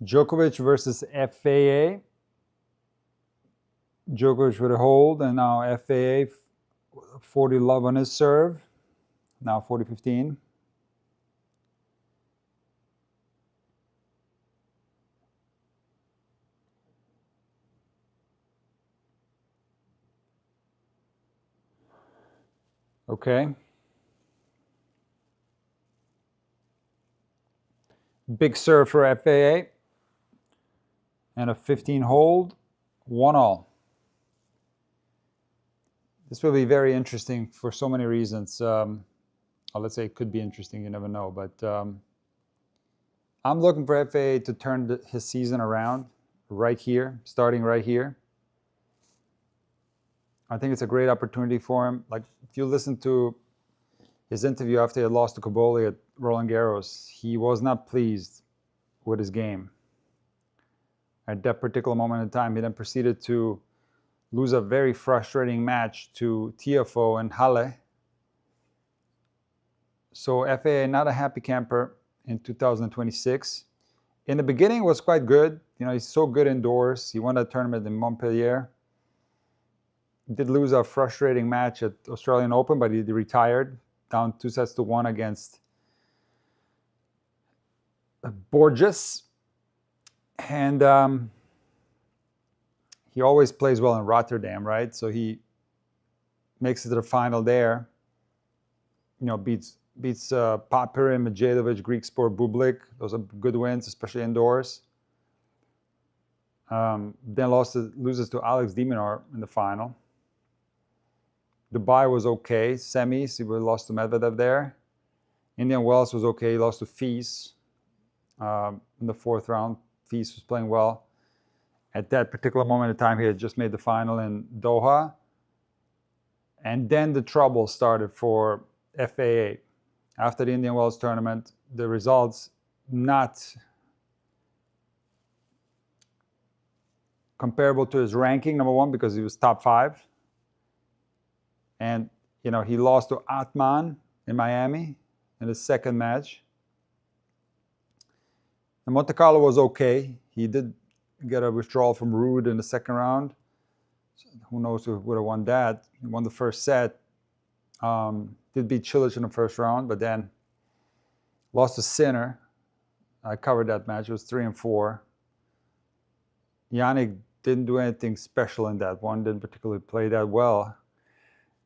Djokovic versus FAA. Djokovic with a hold, and now FAA 40 love on his serve. Now 40-15. Okay. Big serve for FAA. And a 15 hold, 1-all. This will be very interesting for so many reasons. Well, let's say it could be interesting, you never know. But I'm looking for FAA to turn his season around right here, starting right here. I think it's a great opportunity for him. Like, if you listen to his interview after he had lost to Caboli at Roland Garros, he was not pleased with his game. At that particular moment in time, he then proceeded to lose a very frustrating match to Tiafoe and Halle. So FAA not a happy camper in 2026. In the beginning, it was quite good. You know, he's so good indoors. He won that tournament in Montpellier. He did lose a frustrating match at Australian Open, but he retired, down 2-1 against Borges. And he always plays well in Rotterdam, right? So he makes it to the final there. You know, beats Papirin, Medjedovic, Greek Sport, Bublik. Those are good wins, especially indoors. Then loses to Alex de Minaur in the final. Dubai was okay. Semis, he lost to Medvedev there. Indian Wells was okay. He lost to Fees in the fourth round. Fees was playing well. At that particular moment in time, he had just made the final in Doha. And then the trouble started for FAA. After the Indian Wells tournament, the results not comparable to his ranking, number one, because he was top 5. And, you know, he lost to Atman in Miami in his second match. And Monte Carlo was okay. He did get a withdrawal from Ruud in the second round. So who knows who would have won that. He won the first set. Did beat Cilic in the first round, but then lost to Sinner. I covered that match. It was 3-4. Yannick didn't do anything special in that one. Didn't particularly play that well.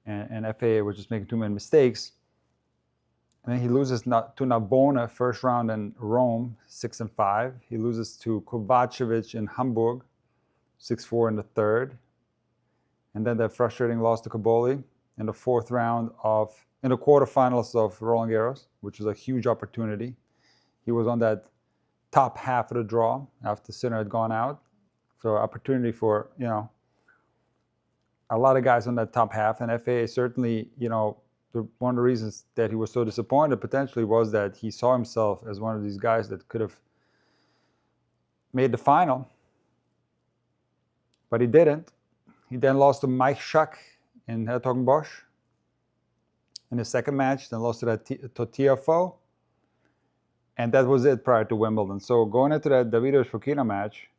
And FAA was just making too many mistakes. And then he loses to Narbonne first round in Rome, 6-5. He loses to Kovacevic in Hamburg, 6-4 in the third. And then that frustrating loss to Caboli in the fourth round in the quarterfinals of Roland Garros, which was a huge opportunity. He was on that top half of the draw after Sinner had gone out. So opportunity for, you know, a lot of guys on that top half. And FAA certainly, you know, one of the reasons that he was so disappointed potentially was that he saw himself as one of these guys that could have made the final. But he didn't. He then lost to Mike Schack in Hertogenbosch in his second match, then lost to Tiafoe. And that was it prior to Wimbledon. So going into that Davidovich Fokina match,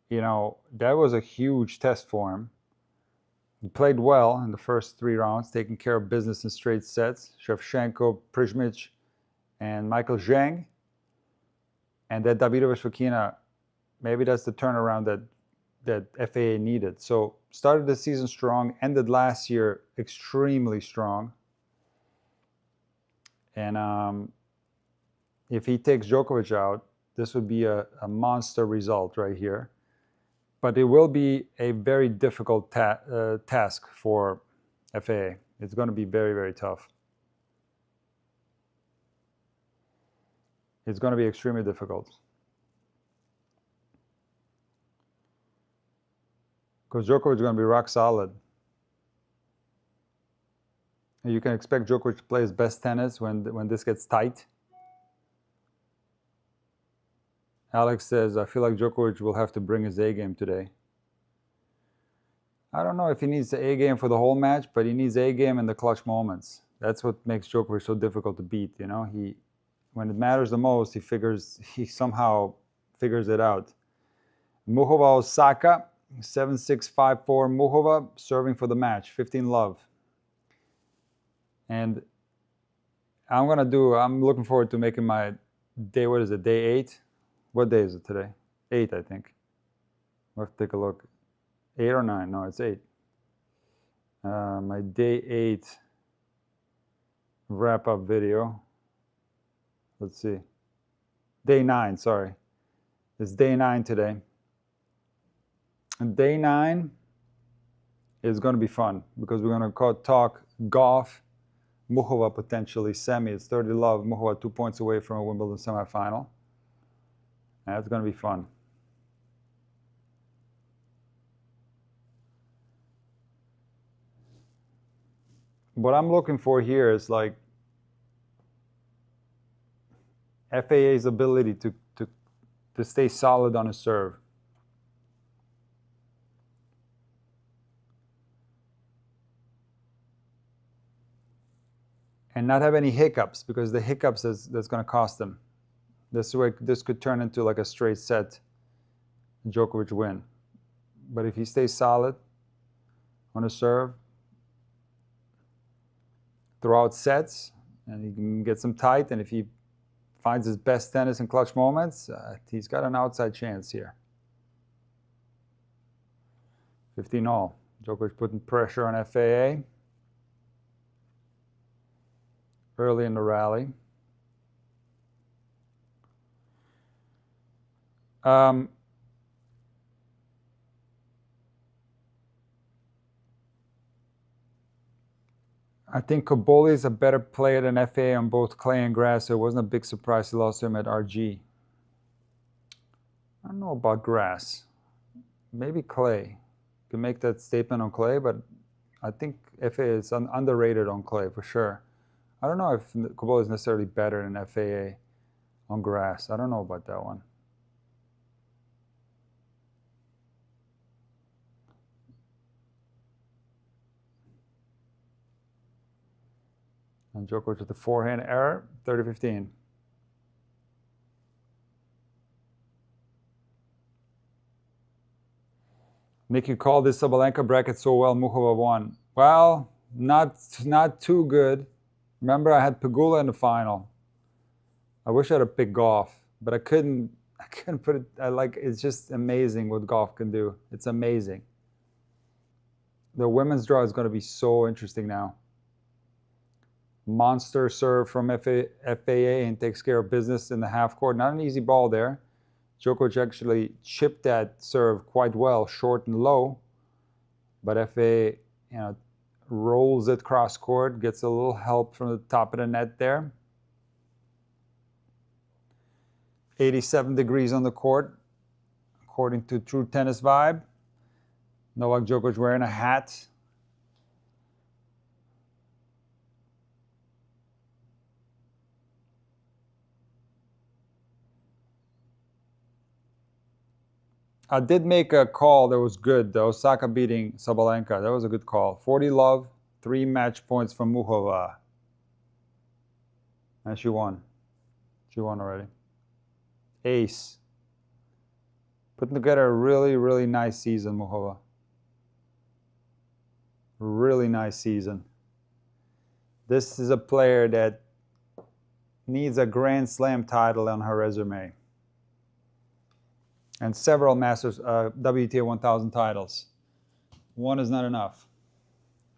you know, that was a huge test for him. He played well in the first 3 rounds, taking care of business in straight sets. Shevchenko, Prizmic, and Michael Zhang. And that Davidovich Fokina, maybe that's the turnaround that FAA needed. So started the season strong, ended last year extremely strong. And if he takes Djokovic out, this would be a monster result right here. But it will be a very difficult task for FAA. It's going to be very, very tough. It's going to be extremely difficult. Because Djokovic is going to be rock solid. And you can expect Djokovic to play his best tennis when this gets tight. Alex says, I feel like Djokovic will have to bring his A game today. I don't know if he needs the A game for the whole match, but he needs A game in the clutch moments. That's what makes Djokovic so difficult to beat, you know. When it matters the most, he somehow figures it out. Muchova Osaka, 7-6, 5-4. Muchova serving for the match, 15 love. And I'm looking forward to making my day, what is it, day 8? What day is it today? 8, I think. We'll have to take a look. 8 or 9? No, it's 8. My day 8 wrap-up video. Let's see. Day 9, sorry. It's day 9 today. And day 9 is going to be fun because we're going to talk golf. Muchova potentially semi. It's 30 love. Muchova 2 points away from a Wimbledon semifinal. And that's going to be fun. What I'm looking for here is like FAA's ability to stay solid on a serve. And not have any hiccups, because the hiccups that's going to cost them. This could turn into like a straight set Djokovic win. But if he stays solid on a serve throughout sets, and he can get some tight, and if he finds his best tennis in clutch moments, he's got an outside chance here. 15 all. Djokovic putting pressure on FAA early in the rally. I think Cobolli is a better player than FAA on both clay and grass, so it wasn't a big surprise he lost to him at RG. I don't know about grass. Maybe clay. You can make that statement on clay, but I think FAA is underrated on clay for sure. I don't know if Cobolli is necessarily better than FAA on grass. I don't know about that one. And Djokovic with the forehand error, 30-15. Nick, you called this Sabalenka bracket so well, Muchova won. Well, not too good. Remember, I had Pegula in the final. I wish I had picked golf, but I couldn't put it. It's just amazing what golf can do. It's amazing. The women's draw is going to be so interesting now. Monster serve from FAA and takes care of business in the half court. Not an easy ball there. Djokovic actually chipped that serve quite well, short and low. But FAA, rolls it cross court, gets a little help from the top of the net there. 87 degrees on the court, according to True Tennis Vibe. Novak Djokovic wearing a hat. I did make a call that was good, the Osaka beating Sabalenka. That was a good call. 40 love, 3 match points from Muchova. And she won. She won already. Ace. Putting together a really, really nice season, Muchova. Really nice season. This is a player that needs a Grand Slam title on her resume. And several Masters, WTA 1000 titles. One is not enough.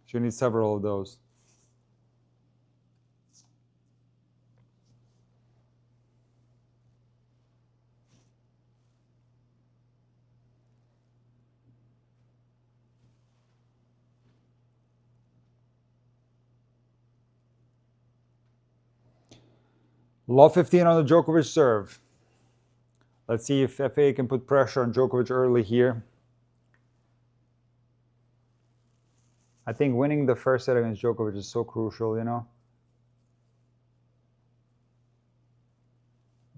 She needs several of those. Love 15 on the Djokovic serve. Let's see if FAA can put pressure on Djokovic early here. I think winning the first set against Djokovic is so crucial,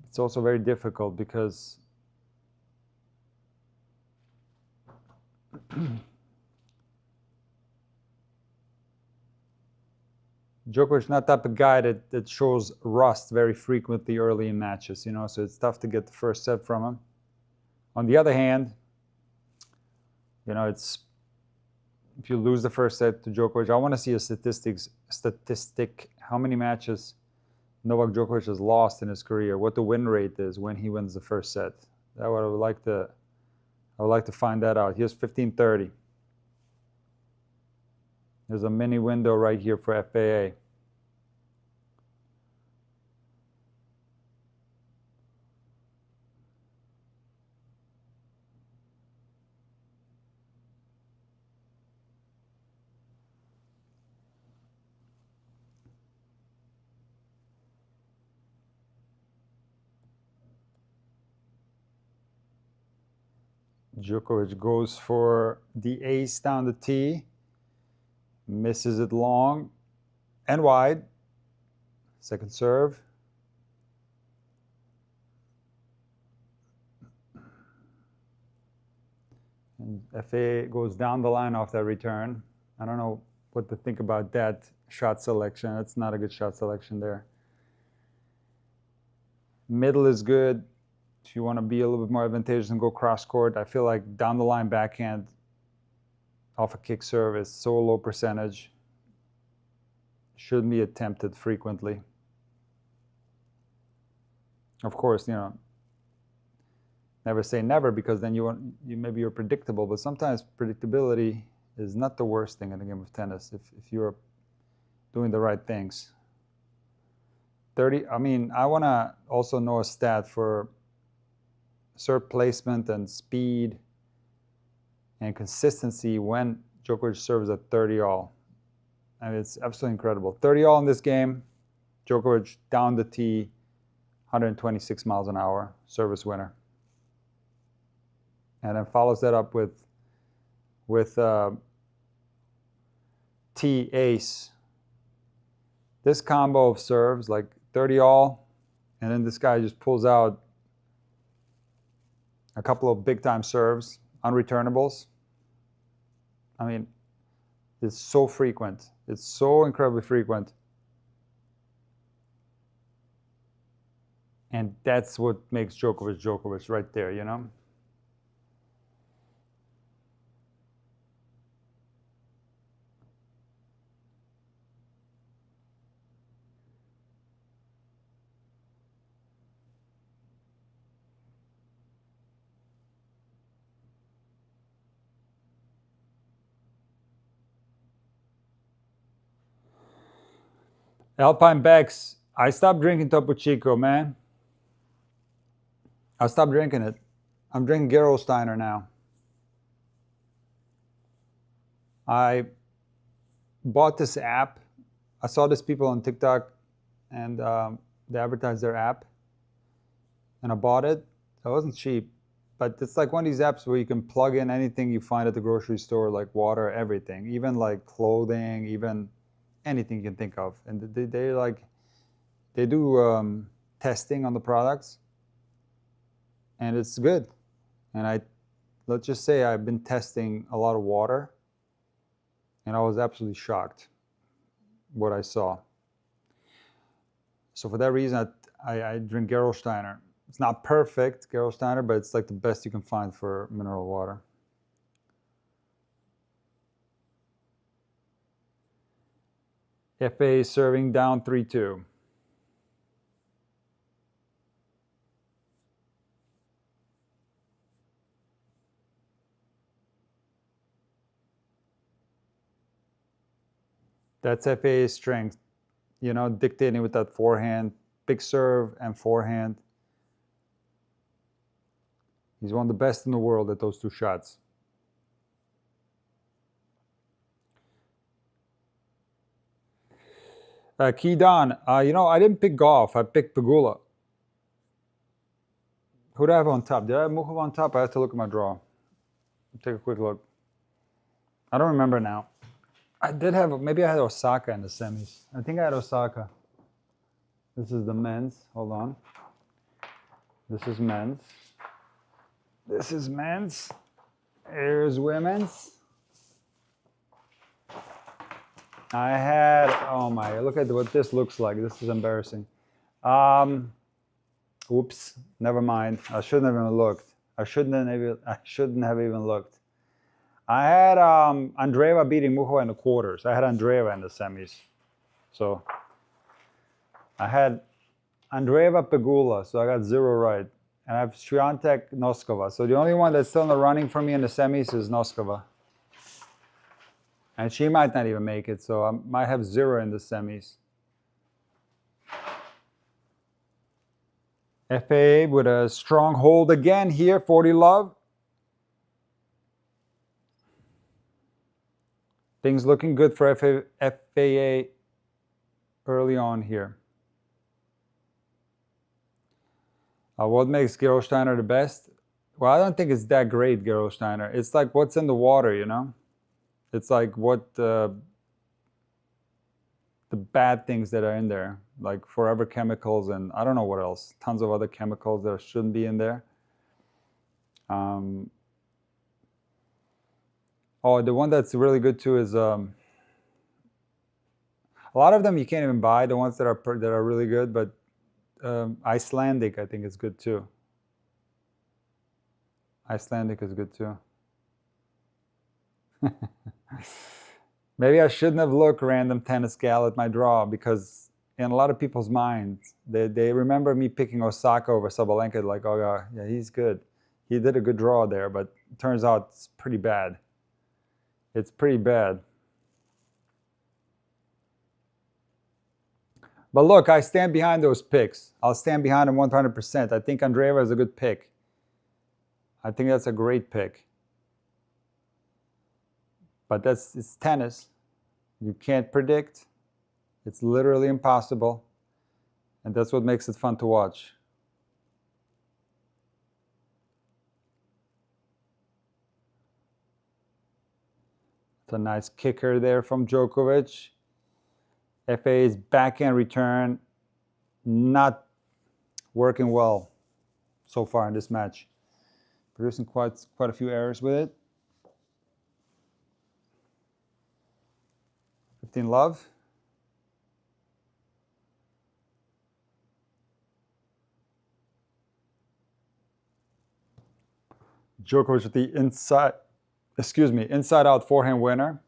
It's also very difficult because Djokovic is not the type of guy that shows rust very frequently early in matches, so it's tough to get the first set from him. On the other hand, you know, it's if you lose the first set to Djokovic, I want to see a statistic, how many matches Novak Djokovic has lost in his career, what the win rate is when he wins the first set. That what I would like to find that out. Here's 1530. There's a mini window right here for FAA. Djokovic goes for the ace down the tee, misses it long and wide. Second serve. And FA goes down the line off that return. I don't know what to think about that shot selection. It's not a good shot selection there. Middle is good. If you want to be a little bit more advantageous and go cross court, I feel like down the line backhand off a kick serve is so low percentage. Shouldn't be attempted frequently. Of course, you know, never say never, because then maybe you're predictable, but sometimes predictability is not the worst thing in the game of tennis if you're doing the right things. 30, I mean, I want to also know a stat for serve placement and speed and consistency when Djokovic serves at 30 all. I mean, it's absolutely incredible. 30 all in this game. Djokovic down the tee, 126 miles an hour, service winner. And then follows that up with T ace. This combo of serves, like 30 all, and then this guy just pulls out a couple of big time serves, unreturnables. I mean, it's so frequent. It's so incredibly frequent. And that's what makes Djokovic Djokovic right there, you know? Alpine Becks, I stopped drinking Topo Chico, man. I stopped drinking it. I'm drinking Gerolsteiner now. I bought this app. I saw these people on TikTok, and they advertised their app, and I bought it. It wasn't cheap, but it's like one of these apps where you can plug in anything you find at the grocery store, like water, everything, even like clothing, even anything you can think of. And they do testing on the products, and it's good. And let's just say I've been testing a lot of water, and I was absolutely shocked what I saw. So for that reason, I drink Gerolsteiner. It's not perfect, Gerolsteiner, but it's like the best you can find for mineral water. FA serving down 3-2. That's FA's strength, you know, dictating with that forehand, big serve and forehand. He's one of the best in the world at those two shots. Key Don, you know, I didn't pick golf. I picked Pegula. Who do I have on top? Did I have Mukhov on top? I have to look at my draw. Take a quick look. I don't remember now. I did have, maybe I had Osaka in the semis. I think I had Osaka. This is the men's. Hold on. This is men's. This is men's. Here's women's. I had, oh my, look at what this looks like. This is embarrassing. Oops, never mind. I shouldn't have even looked. I shouldn't have even looked. I had Andreeva beating Mujo in the quarters. I had Andreeva in the semis. So I had Andreeva Pegula, so I got 0 right. And I have Swiatek Noskova. So the only one that's still in the running for me in the semis is Noskova. And she might not even make it, so I might have 0 in the semis. FAA with a strong hold again here, 40 love. Things looking good for FAA early on here. What makes Gerolsteiner the best? Well, I don't think it's that great, Gerolsteiner. It's like what's in the water, you know? It's like what the bad things that are in there, like forever chemicals and I don't know what else. Tons of other chemicals that shouldn't be in there. Oh, the one that's really good too is a lot of them you can't even buy. The ones that are really good, but Icelandic I think is good too. Icelandic is good too. Maybe I shouldn't have looked random tennis gal at my draw because in a lot of people's minds, they remember me picking Osaka over Sabalenka like, oh yeah, he's good. He did a good draw there, but it turns out it's pretty bad. It's pretty bad. But look, I stand behind those picks. I'll stand behind them 100%. I think Andreeva is a good pick. I think that's a great pick. But it's tennis. You can't predict. It's literally impossible. And that's what makes it fun to watch. It's a nice kicker there from Djokovic. FA's backhand return not working well so far in this match. Producing quite a few errors with it. 15 love. Djokovic with the inside out forehand winner.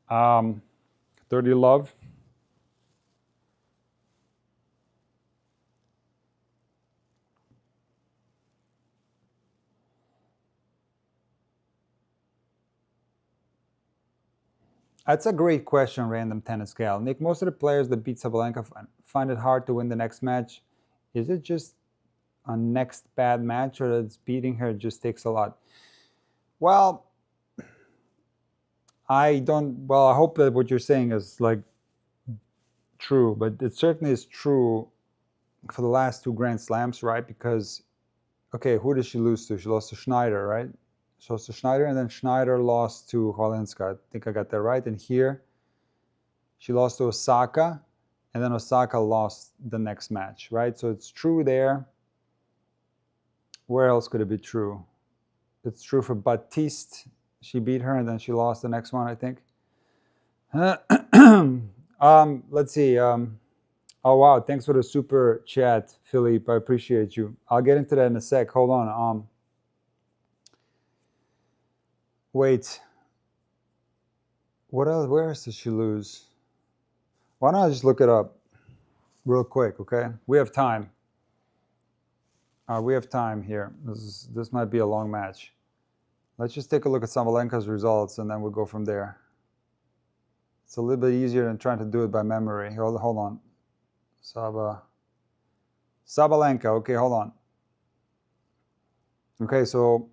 30 love. That's a great question, random tennis gal. Nick, most of the players that beat Sabalenka find it hard to win the next match. Is it just a next bad match, or that beating her just takes a lot? Well, I hope that what you're saying is like true, but it certainly is true for the last 2 Grand Slams, right? Because, okay, who did she lose to? She lost to Schneider, right? She lost to Schneider, and then Schneider lost to Holenska. I think I got that right. And here, she lost to Osaka, and then Osaka lost the next match, right? So it's true there. Where else could it be true? It's true for Baptiste. She beat her, and then she lost the next one, I think. Let's see. Oh, wow. Thanks for the super chat, Philippe. I appreciate you. I'll get into that in a sec. Hold on. Wait. What else? Where else did she lose? Why don't I just look it up real quick, okay? We have time. We have time here. This might be a long match. Let's just take a look at Sabalenka's results, and then we'll go from there. It's a little bit easier than trying to do it by memory. Hold on. Sabalenka. Okay, hold on. Okay, so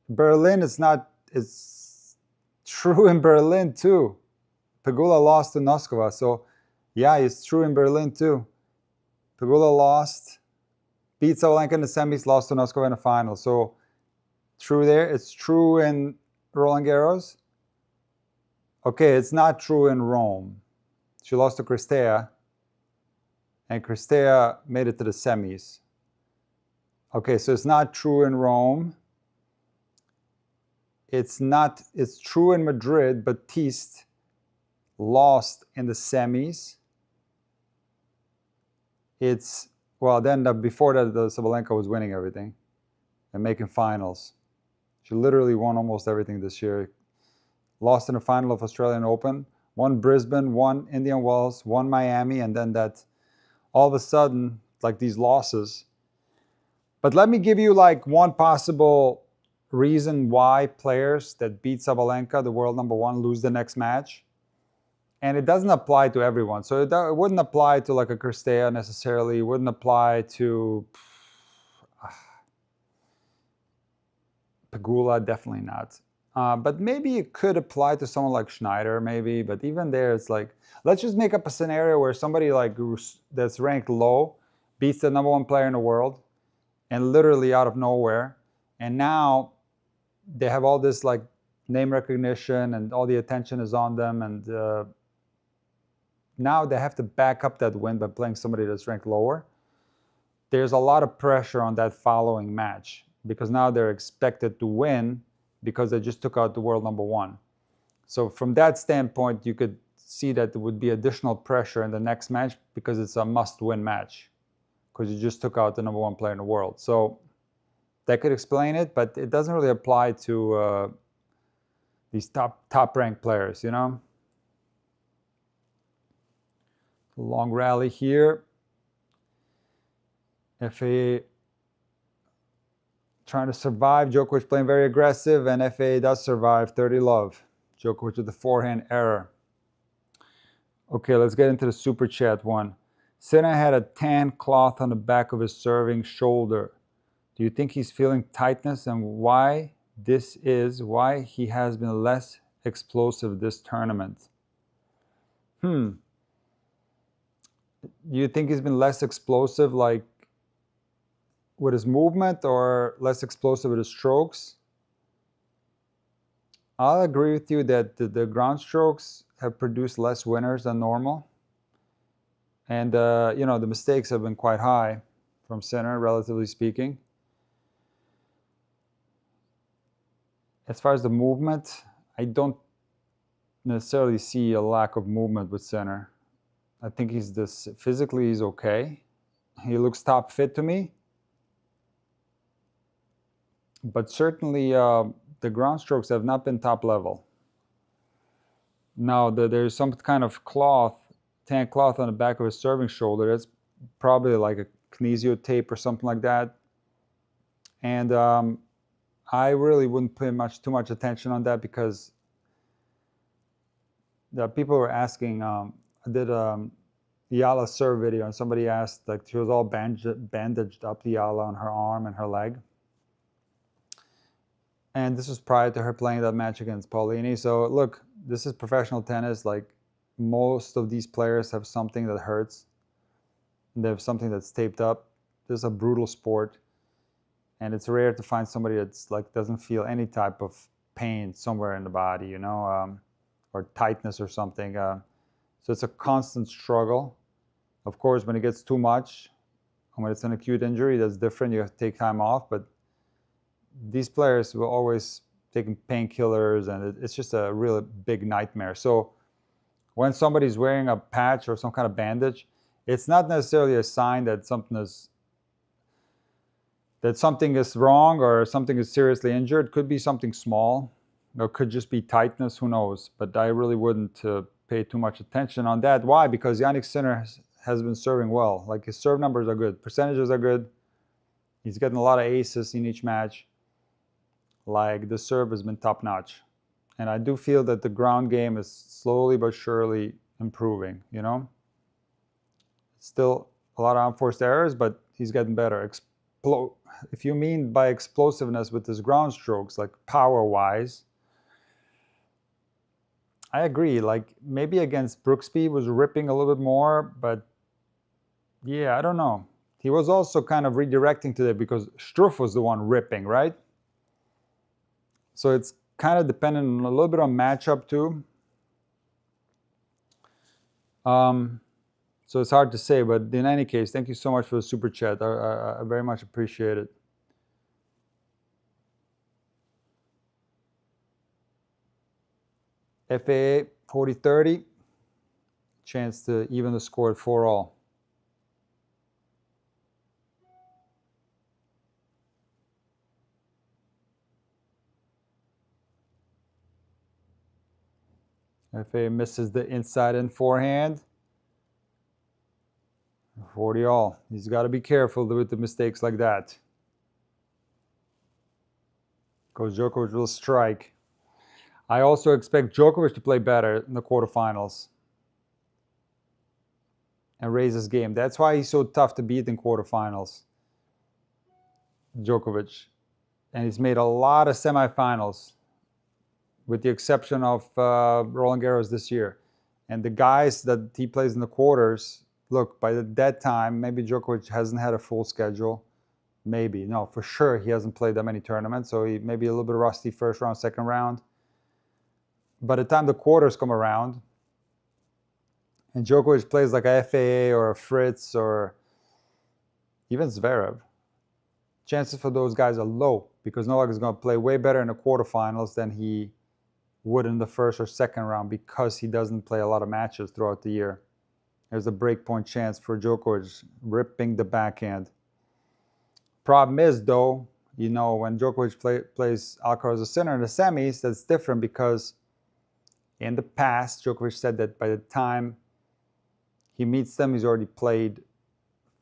Berlin is not. It's true in Berlin too. Pegula lost to Noskova, so yeah, it's true in Berlin too. Pegula lost, beat Sabalenka in the semis, lost to Noskova in the final. So true there. It's true in Roland Garros. Okay, it's not true in Rome. She lost to Cristea, and Cristea made it to the semis. Okay, so it's not true in Rome. It's true in Madrid, but Baptiste lost in the semis. It's Well, then before that, the Sabalenka was winning everything and making finals. She literally won almost everything this year. Lost in the final of Australian Open, won Brisbane, won Indian Wells, won Miami, and then that all of a sudden, like these losses. But let me give you like one possible reason why players that beat Sabalenka, the world number one, lose the next match. And it doesn't apply to everyone. So it wouldn't apply to like a Cristea necessarily. It wouldn't apply to Pegula, definitely not. But maybe it could apply to someone like Schneider, maybe. But even there, it's like, let's just make up a scenario where somebody like that's ranked low beats the number one player in the world, and literally out of nowhere. And now they have all this like name recognition and all the attention is on them. And now they have to back up that win by playing somebody that's ranked lower. There's a lot of pressure on that following match because now they're expected to win because they just took out the world number one. So from that standpoint, you could see that there would be additional pressure in the next match because it's a must-win match because you just took out the number one player in the world. So that could explain it, but it doesn't really apply to these top-ranked players, you know? Long rally here. FA trying to survive. Djokovic playing very aggressive, and FA does survive. 30 love. Djokovic with the forehand error. Okay, let's get into the super chat one. Sinner had a tan cloth on the back of his serving shoulder. Do you think he's feeling tightness, and why he has been less explosive this tournament? Do you think he's been less explosive, like with his movement, or less explosive with his strokes? I'll agree with you that the ground strokes have produced less winners than normal. And, you know, the mistakes have been quite high from Sinner, relatively speaking. As far as the movement, I don't necessarily see a lack of movement with Sinner. I think physically he's okay. He looks top fit to me. But certainly the ground strokes have not been top level. Now, there's some kind of tan cloth on the back of his serving shoulder. That's probably like a kinesio tape or something like that. And I really wouldn't pay too much attention on that because the people were asking, I did Yala serve video, and somebody asked, like, she was all bandaged up, the Yala, on her arm and her leg. And this was prior to her playing that match against Paulini. So look, this is professional tennis. Like, most of these players have something that hurts. They have something that's taped up. This is a brutal sport. And it's rare to find somebody that's like doesn't feel any type of pain somewhere in the body, you know, or tightness or something. So it's a constant struggle. Of course, when it gets too much, and when it's an acute injury, that's different. You have to take time off. But these players were always taking painkillers, and it's just a really big nightmare. So when somebody's wearing a patch or some kind of bandage, it's not necessarily a sign that something is wrong or something is seriously injured. It could be something small, or it could just be tightness, who knows. But I really wouldn't pay too much attention on that. Why? Because Jannik Sinner has been serving well. Like, his serve numbers are good, percentages are good. He's getting a lot of aces in each match. Like, the serve has been top notch. And I do feel that the ground game is slowly but surely improving, you know? Still a lot of unforced errors, but he's getting better. If you mean by explosiveness with his ground strokes, like power-wise, I agree. Like, maybe against Brooksby was ripping a little bit more, but yeah, I don't know. He was also kind of redirecting today because Struff was the one ripping, right? So it's kind of dependent on a little bit on matchup too. So it's hard to say, but in any case, thank you so much for the super chat. I very much appreciate it. FAA 40-30, chance to even the score at 4-all. FA misses the inside and forehand. 40 all. He's got to be careful with the mistakes like that. Because Djokovic will strike. I also expect Djokovic to play better in the quarterfinals and raise his game. That's why he's so tough to beat in quarterfinals. Djokovic. And he's made a lot of semifinals, with the exception of Roland Garros this year. And the guys that he plays in the quarters, look, by that time, maybe Djokovic hasn't had a full schedule. Maybe. No, for sure he hasn't played that many tournaments, so he may be a little bit rusty first round, second round. By the time the quarters come around, and Djokovic plays like a FAA or a Fritz or even Zverev, chances for those guys are low, because Novak is going to play way better in the quarterfinals than he would in the first or second round, because he doesn't play a lot of matches throughout the year. There's a breakpoint chance for Djokovic ripping the backhand. Problem is, though, you know, when Djokovic plays Alcaraz as Sinner in the semis, that's different, because in the past, Djokovic said that by the time he meets them, he's already played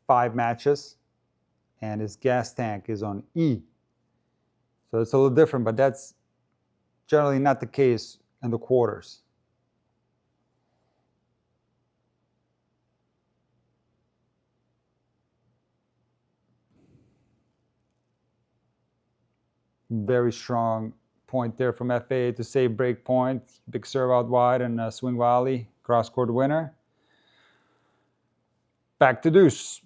5 matches, and his gas tank is on E. So it's a little different, but that's generally not the case in the quarters. Very strong point there from FA to save break point. Big serve out wide and a swing volley. Cross-court winner. Back to deuce.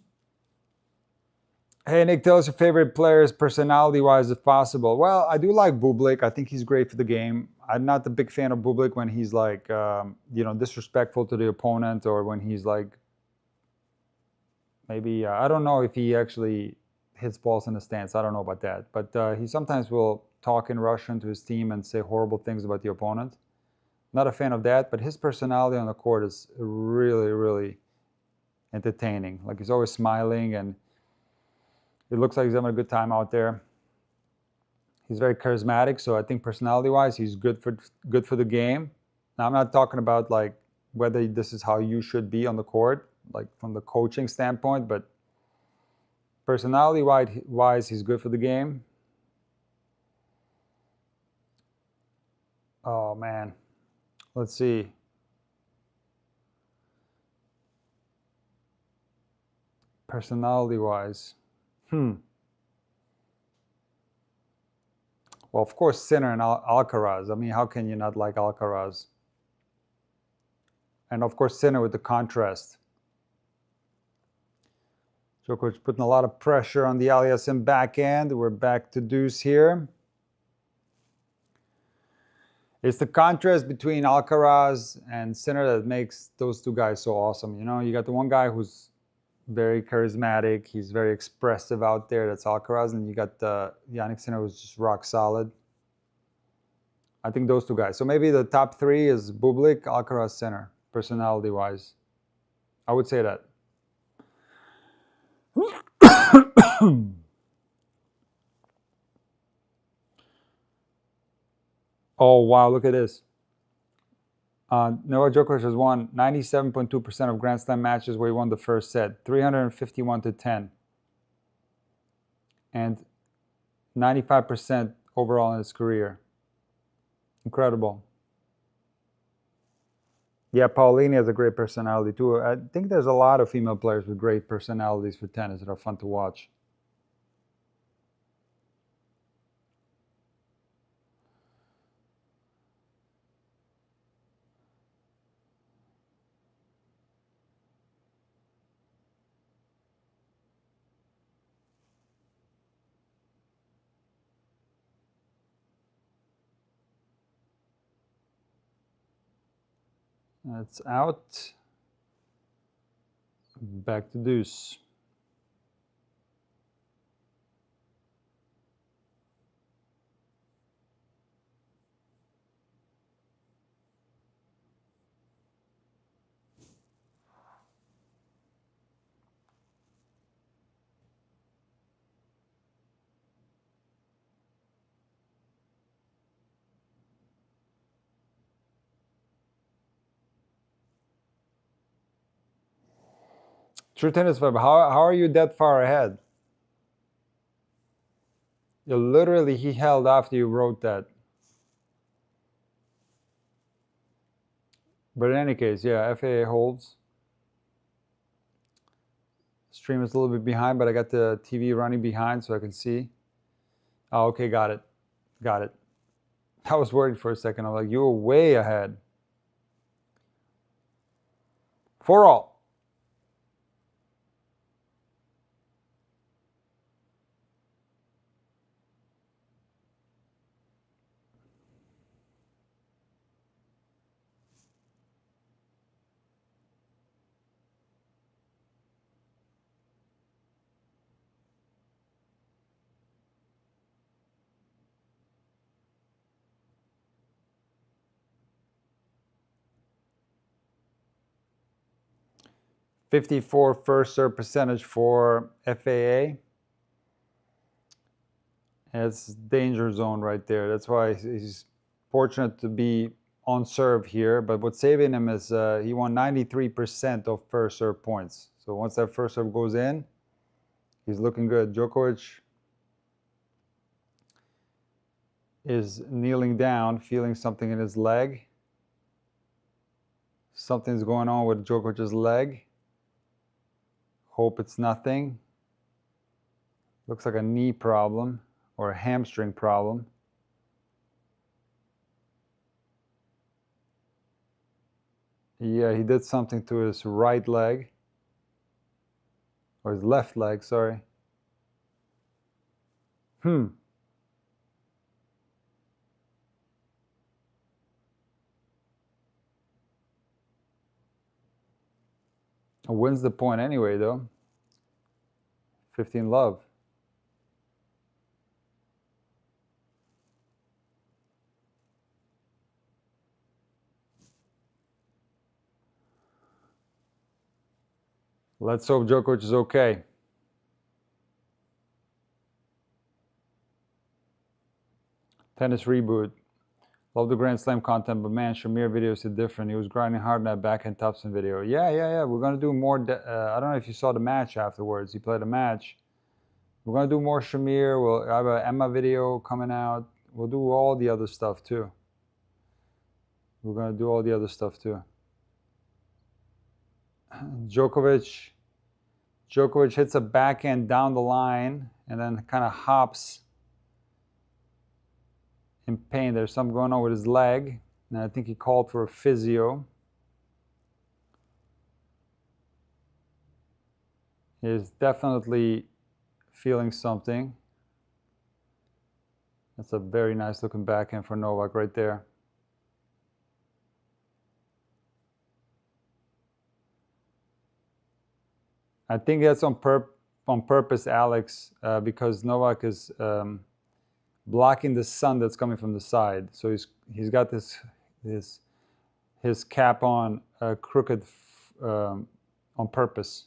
Hey, Nick, tell us your favorite players personality-wise if possible. Well, I do like Bublik. I think he's great for the game. I'm not the big fan of Bublik when he's like, disrespectful to the opponent, or when he's like, maybe, I don't know if he actually hits balls in the stands. I don't know about that. But he sometimes will talk in Russian to his team and say horrible things about the opponent. Not a fan of that, but his personality on the court is really, really entertaining. Like, he's always smiling, and it looks like he's having a good time out there. He's very charismatic, so I think personality-wise, he's good for the game. Now, I'm not talking about like whether this is how you should be on the court, like from the coaching standpoint, but personality-wise, he's good for the game. Oh, man. Let's see. Personality-wise. Well, of course, Sinner and Alcaraz. I mean, how can you not like Alcaraz? And of course, Sinner with the contrast. Djokovic putting a lot of pressure on the Aliassime backhand. We're back to deuce here. It's the contrast between Alcaraz and Sinner that makes those two guys so awesome. You know, you got the one guy who's very charismatic. He's very expressive out there. That's Alcaraz. And you got Jannik Sinner, who's just rock solid. I think those two guys. So maybe the top 3 is Bublik, Alcaraz, Sinner, personality-wise. I would say that. Oh, wow, look at this. Novak Djokovic has won 97.2% of Grand Slam matches where he won the first set, 351-10. And 95% overall in his career. Incredible. Yeah, Paulini has a great personality too. I think there's a lot of female players with great personalities for tennis that are fun to watch. That's out. Back to deuce. True tennis vibe. How are you that far ahead? You literally, he held after you wrote that. But in any case, yeah, FAA holds. Stream is a little bit behind, but I got the TV running behind so I can see. Oh, okay, got it. Got it. I was worried for a second. I'm like, you were way ahead. 4-all. .54 first serve percentage for FAA. It's danger zone right there. That's why he's fortunate to be on serve here. But what's saving him is he won 93% of first serve points. So once that first serve goes in, he's looking good. Djokovic is kneeling down, feeling something in his leg. Something's going on with Djokovic's leg. Hope it's nothing. Looks like a knee problem or a hamstring problem. Yeah, he did something to his right leg. Or his left leg, sorry. Wins the point anyway, though. 15 love. Let's hope Djokovic is okay. Tennis reboot. Love the Grand Slam content, but man, Shamir videos are different. He was grinding hard in that backhand topspin video. Yeah. We're going to do more. I don't know if you saw the match afterwards. He played a match. We're going to do more Shamir. We'll have an Emma video coming out. We'll do all the other stuff too. We're going to do all the other stuff too. Djokovic hits a backhand down the line and then kind of hops in pain. There's something going on with his leg, and I think he called for a physio. He is definitely feeling something. That's a very nice looking backhand for Novak right there. I think that's on purpose, Alex, because Novak is blocking the sun that's coming from the side. So he's got his cap on crooked on purpose.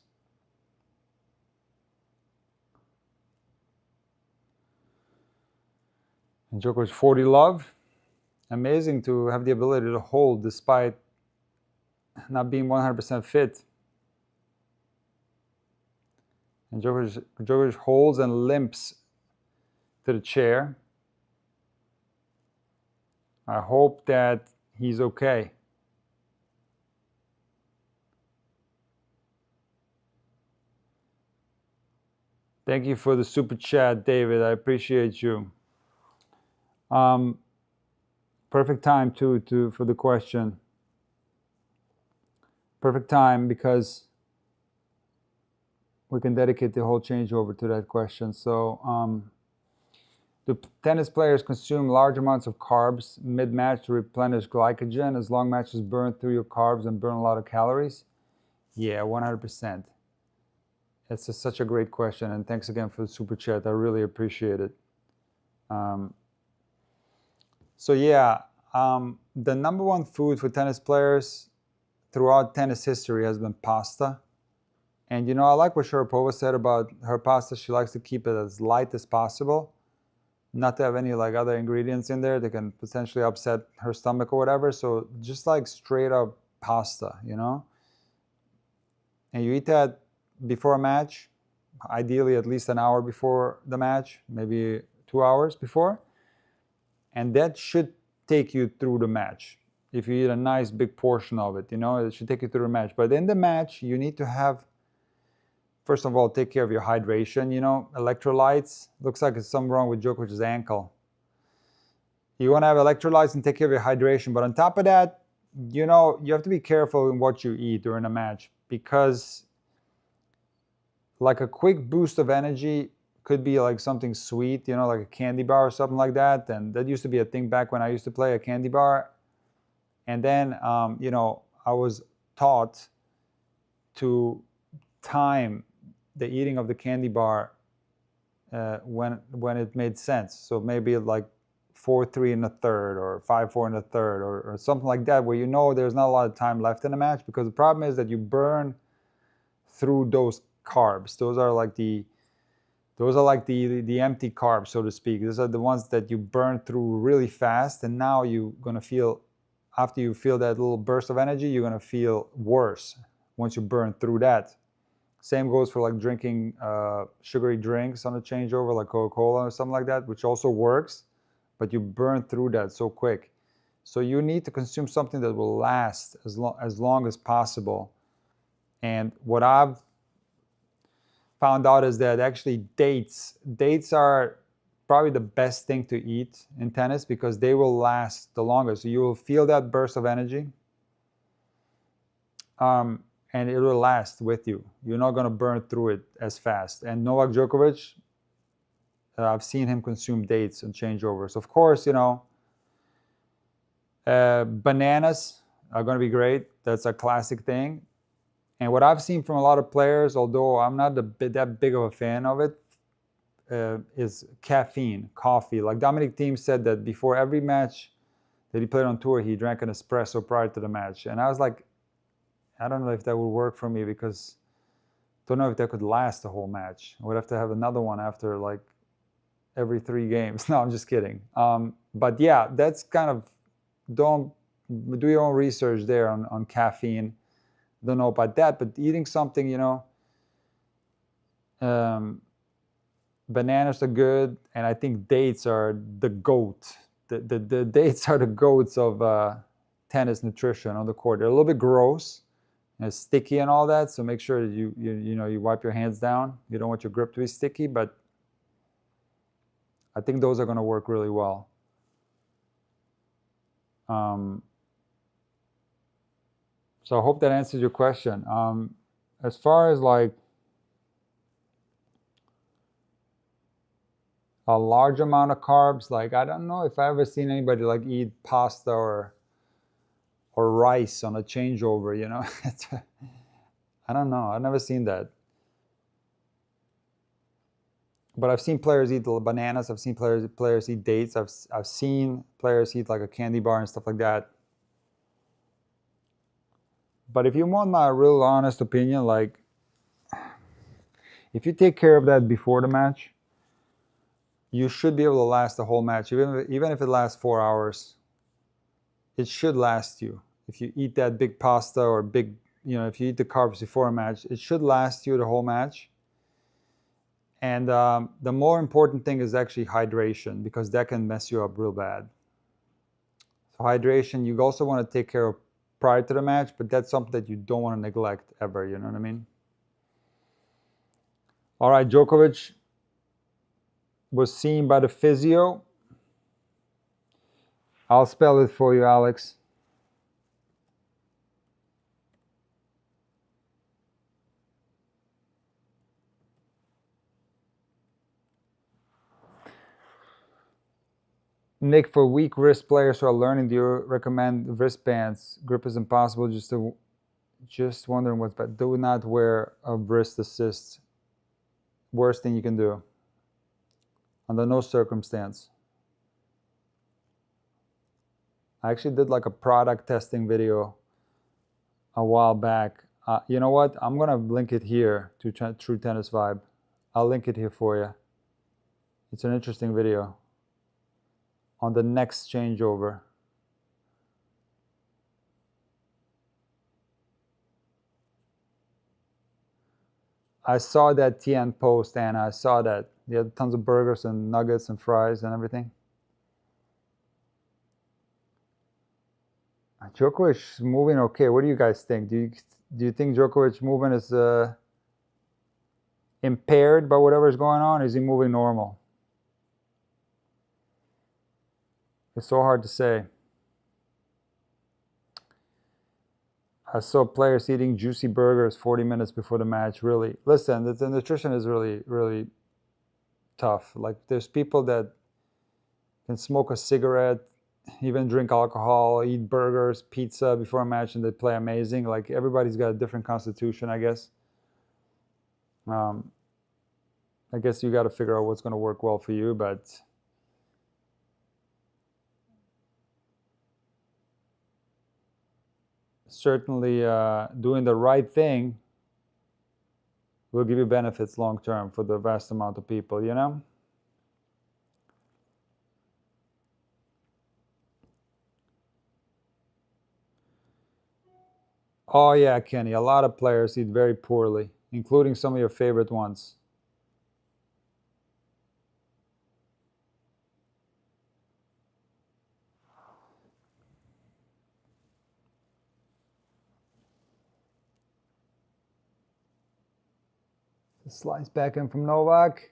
And Djokovic 40 love. Amazing to have the ability to hold despite not being 100% fit. And Djokovic holds and limps to the chair. I hope that he's okay. Thank you for the super chat, David. I appreciate you. Perfect time for the question. Perfect time because we can dedicate the whole changeover to that question. So, do tennis players consume large amounts of carbs mid-match to replenish glycogen as long matches burn through your carbs and burn a lot of calories? Yeah, 100%. It's such a great question, and thanks again for the super chat. I really appreciate it. So yeah, the number one food for tennis players throughout tennis history has been pasta. And you know, I like what Sharapova said about her pasta. She likes to keep it as light as possible, not to have any like other ingredients in there that can potentially upset her stomach or whatever. So just like straight up pasta, you know? And you eat that before a match, ideally at least an hour before the match, maybe 2 hours before. And that should take you through the match. If you eat a nice big portion of it, it should take you through the match. But in the match, you need to have, first of all, take care of your hydration, electrolytes. Looks like it's something wrong with Djokovic's ankle. You want to have electrolytes and take care of your hydration. But on top of that, you have to be careful in what you eat during a match, because like a quick boost of energy could be like something sweet, like a candy bar or something like that. And that used to be a thing back when I used to play, a candy bar. And then, I was taught to time the eating of the candy bar when it made sense. So maybe like 4-3 1/3 or 5-4 1/3 or something like that, where there's not a lot of time left in the match, because the problem is that you burn through those carbs. Those are like the empty carbs, so to speak. Those are the ones that you burn through really fast, and now you're gonna feel, after you feel that little burst of energy, you're gonna feel worse once you burn through that. Same goes for like drinking sugary drinks on a changeover, like Coca-Cola or something like that, which also works, but you burn through that so quick. So you need to consume something that will last as long as possible. And what I've found out is that actually dates are probably the best thing to eat in tennis, because they will last the longest. So you will feel that burst of energy, and it will last with you. You're not going to burn through it as fast. And Novak Djokovic, I've seen him consume dates and changeovers. Of course, bananas are going to be great. That's a classic thing. And what I've seen from a lot of players, although I'm not that big of a fan of it, is caffeine, coffee. Like Dominic Thiem said that before every match that he played on tour, he drank an espresso prior to the match. And I was like, I don't know if that would work for me, because I don't know if that could last the whole match. I would have to have another one after like every 3 games. No, I'm just kidding. But yeah, that's kind of, don't do your own research there on caffeine. Don't know about that, but eating something, bananas are good, and I think dates are the goat. The dates are the goats of tennis nutrition on the court. They're a little bit gross and sticky and all that, so make sure that you wipe your hands down. You don't want your grip to be sticky, but I think those are going to work really well. So I hope that answers your question. As far as like a large amount of carbs, like I don't know if I ever seen anybody like eat pasta or rice on a changeover, I don't know. I've never seen that. But I've seen players eat bananas. I've seen players eat dates. I've seen players eat like a candy bar and stuff like that. But if you want my real honest opinion, like if you take care of that before the match, you should be able to last the whole match. Even if it lasts 4 hours, it should last you. If you eat that big pasta or big, if you eat the carbs before a match, it should last you the whole match. And the more important thing is actually hydration, because that can mess you up real bad. So hydration, you also want to take care of prior to the match, but that's something that you don't want to neglect ever, you know what I mean? All right, Djokovic was seen by the physio. I'll spell it for you, Alex. Nick, for weak wrist players who are learning, do you recommend wristbands? Grip is impossible. Just wondering what's bad. Do not wear a wrist assist. Worst thing you can do. Under no circumstance. I actually did like a product testing video a while back. You know what? I'm gonna link it here to True Tennis Vibe. I'll link it here for you. It's an interesting video on the next changeover. I saw that TN post, Anna. I saw that. You had tons of burgers and nuggets and fries and everything. Djokovic is moving okay. What do you guys think? Do you think Djokovic movement is impaired by whatever's going on? Or is he moving normal? It's so hard to say. I saw players eating juicy burgers 40 minutes before the match. Really, listen, the nutrition is really, really tough. Like, there's people that can smoke a cigarette, even drink alcohol, eat burgers, pizza before a match, and they play amazing. Like, everybody's got a different constitution, I guess. I guess you got to figure out what's going to work well for you, but certainly doing the right thing will give you benefits long term for the vast amount of people, you know? Oh yeah, Kenny, a lot of players eat very poorly, including some of your favorite ones. Slice back in from Novak.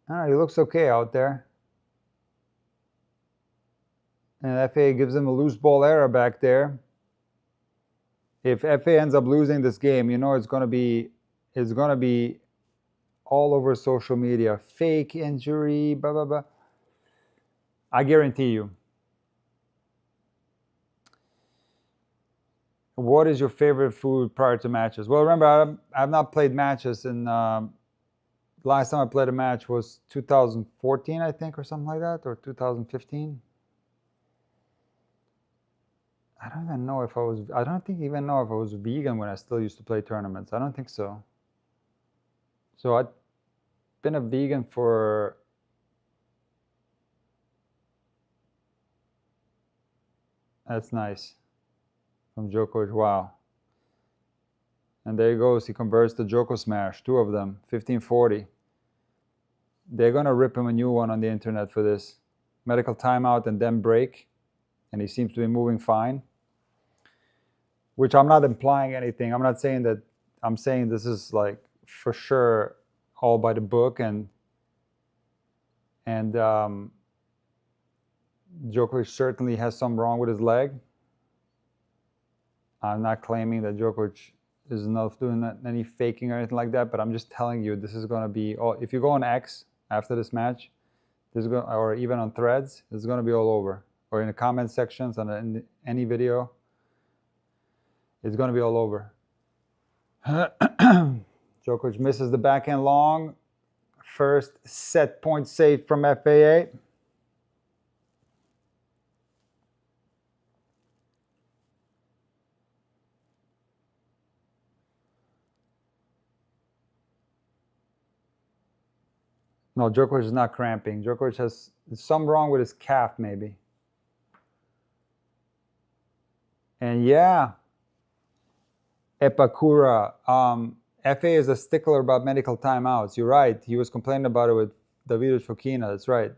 I don't know, he looks okay out there. And FA gives him a loose ball error back there. If FA ends up losing this game, you know it's gonna be all over social media. Fake injury, blah blah blah. I guarantee you. What is your favorite food prior to matches? Well, remember, I've not played matches, and last time I played a match was 2014, I think, or something like that, or 2015. I don't even know if I was. I don't even know if I was vegan when I still used to play tournaments. I don't think so. So I've been a vegan for. That's nice. From Djokovic, wow. And there he goes. He converts the Djoko smash, 2 of them, 1540. They're gonna rip him a new one on the internet for this. Medical timeout and then break, and he seems to be moving fine. Which I'm not implying anything. I'm not saying that. I'm saying this is like for sure all by the book, and Djokovic certainly has some wrong with his leg. I'm not claiming that Djokovic is not doing any faking or anything like that, but I'm just telling you this is going to be all. If you go on X after this match, this is going, or even on Threads, this is going to be all over, or in the comment sections on any video, it's going to be all over. Djokovic misses the backhand long. First set point saved from FAA. No, Djokovic is not cramping. Djokovic has some wrong with his calf, maybe. And yeah, Epakura. FA is a stickler about medical timeouts. You're right. He was complaining about it with Davidovich Fokina. That's right.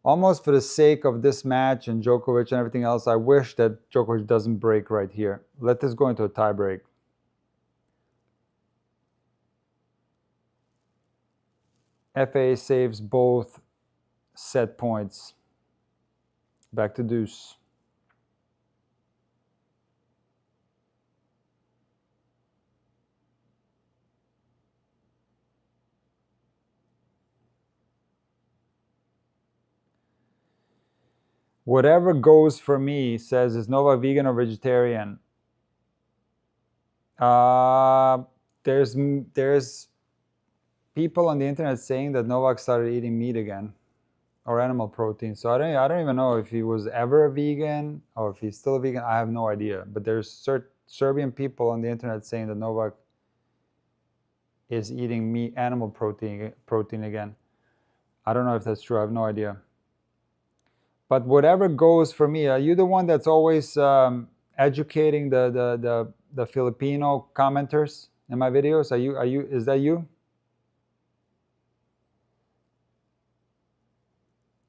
Almost for the sake of this match and Djokovic and everything else, I wish that Djokovic doesn't break right here. Let this go into a tie break. FA saves both set points. Back to deuce. Whatever goes for me, says, is Novak vegan or vegetarian? There's people on the internet saying that Novak started eating meat again, or animal protein. So I don't even know if he was ever a vegan or if he's still a vegan. I have no idea. But there's Serbian people on the internet saying that Novak is eating meat, animal protein again. I don't know if that's true. I have no idea. But whatever goes for me, are you the one that's always educating the the Filipino commenters in my videos? Is that you?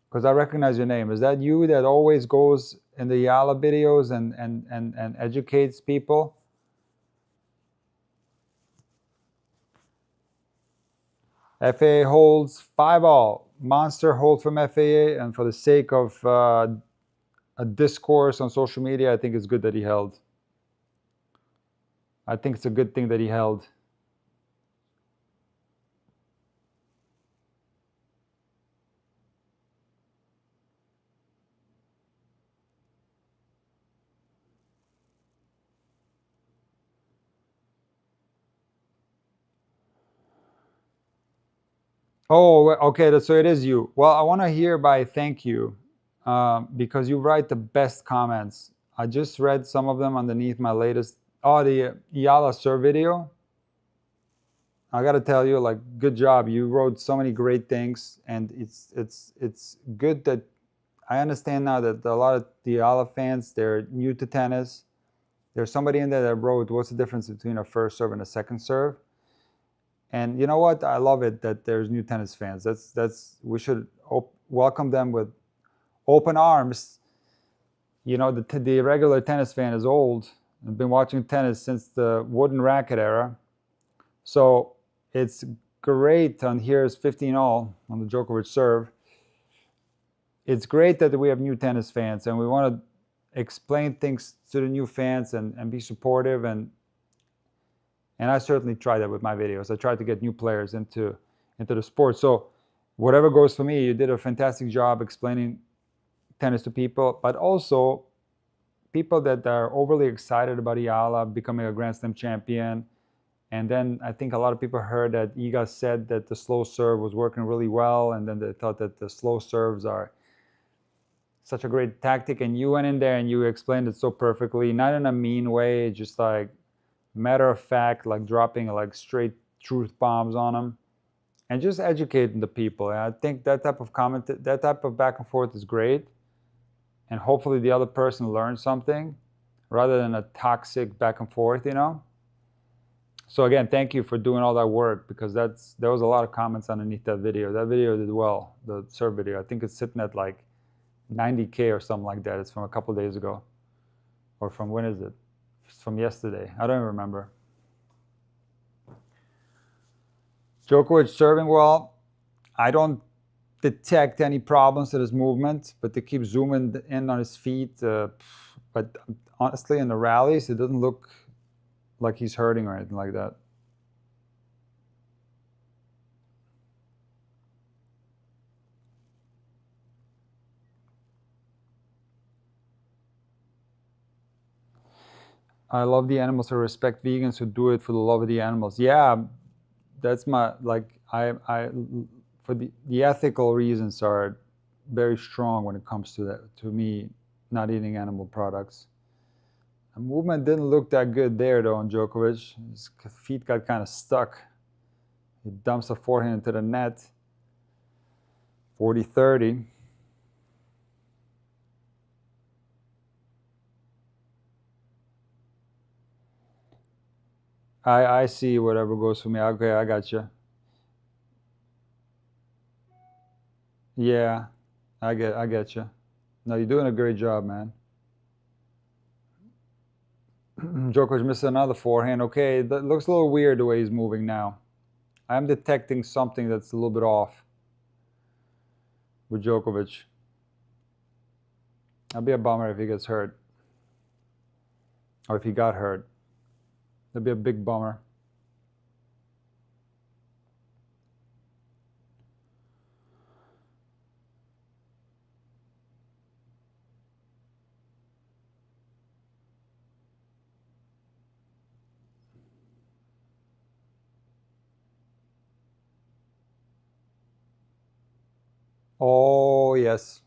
Because I recognize your name. Is that you that always goes in the Yala videos and educates people? FAA holds 5-all. Monster hold from FAA, and for the sake of a discourse on social media, I think it's good that he held. I think it's a good thing that he held. Oh, okay, so it is you. Well, I want to hereby thank you because you write the best comments. I just read some of them underneath my latest, the Yala Sir video. I got to tell you, like, good job. You wrote so many great things, and it's good that I understand now that a lot of the Yala fans, they're new to tennis. There's somebody in there that wrote, what's the difference between a first serve and a second serve? And you know what? I love it that there's new tennis fans. We should welcome them with open arms. You know, the regular tennis fan is old. I've been watching tennis since the wooden racket era. So it's great on here's 15-all on the Djokovic serve. It's great that we have new tennis fans, and we want to explain things to the new fans and be supportive. And I certainly try that with my videos. I try to get new players into the sport. So whatever goes for me, you did a fantastic job explaining tennis to people, but also people that are overly excited about Yala becoming a Grand Slam champion. And then I think a lot of people heard that Iga said that the slow serve was working really well, and then they thought that the slow serves are such a great tactic. And you went in there and you explained it so perfectly, not in a mean way, just like matter of fact, like dropping like straight truth bombs on them and just educating the people. And I think that type of comment, that type of back and forth is great. And hopefully the other person learns something rather than a toxic back and forth, you know? So again, thank you for doing all that work, because there was a lot of comments underneath that video. That video did well, the serve video. I think it's sitting at like 90K or something like that. It's from a couple days ago. Or from when is it? It's from yesterday. I don't even remember. Djokovic serving well. I don't detect any problems with his movement, but they keep zooming in on his feet. But honestly, in the rallies, it doesn't look like he's hurting or anything like that. I love the animals. I respect vegans who do it for the love of the animals. Yeah, that's my, like, for the ethical reasons are very strong when it comes to that, to me, not eating animal products. The movement didn't look that good there, though, on Djokovic. His feet got kind of stuck. He dumps a forehand into the net. 40-30. I see whatever goes for me. Okay, I got you. Yeah, I get you. No, you're doing a great job, man. Djokovic missed another forehand. Okay, that looks a little weird the way he's moving now. I'm detecting something that's a little bit off with Djokovic. That'd be a bummer if he gets hurt. Or if he got hurt. That'd be a big bummer. Oh, yes.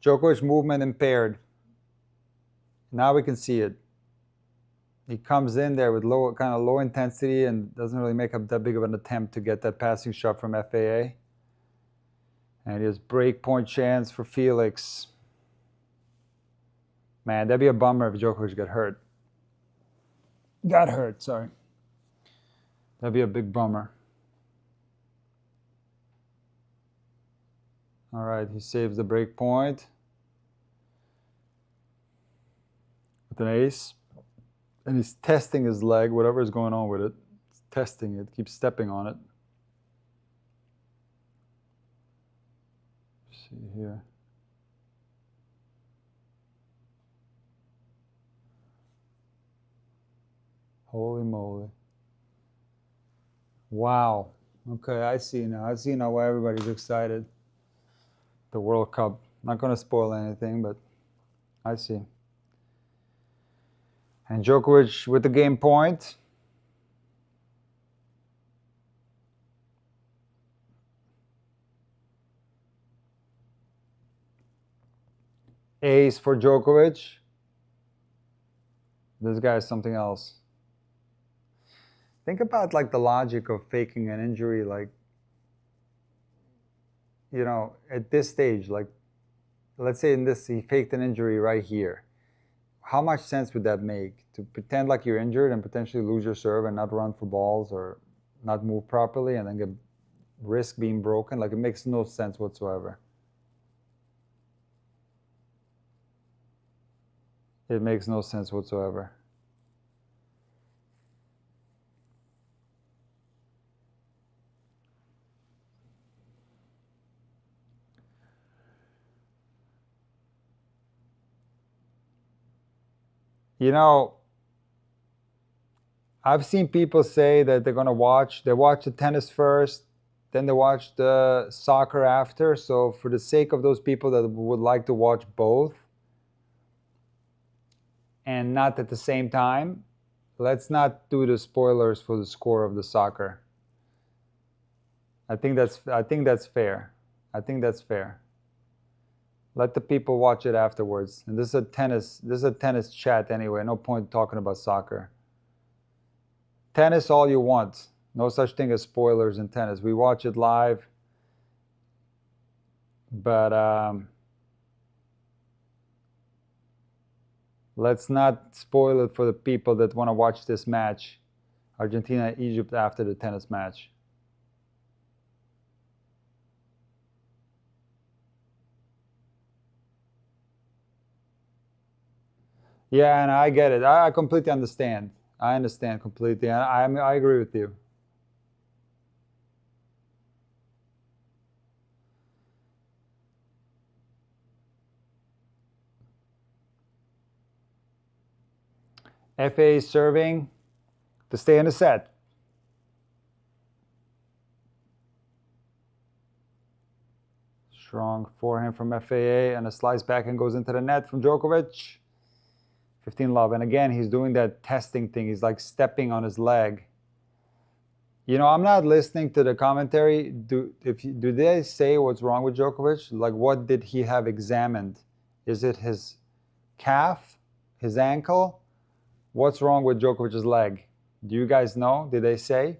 Djokovic movement impaired. Now we can see it. He comes in there with kind of low intensity and doesn't really make up that big of an attempt to get that passing shot from FAA. And his break point chance for Felix. Man, that'd be a bummer if Djokovic got hurt. got hurt, sorry. That'd be a big bummer. All right, he saves the break point with an ace. And he's testing his leg, whatever is going on with it. He's testing it, keeps stepping on it. Let's see here. Holy moly. Wow. Okay, I see now. I see now why everybody's excited. The World Cup. Not going to spoil anything, but I see. And Djokovic with the game point. Ace for Djokovic. This guy is something else. Think about like the logic of faking an injury, like, you know, at this stage, like, let's say in this, he faked an injury right here. How much sense would that make? To pretend like you're injured and potentially lose your serve and not run for balls or not move properly and then risk being broken? Like, it makes no sense whatsoever. It makes no sense whatsoever. You know, I've seen people say that they watch the tennis first, then they watch the soccer after. So for the sake of those people that would like to watch both and not at the same time, let's not do the spoilers for the score of the soccer. I think that's fair. I think that's fair. Let the people watch it afterwards. And this is a tennis chat anyway. No point talking about soccer. Tennis all you want. No such thing as spoilers in tennis. We watch it live. But let's not spoil it for the people that want to watch this match. Argentina, Egypt after the tennis match. Yeah, and I get it. I completely understand. I understand completely. I agree with you. FA serving to stay in the set. Strong forehand from FAA and a slice backhand goes into the net from Djokovic. 15-love. And again, he's doing that testing thing. He's like stepping on his leg. You know, I'm not listening to the commentary. Do they say what's wrong with Djokovic? Like, what did he have examined? Is it his calf, his ankle? What's wrong with Djokovic's leg? Do you guys know? Did they say?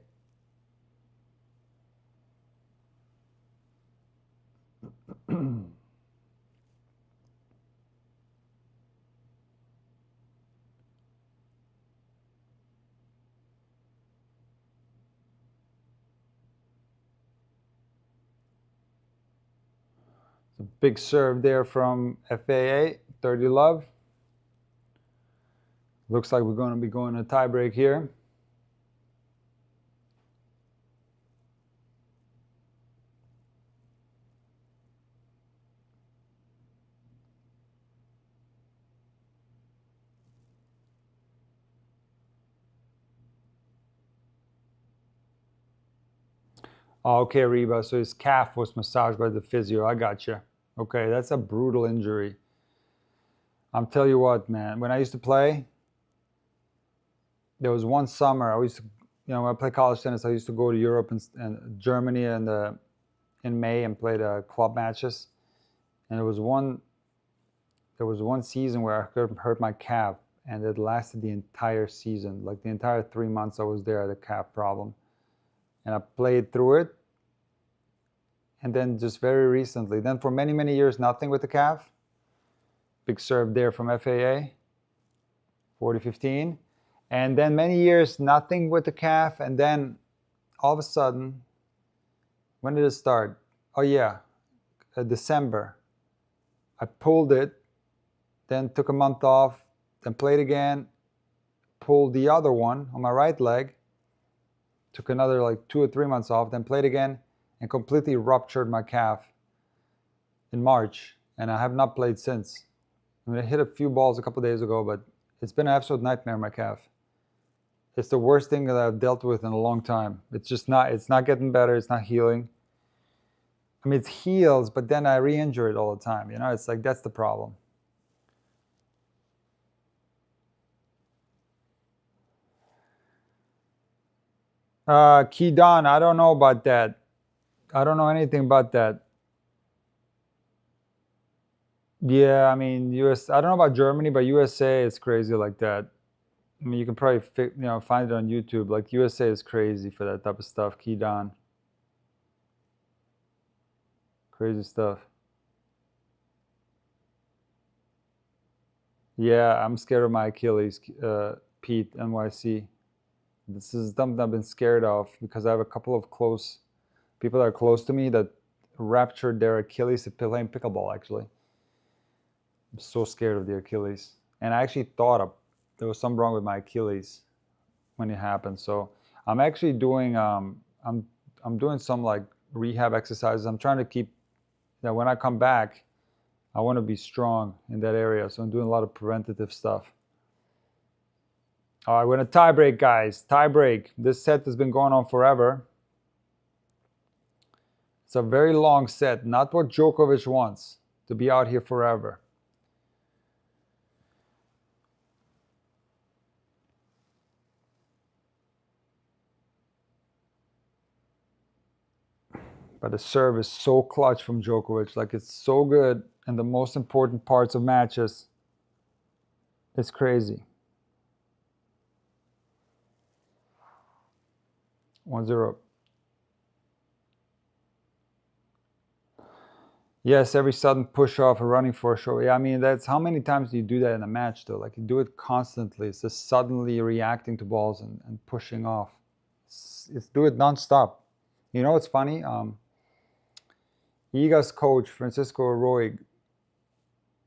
It's a big serve there from FAA, 30-love. Looks like we're going to be going to tie break here. Okay, Reba, so his calf was massaged by the physio. I gotcha. Okay, that's a brutal injury. I'm telling you what, man, when I used to play, there was one summer I used to, you know, when I played college tennis, I used to go to Europe and Germany in May and play the club matches. And there was one season where I hurt my calf, and it lasted the entire season, like the entire 3 months I was there. I had a calf problem, and I played through it. And then just very recently, then for many, many years, nothing with the calf. Big serve there from FAA, 40-15. And then many years, nothing with the calf. And then all of a sudden, when did it start? Oh yeah, December. I pulled it, then took a month off, then played again, pulled the other one on my right leg, took another like 2 or 3 months off, then played again, and completely ruptured my calf in March. And I have not played since. I mean, I hit a few balls a couple days ago, but it's been an absolute nightmare, my calf. It's the worst thing that I've dealt with in a long time. It's not getting better. It's not healing. I mean, it heals, but then I re-injure it all the time. You know, it's like, that's the problem. Keydon, I don't know about that. I don't know anything about that. Yeah, I mean, I don't know about Germany, but USA is crazy like that. I mean, you can probably find it on YouTube. Like, USA is crazy for that type of stuff. Keydon. Crazy stuff. Yeah, I'm scared of my Achilles, Pete, NYC. This is something I've been scared of because I have a couple of close people that are close to me that ruptured their Achilles playing pickleball, actually. I'm so scared of the Achilles. And I actually thought there was something wrong with my Achilles when it happened. So I'm actually doing I'm doing some like rehab exercises. I'm trying to keep that when I come back, I want to be strong in that area. So I'm doing a lot of preventative stuff. All right, we're in a tie break, guys. Tie break. This set has been going on forever. It's a very long set, not what Djokovic wants, to be out here forever. But the serve is so clutch from Djokovic. Like, it's so good in the most important parts of matches. It's crazy. 1-0. Yes, every sudden push off or running for a show. Yeah, I mean, that's how many times do you do that in a match, though? Like, you do it constantly. It's just suddenly reacting to balls and pushing off. It's do it nonstop. You know what's funny? Iga's coach, Francisco Roig,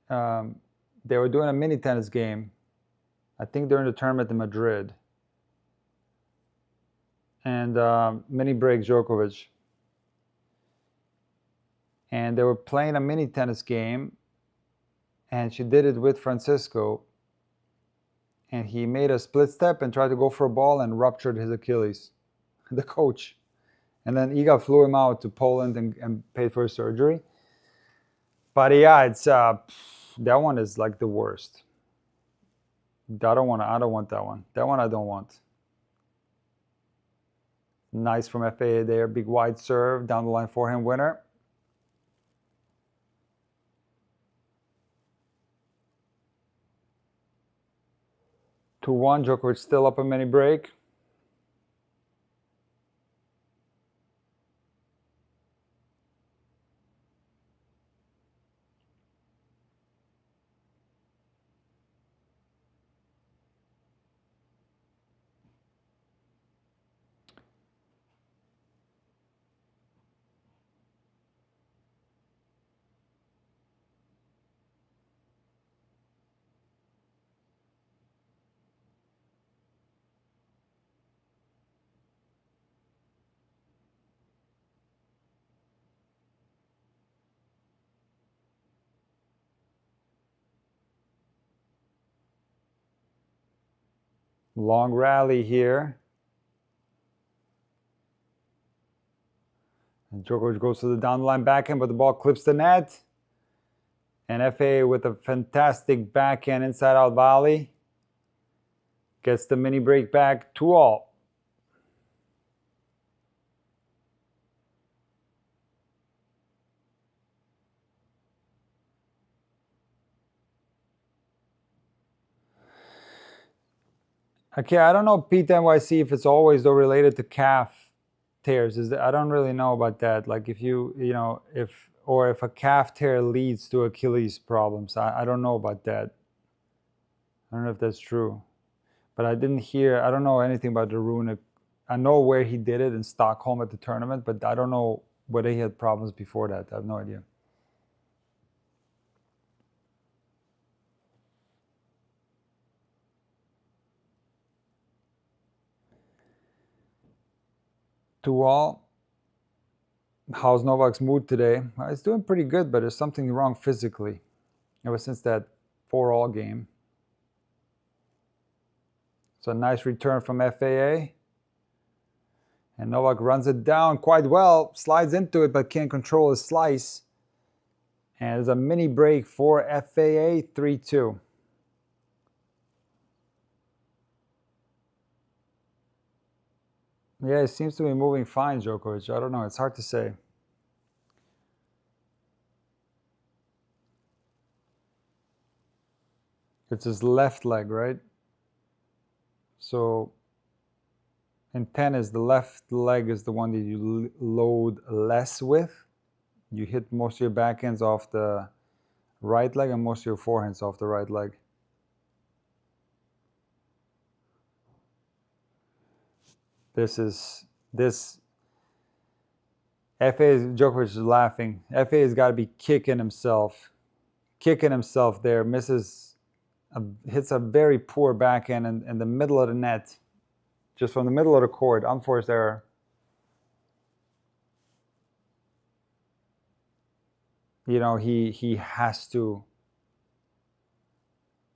they were doing a mini tennis game, I think during the tournament in Madrid. And mini break Djokovic. And they were playing a mini tennis game, and she did it with Francisco. And he made a split step and tried to go for a ball and ruptured his Achilles, the coach. And then Iga flew him out to Poland and paid for his surgery. But yeah, it's that one is like the worst. I don't want that one. That one I don't want. Nice from FAA there. Big wide serve, down the line forehand winner. Two 1, Djokovic still up a mini break. Long rally here. And Djokovic goes to the down the line backhand, but the ball clips the net. And FA with a fantastic backhand inside out volley. Gets the mini break back 2-all. Okay, I don't know, Pete NYC, if it's always though related to calf tears. I don't really know about that. Like, if if a calf tear leads to Achilles problems. I don't know about that. I don't know if that's true. But I didn't hear, I don't know anything about the rune. I know where he did it in Stockholm at the tournament, but I don't know whether he had problems before that. I have no idea. To all, how's Novak's mood today? Well, he's doing pretty good, but there's something wrong physically ever since that 4-all game. So a nice return from FAA. And Novak runs it down quite well, slides into it, but can't control his slice. And there's a mini break for FAA, 3-2. Yeah, it seems to be moving fine, Djokovic. I don't know. It's hard to say. It's his left leg, right? So in tennis, the left leg is the one that you load less with. You hit most of your backhands off the right leg and most of your forehands off the right leg. This FA Djokovic is laughing. FA has got to be kicking himself there. Hits a very poor backhand in the middle of the net, just from the middle of the court. Unforced error. You know, he has to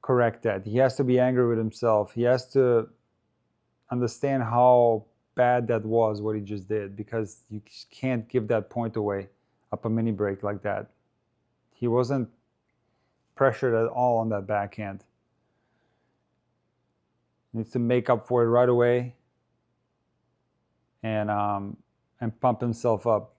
correct that. He has to be angry with himself. He has to understand how bad that was, what he just did, because you can't give that point away up a mini break like that. He wasn't pressured at all on that backhand. Needs to make up for it right away and pump himself up.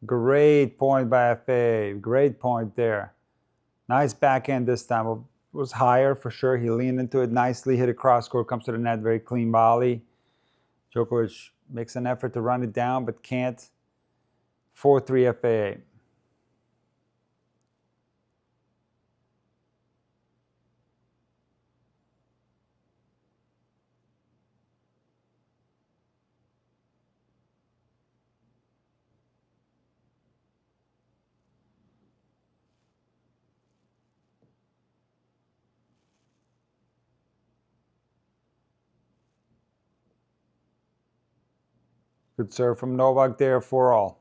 Great point by FA. Great point there. Nice backhand this time. It was higher for sure. He leaned into it nicely, hit a cross court, comes to the net, very clean volley. Djokovic makes an effort to run it down, but can't. 4-3 FAA. Good serve from Novak there, 4-all.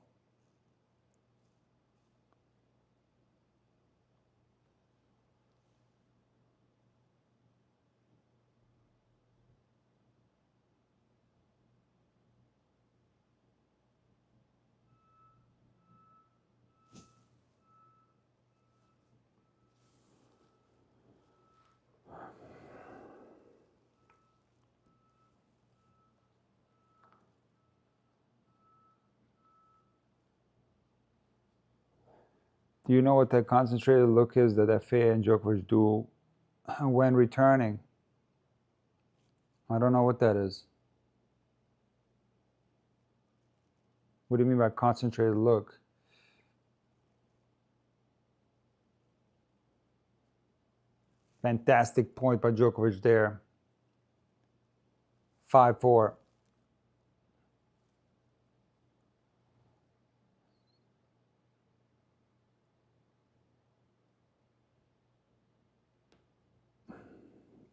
Do you know what that concentrated look is that FA and Djokovic do when returning? I don't know what that is. What do you mean by concentrated look? Fantastic point by Djokovic there. 5-4.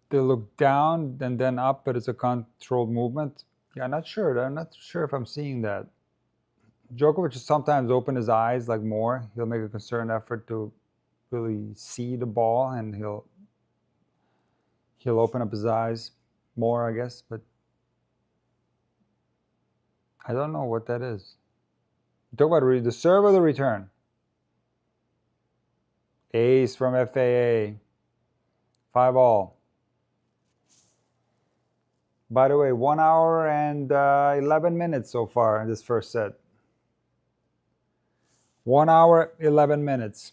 They look down and then up, but it's a controlled movement. Yeah, I'm not sure if I'm seeing that. Djokovic sometimes open his eyes like more. He'll make a concerted effort to really see the ball, and he'll open up his eyes more, I guess. But I don't know what that is. You talk about the serve or the return? Ace from FAA. 5-all. By the way, 1 hour and 11 minutes so far in this first set. 1 hour, 11 minutes.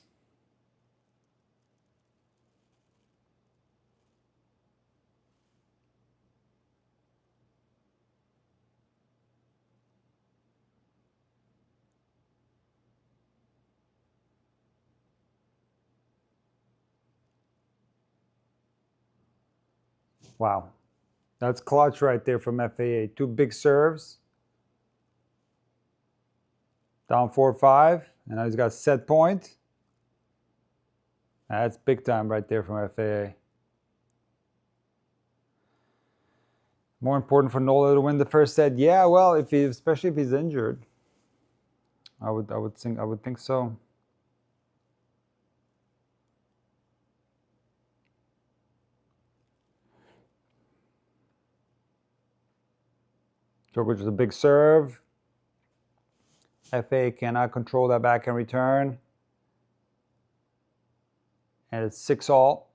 Wow. That's clutch right there from FAA. 2 big serves. Down 4-5. And now he's got set point. That's big time right there from FAA. More important for Nola to win the first set. Yeah, well, especially if he's injured. I would think so. Djokovic is a big serve. FA cannot control that backhand return. And it's 6-all.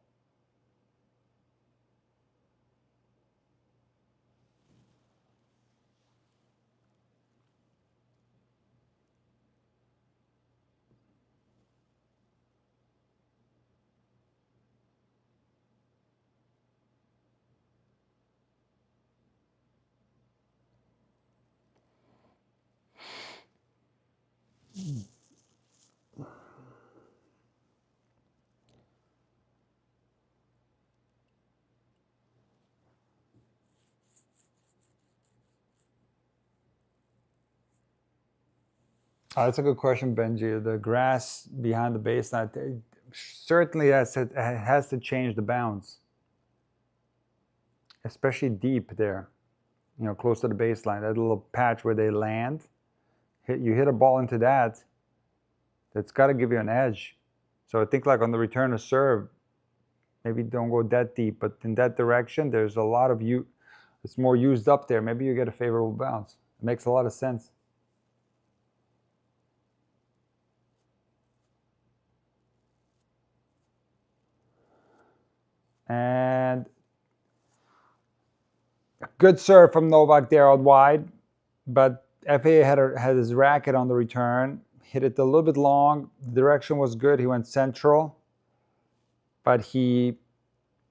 That's a good question, Benji. The grass behind the baseline certainly has to change the bounce, especially deep there, close to the baseline. That little patch where they land, you hit a ball into that's got to give you an edge. So I think like on the return of serve, maybe don't go that deep, but in that direction, there's a lot of it's more used up there. Maybe you get a favorable bounce. It makes a lot of sense. And good serve from Novak there out wide, but FAA had his racket on the return, hit it a little bit long. The direction was good. He went central, but he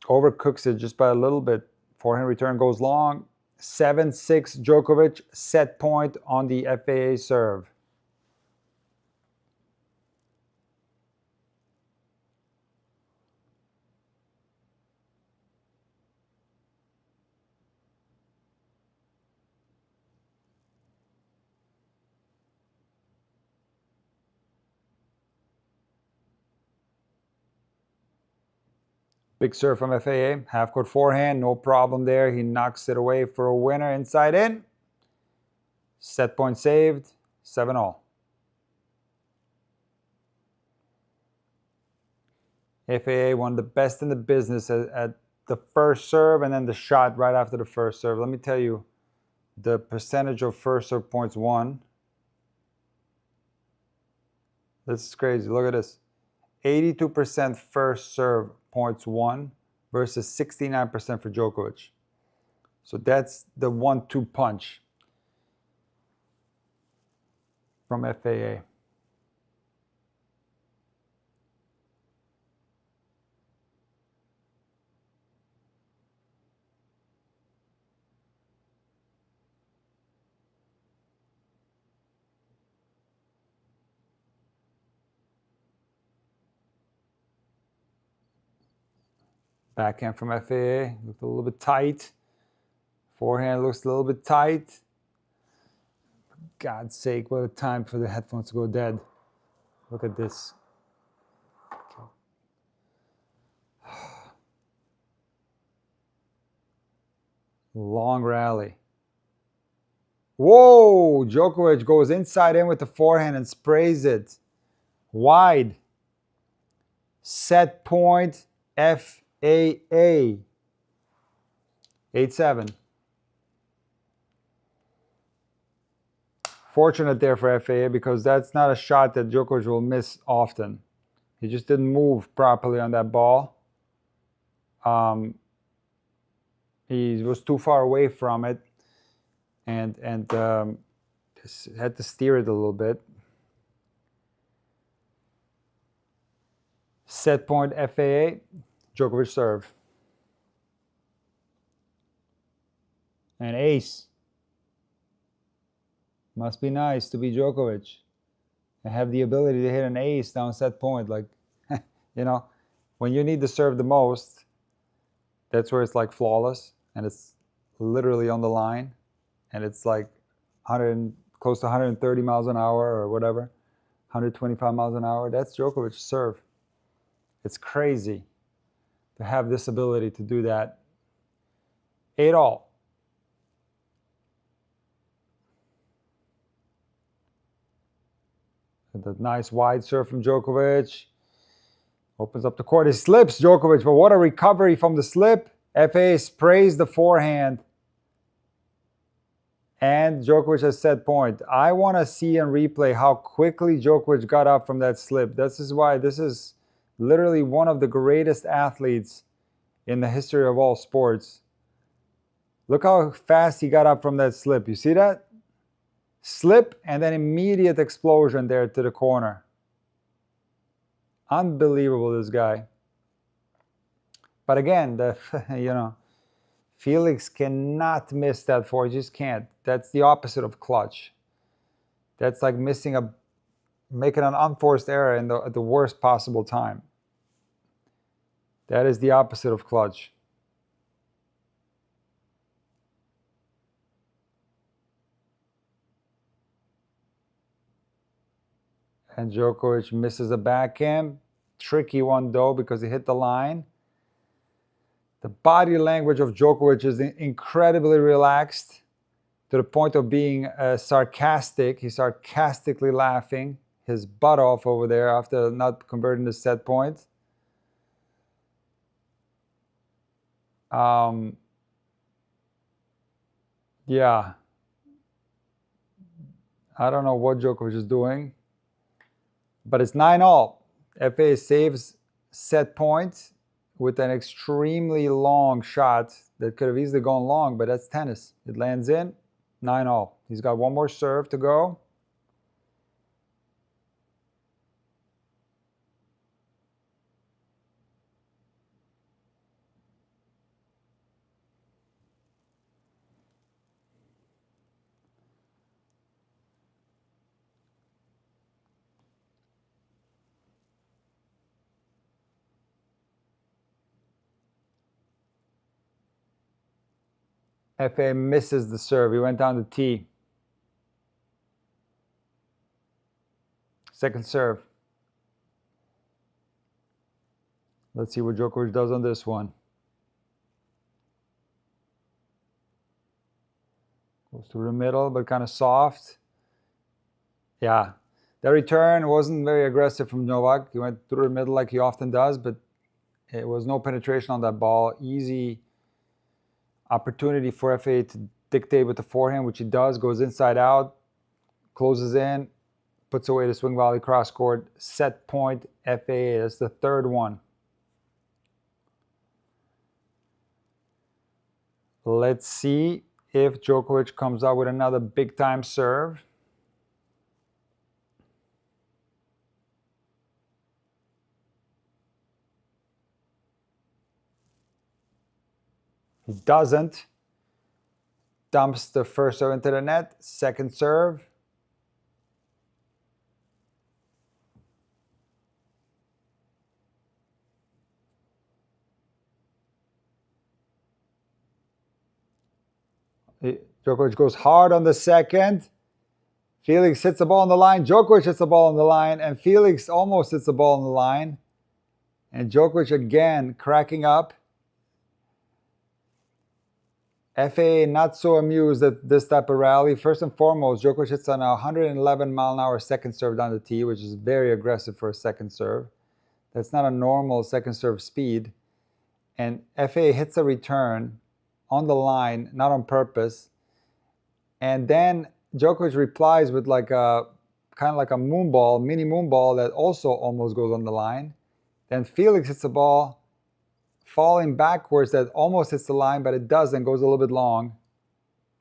overcooks it just by a little bit. Forehand return goes long. 7-6 Djokovic, set point on the FAA serve. Big serve from FAA, half-court forehand, no problem there. He knocks it away for a winner, inside in. Set point saved, 7-all. FAA, one of the best in the business at the first serve and then the shot right after the first serve. Let me tell you, the percentage of first serve points won. This is crazy. Look at this. 82% first serve points won versus 69% for Djokovic. So that's the 1-2 punch from FAA. Backhand from FAA looked a little bit tight. Forehand looks a little bit tight. For God's sake, what a time for the headphones to go dead. Look at this. Long rally. Whoa! Djokovic goes inside in with the forehand and sprays it. Wide. Set point FAA. 8-7. Fortunate there for FAA because that's not a shot that Djokovic will miss often. He just didn't move properly on that ball. He was too far away from it and had to steer it a little bit. Set point FAA, Djokovic serve. And ace. Must be nice to be Djokovic and have the ability to hit an ace down set point. Like, when you need to serve the most, That's where it's like flawless, and it's literally on the line, and it's like 100, close to 130 miles an hour or whatever, 125 miles an hour. That's Djokovic's serve. It's crazy to have this ability to do that. 8-all. The nice wide serve from Djokovic. Opens up the court. He slips, Djokovic, but what a recovery from the slip. FA sprays the forehand. And Djokovic has set point. I want to see and replay how quickly Djokovic got up from that slip. This is why this is literally one of the greatest athletes in the history of all sports. Look how fast he got up from that slip. You see that? Slip and then immediate explosion there to the corner. Unbelievable, this guy. But again, Felix cannot miss that four. He just can't. That's the opposite of clutch. That's like making an unforced error at the worst possible time. That is the opposite of clutch. And Djokovic misses a backhand. Tricky one though, because he hit the line. The body language of Djokovic is incredibly relaxed to the point of being sarcastic. He's sarcastically laughing his butt off over there after not converting the set point. Yeah. I don't know what Djokovic is doing, but it's 9-all. FA saves set points with an extremely long shot that could have easily gone long, but that's tennis. It lands in, 9-all. He's got one more serve to go. FA misses the serve. He went down the tee. Second serve. Let's see what Djokovic does on this one. Goes through the middle, but kind of soft. Yeah. The return wasn't very aggressive from Novak. He went through the middle like he often does, but it was no penetration on that ball. Easy opportunity for FA to dictate with the forehand, which he does. Goes inside out, closes in, puts away the swing volley cross court. Set point, FA. That's the third one. Let's see if Djokovic comes out with another big-time serve. He doesn't. Dumps the first serve into the net. Second serve. Djokovic goes hard on the second. Felix hits the ball on the line. Djokovic hits the ball on the line. And Felix almost hits the ball on the line. And Djokovic again cracking up. FA not so amused at this type of rally. First and foremost, Djokovic hits on a 111 mile an hour second serve down the tee, which is very aggressive for a second serve. That's not a normal second serve speed. And FA hits a return on the line, not on purpose. And then Djokovic replies with like a kind of like a moon ball, mini moon ball that also almost goes on the line. Then Felix hits the ball falling backwards that almost hits the line, but it doesn't, goes a little bit long.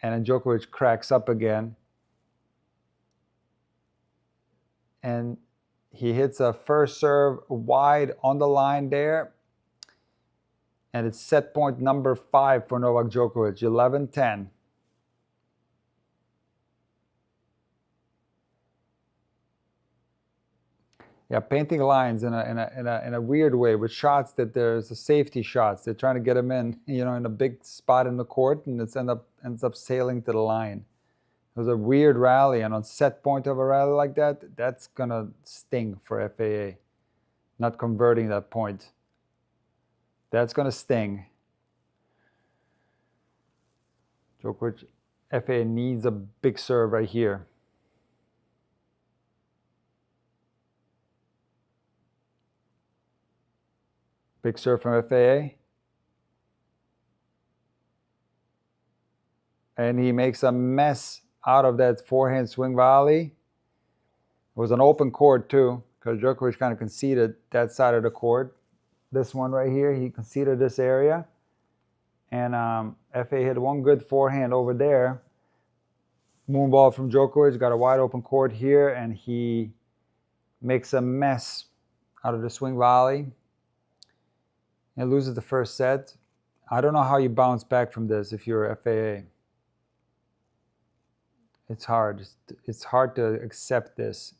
And then Djokovic cracks up again. And he hits a first serve wide on the line there. And it's set point number 5 for Novak Djokovic, 11-10. Yeah, painting lines in a weird way with shots that there's the safety shots. They're trying to get them in, you know, in a big spot in the court, and it ends up sailing to the line. It was a weird rally, and on set point of a rally like that, that's gonna sting for FAA. Not converting that point. That's gonna sting. Djokovic, FAA needs a big serve right here. Big serve from FAA. And he makes a mess out of that forehand swing volley. It was an open court too, because Djokovic kind of conceded that side of the court. This one right here, he conceded this area. And FA hit one good forehand over there. Moonball from Djokovic, got a wide open court here, and he makes a mess out of the swing volley and loses the first set. I don't know how you bounce back from this if you're FAA. It's hard. It's hard to accept this.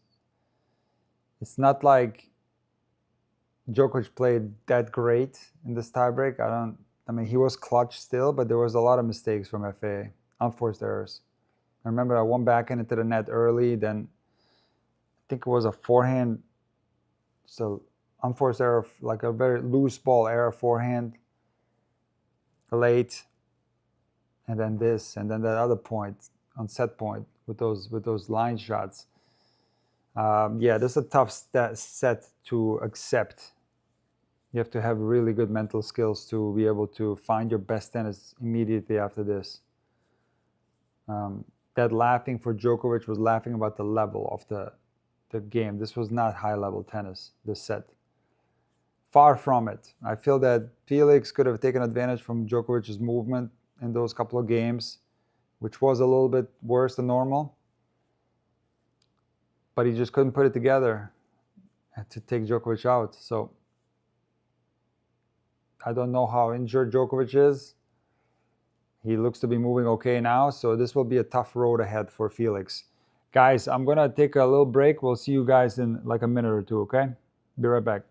It's not like Djokovic played that great in this tiebreak. I mean, he was clutch still, but there was a lot of mistakes from FAA, unforced errors. I remember I won backhand into the net early, then I think it was a forehand, so unforced error, like a very loose ball error forehand, late, and then this, and then that other point on set point with those line shots. Yeah, this is a tough set to accept. You have to have really good mental skills to be able to find your best tennis immediately after this. That laughing for Djokovic was laughing about the level of the game. This was not high-level tennis, this set. Far from it. I feel that Felix could have taken advantage from Djokovic's movement in those couple of games, which was a little bit worse than normal. But he just couldn't put it together to take Djokovic out. So I don't know how injured Djokovic is. He looks to be moving okay now, so this will be a tough road ahead for Felix. Guys, I'm going to take a little break. We'll see you guys in like a minute or two, okay? Be right back.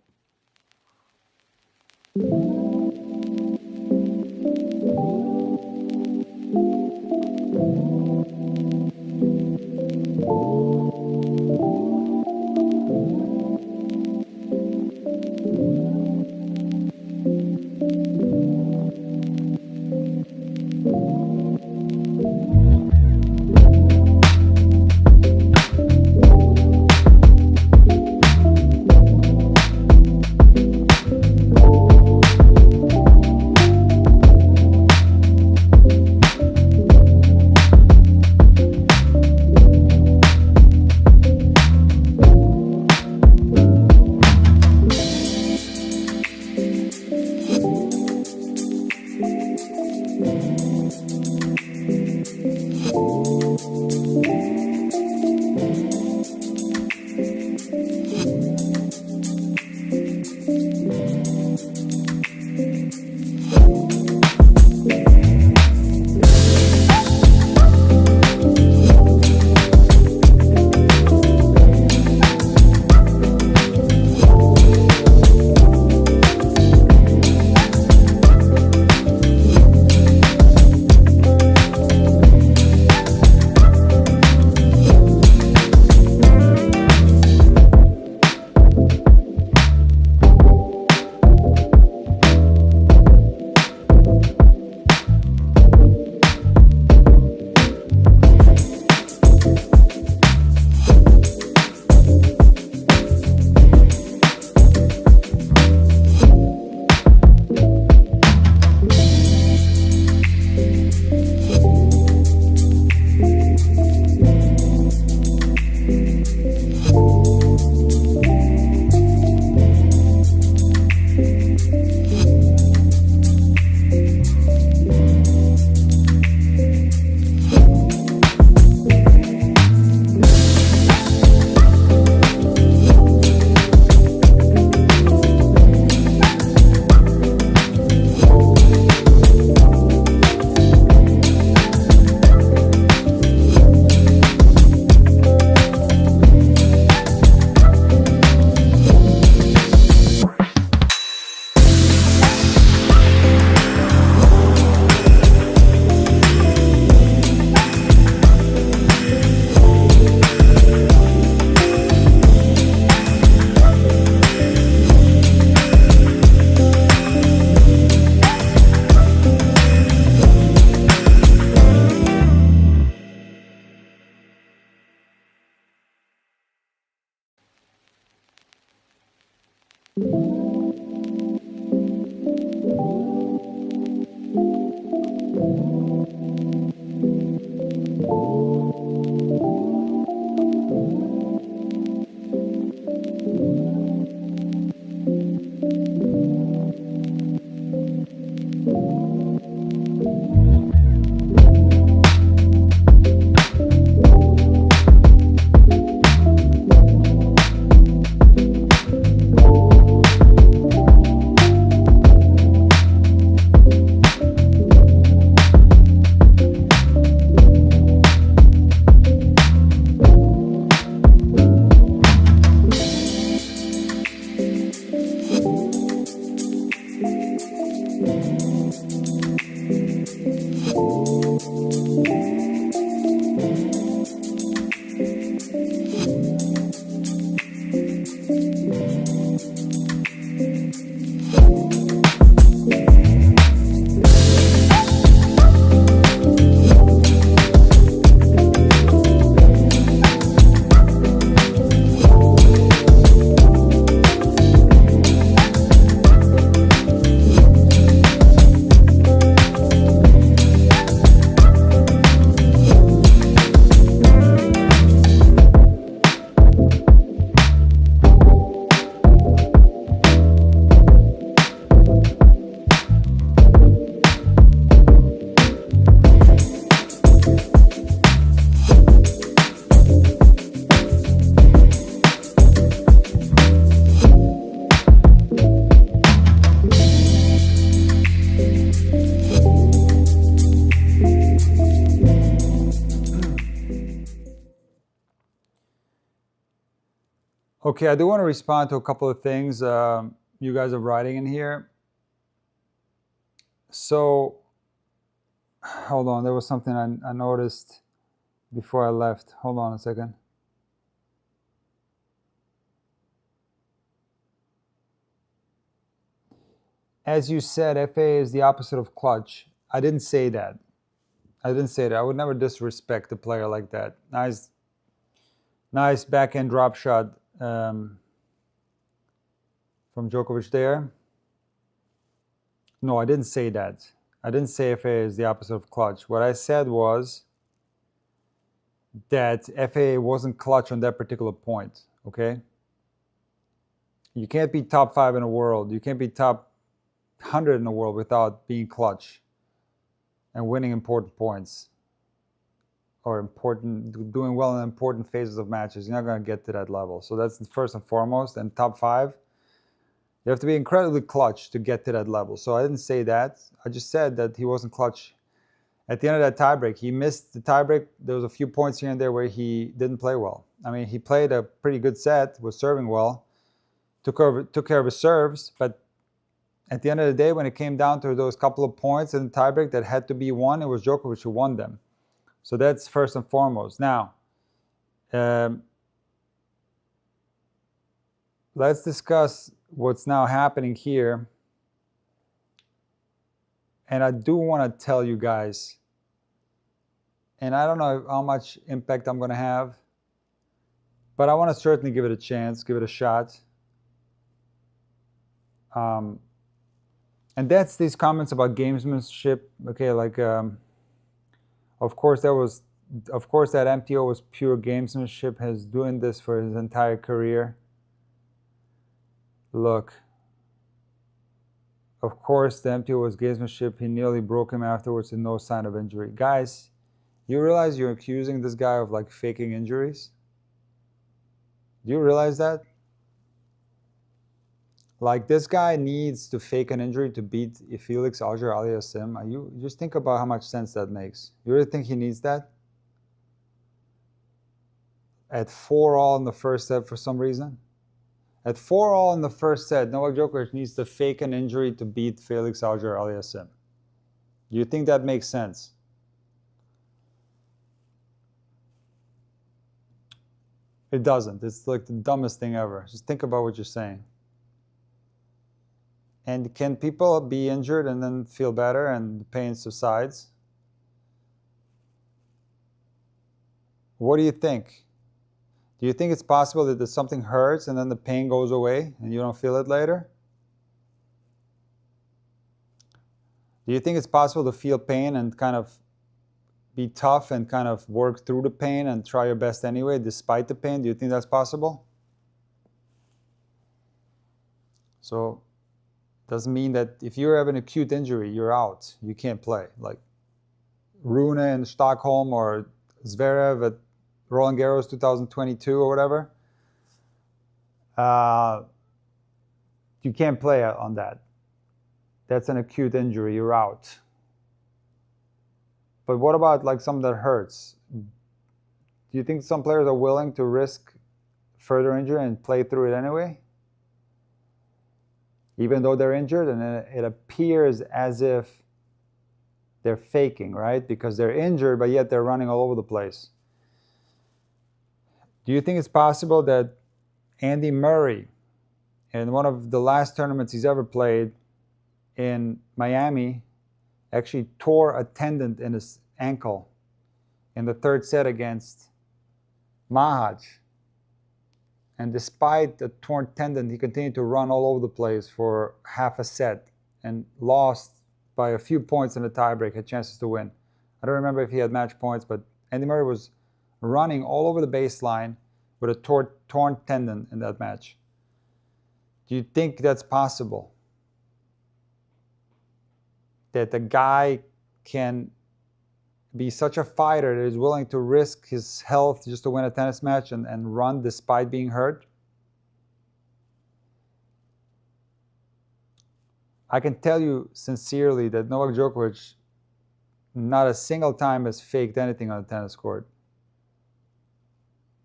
Okay, I do want to respond to a couple of things you guys are writing in here. So, hold on, there was something I noticed before I left. Hold on a second. As you said, FA is the opposite of clutch. I didn't say that. I didn't say that. I would never disrespect a player like that. Nice backhand drop shot from Djokovic there. No, I didn't say that. I didn't say FA is the opposite of clutch. What I said was that FA wasn't clutch on that particular point, okay? You can't be top 5 in the world. You can't be top 100 in the world without being clutch and winning important points or doing well in important phases of matches. You're not going to get to that level. So that's the first and foremost. And top 5, you have to be incredibly clutch to get to that level. So I didn't say that. I just said that he wasn't clutch. At the end of that tiebreak, he missed the tiebreak. There was a few points here and there where he didn't play well. I mean, he played a pretty good set, was serving well, took care of his serves, but at the end of the day, when it came down to those couple of points in the tiebreak that had to be won, it was Djokovic who won them. So that's first and foremost. Now, let's discuss what's now happening here. And I do want to tell you guys, and I don't know how much impact I'm going to have, but I want to certainly give it a chance, give it a shot. And that's these comments about gamesmanship. Okay, like, of course that MTO was pure gamesmanship. Has doing this for his entire career. Look, of course the MTO was gamesmanship. He nearly broke him afterwards with no sign of injury. Guys, you realize you're accusing this guy of like faking injuries? Do you realize that? Like, this guy needs to fake an injury to beat Felix Auger-Aliassime. You just think about how much sense that makes. You really think he needs that? At 4-all in the first set for some reason? At 4-all in the first set, Novak Djokovic needs to fake an injury to beat Felix Auger-Aliassime. Do you think that makes sense? It doesn't. It's like the dumbest thing ever. Just think about what you're saying. And can people be injured and then feel better and the pain subsides? What do you think? Do you think it's possible that something hurts and then the pain goes away and you don't feel it later? Do you think it's possible to feel pain and kind of be tough and kind of work through the pain and try your best anyway, despite the pain? Do you think that's possible? So doesn't mean that if you have an acute injury, you're out. You can't play. Like Rune in Stockholm or Zverev at Roland Garros 2022 or whatever. You can't play on that. That's an acute injury. You're out. But what about like something that hurts? Do you think some players are willing to risk further injury and play through it anyway? Even though they're injured, and it appears as if they're faking, right? Because they're injured, but yet they're running all over the place. Do you think it's possible that Andy Murray, in one of the last tournaments he's ever played in Miami, actually tore a tendon in his ankle in the third set against Mahaj? And despite the torn tendon, he continued to run all over the place for half a set and lost by a few points in the tiebreak, had chances to win. I don't remember if he had match points, but Andy Murray was running all over the baseline with a torn tendon in that match. Do you think that's possible? That the guy can be such a fighter that is willing to risk his health just to win a tennis match and run despite being hurt? I can tell you sincerely that Novak Djokovic not a single time has faked anything on the tennis court.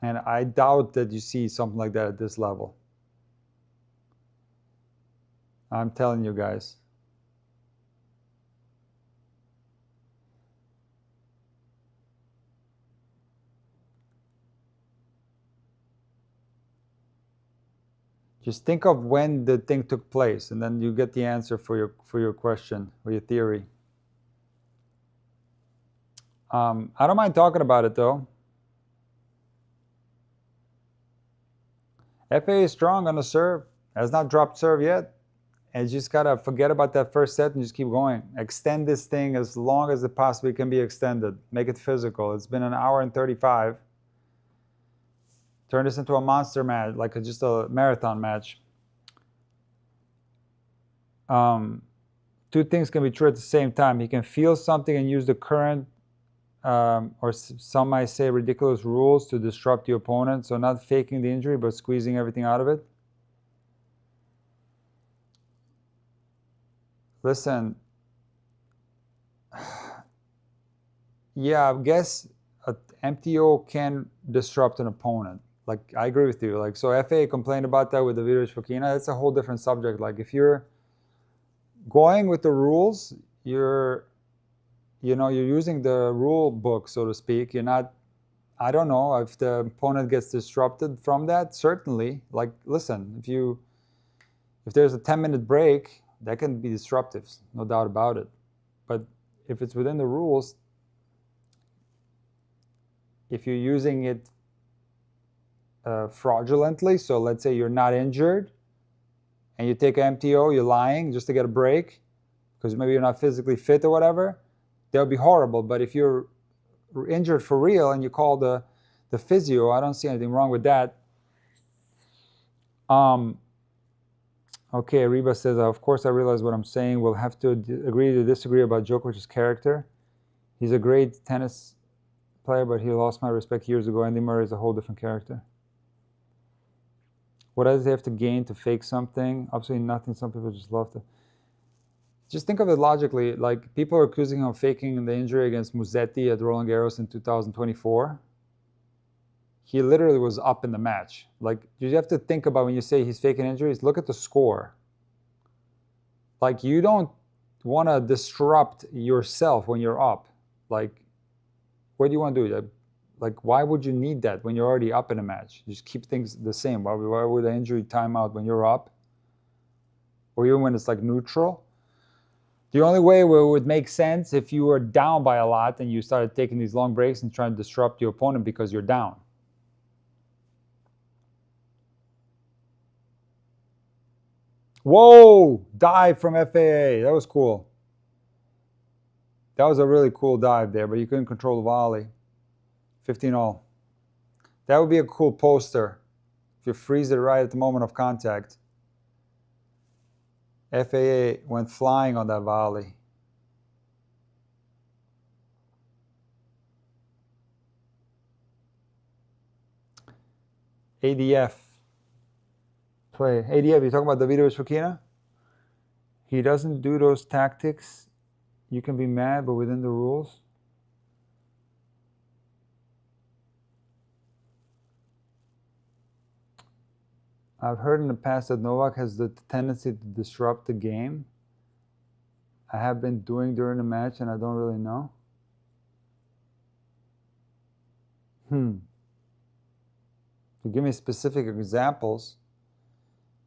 And I doubt that you see something like that at this level. I'm telling you guys. Just think of when the thing took place, and then you get the answer for your question or your theory. I don't mind talking about it though. FA is strong on the serve. Has not dropped serve yet. And you just gotta forget about that first set and just keep going. Extend this thing as long as it possibly can be extended. Make it physical. It's been an hour and 35. Turn this into a monster match, like just a marathon match. Two things can be true at the same time. He can feel something and use the current, or some might say ridiculous rules to disrupt the opponent. So not faking the injury, but squeezing everything out of it. Listen, yeah, I guess an MTO can disrupt an opponent. Like, I agree with you. Like, so FA complained about that with the Davidovich Fokina. That's a whole different subject. Like, if you're going with the rules, you're using the rule book, so to speak. You're not, I don't know, if the opponent gets disrupted from that, certainly. Like, listen, if there's a 10-minute break, that can be disruptive, no doubt about it. But if it's within the rules, if you're using it fraudulently, so let's say you're not injured and you take an MTO, you're lying just to get a break because maybe you're not physically fit or whatever, that would be horrible. But if you're injured for real and you call the physio, I don't see anything wrong with that. Okay, Reba says, of course I realize what I'm saying. We'll have to agree to disagree about Djokovic's character. He's a great tennis player, but he lost my respect years ago. Andy Murray is a whole different character. What does he have to gain to fake something? Absolutely nothing. Some people just love to. Just think of it logically. Like, people are accusing him of faking the injury against Musetti at Roland Garros in 2024. He literally was up in the match. Like, you have to think about when you say he's faking injuries, look at the score. Like, you don't want to disrupt yourself when you're up. Like, what do you want to do? Like, why would you need that when you're already up in a match? You just keep things the same. Why would the injury time out when you're up? Or even when it's like neutral? The only way where it would make sense if you were down by a lot and you started taking these long breaks and trying to disrupt your opponent because you're down. Whoa! Dive from FAA. That was cool. That was a really cool dive there, but you couldn't control the volley. 15-all. That would be a cool poster if you freeze it right at the moment of contact. FAA went flying on that volley. ADF. Play. ADF, you talking about Davidovich Fokina? He doesn't do those tactics. You can be mad, but within the rules. I've heard in the past that Novak has the tendency to disrupt the game. I have been doing during the match, and I don't really know. To give me specific examples,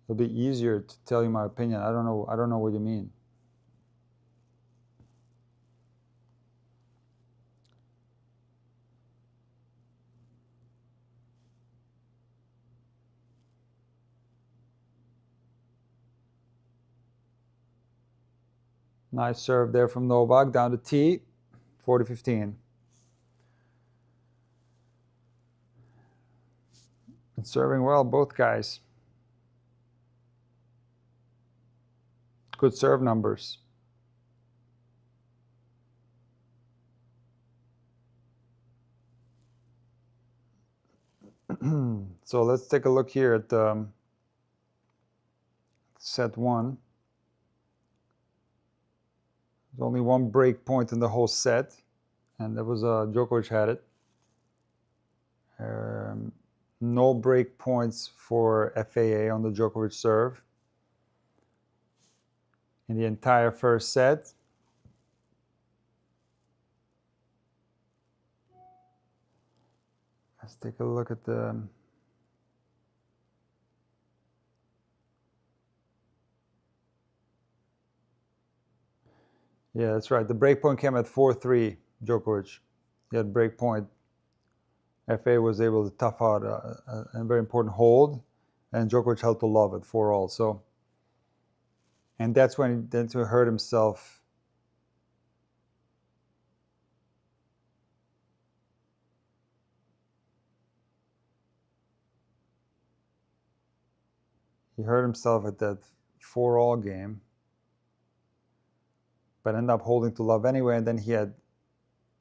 it'll be easier to tell you my opinion. I don't know what you mean. Nice serve there from Novak, down to T, 40-15. And serving well, both guys. Good serve numbers. So let's take a look here at set one. There's only one break point in the whole set, and that was Djokovic had it. No break points for FAA on the Djokovic serve in the entire first set. Let's take a look at the yeah, that's right. The break point came at 4-3, Djokovic. He had break point. FA was able to tough out a very important hold, and Djokovic held to love at 4-all. So, and that's when he hurt himself. He hurt himself at that 4-all game, but ended up holding to love anyway, and then he had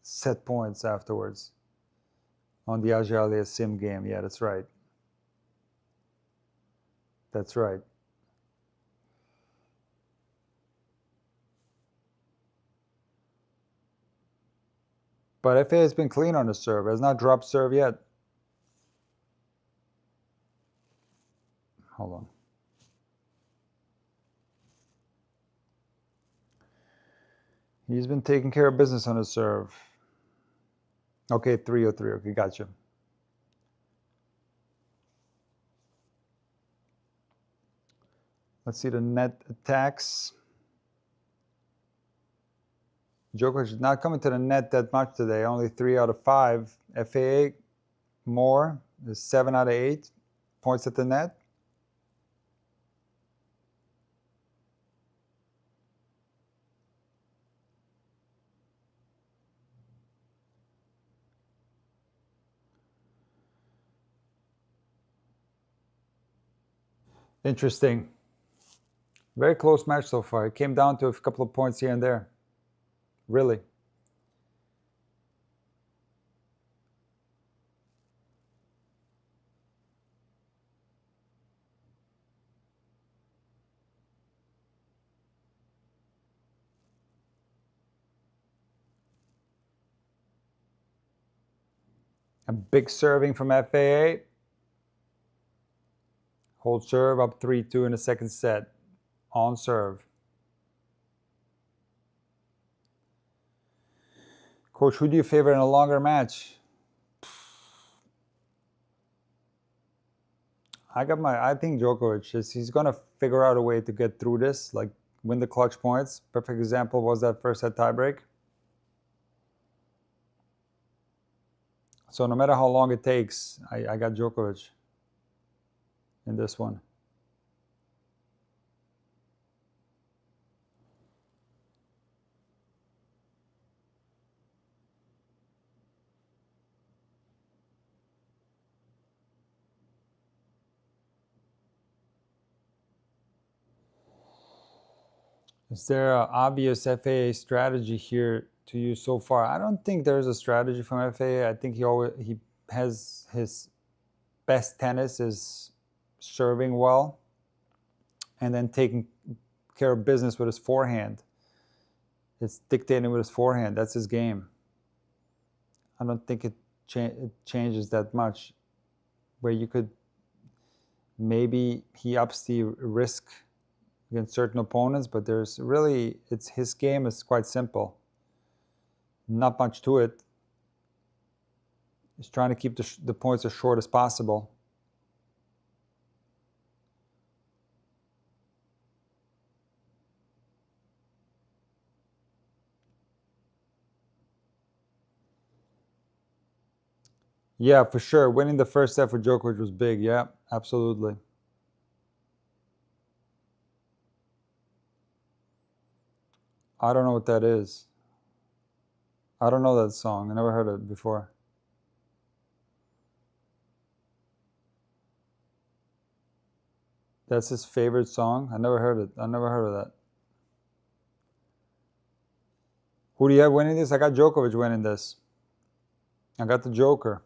set points afterwards on the Auger-Aliassime game. Yeah, that's right. That's right. But FA has been clean on the serve. Has not dropped serve yet. Hold on. He's been taking care of business on his serve. Okay, 3-3. Okay, gotcha. Let's see the net attacks. Djokovic is not coming to the net that much today. Only 3 out of 5. FAA more. There's 7 out of 8 points at the net. Interesting. Very close match so far. It came down to a couple of points here and there. Really. A big serving from FAA. Hold serve up 3-2 in the second set. On serve. Coach, who do you favor in a longer match? I think Djokovic he's gonna figure out a way to get through this, like win the clutch points. Perfect example was that first set tiebreak. So no matter how long it takes, I got Djokovic in this one. Is there an obvious FAA strategy here to use so far? I don't think there's a strategy from FAA. I think he has his best tennis is serving well and then taking care of business with his forehand. It's dictating with his forehand. That's his game. I don't think it changes that much. Where you could maybe he ups the risk against certain opponents, but there's really his game is quite simple. Not much to it. He's trying to keep the points as short as possible. Yeah, for sure. Winning the first set for Djokovic was big. Yeah, absolutely. I don't know what that is. I don't know that song. I never heard it before. That's his favorite song? I never heard it. I never heard of that. Who do you have winning this? I got Djokovic winning this. I got the Joker.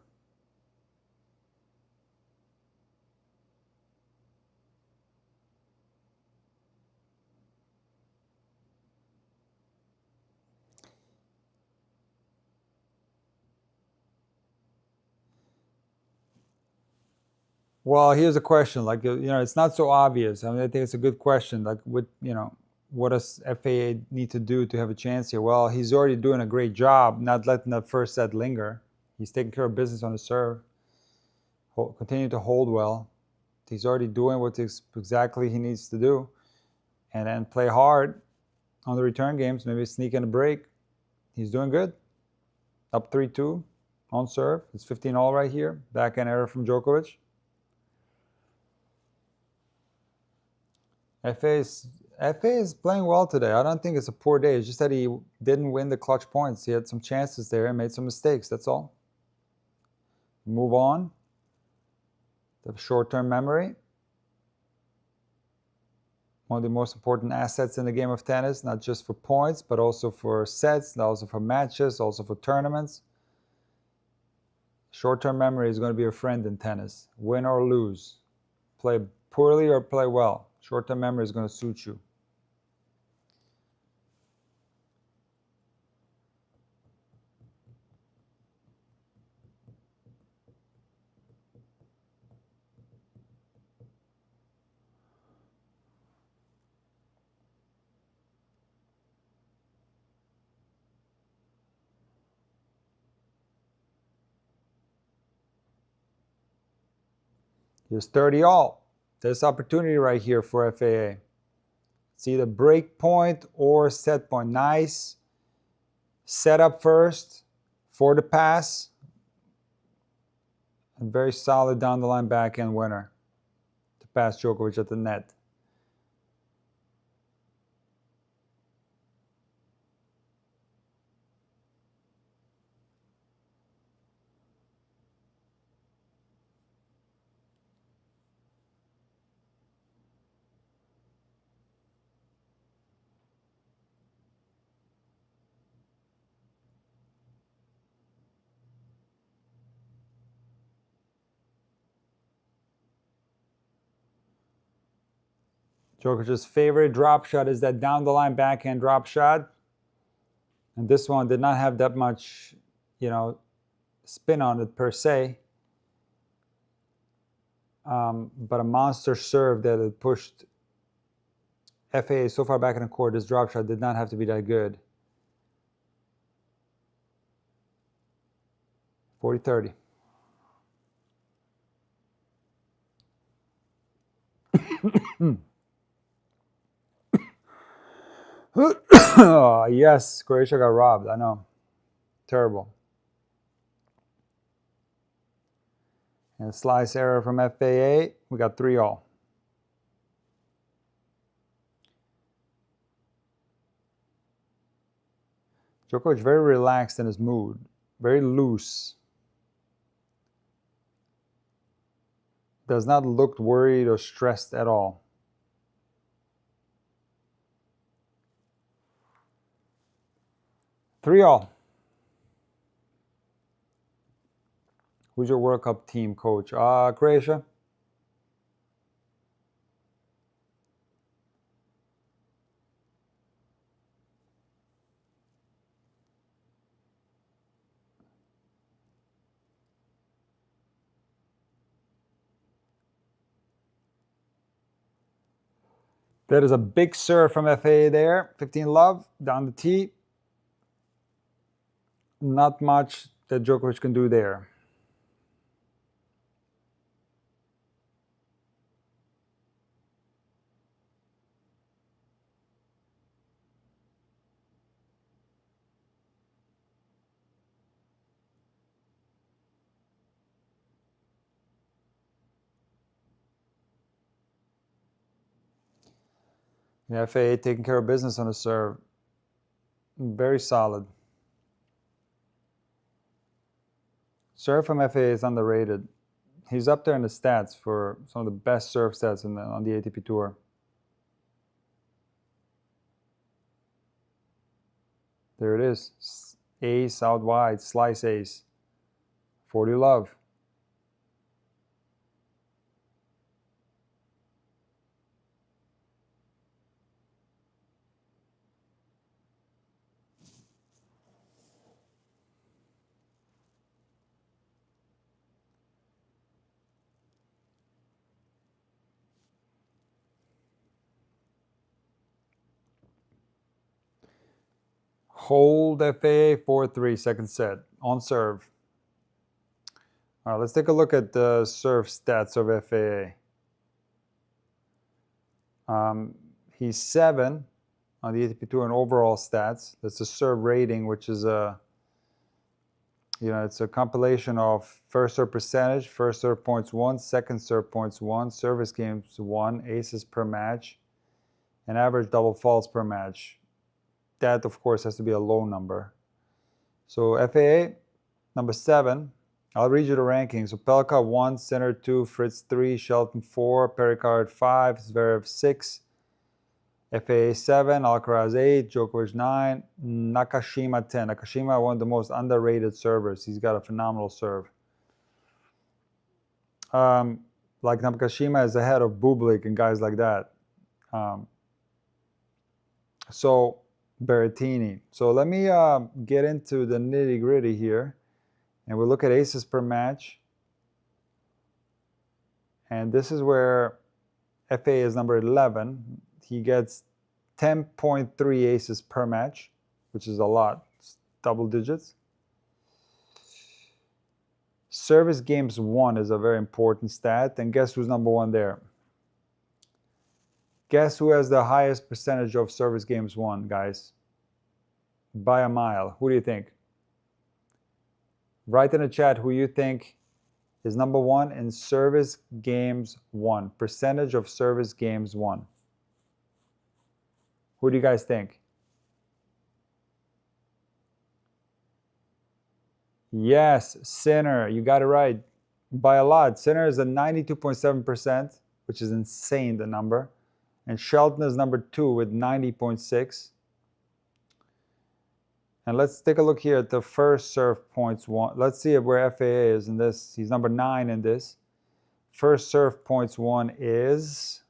Well, here's a question. Like, it's not so obvious. I mean, I think it's a good question. Like, what does FAA need to do to have a chance here? Well, he's already doing a great job not letting that first set linger. He's taking care of business on the serve. Continue to hold well. He's already doing what exactly he needs to do. And then play hard on the return games. Maybe sneak in a break. He's doing good. Up 3-2 on serve. It's 15-all right here. Backhand error from Djokovic. FA is playing well today. I don't think it's a poor day. It's just that he didn't win the clutch points. He had some chances there and made some mistakes. That's all. Move on. The short-term memory. One of the most important assets in the game of tennis, not just for points, but also for sets, also for matches, also for tournaments. Short-term memory is going to be a friend in tennis. Win or lose. Play poorly or play well. Short-term memory is going to suit you. Here's 30-all. There's opportunity right here for FAA. It's either break point or set point. Nice setup first for the pass. And very solid down the line backhand winner to pass Djokovic at the net. Djokovic's favorite drop shot is that down the line backhand drop shot. And this one did not have that much, spin on it per se. But a monster serve that had pushed FAA so far back in the court. This drop shot did not have to be that good. 40-30. Yes, Croatia got robbed. I know. Terrible. And a slice error from FAA. We got 3-all. Djokovic very relaxed in his mood. Very loose. Does not look worried or stressed at all. 3-all. Who's your World Cup team coach? Croatia. That is a big serve from FAA there. 15 love, down the tee. Not much that Djokovic can do there. The FAA taking care of business on the serve. Very solid. Serve from FAA is underrated. He's up there in the stats for some of the best serve stats on the ATP Tour. There it is. Ace out wide, slice ace. 40 love. Hold FAA 4-3, second set, on serve. All right, let's take a look at the serve stats of FAA. He's 7 on the ATP Tour in overall stats. That's the serve rating, which is it's a compilation of first serve percentage, first serve points won, second serve points won, service games won, aces per match, and average double faults per match. That, of course, has to be a low number. So FAA, number 7. I'll read you the rankings. So Pelka 1, Sinner 2, Fritz 3, Shelton 4, Pericard 5, Zverev 6, FAA 7, Alcaraz 8, Djokovic 9, Nakashima 10. Nakashima, one of the most underrated servers. He's got a phenomenal serve. Like Nakashima is ahead of Bublik and guys like that. So Berrettini. So let me get into the nitty gritty here, and we'll look at aces per match. And this is where FA is number 11. He gets 10.3 aces per match, which is a lot. It's double digits. Service games won is a very important stat, and guess who's number 1 there? Guess who has the highest percentage of service games won, guys? By a mile. Who do you think? Write in the chat who you think is number 1 in service games won. Percentage of service games won. Who do you guys think? Yes, Sinner. You got it right. By a lot. Sinner is at 92.7%, which is insane, the number. And Shelton is number 2 with 90.6. And let's take a look here at the first serve points won. Let's see where FAA is in this. He's number 9 in this. First serve points won is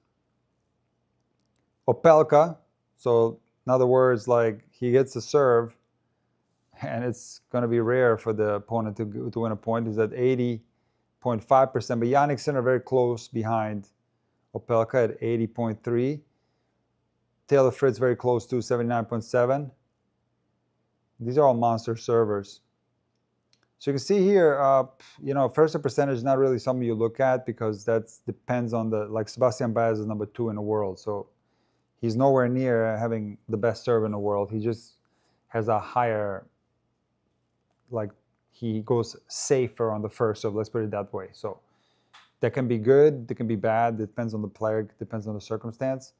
Opelka. So in other words, like he gets a serve, and it's going to be rare for the opponent to win a point. He's at 80.5%. But Jannik Sinner very close behind Opelka at 80.3. Taylor Fritz very close to 79.7. These are all monster servers. So you can see here, first serve percentage is not really something you look at because that depends on like Sebastian Baez is number 2 in the world. So he's nowhere near having the best serve in the world. He just has a higher, like he goes safer on the first serve, let's put it that way. So that can be good, that can be bad, it depends on the player, it depends on the circumstance.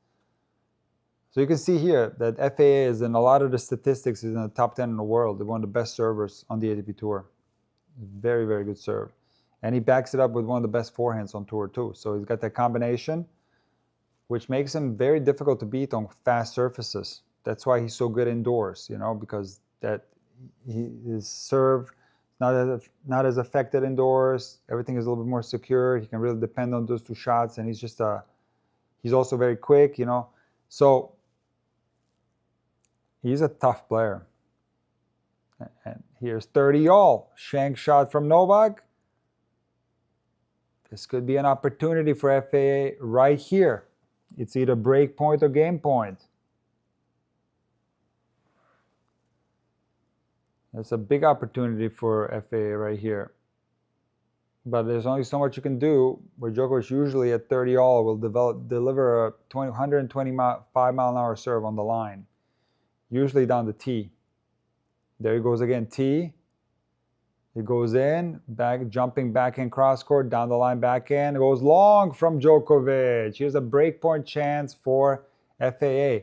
So you can see here that FAA is in a lot of the statistics is in the top 10 in the world. They're one of the best servers on the ATP Tour. Very, very good serve. And he backs it up with one of the best forehands on tour too. So he's got that combination, which makes him very difficult to beat on fast surfaces. That's why he's so good indoors, because that his serve not as affected indoors. Everything is a little bit more secure. He can really depend on those two shots, and he's also very quick, you know. So he's a tough player. And here's 30 all. Shank shot from Novak. This could be an opportunity for FAA right here. It's either break point or game point. It's a big opportunity for FAA right here. But there's only so much you can do, where Djokovic usually at 30 all will deliver a 125-mile-an-hour serve on the line, usually down the tee. There he goes again, tee. He goes in, jumping back in cross court, down the line backhand. It goes long from Djokovic. Here's a breakpoint chance for FAA.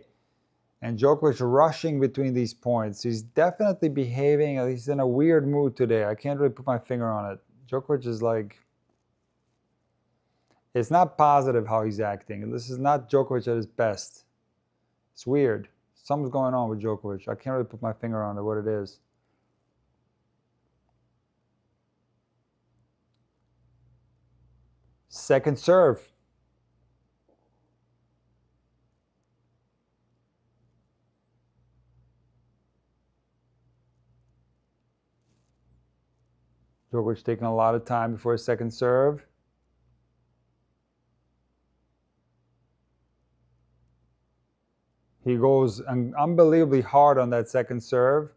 And Djokovic rushing between these points. He's definitely behaving, he's in a weird mood today. I can't really put my finger on it. Djokovic is like, it's not positive how he's acting. This is not Djokovic at his best. It's weird. Something's going on with Djokovic. I can't really put my finger on it, what it is. Second serve. Djokovic taking a lot of time before his second serve. He goes unbelievably hard on that second serve.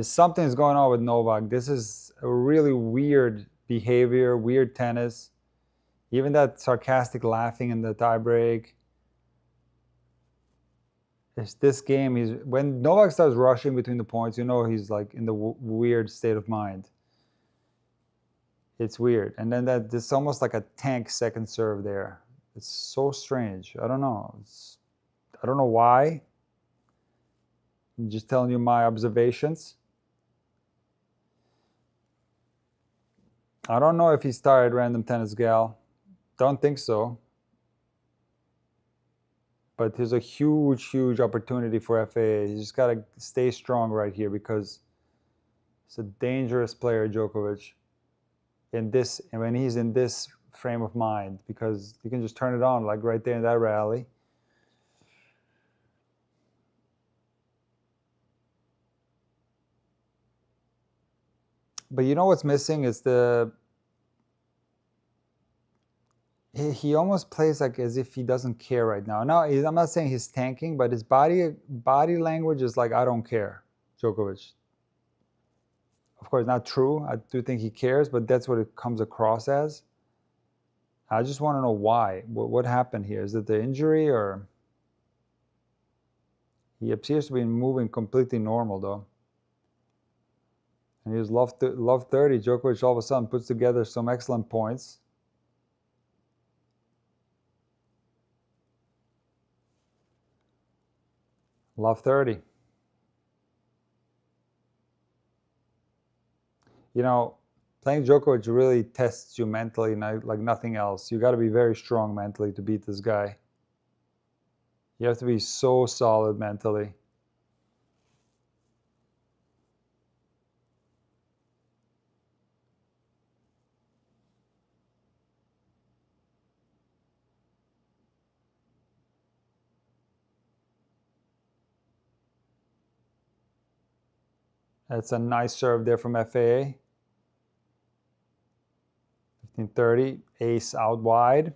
Something's going on with Novak. This is a really weird behavior, weird tennis. Even that sarcastic laughing in the tiebreak. This game, when Novak starts rushing between the points, you know he's like in the weird state of mind. It's weird. And then this almost like a tank second serve there. It's so strange. I don't know. I don't know why. I'm just telling you my observations. I don't know if he started Random Tennis Gal. Don't think so. But there's a huge, huge opportunity for FAA. You just got to stay strong right here, because it's a dangerous player, Djokovic, when he's in this frame of mind, because you can just turn it on like right there in that rally. But you know what's missing is he almost plays like as if he doesn't care right now. Now, I'm not saying he's tanking, but his body language is like, I don't care, Djokovic. Of course, not true. I do think he cares, but that's what it comes across as. I just want to know why. What happened here? Is it the injury, or he appears to be moving completely normal though? And here's love 30. Djokovic all of a sudden puts together some excellent points. Love 30. You know, playing Djokovic really tests you mentally like nothing else. You got to be very strong mentally to beat this guy. You have to be so solid mentally. That's a nice serve there from FAA. 15-30, ace out wide.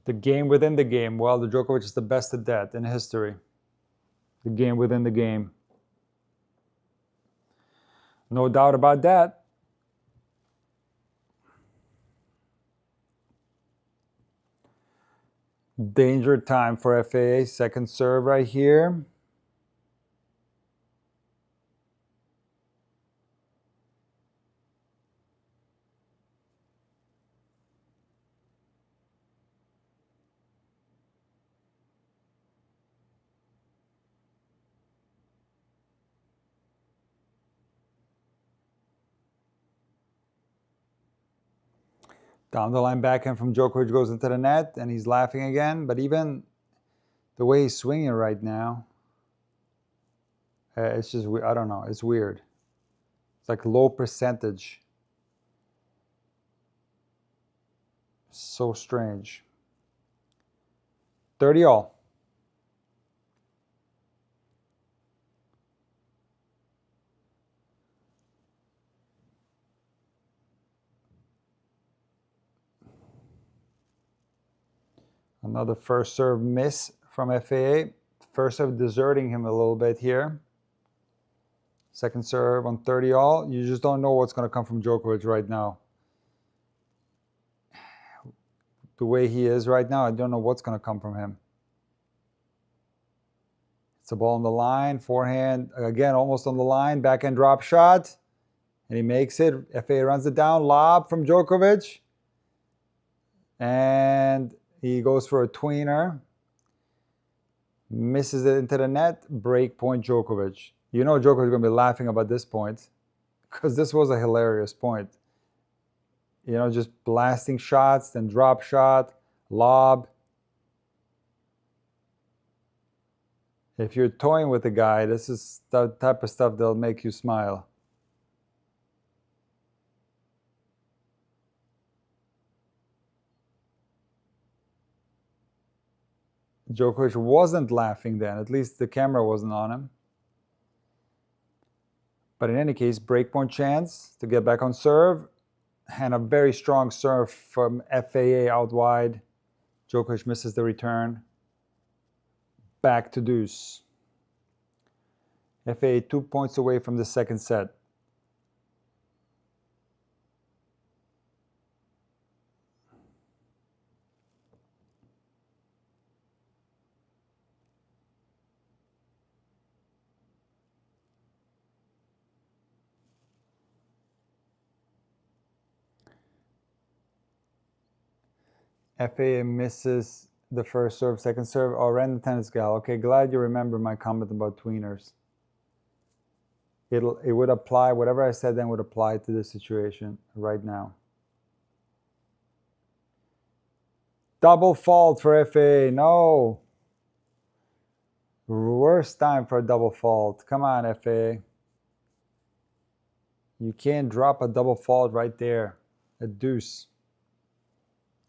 The game within the game. Well, the Djokovic is the best at that in history. The game within the game. No doubt about that. Danger time for FAA. Second serve right here. Down the line backhand from Djokovic goes into the net, and he's laughing again. But even the way he's swinging right now, it's just, I don't know, it's weird. It's like low percentage. So strange. 30 all. Another first serve miss from FAA. First serve deserting him a little bit here. Second serve on 30 all. You just don't know what's going to come from Djokovic right now. The way he is right now, I don't know what's going to come from him. It's a ball on the line, forehand, again, almost on the line, backhand drop shot, and he makes it. FAA runs it down, lob from Djokovic, and he goes for a tweener, misses it into the net, break point Djokovic. You know Djokovic is going to be laughing about this point, because this was a hilarious point. You know, just blasting shots, then drop shot, lob. If you're toying with a guy, this is the type of stuff that'll make you smile. Djokovic wasn't laughing then. At least the camera wasn't on him. But in any case, breakpoint chance to get back on serve. And a very strong serve from FAA out wide. Djokovic misses the return. Back to deuce. FAA 2 points away from the second set. FAA misses the first serve, second serve. Oh, random tennis gal. Okay, glad you remember my comment about tweeners. It would apply, whatever I said then would apply to this situation right now. Double fault for FAA. No. Worst time for a double fault. Come on, FAA. You can't drop a double fault right there. A deuce.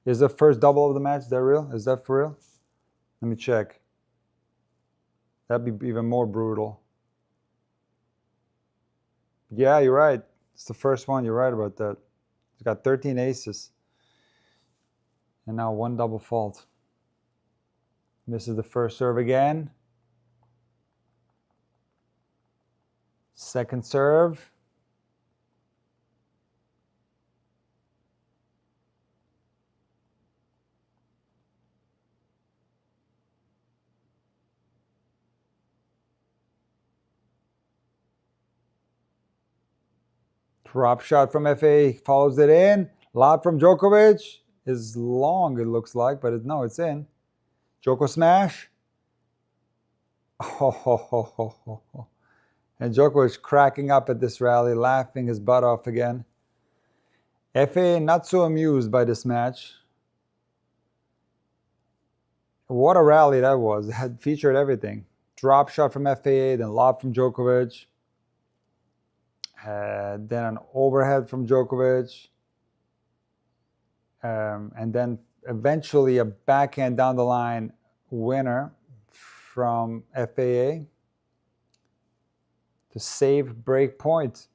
Is the first double of the match? Is that real? Is that for real? Let me check. That'd be even more brutal. Yeah, you're right. It's the first one. You're right about that. He's got 13 aces. And now one double fault. Misses the first serve again. Second serve. Drop shot from FA, follows it in. Lob from Djokovic is long, it looks like, but no, it's in. Djoko smash. Oh. And Djokovic cracking up at this rally, laughing his butt off again. FA not so amused by this match. What a rally that was. It had featured everything. Drop shot from FA, then lob from Djokovic. Then an overhead from Djokovic, and then eventually a backhand down the line winner from FAA to save break point.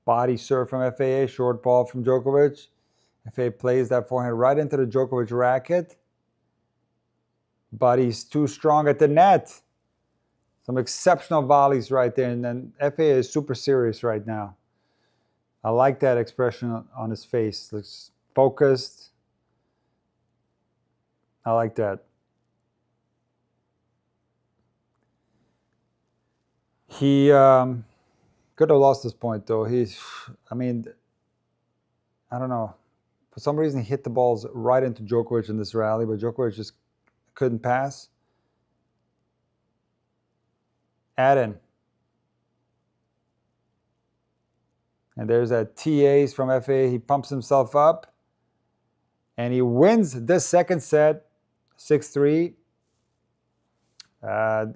Body serve from FAA, short ball from Djokovic. FAA plays that forehand right into the Djokovic racket. But he's too strong at the net. Some exceptional volleys right there. And then FAA is super serious right now. I like that expression on his face. Looks focused. I like that. He could have lost this point, though. I don't know. For some reason, he hit the balls right into Djokovic in this rally, but Djokovic just couldn't pass. Add-in. And there's a TAs from FA. He pumps himself up. And he wins this second set, 6-3.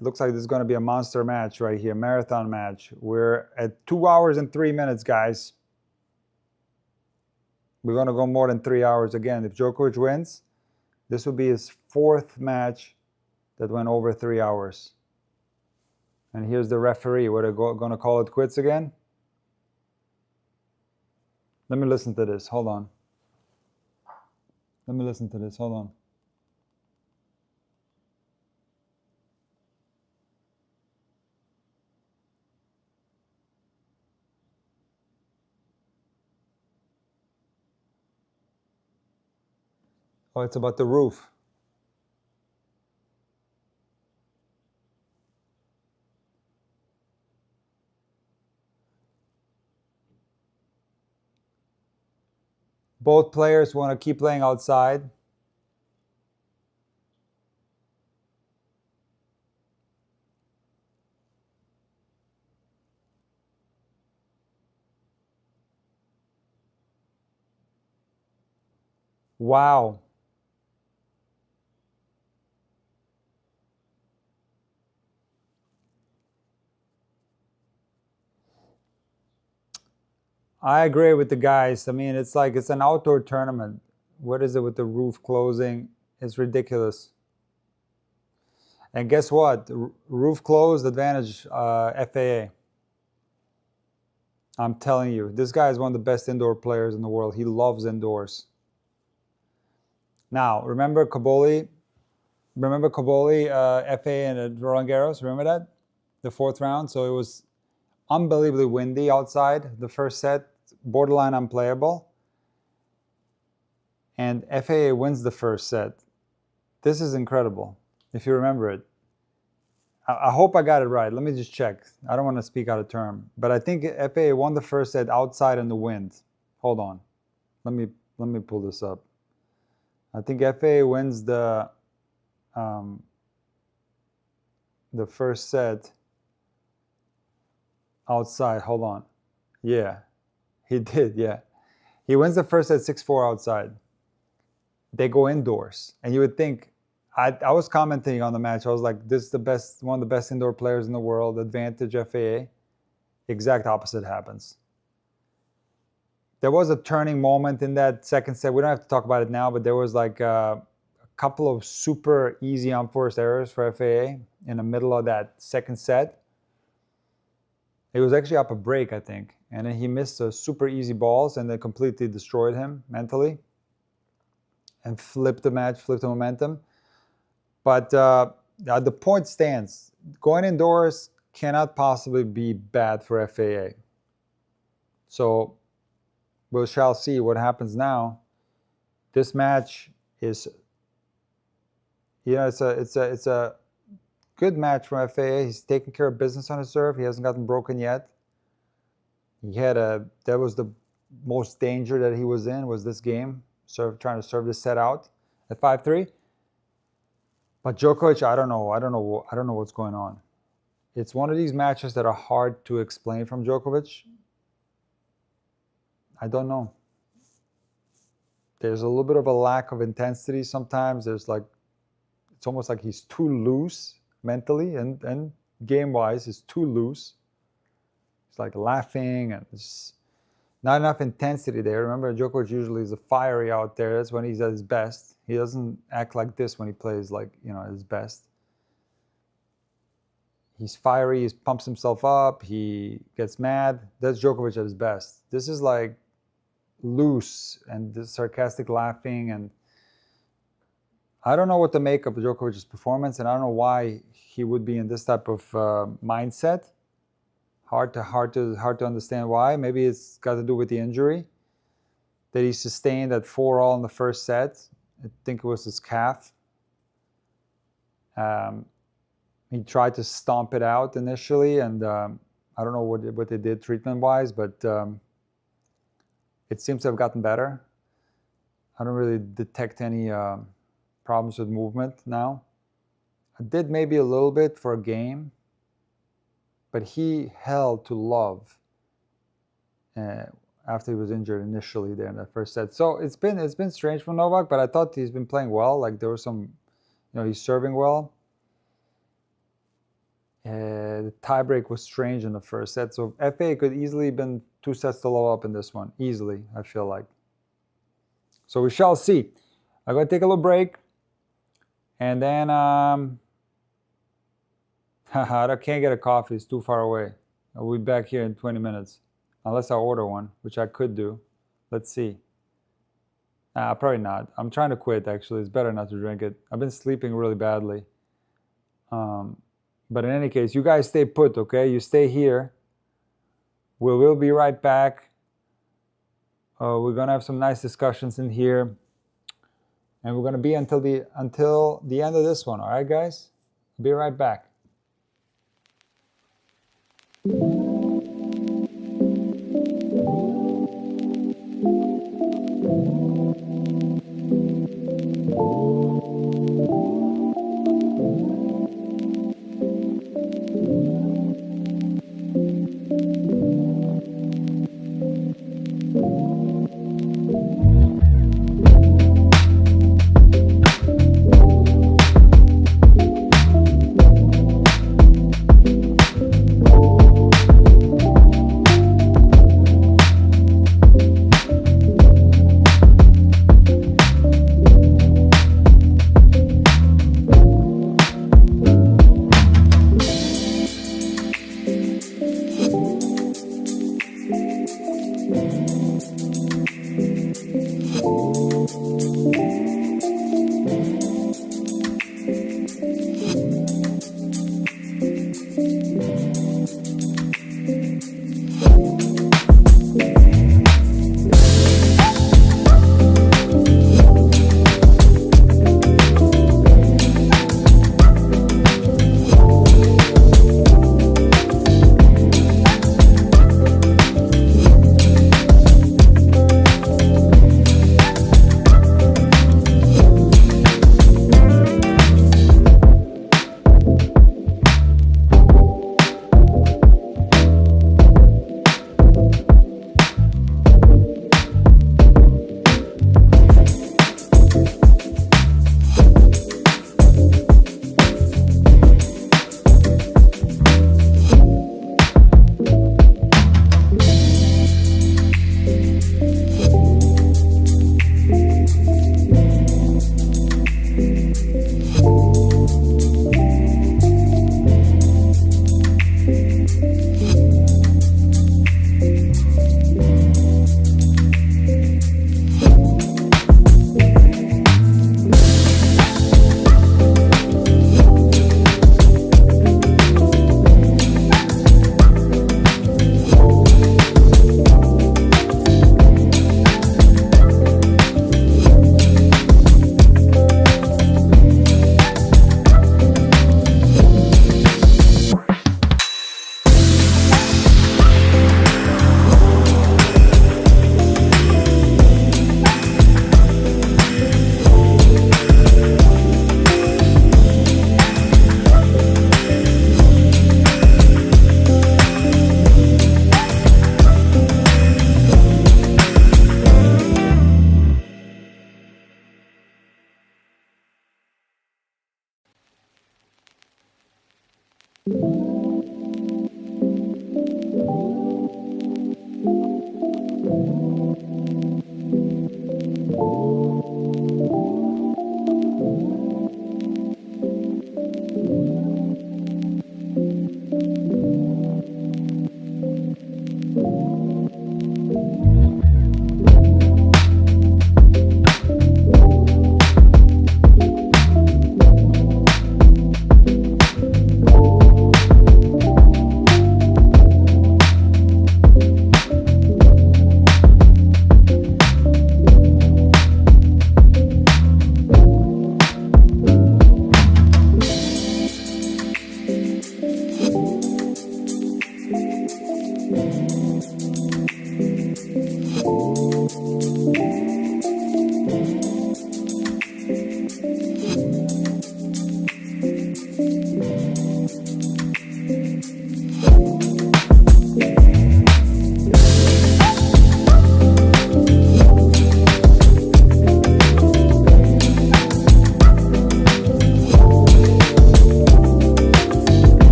Looks like this is going to be a monster match right here, marathon match. We're at 2 hours and 3 minutes, guys. We're going to go more than 3 hours again. If Djokovic wins, this will be his 4th match that went over 3 hours. And here's the referee. We're going to call it quits again. Let me listen to this. Hold on. Let me listen to this. Hold on. Oh, it's about the roof. Both players want to keep playing outside. Wow. I agree with the guys. I mean, it's like it's an outdoor tournament. What is it with the roof closing? It's ridiculous. And guess what? Roof closed, advantage FAA. I'm telling you, this guy is one of the best indoor players in the world. He loves indoors. Now, remember Kaboli? Remember Kaboli, FA and Roland Garros? Remember that? The 4th round? So it was unbelievably windy outside. The first set, borderline unplayable. And FAA wins the first set. This is incredible, if you remember it. I hope I got it right. Let me just check. I don't want to speak out of term. But I think FAA won the first set outside in the wind. Hold on. Let me pull this up. I think FAA wins the first set outside. Hold on. Yeah, he did. Yeah. He wins the first set 6-4 outside. They go indoors. And you would think, I was commenting on the match. I was like, this is the best, one of the best indoor players in the world. Advantage FAA. Exact opposite happens. There was a turning moment in that second set. We don't have to talk about it now, but there was like a couple of super easy unforced errors for FAA in the middle of that second set. It was actually up a break, I think. And then he missed a super easy balls and they completely destroyed him mentally and flipped the match, flipped the momentum. But the point stands. Going indoors cannot possibly be bad for FAA. So we shall see what happens now. This match is, it's a good match from FAA. He's taking care of business on his serve. He hasn't gotten broken yet. That was the most danger that he was in, was this game, trying to serve this set out at 5-3. But Djokovic, I don't know what's going on. It's one of these matches that are hard to explain from Djokovic. I don't know. There's a little bit of a lack of intensity sometimes. It's almost like he's too loose mentally and game-wise, he's too loose. It's like laughing and it's not enough intensity there. Remember, Djokovic usually is a fiery out there. That's when he's at his best. He doesn't act like this when he plays at his best. He's fiery, he pumps himself up, he gets mad. That's Djokovic at his best. This is like loose and this sarcastic laughing, and I don't know what to make of Djokovic's performance, and I don't know why he would be in this type of mindset. Hard to understand why. Maybe it's got to do with the injury that he sustained at 4-all in the first set. I think it was his calf. He tried to stomp it out initially, and I don't know what they did treatment-wise, but it seems to have gotten better. I don't really detect any problems with movement now. I did maybe a little bit for a game, but he held to love after he was injured initially there in that first set. So it's been strange for Novak, but I thought he's been playing well. Like there was some, he's serving well. The tiebreak was strange in the first set, so FA could easily been 2 sets to low up in this one, easily, I feel like. So we shall see. I'm going to take a little break, and then I can't get a coffee, it's too far away. I'll be back here in 20 minutes, unless I order one, which I could do. Let's see. Probably not. I'm trying to quit, actually. It's better not to drink it. I've been sleeping really badly. But in any case, you guys stay put, okay? You stay here. We will be right back. We're going to have some nice discussions in here. And we're going to be until the end of this one, all right, guys? Be right back.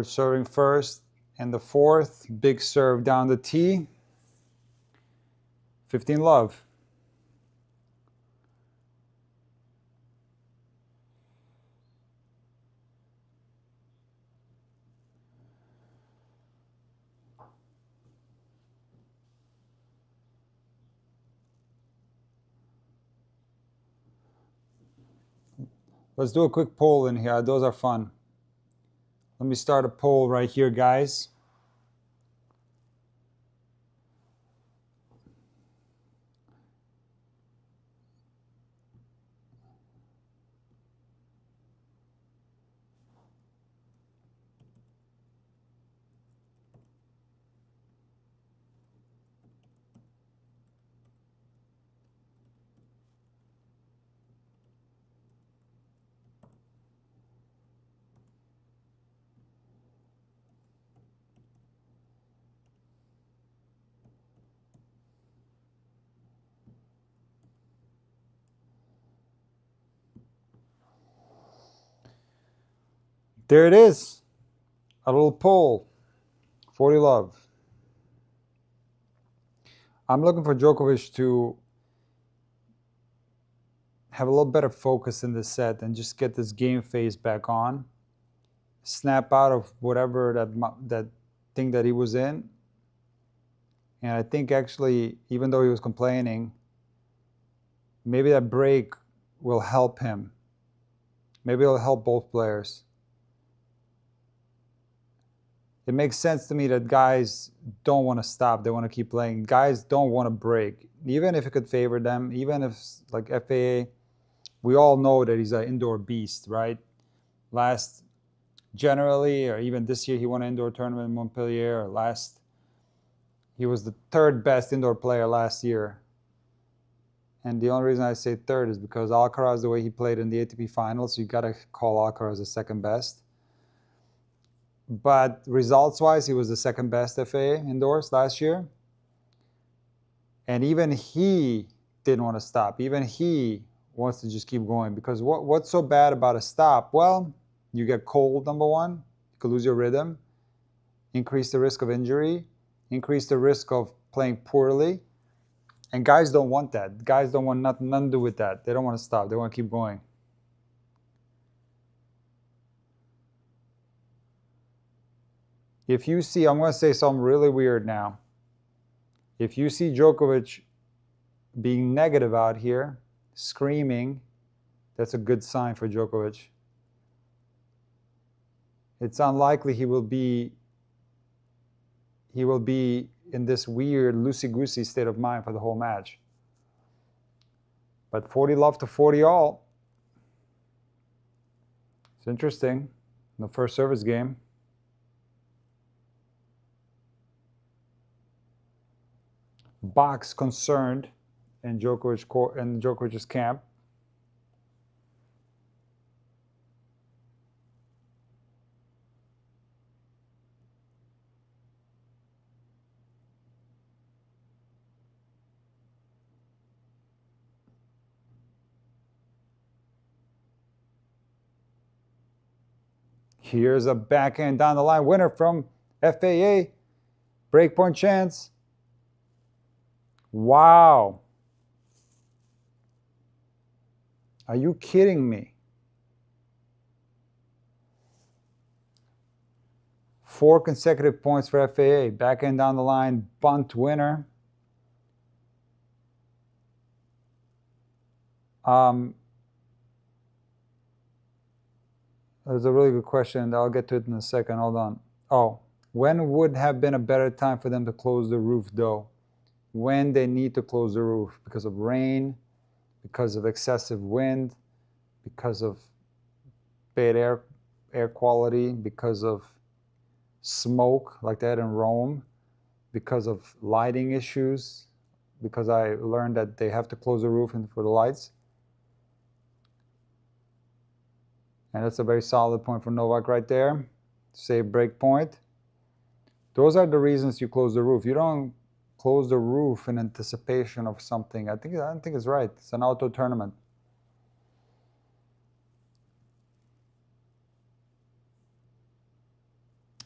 Djokovic serving first, and the fourth, big serve down the tee. 15 love. Let's do a quick poll in here. Those are fun. Let me start a poll right here, guys. There it is. A little poll. 40 love. I'm looking for Djokovic to have a little better focus in this set and just get this game phase back on. Snap out of whatever that thing that he was in. And I think actually, even though he was complaining, maybe that break will help him. Maybe it'll help both players. It makes sense to me that guys don't want to stop. They want to keep playing. Guys don't want to break. Even if it could favor them, even if, like FAA, we all know that he's an indoor beast, right? Generally, or even this year, he won an indoor tournament in Montpellier. He was the third best indoor player last year. And the only reason I say third is because Alcaraz, the way he played in the ATP finals, you got to call Alcaraz the second best. But results-wise, he was the second best FA indoors last year. And even he didn't want to stop. Even he wants to just keep going. Because what's so bad about a stop? Well, you get cold, number one. You could lose your rhythm. Increase the risk of injury. Increase the risk of playing poorly. And guys don't want that. Guys don't want nothing to do with that. They don't want to stop. They want to keep going. If you see, I'm going to say something really weird now. If you see Djokovic being negative out here, screaming, that's a good sign for Djokovic. It's unlikely he will be in this weird loosey-goosey state of mind for the whole match. But 40 love to 40 all. It's interesting. In the first service game. Box concerned in Djokovic's camp. Here's a backhand down the line winner from FAA. Breakpoint chance. Wow. Are you kidding me? 4 consecutive points for FAA. Backhand down the line, bunt winner. There's a really good question. I'll get to it in a second. Hold on. Oh, when would have been a better time for them to close the roof, though? When they need to close the roof because of rain, because of excessive wind, because of bad air quality, because of smoke like that in Rome, because of lighting issues, because I learned that they have to close the roof for the lights. And that's a very solid point for Novak right there. Save break point. Those are the reasons you close the roof. You don't close the roof in anticipation of something. I don't think it's right. It's an outdoor tournament.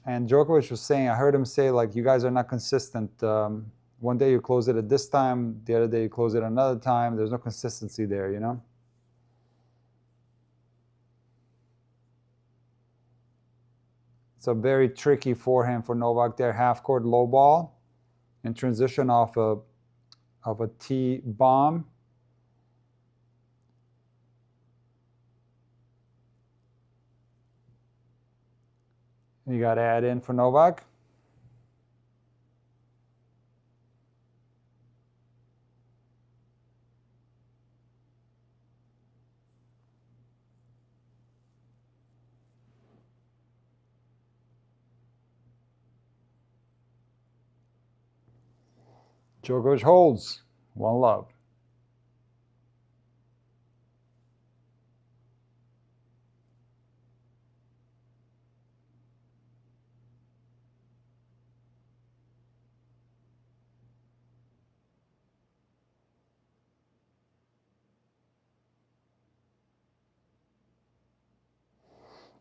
And Djokovic was saying, I heard him say, like, you guys are not consistent. One day you close it at this time, the other day you close it another time. There's no consistency there, you know? It's a very tricky forehand for Novak there. Half-court low ball in transition off of a T bomb. You got to add in for Novak. Djokovic holds. 1-love.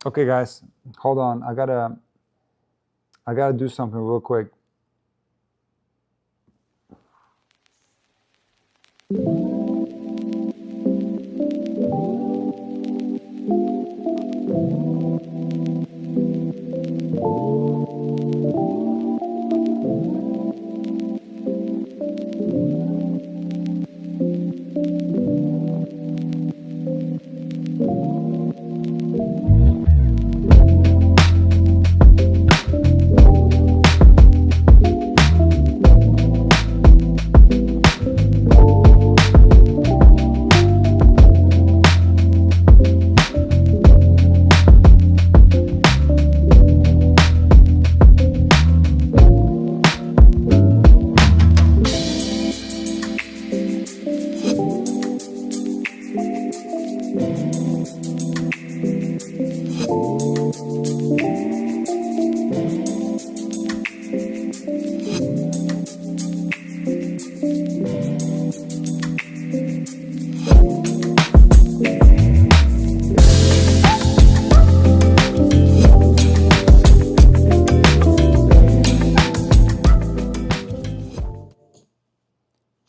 Okay, guys, hold on. I gotta do something real quick.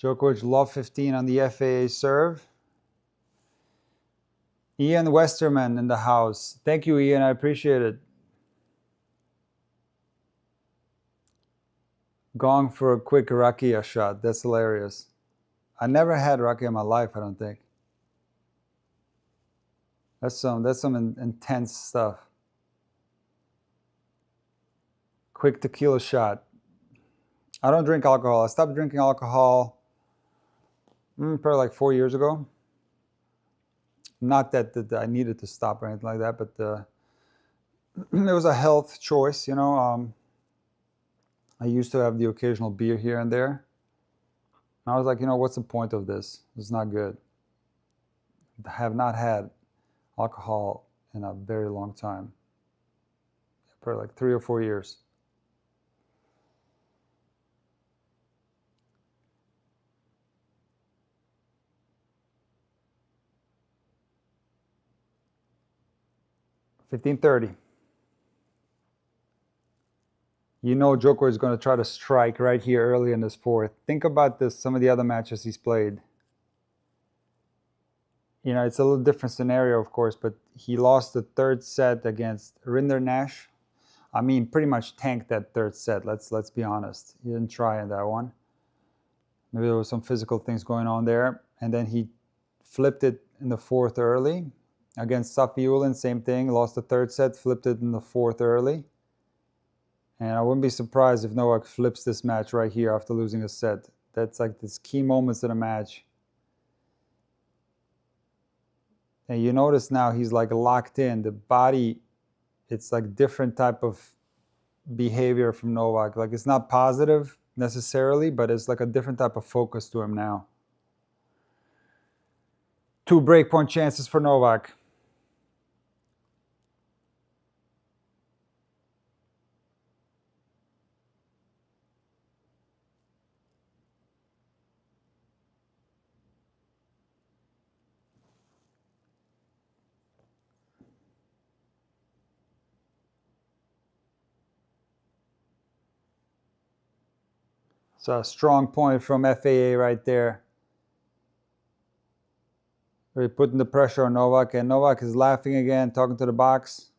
Djokovic love 15 on the FAA serve. Ian Westerman in the house. Thank you, Ian. I appreciate it. Going for a quick rakia shot. That's hilarious. I never had rakia in my life, I don't think. That's some intense stuff. Quick tequila shot. I don't drink alcohol. I stopped drinking alcohol probably like 4 years ago. Not that I needed to stop or anything like that, but it was a health choice, you know. I used to have the occasional beer here and there. And I was like, you know, what's the point of this? It's not good. I have not had alcohol in a very long time. Probably like 3 or 4 years. $15.30. You know Djokovic is going to try to strike right here early in this fourth. Think about this, some of the other matches he's played. You know, it's a little different scenario, of course, but he lost the third set against Rinderknecht. I mean, pretty much tanked that third set. Let's be honest. He didn't try in that one. Maybe there was some physical things going on there. And then he flipped it in the fourth early. Against Safiullin, same thing. Lost the third set, flipped it in the fourth early. And I wouldn't be surprised if Novak flips this match right here after losing a set. That's like this key moments in a match. And you notice now he's like locked in. The body, it's like different type of behavior from Novak. Like it's not positive necessarily, but it's like a different type of focus to him now. 2 breakpoint chances for Novak. So a strong point from FAA right there. Really putting the pressure on Novak, and Novak is laughing again, talking to the box.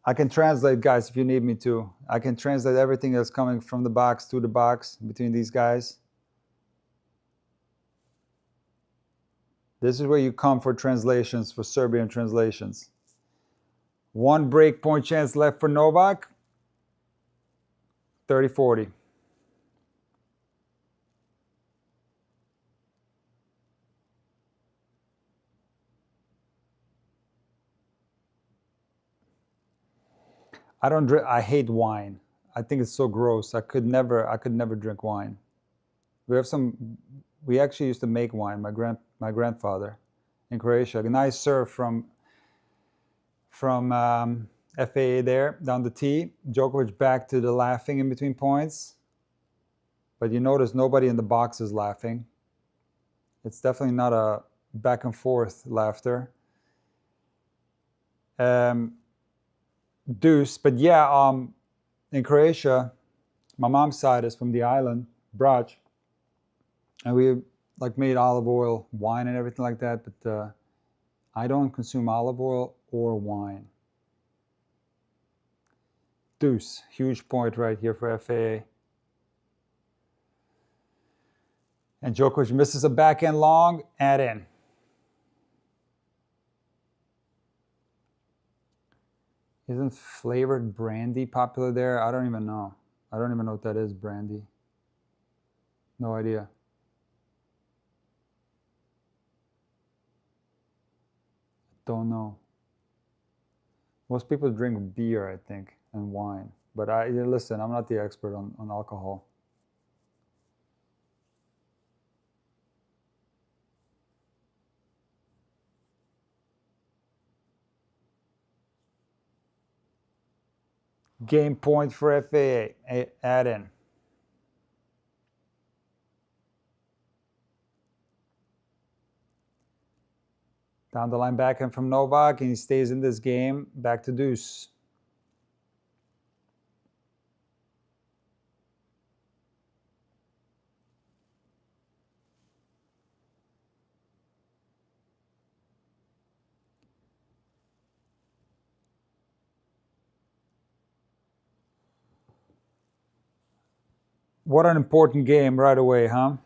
I can translate, guys, if you need me to. I can translate everything that's coming from the box to the box between these guys. This is where you come for translations, for Serbian translations. One break point chance left for Novak. 30-40. I don't drink. I hate wine. I think it's so gross. I could never drink wine. We actually used to make wine. My grandfather in Croatia. A nice serve from FAA there down the tee. Djokovic back to the laughing in between points. But you notice nobody in the box is laughing. It's definitely not a back and forth laughter. Deuce, but yeah, in Croatia, my mom's side is from the island, Brač, and we like made olive oil, wine, and everything like that. But I don't consume olive oil or wine. Deuce, huge point right here for FAA. And Djokovic misses a backhand long, add in. Isn't flavored brandy popular there? I don't even know. I don't even know what that is, brandy. No idea. Don't know. Most people drink beer, I think, and wine. But listen, I'm not the expert on alcohol. Game point for FAA. Add in. Down the line backhand from Novak, and he stays in this game. Back to deuce. What an important game right away, huh?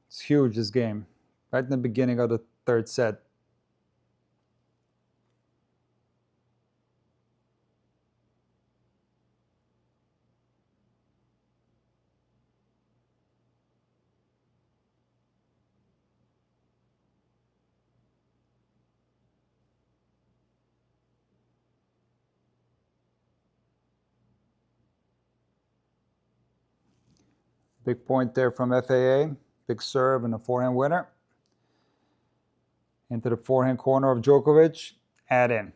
It's huge, this game. Right in the beginning of the third set. Big point there from FAA. Big serve and a forehand winner. Into the forehand corner of Djokovic. Add in.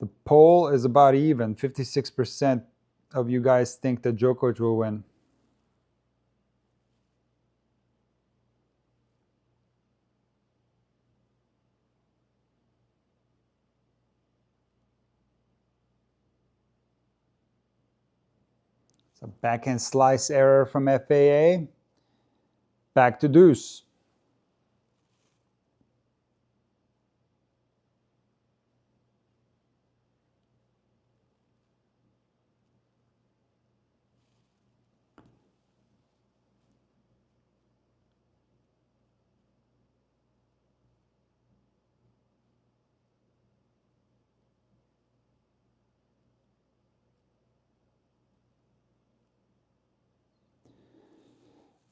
The poll is about even. 56% of you guys think that Djokovic will win. So backhand slice error from FAA. Back to deuce.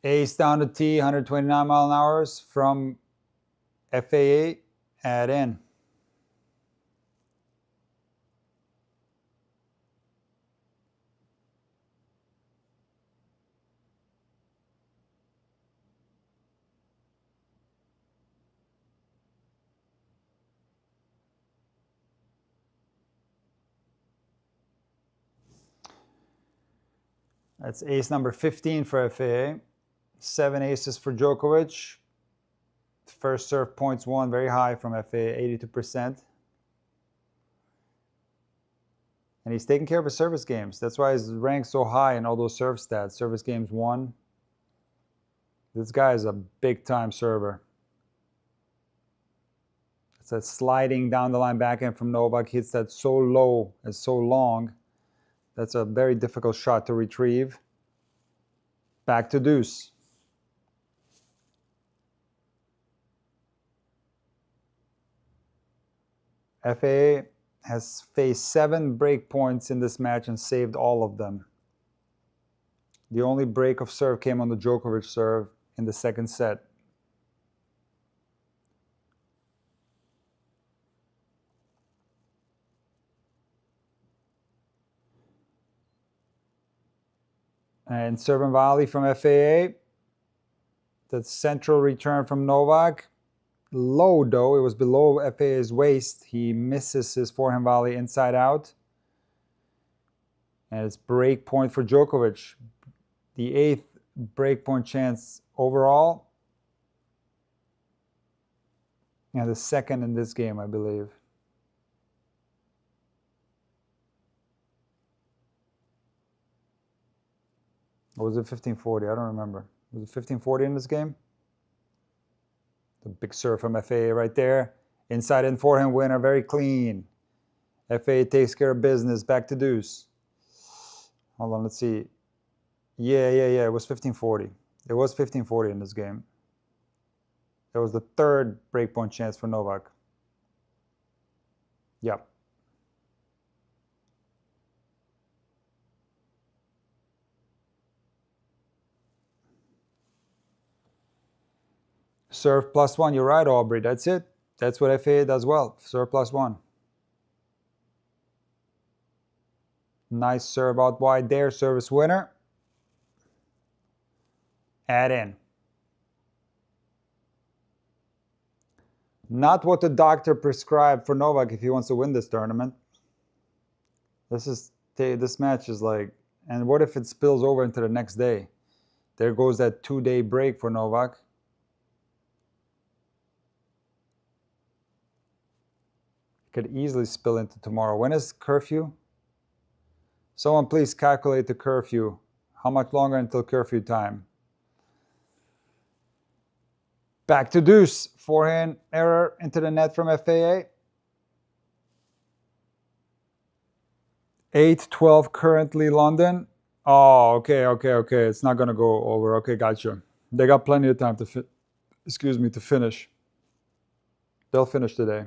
Ace down to tee, 129 mile an hour from FAA. Add in. That's ace number 15 for FAA. 7 aces for Djokovic. First serve points won, very high from FAA, 82%. And he's taking care of his service games. That's why he's ranked so high in all those serve stats. Service games won. This guy is a big-time server. It's that sliding down the line backhand from Novak. Hits that so low and so long. That's a very difficult shot to retrieve. Back to deuce. FAA has faced 7 break points in this match and saved all of them. The only break of serve came on the Djokovic serve in the second set. And serve and volley from FAA. The central return from Novak. Low though, it was below FAA's waist. He misses his forehand volley inside out. And it's break point for Djokovic. The 8th break point chance overall. And the second in this game, I believe. Or was it 1540? I don't remember. Was it 1540 in this game? The big serve from FAA right there. Inside and forehand winner, very clean. FAA takes care of business, back to deuce. Hold on, let's see. Yeah, it was 1540. It was 1540 in this game. That was the 3rd breakpoint chance for Novak. Yep. Serve +1, you're right, Aubrey. That's it. That's what FAA does well. Serve +1. Nice serve out wide there. Service winner. Add in. Not what the doctor prescribed for Novak if he wants to win this tournament. This match is like, and what if it spills over into the next day? There goes that 2-day break for Novak. Could easily spill into tomorrow. When is curfew? Someone please calculate the curfew. How much longer until curfew time? Back to deuce. Forehand error into the net from FAA. 8-12 currently London. Oh, okay. It's not going to go over. Okay, gotcha. They got plenty of time to finish. They'll finish today.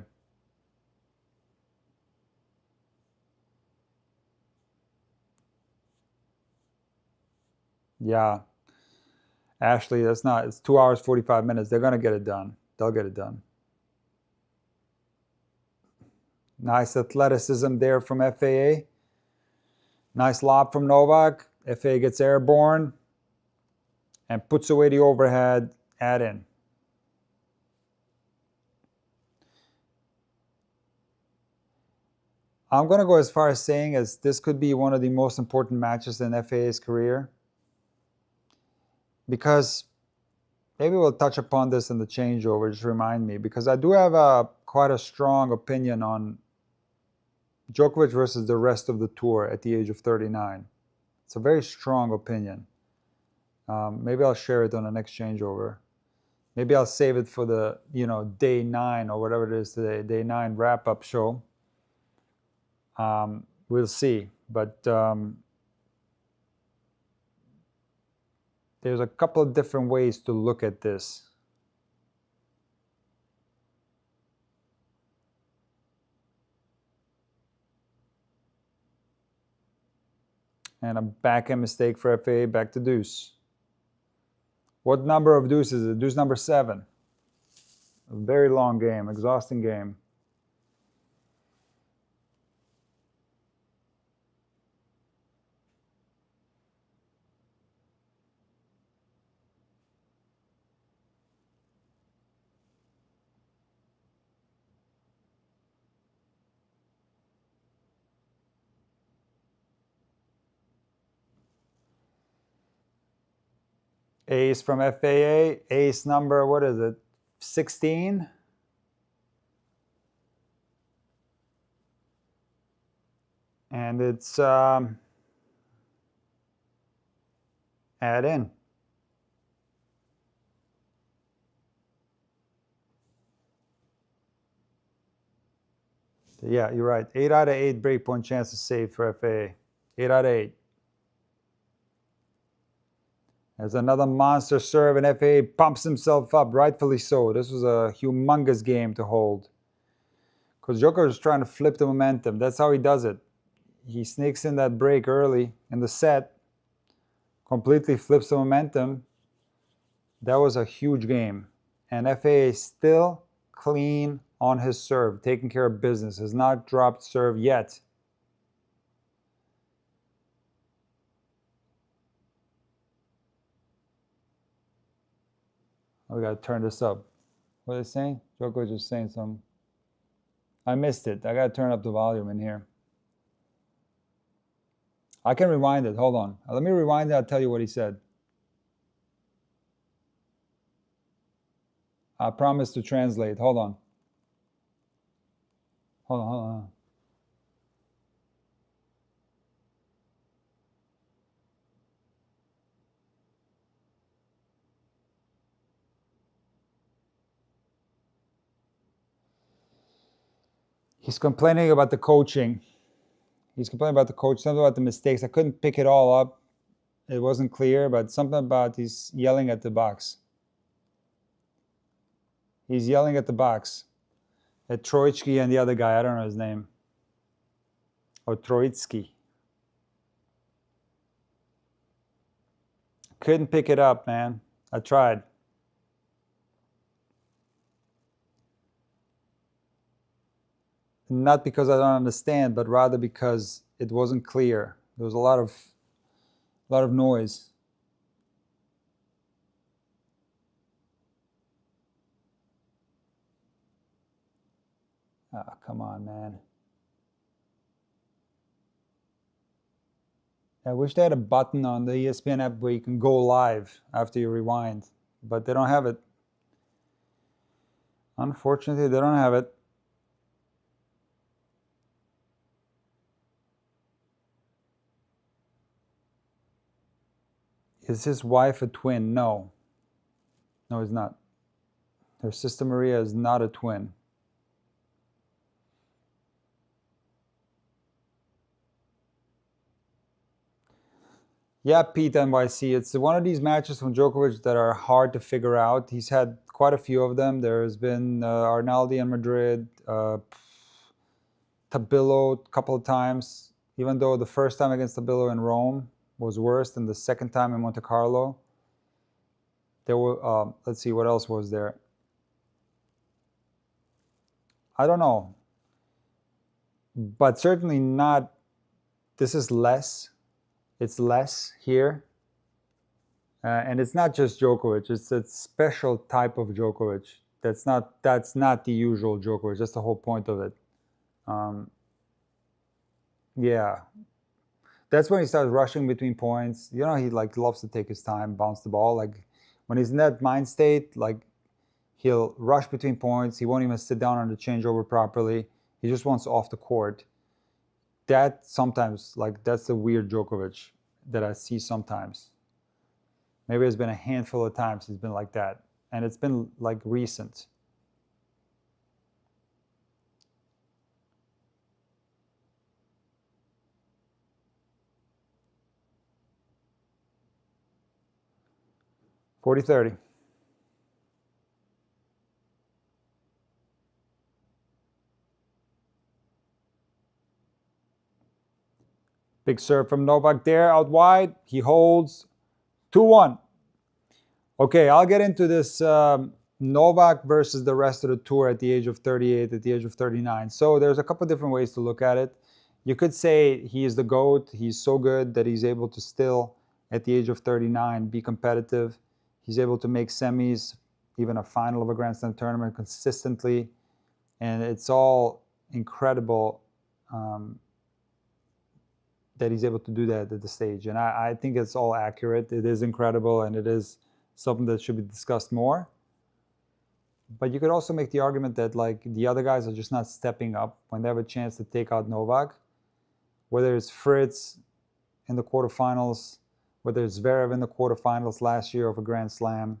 Yeah. Ashley, it's 2 hours, 45 minutes. They're going to get it done. They'll get it done. Nice athleticism there from FAA. Nice lob from Novak. FAA gets airborne and puts away the overhead. Add in. I'm going to go as far as saying as this could be one of the most important matches in FAA's career. Because maybe we'll touch upon this in the changeover, just remind me, because I do have quite a strong opinion on Djokovic versus the rest of the tour at the age of 39. It's a very strong opinion. Maybe I'll share it on the next changeover. Maybe I'll save it for the, day 9 or whatever it is today, day 9 wrap-up show. We'll see. But there's a couple of different ways to look at this. And a backhand mistake for FAA, back to deuce. What number of deuce is it? Deuce number 7. A very long game, exhausting game. Ace from FAA, ace number, what is it? 16. And it's add in. Yeah, you're right. 8 out of 8 breakpoint chances saved for FA. 8 out of 8. There's another monster serve, and FA pumps himself up, rightfully so. This was a humongous game to hold. Because Djokovic is trying to flip the momentum. That's how he does it. He sneaks in that break early in the set, completely flips the momentum. That was a huge game. And FA is still clean on his serve, taking care of business. Has not dropped serve yet. Oh, we got to turn this up. What are they saying? Djokovic is saying something. I missed it. I got to turn up the volume in here. I can rewind it. Hold on. Let me rewind it. I'll tell you what he said. I promise to translate. Hold on. Hold on. He's complaining about the coaching. He's complaining about the coach, something about the mistakes. I couldn't pick it all up. It wasn't clear, but something about he's yelling at the box. He's yelling at the box. At Troitsky and the other guy. I don't know his name. Or Troitsky. Couldn't pick it up, man. I tried. Not because I don't understand, but rather because it wasn't clear. There was a lot of noise. Ah, come on, man. I wish they had a button on the ESPN app where you can go live after you rewind, but they don't have it. Unfortunately, they don't have it. Is his wife a twin? No. No, he's not. Her sister Maria is not a twin. Yeah, Pete NYC. It's one of these matches from Djokovic that are hard to figure out. He's had quite a few of them. There's been Arnaldi in Madrid, Tabilo a couple of times, even though the first time against Tabilo in Rome was worse than the second time in Monte Carlo. There were, let's see, what else was there? I don't know. But certainly not, this is less. It's less here. And it's not just Djokovic. It's a special type of Djokovic. That's not the usual Djokovic. That's the whole point of it. Yeah. That's when he starts rushing between points. You know, he like loves to take his time, bounce the ball. Like when he's in that mind state, like he'll rush between points. He won't even sit down on the changeover properly. He just wants off the court. That sometimes, like that's the weird Djokovic that I see sometimes. Maybe it's been a handful of times he's been like that. And it's been like recent. .40-30. Big serve from Novak there, out wide. He holds 2-1. Okay, I'll get into this Novak versus the rest of the tour at the age of 38, at the age of 39. So there's a couple different ways to look at it. You could say he is the GOAT. He's so good that he's able to still, at the age of 39, be competitive. He's able to make semis, even a final of a Grand Slam tournament consistently. And it's all incredible that he's able to do that at the stage. And I think it's all accurate. It is incredible, and it is something that should be discussed more. But you could also make the argument that like the other guys are just not stepping up when they have a chance to take out Novak. Whether it's Fritz in the quarterfinals, whether it's Zverev in the quarterfinals last year of a Grand Slam,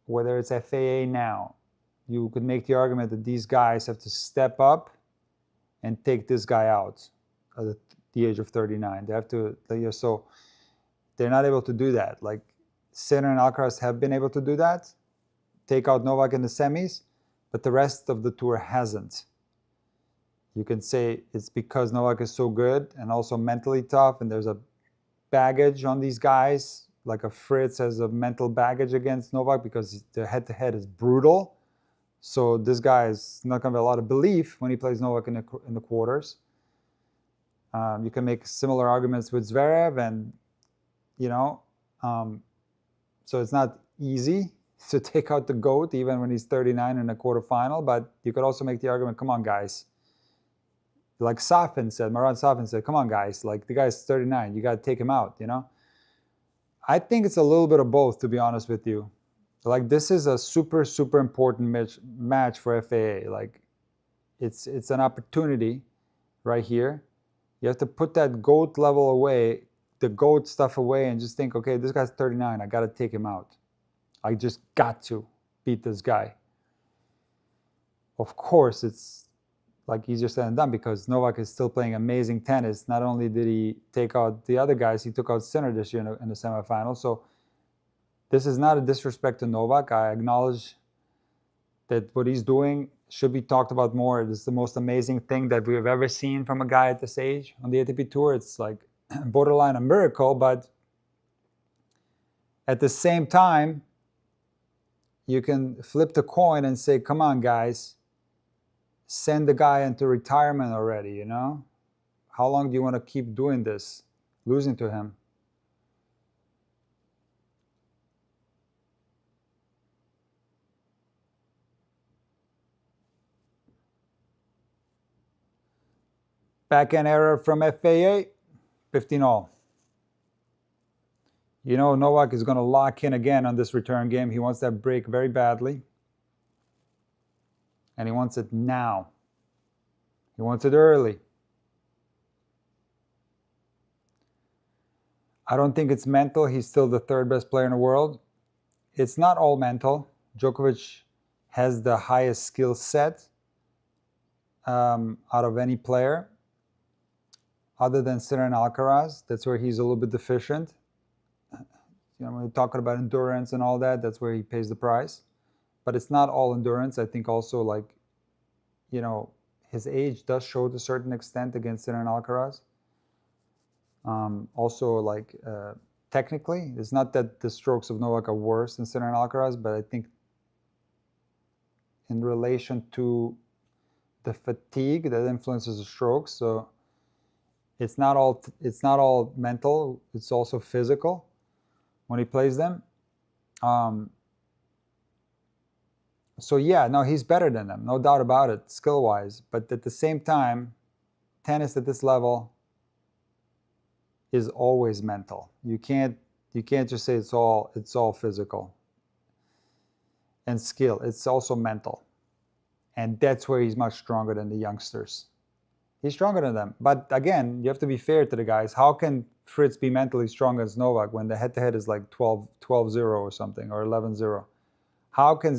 whether it's FAA now, you could make the argument that these guys have to step up and take this guy out at the age of 39. They have to, so they're not able to do that. Like Sinner and Alcaraz have been able to do that, take out Novak in the semis, but the rest of the tour hasn't. You can say it's because Novak is so good and also mentally tough, and there's a baggage on these guys. Like a Fritz has a mental baggage against Novak because the head-to-head is brutal. So this guy is not going to have a lot of belief when he plays Novak in the quarters. You can make similar arguments with Zverev, and so it's not easy to take out the GOAT even when he's 39 in a quarterfinal. But you could also make the argument, come on, guys. Like Marat Safin said, come on, guys. Like the guy's 39, you got to take him out. I think it's a little bit of both, to be honest with you. Like this is a super, super important match for FAA. Like it's an opportunity right here. You have to put that GOAT level away, the GOAT stuff away, and just think, okay, this guy's 39. I got to take him out. I just got to beat this guy. Of course, it's like easier said than done because Novak is still playing amazing tennis. Not only did he take out the other guys, he took out Sinner this year in the semifinals. So this is not a disrespect to Novak. I acknowledge that what he's doing should be talked about more. It is the most amazing thing that we have ever seen from a guy at this age on the ATP Tour. It's like borderline a miracle, but at the same time, you can flip the coin and say, come on, guys, send the guy into retirement already, How long do you want to keep doing this, losing to him? Backhand error from FAA, 15-all. Novak is going to lock in again on this return game. He wants that break very badly. And he wants it now. He wants it early. I don't think it's mental. He's still the third best player in the world. It's not all mental. Djokovic has the highest skill set out of any player, other than Sinner and Alcaraz. That's where he's a little bit deficient. When we're talking about endurance and all that, that's where he pays the price. But it's not all endurance. I think also his age does show to a certain extent against Sinner and Alcaraz. Technically, it's not that the strokes of Novak are worse than Sinner and Alcaraz, but I think in relation to the fatigue that influences the strokes, so it's not all mental. It's also physical when he plays them. So yeah, no, he's better than them, no doubt about it, skill-wise. But at the same time, tennis at this level is always mental. You can't just say it's all physical and skill. It's also mental, and that's where he's much stronger than the youngsters. He's stronger than them. But again, you have to be fair to the guys. How can Fritz be mentally strong against Novak when the head-to-head is like 12-0 or something, or 11-0? How can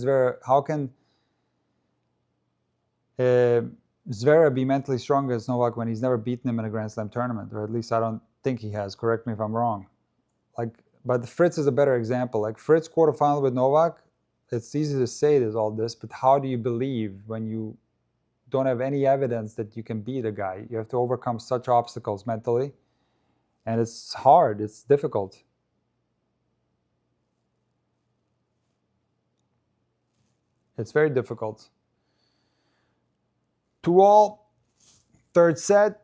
Zverev be mentally strong against Novak when he's never beaten him in a Grand Slam tournament? Or at least I don't think he has. Correct me if I'm wrong. But Fritz is a better example. Like Fritz quarterfinal with Novak, it's easy to say there's all this, but how do you believe when you don't have any evidence that you can beat a guy? You have to overcome such obstacles mentally, and it's hard. It's difficult. It's very difficult. 2-all, third set.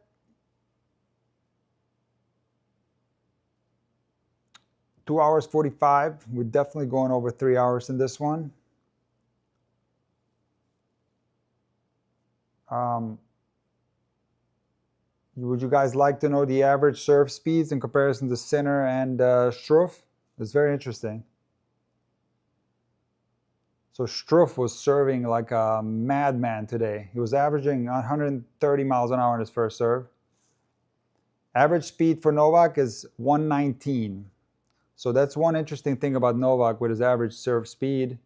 Two hours 45. We're definitely going over 3 hours in this one. Would you guys like to know the average serve speeds in comparison to Sinner and Struff? It's very interesting. So Struff was serving like a madman today. He was averaging 130 miles an hour on his first serve. Average speed for Novak is 119. So that's one interesting thing about Novak with his average serve speed,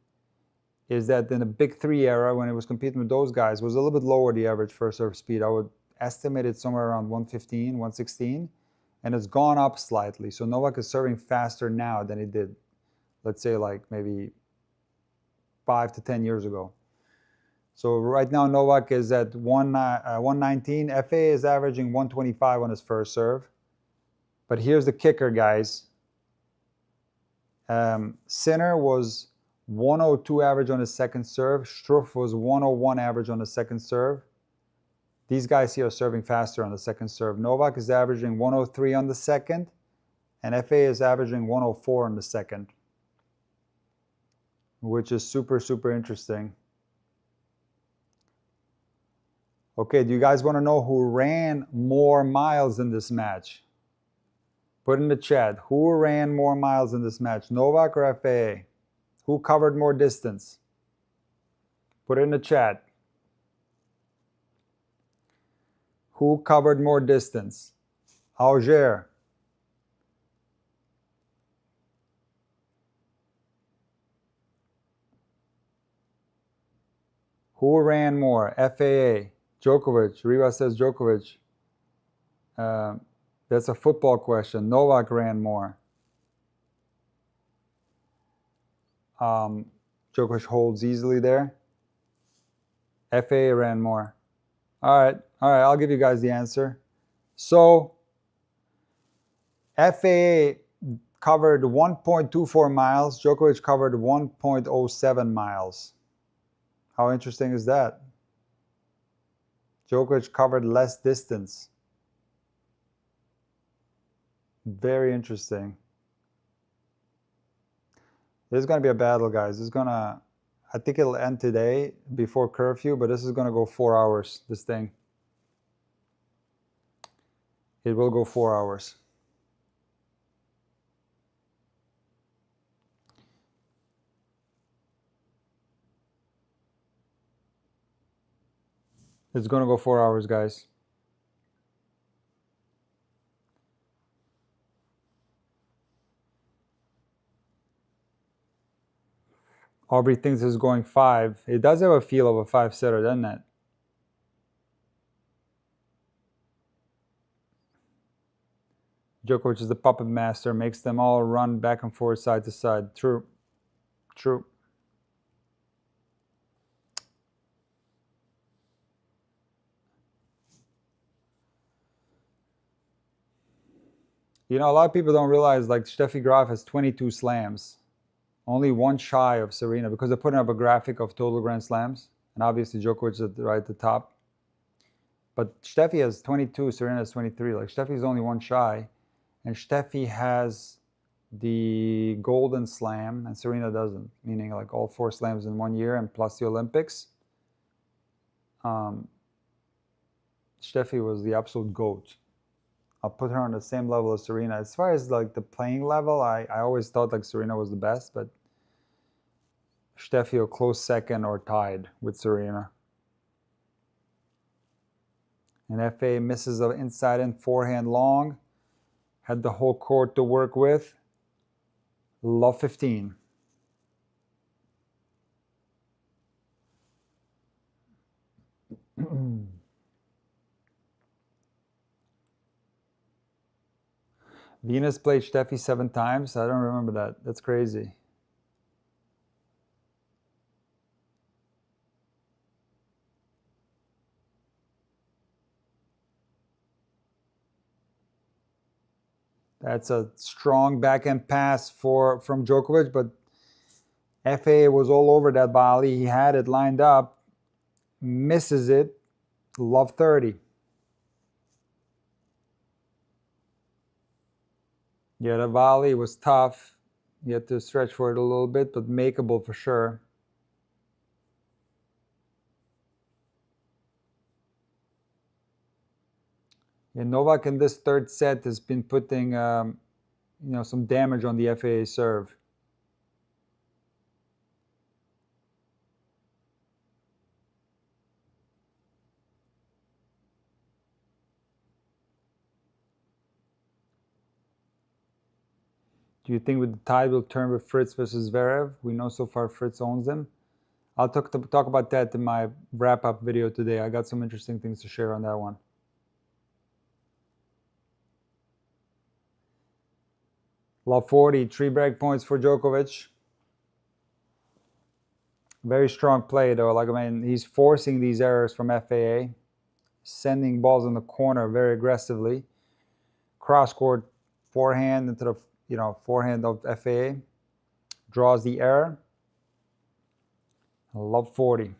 is that in the Big Three era, when he was competing with those guys, was a little bit lower, the average first serve speed. I would estimate it somewhere around 115, 116, and it's gone up slightly. So Novak is serving faster now than he did, let's say, like maybe 5 to 10 years ago. So right now Novak is at 119. FA is averaging 125 on his first serve. But here's the kicker, guys. Sinner was 102 average on his second serve. Struff was 101 average on the second serve. These guys here are serving faster on the second serve. Novak is averaging 103 on the second, and FA is averaging 104 on the second, which is super, super interesting. Okay, do you guys want to know who ran more miles in this match? Put in the chat, who ran more miles in this match, Novak or FAA? Who covered more distance? Put it in the chat. Who covered more distance? Auger. Who ran more? FAA. Djokovic. Riva says Djokovic. That's a football question. Novak ran more. Djokovic holds easily there. FAA ran more. All right, I'll give you guys the answer. So FAA covered 1.24 miles. Djokovic covered 1.07 miles. How interesting is that? Djokovic covered less distance. Very interesting. This is going to be a battle, guys. This is going to, I think it'll end today before curfew, but this is going to go 4 hours, this thing. It will go 4 hours. It's going to go 4 hours, guys. Aubrey thinks it's going 5. It does have a feel of a 5-setter, doesn't it? Djokovic is the puppet master, makes them all run back and forth, side to side. True. True. You know, a lot of people don't realize, like, Steffi Graf has 22 slams. Only one shy of Serena, because they're putting up a graphic of total Grand Slams. And obviously Djokovic is right at the top. But Steffi has 22, Serena has 23. Like, Steffi's only one shy. And Steffi has the Golden Slam, and Serena doesn't. Meaning, like, all 4 slams in 1 year, and plus the Olympics. Steffi was the absolute GOAT. I'll put her on the same level as Serena. As far as, like, the playing level, I always thought, like, Serena was the best, but Steffi a close second or tied with Serena. And FA misses an inside and forehand long. Had the whole court to work with. Love 15. Venus played Steffi 7 times. I don't remember that. That's crazy. That's a strong backhand pass from Djokovic, but FA was all over that volley. He had it lined up, misses it. Love 30. Yeah, the volley was tough. You had to stretch for it a little bit, but makeable for sure. And Novak in this third set has been putting, some damage on the FAA serve. Do you think the tide will turn with Fritz versus Zverev? We know so far Fritz owns him. I'll talk about that in my wrap-up video today. I got some interesting things to share on that one. Love 40, 3 break points for Djokovic. Very strong play though. Like, I mean, he's forcing these errors from FAA, sending balls in the corner very aggressively. Cross-court forehand into the forehand of FAA. Draws the error. Love 40.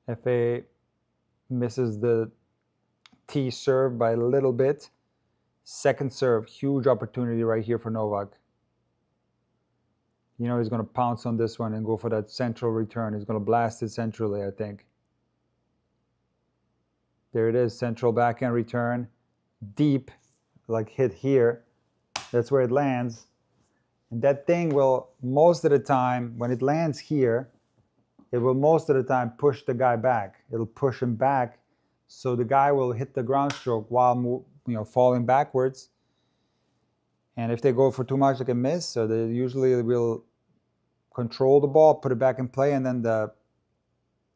FAA misses the T serve by a little bit. Second serve, huge opportunity right here for Novak. You know he's going to pounce on this one and go for that central return. He's going to blast it centrally, I think. There it is, central backhand return. Deep, like hit here. That's where it lands. And that thing will, most of the time, when it lands here, it will most of the time push the guy back. It'll push him back, so the guy will hit the ground stroke while falling backwards. And if they go for too much, they can miss. So they usually will control the ball, put it back in play, and then the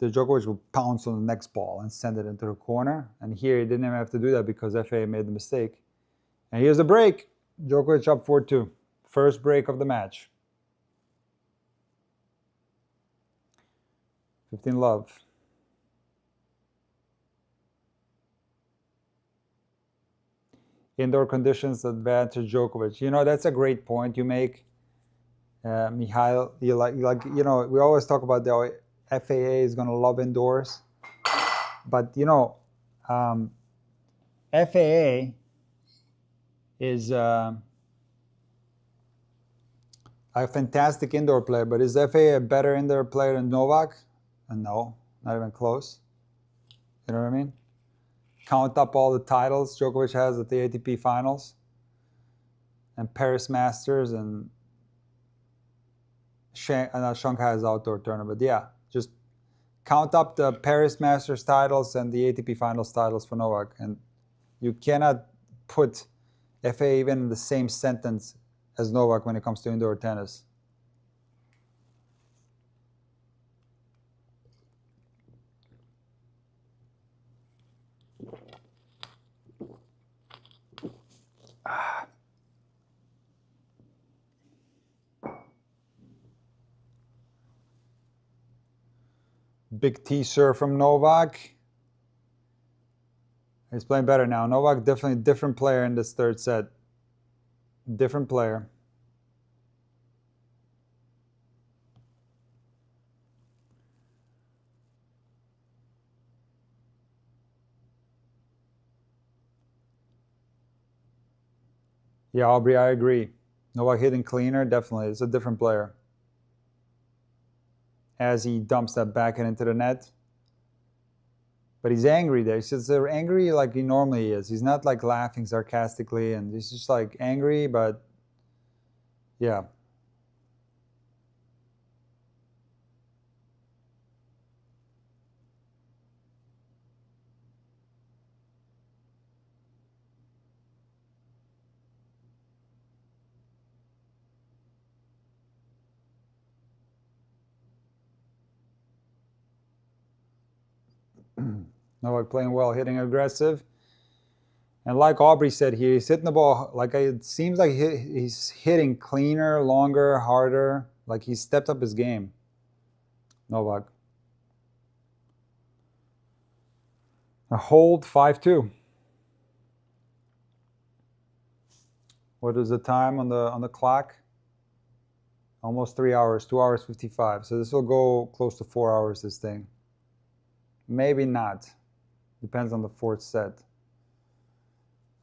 Djokovic will pounce on the next ball and send it into the corner. And here he didn't even have to do that because FA made the mistake. And here's the break. Djokovic up 4-2. First break of the match. 15 love. Indoor conditions advantage Djokovic. You know, that's a great point you make, Mihail. We always talk about the FAA is going to love indoors. But, FAA is a fantastic indoor player. But is FAA a better indoor player than Novak? No, not even close. You know what I mean? Count up all the titles Djokovic has at the ATP Finals and Paris Masters and Shanghai's outdoor tournament. Yeah, just count up the Paris Masters titles and the ATP Finals titles for Novak, and you cannot put FA even in the same sentence as Novak when it comes to indoor tennis. Big T serve from Novak. He's playing better now. Novak definitely a different player in this third set. Different player. Yeah, Aubrey, I agree. Novak hitting cleaner, definitely. It's a different player. As he dumps that backhand into the net. But he's angry there. He's angry like he normally is. He's not like laughing sarcastically, and he's just like angry, but yeah. Novak playing well, hitting aggressive. And like Aubrey said here, he's hitting the ball, like it seems like he's hitting cleaner, longer, harder. Like he's stepped up his game, Novak. A hold 5-2. What is the time on the clock? Almost 3 hours, 2 hours 55. So this will go close to 4 hours, this thing. Maybe not. Depends on the fourth set.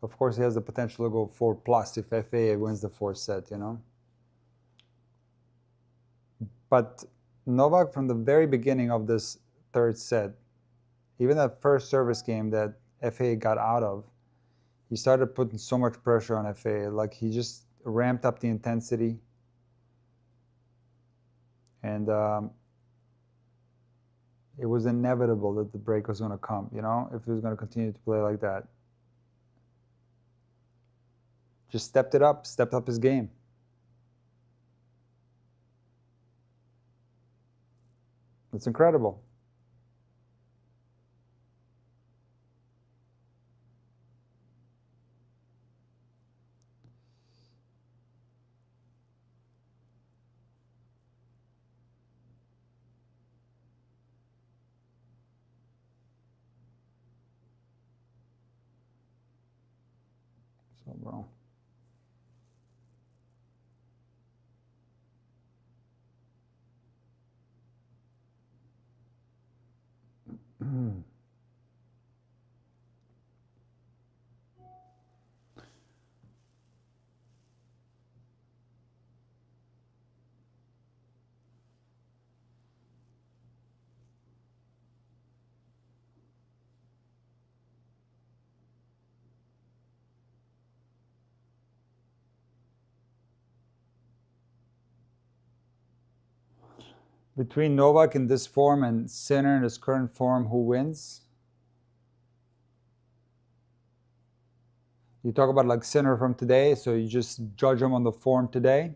Of course, he has the potential to go 4+ if FAA wins the fourth set, But Novak, from the very beginning of this third set, even that first service game that FAA got out of, he started putting so much pressure on FAA. Like he just ramped up the intensity. And It was inevitable that the break was going to come, you know, if he was going to continue to play like that. Just stepped up his game. It's incredible. So, bro. Between Novak in this form and Sinner in his current form, who wins? You talk about like Sinner from today, so you just judge him on the form today.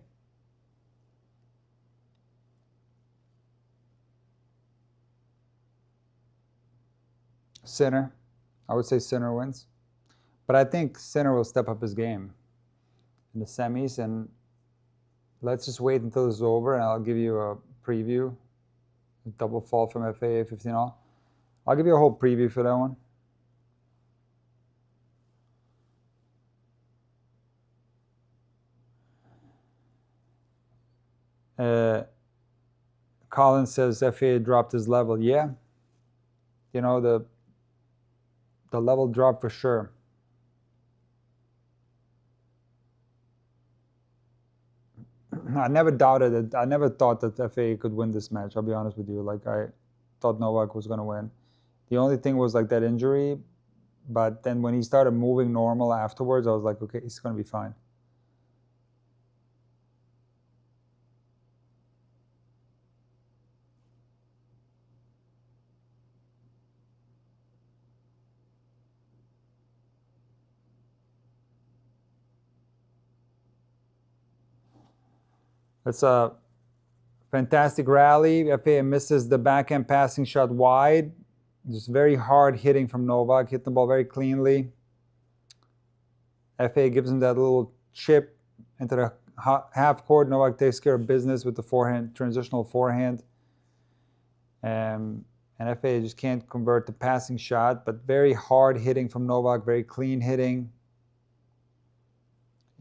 Sinner. I would say Sinner wins. But I think Sinner will step up his game in the semis, and let's just wait until it's over, and I'll give you a preview. Double fall from FAA 15 all. I'll give you a whole preview for that one. Colin says FAA dropped his level. Yeah. You know, the level dropped for sure. I never doubted it. I never thought that FAA could win this match. I'll be honest with you. Like, I thought Novak was going to win. The only thing was like that injury. But then when he started moving normal afterwards, I was like, okay, he's going to be fine. It's a fantastic rally. FAA misses the backhand passing shot wide. Just very hard hitting from Novak. Hit the ball very cleanly. FAA gives him that little chip into the half court. Novak takes care of business with the forehand, transitional forehand. And FAA just can't convert the passing shot, but very hard hitting from Novak, very clean hitting.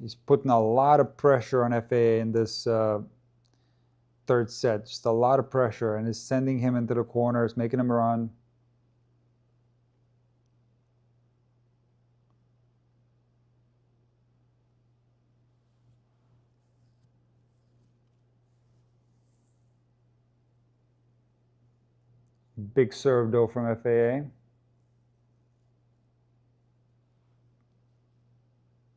He's putting a lot of pressure on FAA in this third set, just a lot of pressure, and is sending him into the corners, making him run. Big serve though from FAA.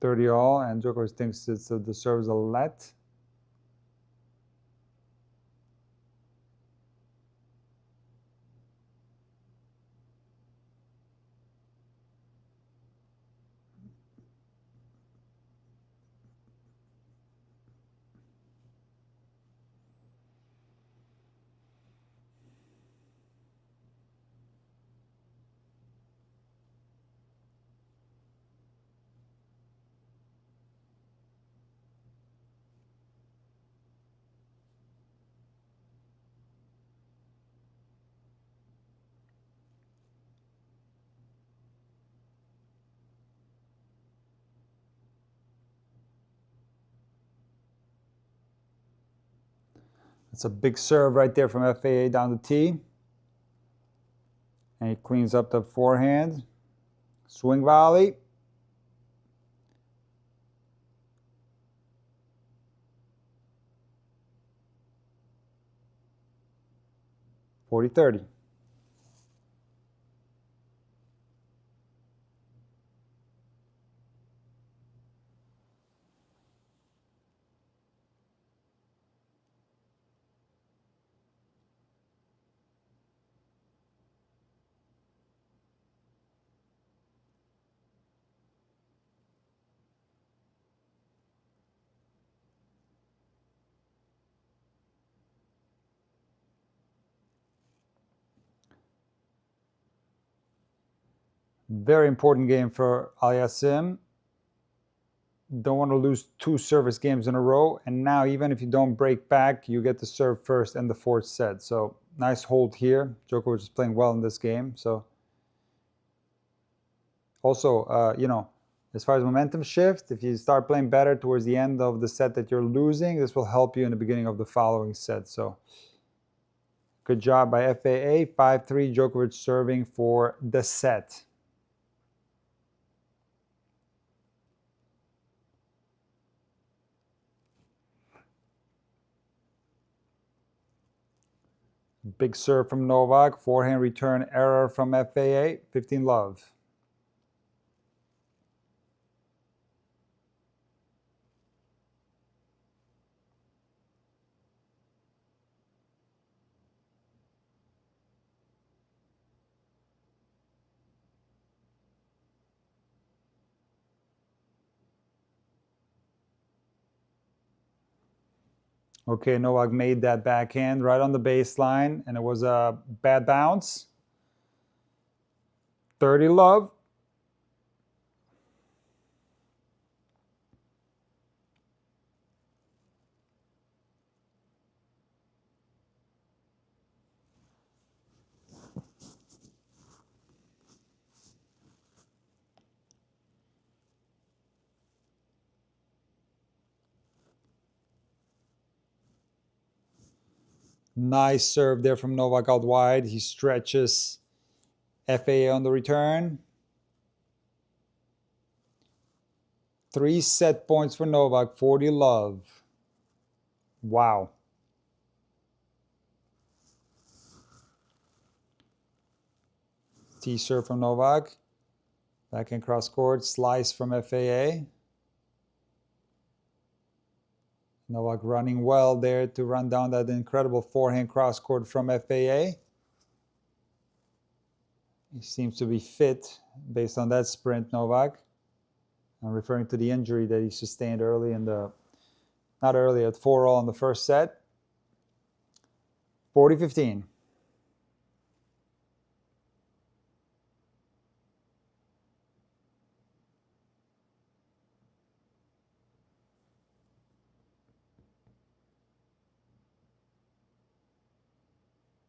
30 all, and Djokovic thinks it's the serve is a let. It's a big serve right there from FAA down the tee. And he cleans up the forehand. Swing volley. (40-30). Very important game for Aliassime. Don't want to lose 2 service games in a row. And now, even if you don't break back, you get to serve first and the 4th set. So nice hold here. Djokovic is playing well in this game. So also, you know, as far as momentum shift, if you start playing better towards the end of the set that you're losing, this will help you in the beginning of the following set. So good job by FAA. 5-3, Djokovic serving for the set. Big serve from Novak. Forehand return error from FAA. 15-love. Okay, Novak made that backhand right on the baseline, and it was a bad bounce. 30-love. Nice serve there from Novak out wide. He stretches FAA on the return. 3 set points for Novak, 40-love. Wow. T serve from Novak. Backhand cross court, slice from FAA. Novak running well there to run down that incredible forehand cross court from FAA. He seems to be fit based on that sprint, Novak. I'm referring to the injury that he sustained early in the, not early, at 4-all in the first set. 40-15.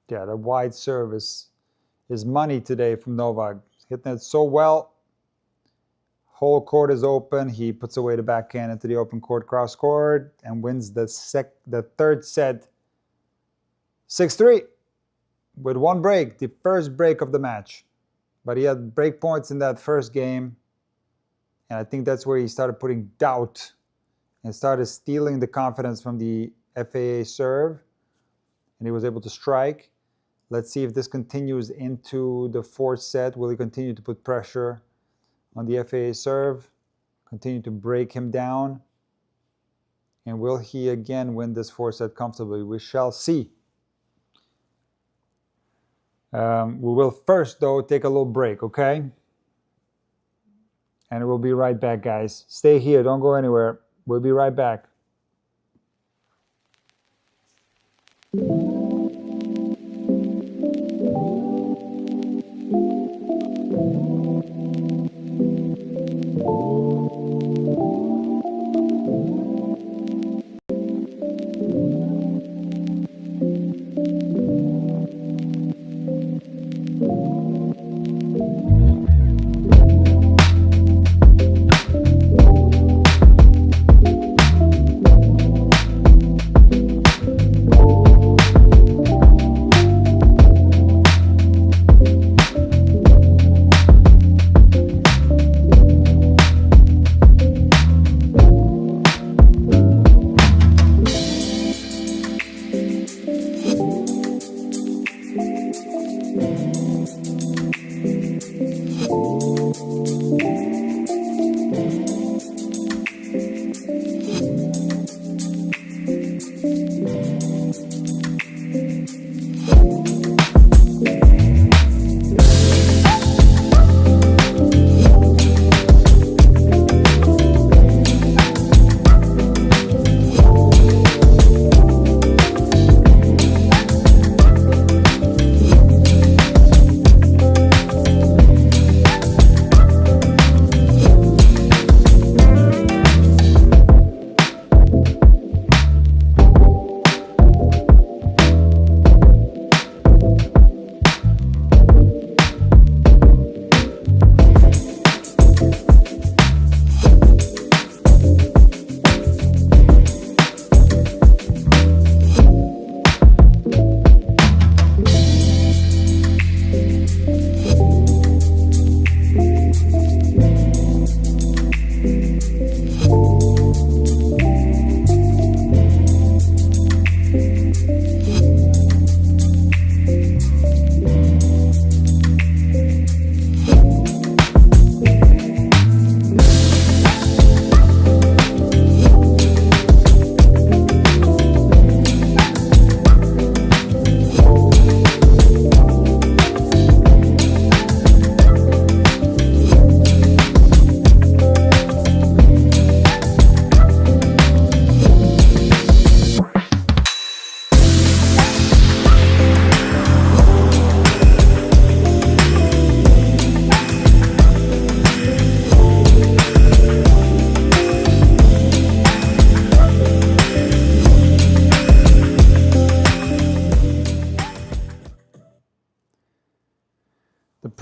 Yeah, the wide serve is money today from Novak. Hitting it so well. Whole court is open. He puts away the backhand into the open court cross court and wins the 3rd set 6-3 with 1 break, the first break of the match. But he had break points in that first game, and I think that's where he started putting doubt and started stealing the confidence from the FAA serve, and he was able to strike. Let's see if this continues into the 4th set. Will he continue to put pressure on the FAA serve, continue to break him down? And will he again win this 4th set comfortably? We shall see. We will first, though, take a little break, okay? And we'll be right back, guys. Stay here. Don't go anywhere. We'll be right back.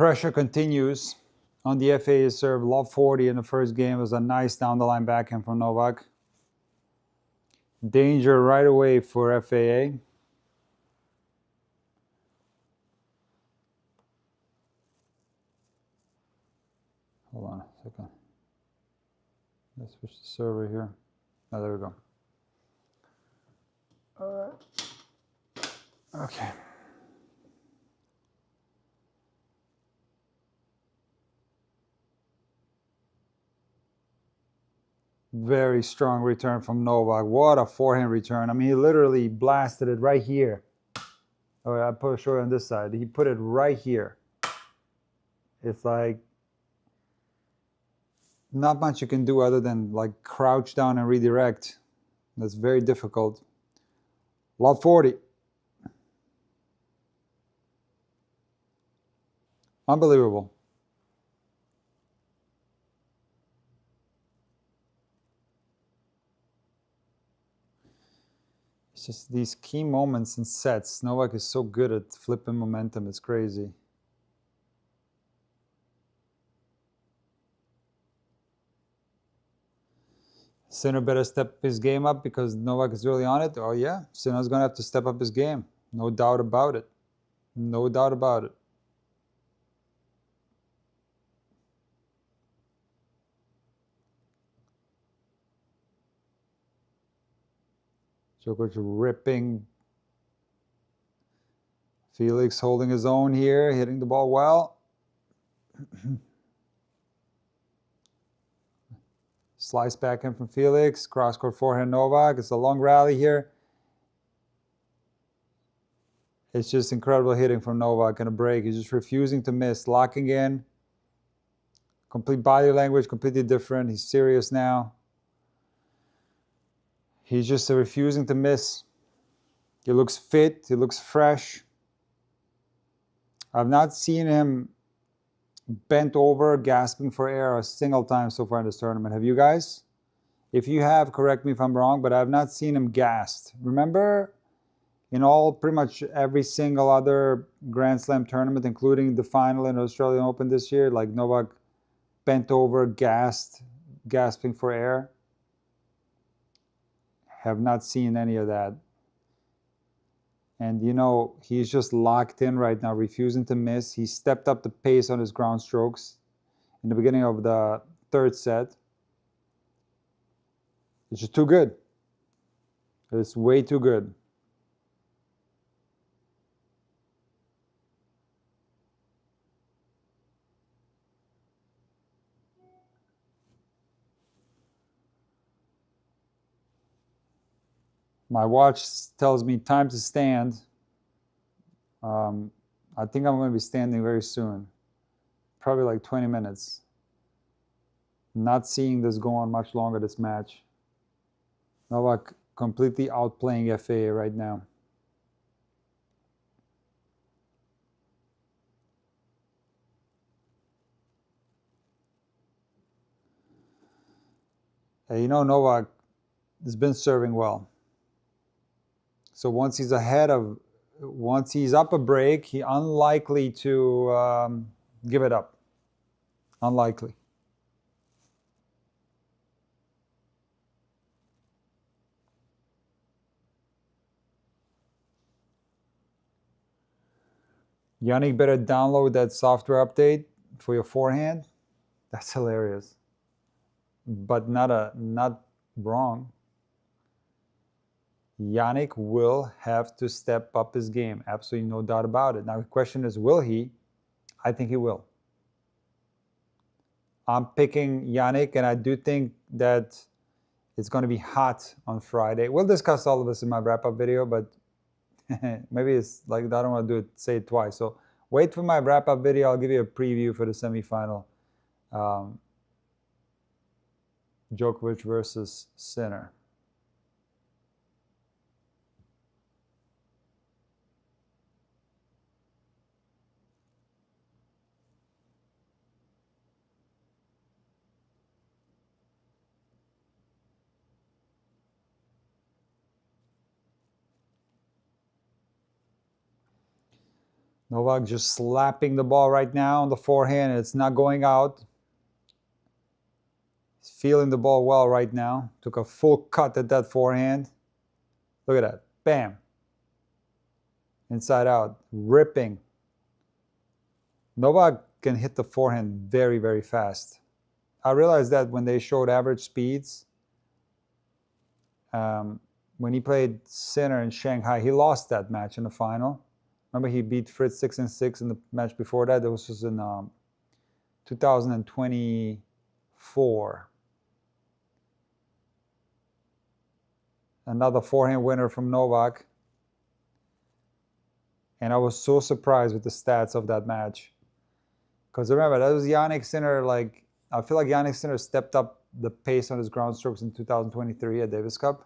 pressure continues on the FAA serve. Love 40 in the first game. It was a nice down the line backhand from Novak. Danger right away for FAA. Hold on a second. Let's switch the server here. Oh, there we go. All right. Okay. Very strong return from Novak. What a forehand return. I mean, he literally blasted it right here. Oh, I put a short on this side. He put it right here. It's like not much you can do other than like crouch down and redirect. That's very difficult. Love 40. Unbelievable. It's just these key moments in sets. Novak is so good at flipping momentum. It's crazy. Sinner better step his game up because Novak is really on it. Oh yeah, Sinner's going to have to step up his game. No doubt about it. No doubt about it. Djokovic ripping. Felix holding his own here, hitting the ball well. Slice back in from Felix. Cross-court forehand Novak. It's a long rally here. It's just incredible hitting from Novak in a break. He's just refusing to miss, locking in. Complete body language, completely different. He's serious now. He's just refusing to miss. He looks fit. He looks fresh. I've not seen him bent over, gasping for air a single time so far in this tournament. Have you guys? If you have, correct me if I'm wrong, but I've not seen him gassed. Remember, in all, pretty much every single other Grand Slam tournament, including the final in Australian Open this year, like Novak bent over, gasped, gasping for air. Have not seen any of that. And, you know, he's just locked in right now, refusing to miss. He stepped up the pace on his ground strokes in the beginning of the third set. It's just too good. It's way too good. My watch tells me time to stand. I think I'm going to be standing very soon. Probably like 20 minutes. Not seeing this go on much longer, this match. Novak completely outplaying FAA right now. You know, Novak has been serving well. So once he's up a break, he's unlikely to give it up. Unlikely. Yannick better download that software update for your forehand. That's hilarious. But not wrong. Yannick will have to step up his game. Absolutely no doubt about it. Now the question is, will he? I think he will. I'm picking Yannick, and I do think that it's going to be hot on Friday. We'll discuss all of this in my wrap-up video, but maybe it's like I don't want to say it twice. So wait for my wrap-up video. I'll give you a preview for the semifinal. Djokovic versus Sinner. Novak just slapping the ball right now on the forehand. It's not going out. He's feeling the ball well right now. Took a full cut at that forehand. Look at that. Bam. Inside out. Ripping. Novak can hit the forehand very, very fast. I realized that when they showed average speeds, when he played Sinner in Shanghai, he lost that match in the final. Remember, he beat Fritz 6-6 in the match before that. That was in 2024. Another forehand winner from Novak. And I was so surprised with the stats of that match. Because remember, that was Jannik Sinner. Like, I feel like Jannik Sinner stepped up the pace on his ground strokes in 2023 at Davis Cup.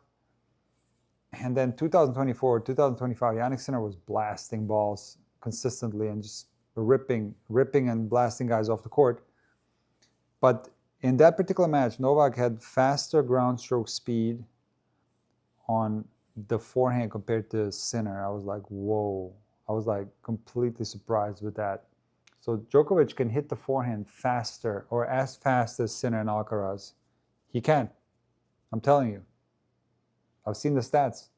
And then 2024, 2025, Jannik Sinner was blasting balls consistently and just ripping and blasting guys off the court. But in that particular match, Novak had faster ground stroke speed on the forehand compared to Sinner. I was like, whoa. I was like completely surprised with that. So Djokovic can hit the forehand faster or as fast as Sinner and Alcaraz. He can. I'm telling you. I've seen the stats.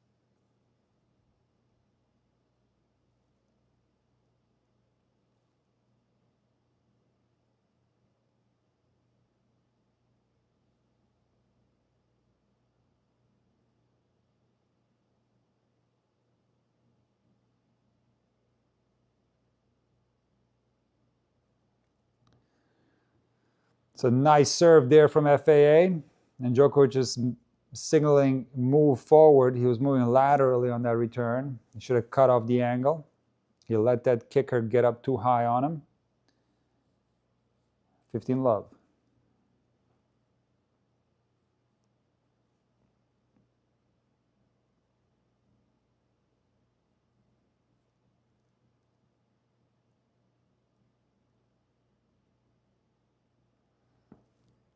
It's a nice serve there from FAA. And Djokovic is signaling move forward. He was moving laterally on that return. He should have cut off the angle. He let that kicker get up too high on him. 15 love.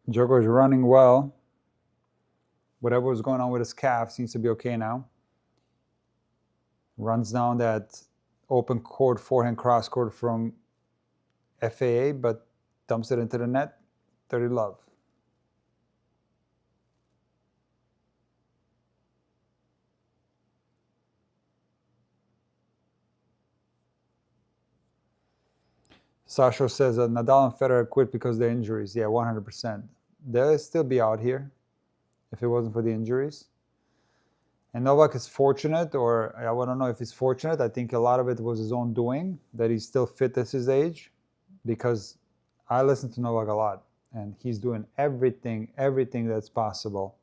Djokovic running well. Whatever was going on with his calf seems to be okay now. Runs down that open court forehand cross court from FAA, but dumps it into the net. 30 love. Sasho says that Nadal and Federer quit because of the injuries. Yeah, 100%. They'll still be out here if it wasn't for the injuries. And Novak is fortunate, or I don't know if he's fortunate. I think a lot of it was his own doing, that he's still fit at his age, because I listen to Novak a lot, and he's doing everything that's possible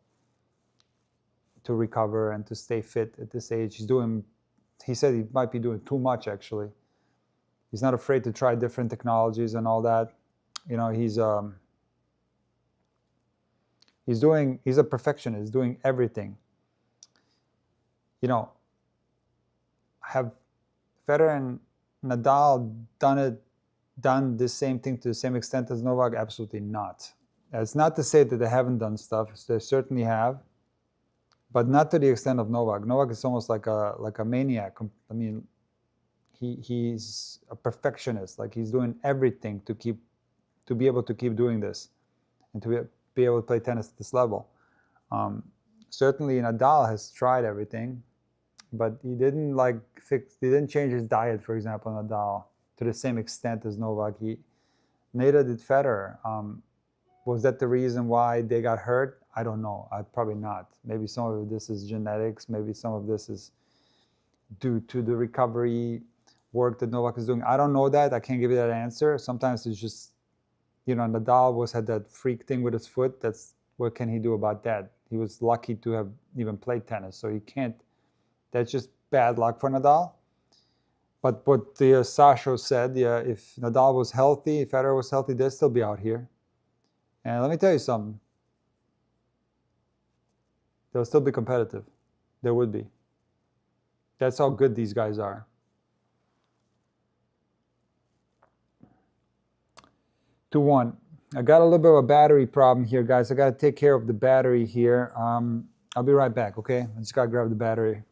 to recover and to stay fit at this age. He said he might be doing too much, actually. He's not afraid to try different technologies and all that. You know, he's a perfectionist, doing everything. You know, have Federer and Nadal done the same thing to the same extent as Novak? Absolutely not. It's not to say that they haven't done stuff. They certainly have, but not to the extent of Novak. Novak is almost like a maniac. I mean, he's a perfectionist. Like, he's doing everything to be able to keep doing this and to be able to play tennis at this level. Certainly Nadal has tried everything, but he didn't change his diet, for example, Nadal, to the same extent as Novak. Neither did Federer. Was that the reason why they got hurt? I don't know. Probably not. Maybe some of this is genetics. Maybe some of this is due to the recovery work that Novak is doing. I don't know that. I can't give you that answer. Sometimes it's just, you know, Nadal had that freak thing with his foot. What can he do about that? He was lucky to have even played tennis, so he can't. That's just bad luck for Nadal. But what the Sasho said, yeah, if Nadal was healthy, if Federer was healthy, they'd still be out here. And let me tell you something. They'll still be competitive. There would be. That's how good these guys are. To 1. I got a little bit of a battery problem here, guys. I got to take care of the battery here. I'll be right back, okay? I just got to grab the battery.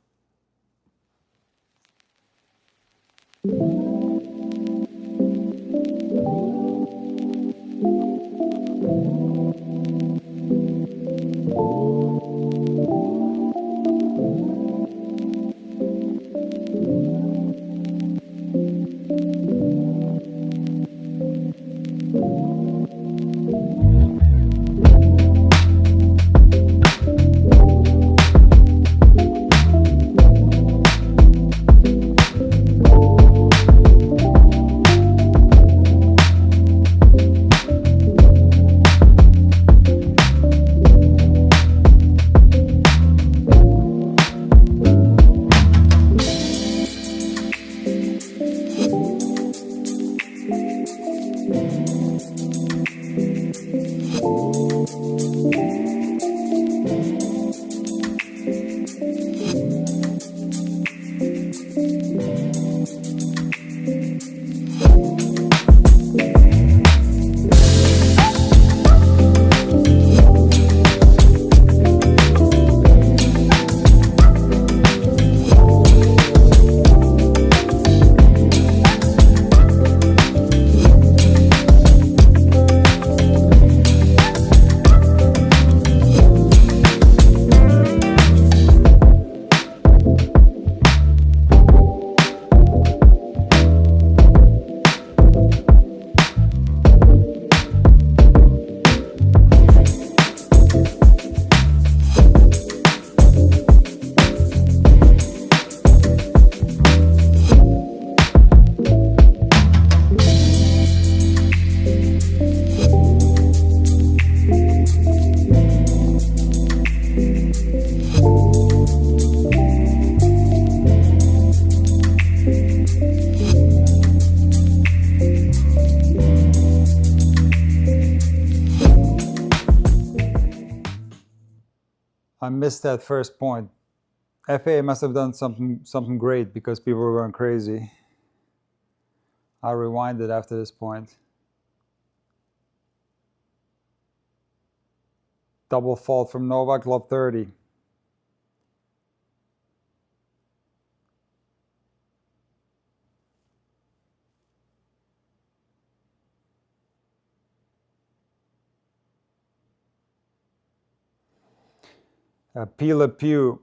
I missed that first point. FAA must have done something great because people were going crazy. I'll rewind it after this point. Double fault from Novak, love 30. Pila Pew.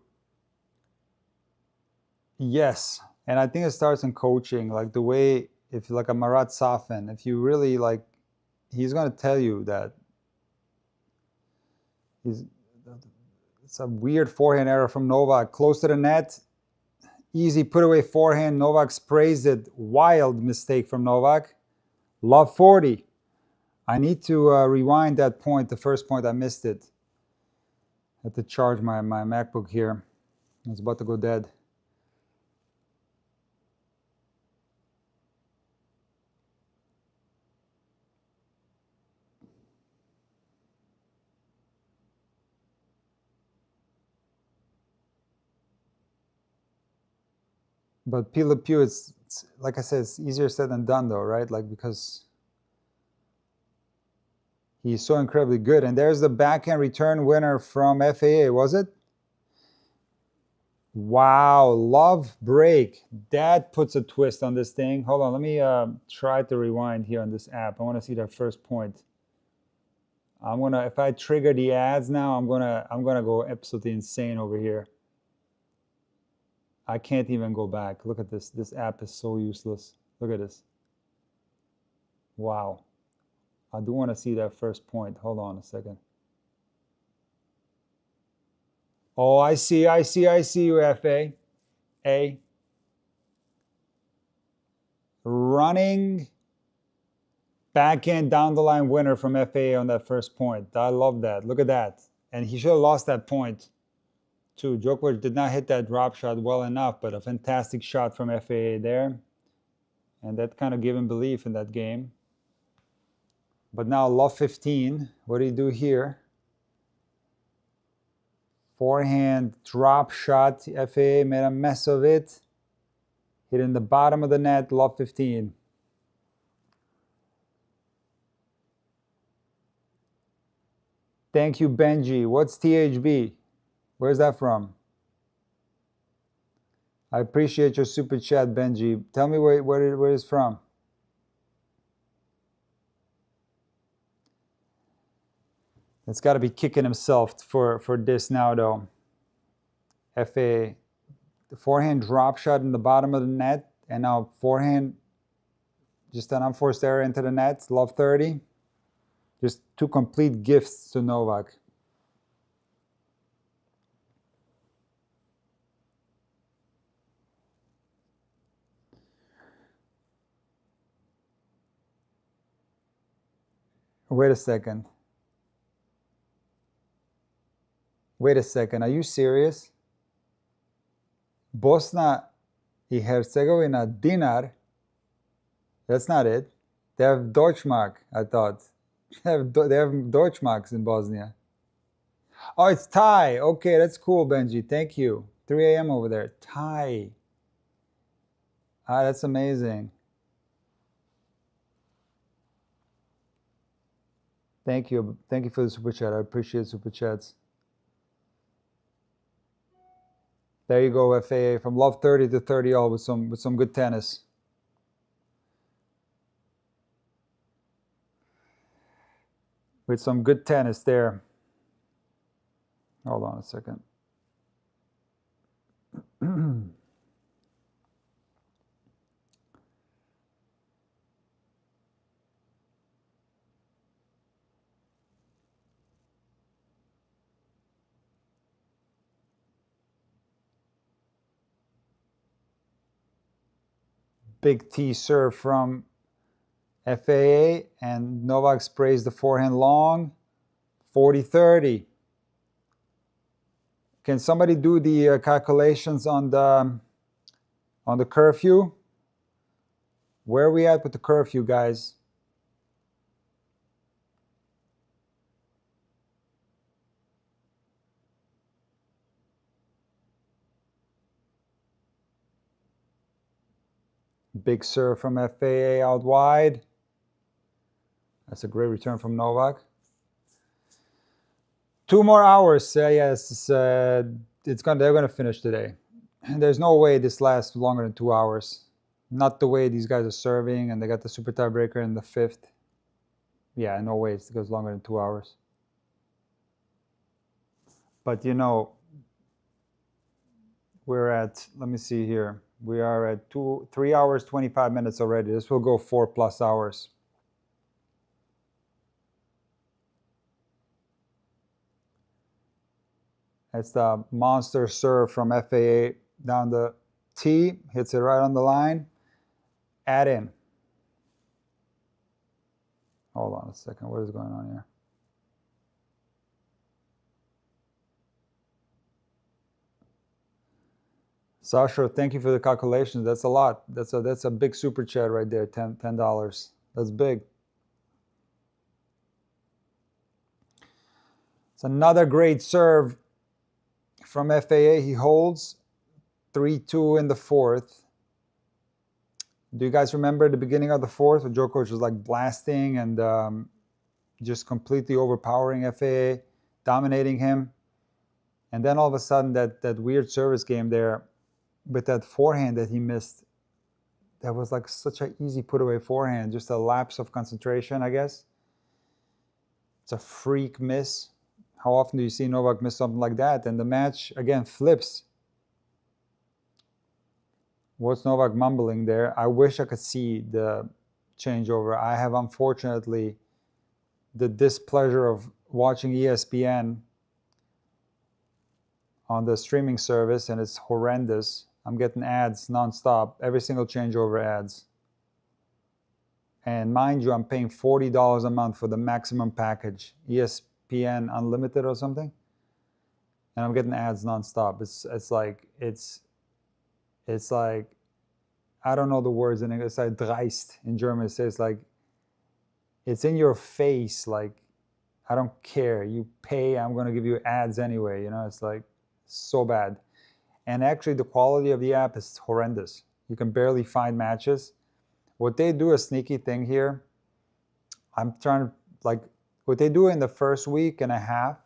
Yes. And I think it starts in coaching, like the way, if like a Marat Safin, if you really like, he's going to tell you that it's a weird forehand error from Novak, close to the net, easy put away forehand. Novak sprays it, wild mistake from Novak. Love 40. I need to rewind that point, the first point, I missed it. I had to charge my MacBook here. It's about to go dead. But Pila Pew, it's like I said, it's easier said than done though, right? Like, because he's so incredibly good. And there's the backhand return winner from FAA, was it? Wow, love break. That puts a twist on this thing. Hold on, let me try to rewind here on this app. I want to see that first point. I'm gonna, if I trigger the ads now, I'm gonna go absolutely insane over here. I can't even go back. Look at this. This app is so useless. Look at this. Wow. I do want to see that first point. Hold on a second. Oh, I see you, FA. A. Running backhand down the line winner from FA on that first point. I love that. Look at that. And he should have lost that point too. Djokovic did not hit that drop shot well enough, but a fantastic shot from FAA there. And that kind of gave him belief in that game. But now love 15. What do you do here? Forehand drop shot. FAA made a mess of it. Hit in the bottom of the net, love 15. Thank you, Benji. What's THB? Where's that from? I appreciate your super chat, Benji. Tell me where it's from. It's got to be kicking himself for this now, though. FA, the forehand drop shot in the bottom of the net, and now forehand, just an unforced error into the net, love 30. Just two complete gifts to Novak. Wait a second. Wait a second. Are you serious? Bosnia y Herzegovina dinar. That's not it. They have Deutschmark, I thought. They have Deutschmarks in Bosnia. Oh, it's Thai. Okay, that's cool, Benji. Thank you. 3 a.m. over there. Thai. Ah, that's amazing. Thank you. Thank you for the super chat. I appreciate super chats. There you go, FAA. From love 30 to 30 all with some good tennis. With some good tennis there. Hold on a second. Big T serve from FAA, and Novak sprays the forehand long. 40-30. Can somebody do the calculations on the curfew? Where are we at with the curfew, guys? big serve from FAA out wide. That's a great return from Novak. 2 more hours. Yes, they're gonna finish today. There's no way this lasts longer than 2 hours. Not the way these guys are serving, and they got the super tiebreaker in the 5th. Yeah, no way it goes longer than 2 hours. But you know, we're at, let me see here. We are at 3 hours, 25 minutes already. This will go 4+ hours. It's the monster serve from FAA down the tee. Hits it right on the line. Add in. Hold on a second. What is going on here? Sasha, thank you for the calculations. That's a lot. That's a big super chat right there. $10. That's big. It's another great serve from FAA. He holds 3-2 in the 4th. Do you guys remember the beginning of the 4th when Djokovic was like blasting and just completely overpowering FAA, dominating him? And then all of a sudden that weird service game there with that forehand that he missed, that was like such an easy put away forehand, just a lapse of concentration, I guess. It's a freak miss. How often do you see Novak miss something like that? And the match, again, flips. What's Novak mumbling there? I wish I could see the changeover. I have, unfortunately, the displeasure of watching ESPN on the streaming service, and it's horrendous. I'm getting ads nonstop, every single changeover ads. And mind you, I'm paying $40 a month for the maximum package, ESPN Unlimited or something. And I'm getting ads nonstop. It's like, I don't know the words in English. It's like dreist in German. It says like, it's in your face. Like, I don't care. You pay, I'm going to give you ads anyway. You know, it's like so bad. And actually, the quality of the app is horrendous. You can barely find matches. What they do, a sneaky thing here, I'm trying to, like, what they do in the first week and a half,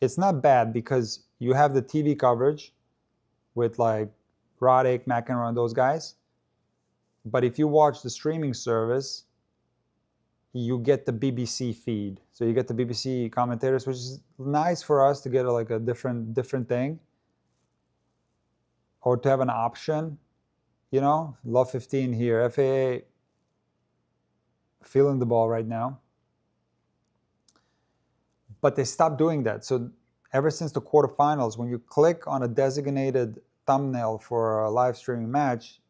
it's not bad because you have the TV coverage with like Roddick, McEnroe, and those guys. But if you watch the streaming service, you get the BBC feed. So you get the BBC commentators, which is nice for us to get like a different thing, or to have an option. You know, Love 15 here. FAA feeling the ball right now. But they stopped doing that. So ever since the quarterfinals, when you click on a designated thumbnail for a live streaming match,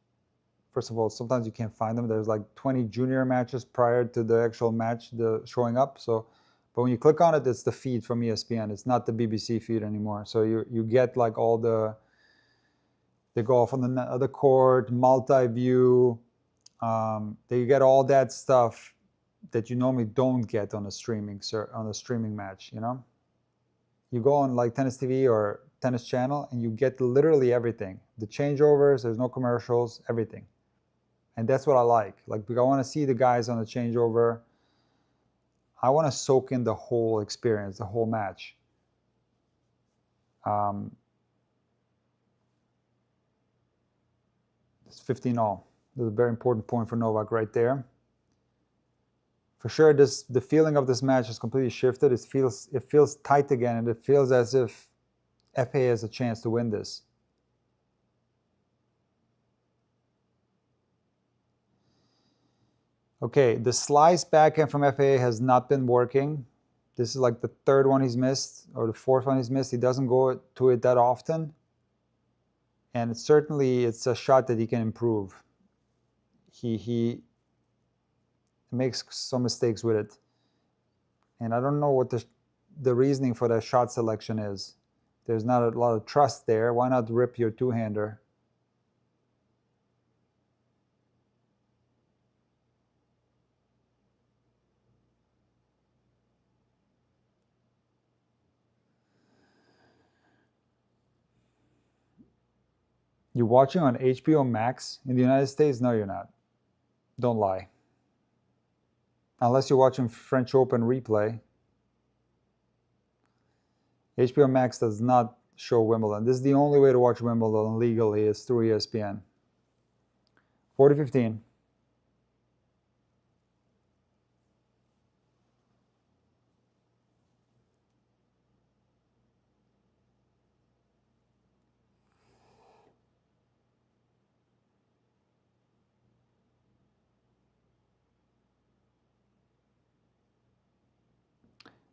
first of all, sometimes you can't find them. There's like 20 junior matches prior to the actual match showing up. So, but when you click on it, it's the feed from ESPN. It's not the BBC feed anymore. So you get like all they go off on the other court, multi-view. They get all that stuff that you normally don't get on a streaming match. You know, you go on like Tennis TV or Tennis Channel, and you get literally everything. The changeovers, there's no commercials, everything. And that's what I like. Like, I want to see the guys on the changeover. I want to soak in the whole experience, the whole match. It's 15-all. That's a very important point for Novak right there. For sure, the feeling of this match has completely shifted. It feels tight again, and it feels as if FA has a chance to win this. Okay, the slice backhand from FAA has not been working. This is like the 3rd one he's missed, or the 4th one he's missed. He doesn't go to it that often. And certainly it's a shot that he can improve. He makes some mistakes with it. And I don't know what the reasoning for that shot selection is. There's not a lot of trust there. Why not rip your two-hander? You're watching on HBO Max in the United States? No, you're not. Don't lie. Unless you're watching French Open replay. HBO Max does not show Wimbledon. This is the only way to watch Wimbledon legally is through ESPN. 40-15.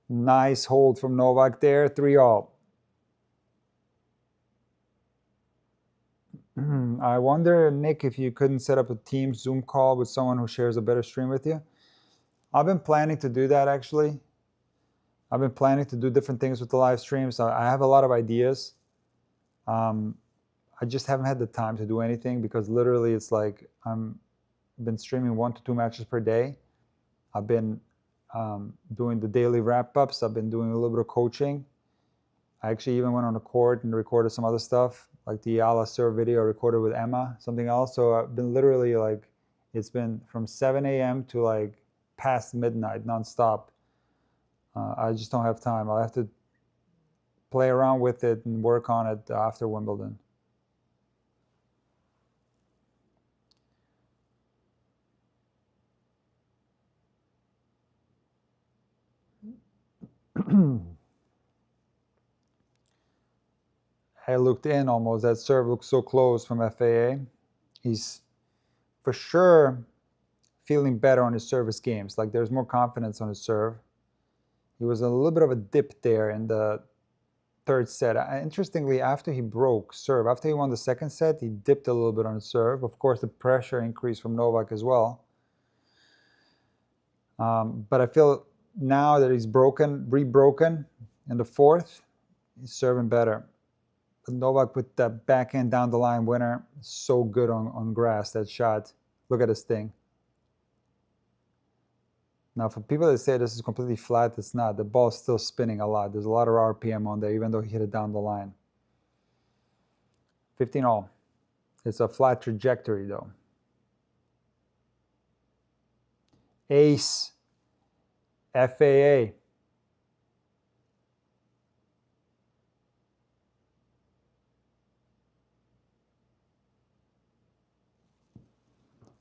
Nice hold from Novak there, 3-all. I wonder, Nick, if you couldn't set up a team Zoom call with someone who shares a better stream with you. I've been planning to do that, actually. I've been planning to do different things with the live streams. I have a lot of ideas. I just haven't had the time to do anything because literally it's like I've been streaming 1 to 2 matches per day. I've been doing the daily wrap-ups. I've been doing a little bit of coaching. I actually even went on the court and recorded some other stuff, like the Ala serve video I recorded with Emma, something else. So I've been literally like, it's been from 7 a.m. to like past midnight, nonstop. I just don't have time. I'll have to play around with it and work on it after Wimbledon. I looked in almost. That serve looks so close from FAA. He's for sure feeling better on his service games. Like there's more confidence on his serve. He was a little bit of a dip there in the third set. Interestingly, after he broke serve, after he won the second set, he dipped a little bit on his serve. Of course, the pressure increased from Novak as well. But I feel now that he's rebroken in the fourth, he's serving better. Novak with that backhand down the line winner, so good on grass, that shot. Look at this thing. Now, for people that say this is completely flat, it's not. The ball's still spinning a lot. There's a lot of RPM on there, even though he hit it down the line. 15-all. It's a flat trajectory, though. Ace. FAA.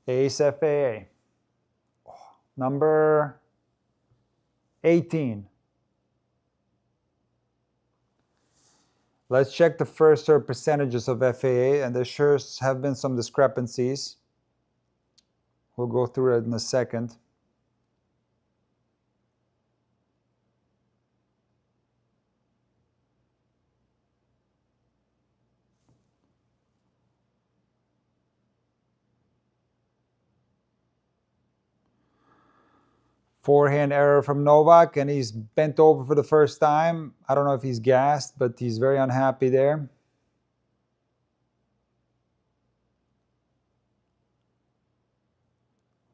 Ace FAA. Number 18. Let's check the first serve percentages of FAA, and there sure have been some discrepancies. We'll go through it in a second. Forehand error from Novak, and he's bent over for the first time. I don't know if he's gassed, but he's very unhappy there.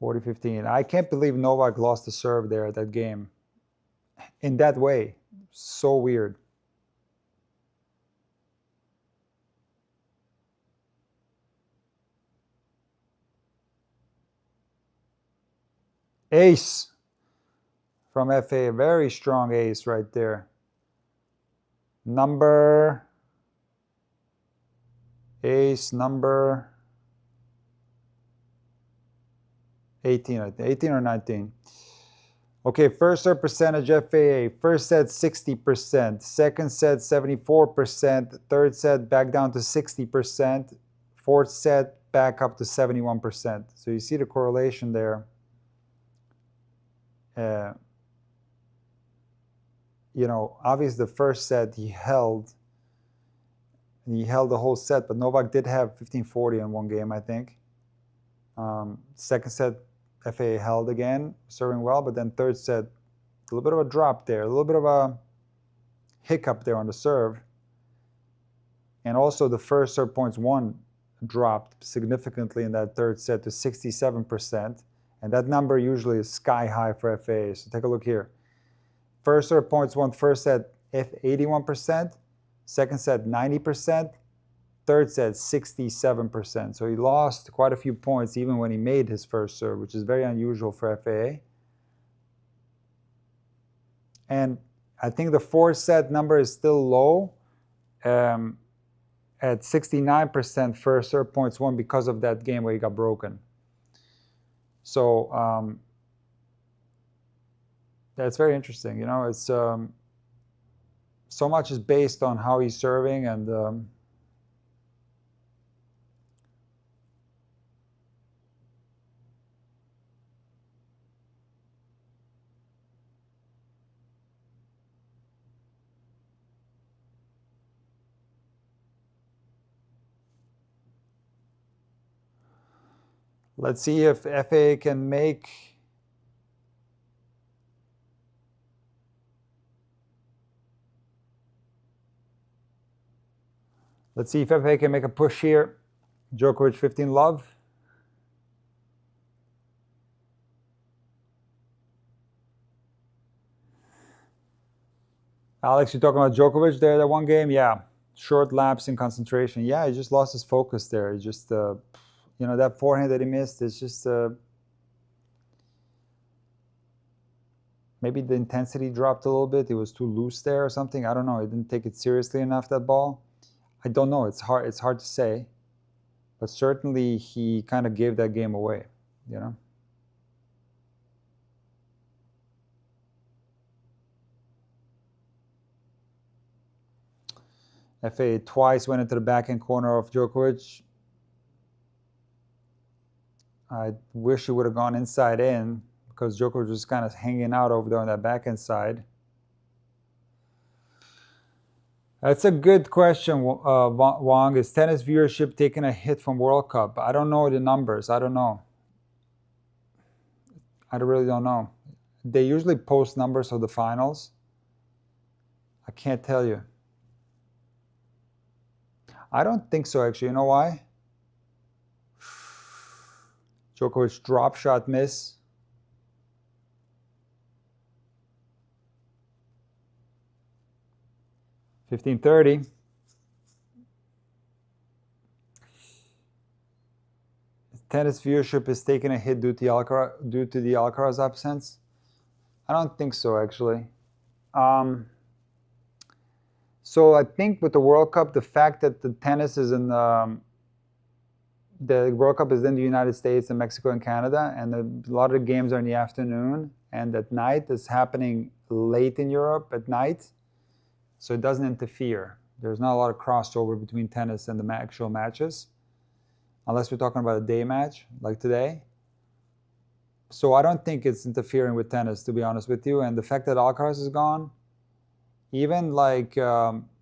(40-15). I can't believe Novak lost the serve there at that game. In that way. So weird. Ace from FA, very strong ace right there. Ace number 18, I think, 18 or 19. Okay, first serve percentage FAA. First set 60%, second set 74%, third set back down to 60%, fourth set back up to 71%. So you see the correlation there. You know, obviously the first set he held the whole set, but Novak did have 15-40 in one game, I think. Second set, FAA held again, serving well, but then third set, a little bit of a drop there, a little bit of a hiccup there on the serve. And also the first serve points won dropped significantly in that third set to 67%. And that number usually is sky high for FAA. So take a look here. First serve points won, first set 81%, second set 90%, third set, 67%. So he lost quite a few points even when he made his first serve, which is very unusual for FAA. And I think the fourth set number is still low at 69% first serve points won because of that game where he got broken. So that's very interesting. You know, it's so much is based on how he's serving, and let's see if FAA can make a push here. Djokovic 15 love. Alex, you're talking about Djokovic there, that one game? Yeah. Short lapse in concentration. Yeah, he just lost his focus there. He just, you know, that forehand that he missed is just, maybe the intensity dropped a little bit. It was too loose there or something. I don't know. He didn't take it seriously enough, that ball. I don't know. It's hard to say. But certainly he kind of gave that game away, you know. FA twice went into the backhand corner of Djokovic. I wish he would have gone inside in because Djokovic was kind of hanging out over there on that backhand side. That's a good question, Wong. Is tennis viewership taking a hit from World Cup? I don't know the numbers. I don't know. I really don't know. They usually post numbers of the finals. I can't tell you. I don't think so, actually. You know why? Djokovic drop shot miss. $15.30. Tennis viewership is taking a hit due to the Alcaraz absence. I don't think so, actually. So I think with the World Cup, the fact that the tennis is in the World Cup is in the United States and Mexico and Canada, and a lot of the games are in the afternoon, and at night it's happening late in Europe at night, so it doesn't interfere. There's not a lot of crossover between tennis and the actual matches, unless we're talking about a day match like today. So I don't think it's interfering with tennis, to be honest with you. And the fact that Alcaraz is gone, even like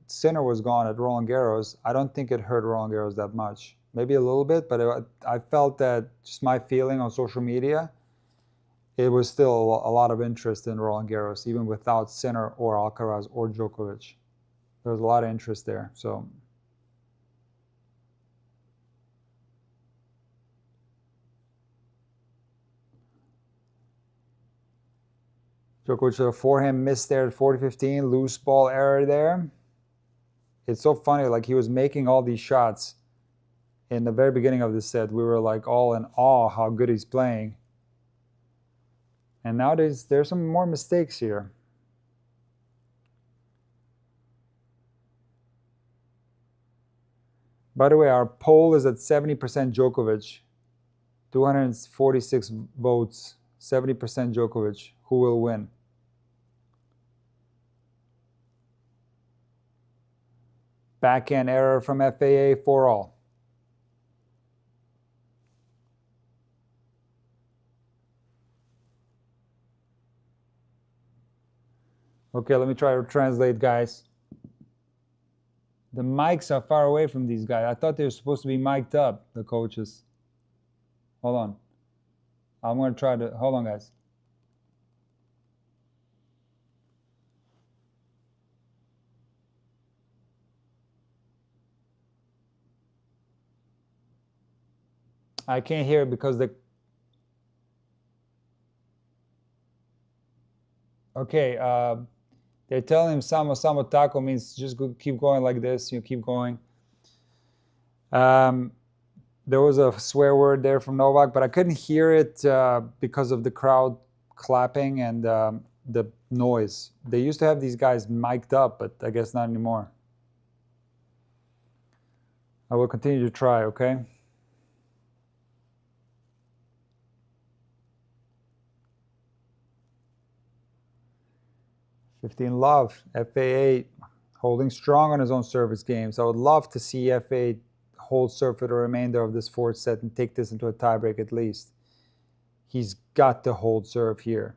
Sinner was gone at Roland Garros, I don't think it hurt Roland Garros that much. Maybe a little bit, but I felt that, just my feeling on social media, it was still a lot of interest in Roland Garros, even without Sinner or Alcaraz or Djokovic. There was a lot of interest there. So Djokovic, a forehand miss there at 40-15, loose ball error there. It's so funny, like he was making all these shots in the very beginning of the set. We were like all in awe how good he's playing. And now there's some more mistakes here. By the way, our poll is at 70% Djokovic, 246 votes, 70% Djokovic. Who will win? Backhand error from FAA for all. Okay, let me try to translate, guys. The mics are far away from these guys. I thought they were supposed to be mic'd up, the coaches. Hold on. I'm going to try to... Hold on, guys. I can't hear it because the... Okay, they're telling him Samo Samo Taco means just keep going like this. You keep going. There was a swear word there from Novak, but I couldn't hear it because of the crowd clapping and the noise. They used to have these guys mic'd up, but I guess not anymore. I will continue to try, okay? $15 love, FA8 holding strong on his own service games. I would love to see FA hold serve for the remainder of this fourth set and take this into a tiebreak at least. He's got to hold serve here.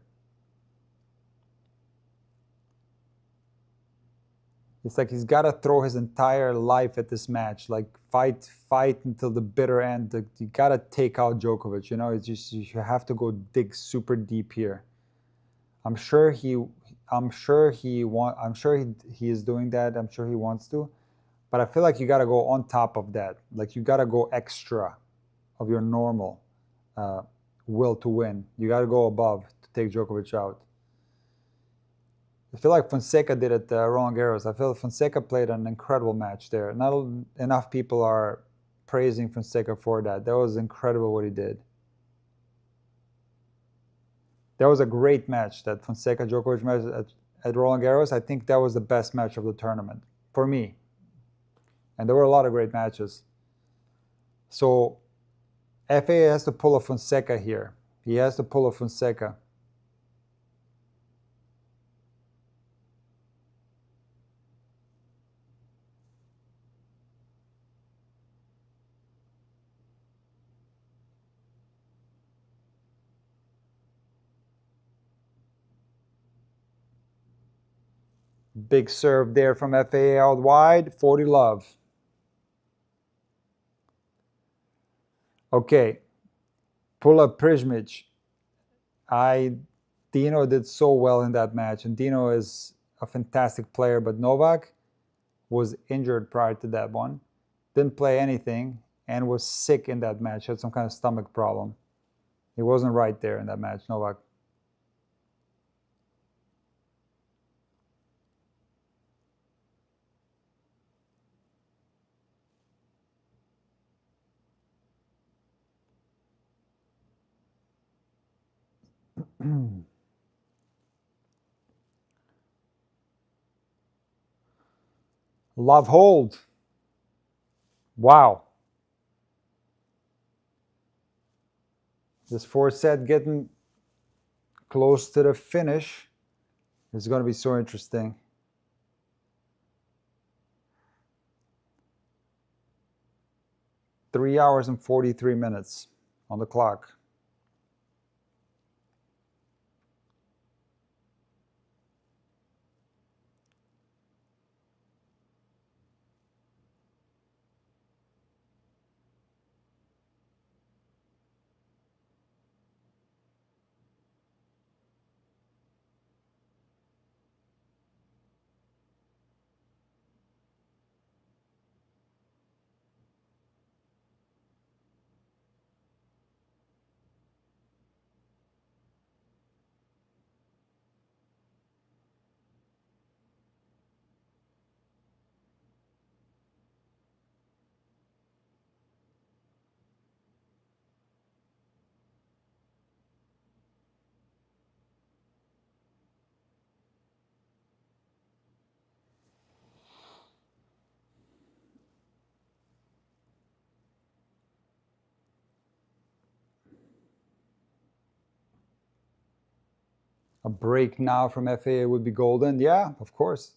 It's like he's got to throw his entire life at this match, like fight until the bitter end. You got to take out Djokovic. You know, it's just you have to go dig super deep here. I'm sure he is doing that. I'm sure he wants to, but I feel like you got to go on top of that. Like you got to go extra of your normal will to win. You got to go above to take Djokovic out. I feel like Fonseca did it Roland Garros. I feel Fonseca played an incredible match there. Not enough people are praising Fonseca for that. That was incredible what he did. That was a great match, that Fonseca-Djokovic match at Roland Garros. I think that was the best match of the tournament for me. And there were a lot of great matches. So FA has to pull a Fonseca here. He has to pull a Fonseca. Big serve there from FA out wide, 40 love. Okay, pull up Prismic. Dino did so well in that match, and Dino is a fantastic player, but Novak was injured prior to that one, didn't play anything, and was sick in that match, had some kind of stomach problem. He wasn't right there in that match, Novak. Love hold. Wow. This fourth set getting close to the finish. It's going to be so interesting. 3 hours and 43 minutes on the clock. A break now from FA would be golden. Yeah, of course.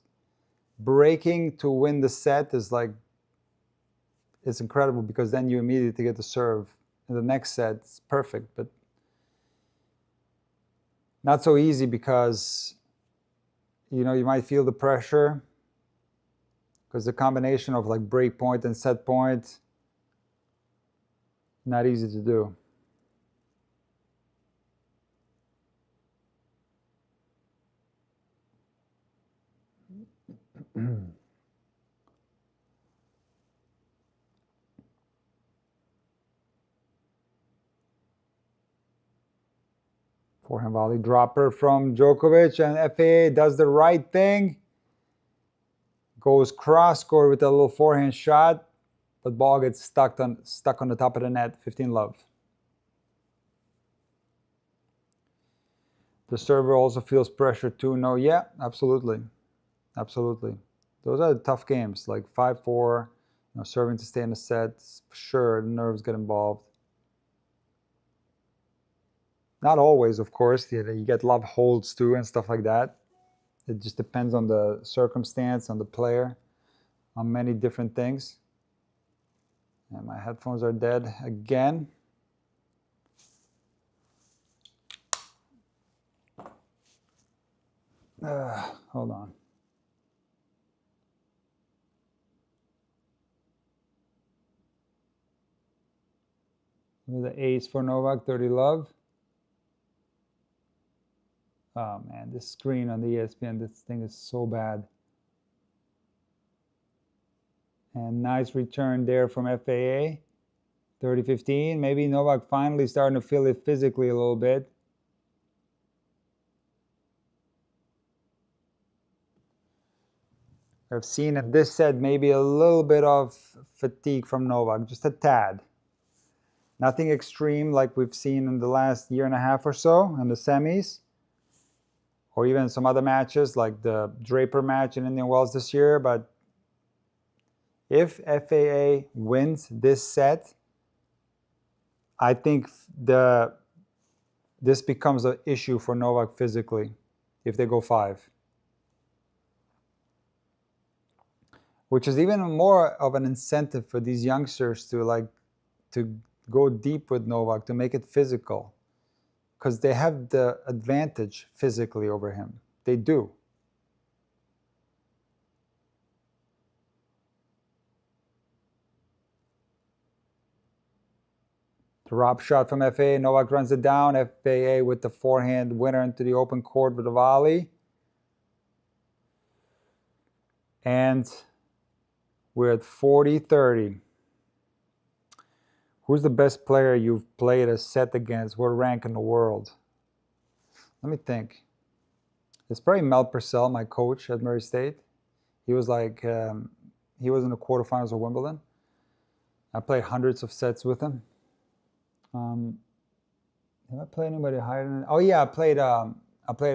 Breaking to win the set is like, it's incredible because then you immediately get the serve. In the next set, it's perfect, but not so easy because, you know, you might feel the pressure because the combination of like break point and set point, not easy to do. Forehand volley dropper from Djokovic, and FA does the right thing. Goes cross court with a little forehand shot. but ball gets stuck on the top of the net. 15-love. The server also feels pressure too. No, yeah, absolutely. Absolutely. Those are tough games, like 5-4, serving to stay in the set. For sure, the nerves get involved. Not always, of course. You get love holds too and stuff like that. It just depends on the circumstance, on the player, on many different things. And my headphones are dead again. Hold on. The ace for Novak, 30-love. Oh man, this screen on the ESPN, this thing is so bad. And nice return there from FAA. 30-15. Maybe Novak finally starting to feel it physically a little bit. I've seen in this set maybe a little bit of fatigue from Novak, just a tad. Nothing extreme like we've seen in the last year and a half or so in the semis, or even some other matches like the Draper match in Indian Wells this year. But if FAA wins this set, I think this becomes an issue for Novak physically if they go 5. Which is even more of an incentive for these youngsters to go deep with Novak, to make it physical. Because they have the advantage physically over him. They do. Drop shot from FAA. Novak runs it down. FAA with the forehand winner into the open court with a volley. And we're at 40-30. Who's the best player you've played a set against? What rank in the world? Let me think. It's probably Mel Purcell, my coach at Murray State. He was he was in the quarterfinals of Wimbledon. I played hundreds of sets with him. Have I played anybody higher than that? Oh yeah, I played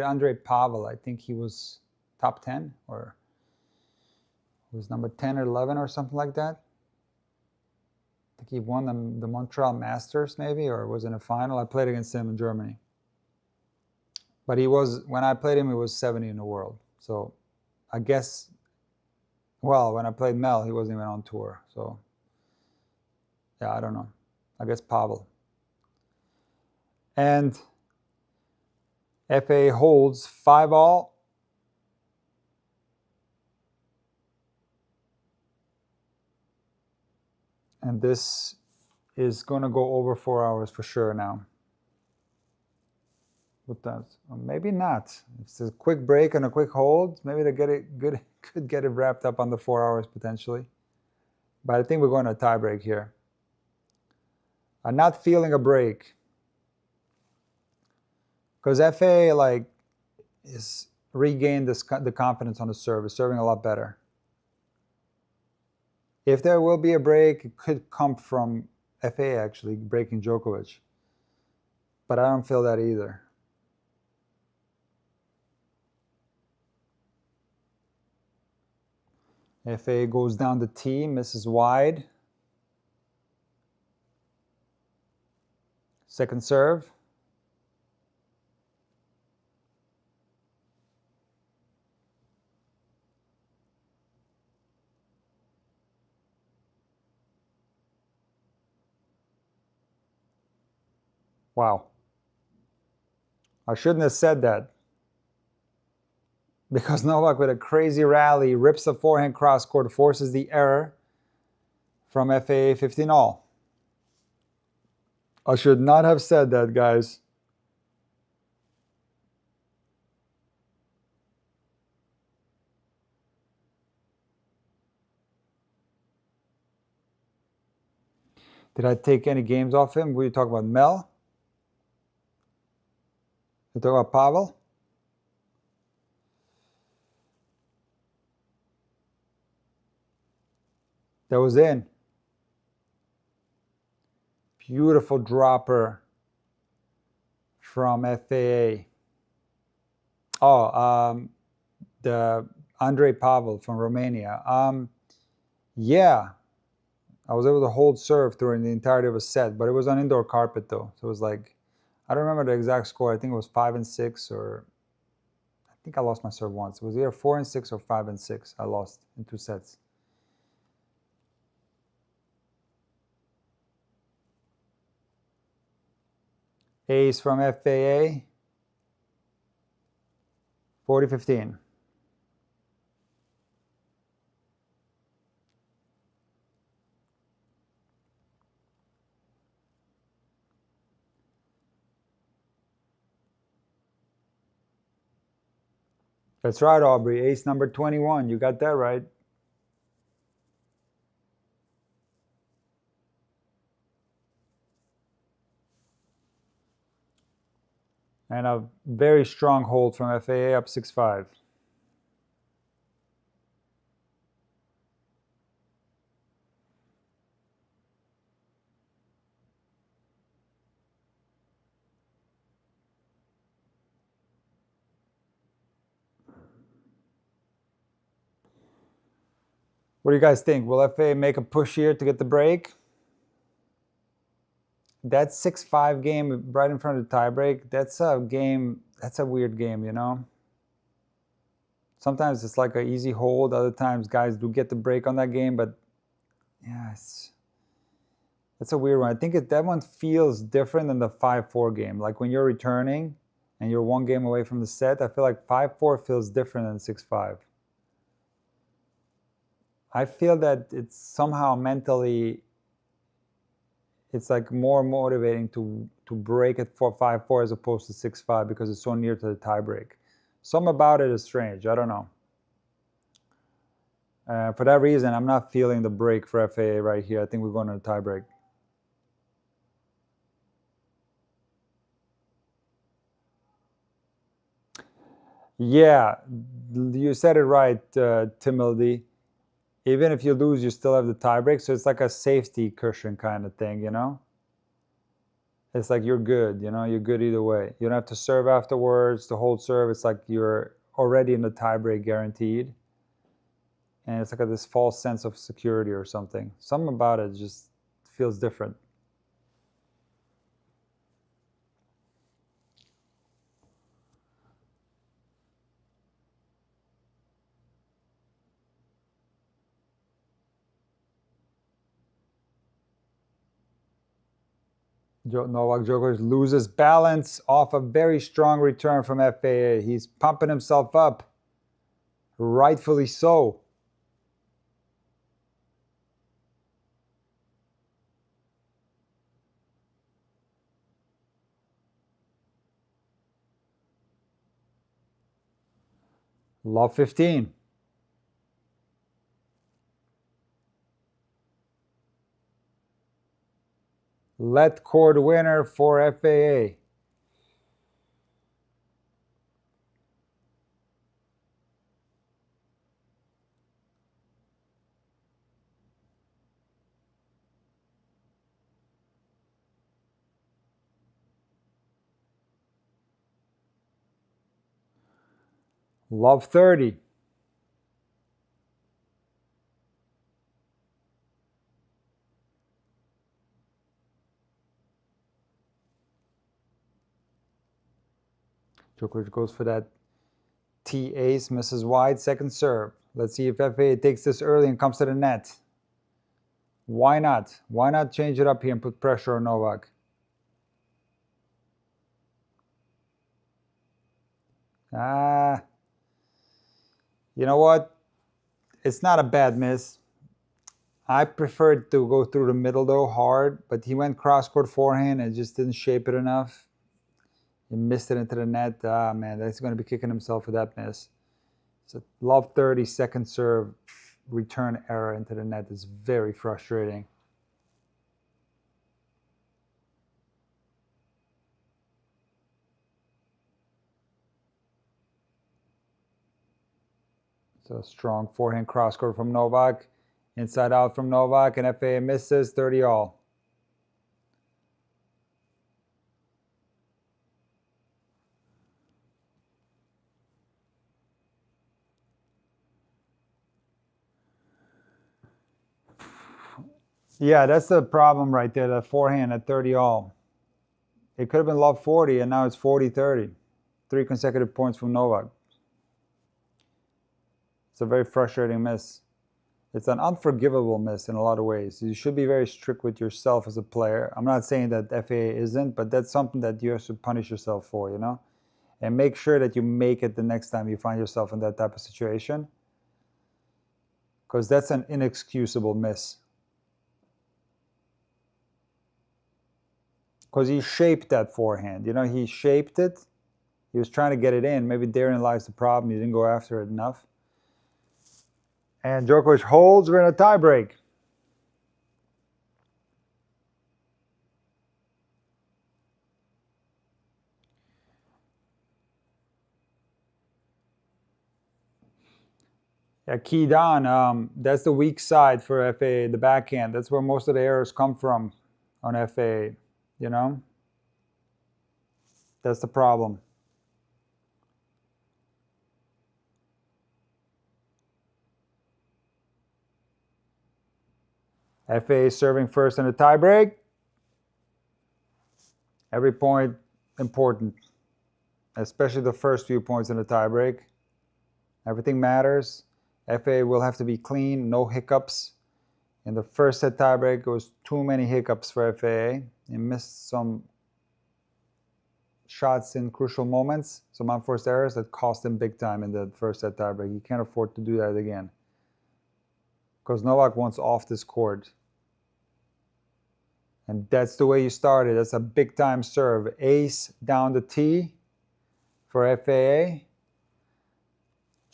Andre Pavel. I think he was top 10, or he was number 10 or 11 or something like that. I think he won the Montreal Masters maybe, or was in a final. I played against him in Germany. But when I played him, he was 70 in the world. So I guess, well, when I played Mel, he wasn't even on tour. So yeah, I don't know. I guess Pavel. And FA holds 5-all. And this is going to go over 4 hours for sure now. What that? Or maybe not. It's a quick break and a quick hold. Maybe they could get it wrapped up on the 4 hours potentially. But I think we're going to a tie break here. I'm not feeling a break. Because FA is regained the confidence on the serve. Is serving a lot better. If there will be a break, it could come from FA actually breaking Djokovic. But I don't feel that either. FA goes down the tee, misses wide. Second serve. Wow. I shouldn't have said that. Because Novak, with a crazy rally, rips the forehand cross court, forces the error from FAA 15-all. I should not have said that, guys. Did I take any games off him? Were you talking about Mel? You talking about Pavel? That was in. Beautiful dropper from FAA. Oh, the Andrei Pavel from Romania. Yeah, I was able to hold serve during the entirety of a set, but it was on indoor carpet though. So it was like, I don't remember the exact score. I think it was 5-6, or I think I lost my serve once. It was either 4-6 or 5-6. I lost in 2 sets. Ace from FAA. 40-15. That's right, Aubrey. Ace number 21. You got that right. And a very strong hold from FAA, up 6-5. What do you guys think? Will FAA make a push here to get the break? That 6-5 game right in front of the tiebreak, that's a game, that's a weird game, you know? Sometimes it's like an easy hold. Other times guys do get the break on that game, but yeah, it's a weird one. I think that one feels different than the 5-4 game. Like when you're returning and you're 1 game away from the set, I feel like 5-4 feels different than 6-5. I feel that it's somehow mentally, it's like more motivating to break it for 5-4 as opposed to 6-5 because it's so near to the tiebreak. Something about it is strange. I don't know. For that reason, I'm not feeling the break for FAA right here. I think we're going to the tiebreak. Yeah, you said it right, Timildy. Even if you lose, you still have the tiebreak. So it's like a safety cushion kind of thing, you know? It's like you're good, you know? You're good either way. You don't have to serve afterwards, to hold serve. It's like you're already in the tiebreak guaranteed. And it's like this false sense of security or something. Something about it just feels different. Novak Djokovic loses balance off a very strong return from FAA. He's pumping himself up. Rightfully so. Love 15. Let court winner for FAA. Love 30. Djokovic goes for that T ace, misses wide, second serve. Let's see if FAA takes this early and comes to the net. Why not? Why not change it up here and put pressure on Novak? You know what? It's not a bad miss. I preferred to go through the middle though, hard, but he went cross-court forehand and just didn't shape it enough. He missed it into the net. Ah, man, that's going to be kicking himself for that miss. So love 30, second serve, return error into the net is very frustrating. So strong forehand cross-court from Novak. Inside out from Novak, and FAA misses, 30 all. Yeah, that's the problem right there, that forehand at 30 all. It could have been love 40, and now it's 40-30. 3 consecutive points from Novak. It's a very frustrating miss. It's an unforgivable miss in a lot of ways. You should be very strict with yourself as a player. I'm not saying that FAA isn't, but that's something that you have to punish yourself for, you know? And make sure that you make it the next time you find yourself in that type of situation. Because that's an inexcusable miss. Because he shaped that forehand. You know, he shaped it. He was trying to get it in. Maybe therein lies the problem. He didn't go after it enough. And Djokovic holds. We're in a tiebreak. Yeah, keyed on. That's the weak side for FAA, the backhand. That's where most of the errors come from on FAA, you know? That's the problem. FAA serving first in the tiebreak. Every point important, especially the first few points in the tiebreak. Everything matters. FAA will have to be clean, no hiccups. In the first set tiebreak, it was too many hiccups for FAA. He missed some shots in crucial moments, some unforced errors that cost him big time in the first set tiebreak. You can't afford to do that again. Because Novak wants off this court. And that's the way you started. That's a big time serve. Ace down the tee for FAA.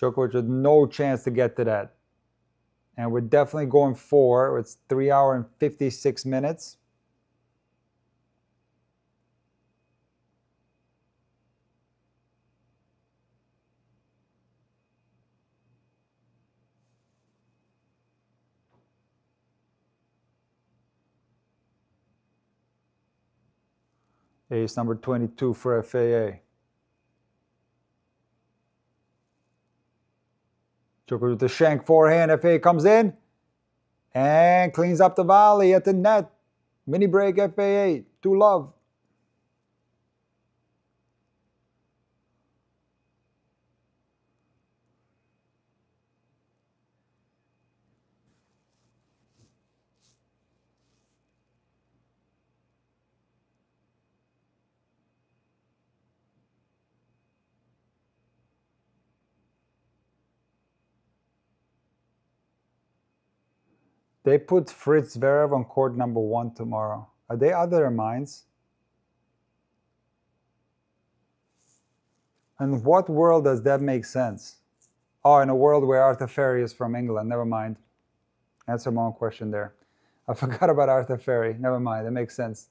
Djokovic had no chance to get to that. And we're definitely going for, it's 3 hours and 56 minutes. Ace number 22 for FAA. Djokovic with the shank forehand. FAA comes in and cleans up the volley at the net. Mini break FAA. 2-love. They put Fritz Zverev on court number 1 tomorrow. Are they out of their minds? In what world does that make sense? Oh, in a world where Arthur Ferry is from England. Never mind. Answer my own question there. I forgot about Arthur Ferry. Never mind. That makes sense.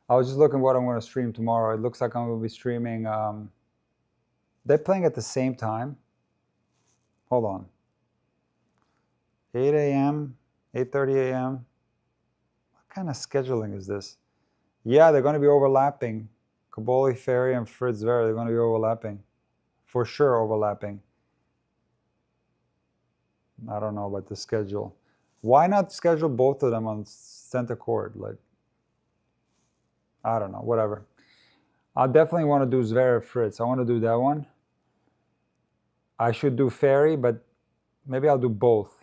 I was just looking what I'm going to stream tomorrow. It looks like I'm going to be streaming. They're playing at the same time. Hold on. 8 a.m., 8:30 a.m. What kind of scheduling is this? Yeah, they're going to be overlapping. Kaboli, Ferry, and Fritz Zverev, they're going to be overlapping. For sure overlapping. I don't know about the schedule. Why not schedule both of them on center court? Like, I don't know, whatever. I definitely want to do Zverev Fritz. I want to do that one. I should do Ferry, but maybe I'll do both.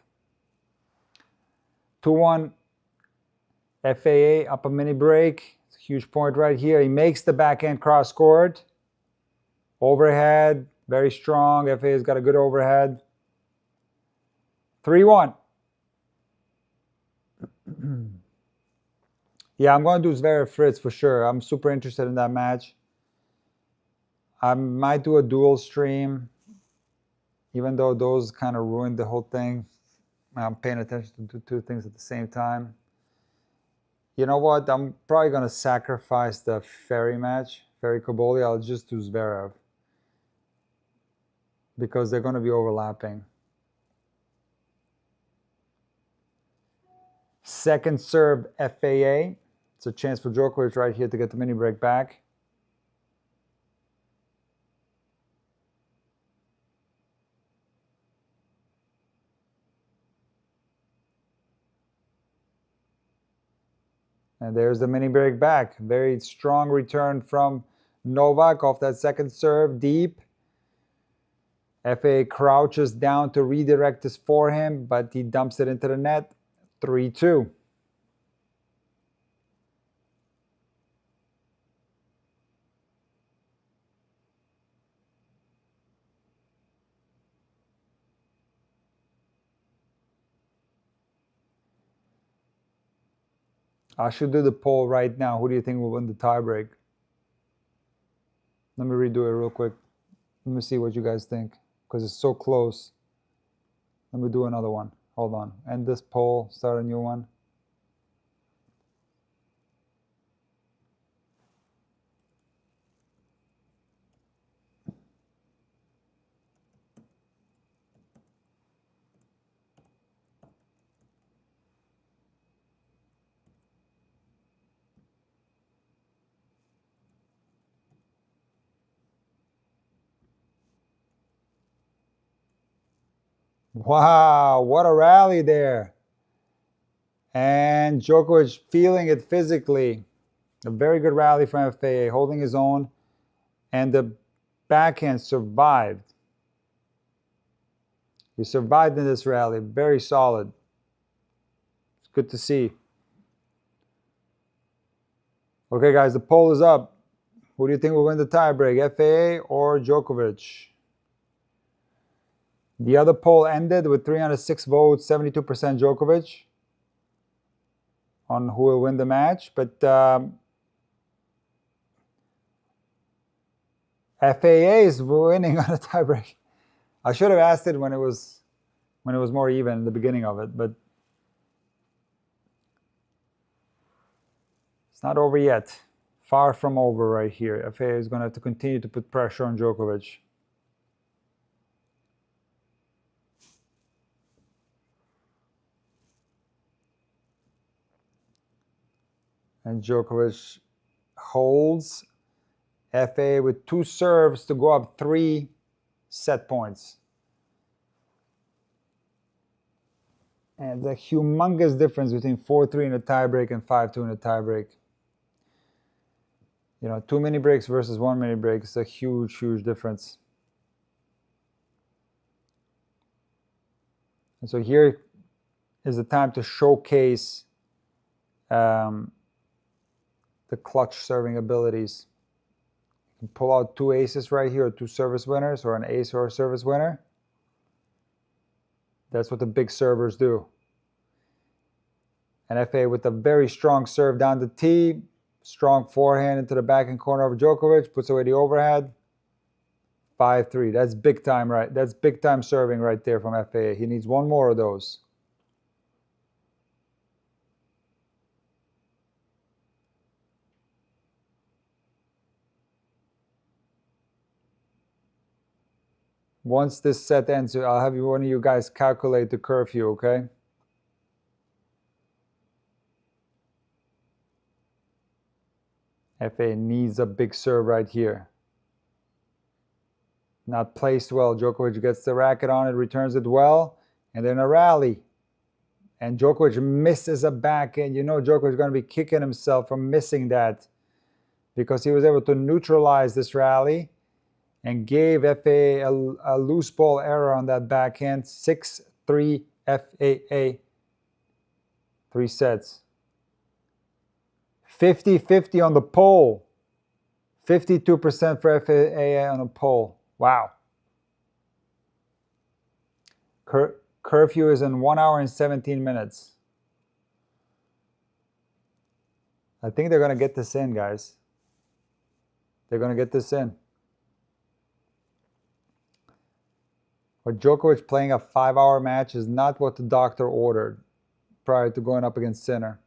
2-1 FAA up a mini break. It's a huge point right here. He makes the backhand cross court. Overhead, very strong. FAA's got a good overhead. 3-1. Yeah, I'm going to do Zverev Fritz for sure. I'm super interested in that match. I might do a dual stream, even though those kind of ruined the whole thing. I'm paying attention to 2 things at the same time. You know what? I'm probably going to sacrifice the Ferry match, Ferry Kaboli. I'll just do Zverev because they're going to be overlapping. Second serve FAA. It's a chance for Djokovic right here to get the mini break back. And there's the mini break back. Very strong return from Novak off that second serve, deep. FA crouches down to redirect his forehand, but he dumps it into the net. 3-2. I should do the poll right now. Who do you think will win the tiebreak? Let me redo it real quick. Let me see what you guys think, because it's so close. Let me do another one. Hold on. End this poll. Start a new one. Wow, what a rally there. And Djokovic feeling it physically. A very good rally from FAA, holding his own. And the backhand survived. He survived in this rally. Very solid. It's good to see. Okay, guys, the poll is up. Who do you think will win the tiebreak, FAA or Djokovic? The other poll ended with 306 votes, 72% Djokovic on who will win the match. But FAA is winning on a tiebreak. I should have asked it when it was more even in the beginning of it, but it's not over yet. Far from over right here. FAA is going to have to continue to put pressure on Djokovic. And Djokovic holds. FAA with 2 serves to go up 3 set points. And the humongous difference between 4-3 in a tiebreak and 5-2 in a tiebreak. You know, 2 mini breaks versus 1 mini break is a huge, huge difference. And so here is the time to showcase the clutch serving abilities. You can pull out 2 aces right here, or 2 service winners, or an ace or a service winner. That's what the big servers do. And FA with a very strong serve down the tee, strong forehand into the backhand corner of Djokovic, puts away the overhead. 5-3. That's big time, right? That's big time serving right there from FA. He needs 1 more of those. Once this set ends, I'll have one of you guys calculate the curfew, okay? FA needs a big serve right here. Not placed well. Djokovic gets the racket on it, returns it well, and then a rally. And Djokovic misses a backhand. You know Djokovic is going to be kicking himself for missing that, because he was able to neutralize this rally and gave FA a loose ball error on that backhand. 6-3 FAA. 3 sets. 50-50 on the poll. 52% for FAA on the poll. Wow. Curfew is in 1 hour and 17 minutes. I think they're going to get this in, guys. They're going to get this in. But Djokovic playing a 5-hour match is not what the doctor ordered prior to going up against Sinner.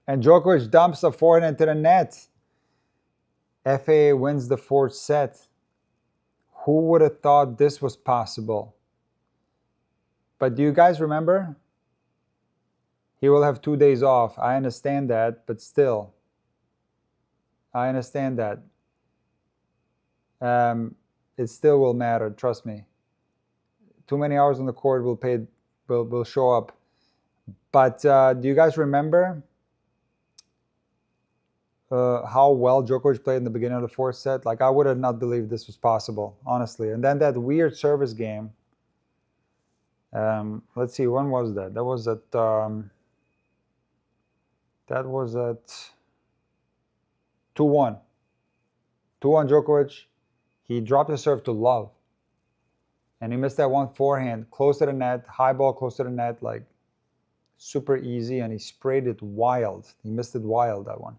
And Djokovic dumps a forehand into the net. FAA wins the 4th set. Who would have thought this was possible? But do you guys remember? He will have 2 days off. I understand that, but still. I understand that. It still will matter, trust me. Too many hours on the court will show up. But do you guys remember how well Djokovic played in the beginning of the fourth set? Like, I would have not believed this was possible, honestly. And then that weird service game. Let's see, when was that? That was at 2-1. 2-1 Djokovic. He dropped his serve to Love. And he missed that one forehand, close to the net, high ball close to the net, like super easy, and he sprayed it wild. He missed it wild, that one.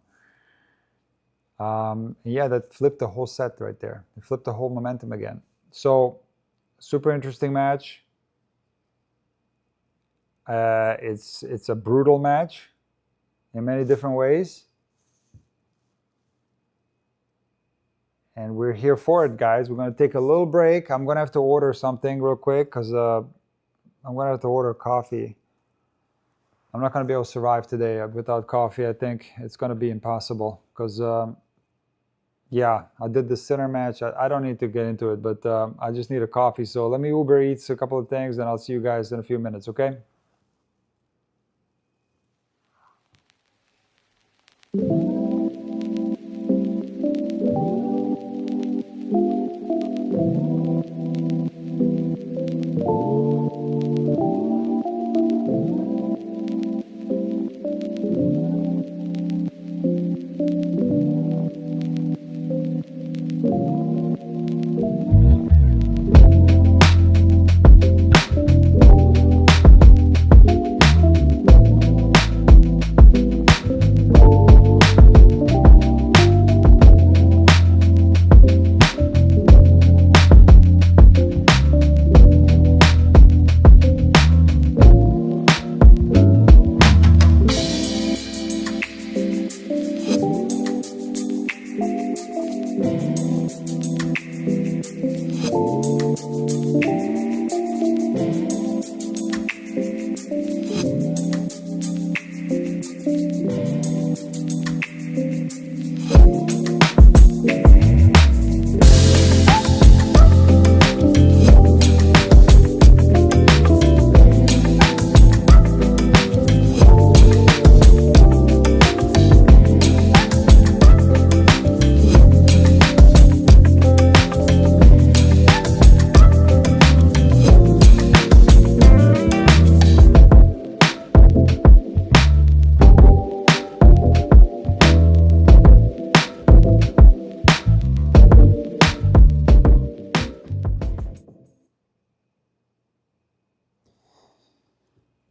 Yeah, that flipped the whole set right there. It flipped the whole momentum again. So, super interesting match. It's a brutal match in many different ways. And we're here for it, guys. We're going to take a little break. I'm going to have to order something real quick because I'm going to have to order coffee. I'm not going to be able to survive today without coffee. I think it's going to be impossible because, yeah, I did the center match. I don't need to get into it, but I just need a coffee. So let me Uber Eats a couple of things, and I'll see you guys in a few minutes, okay?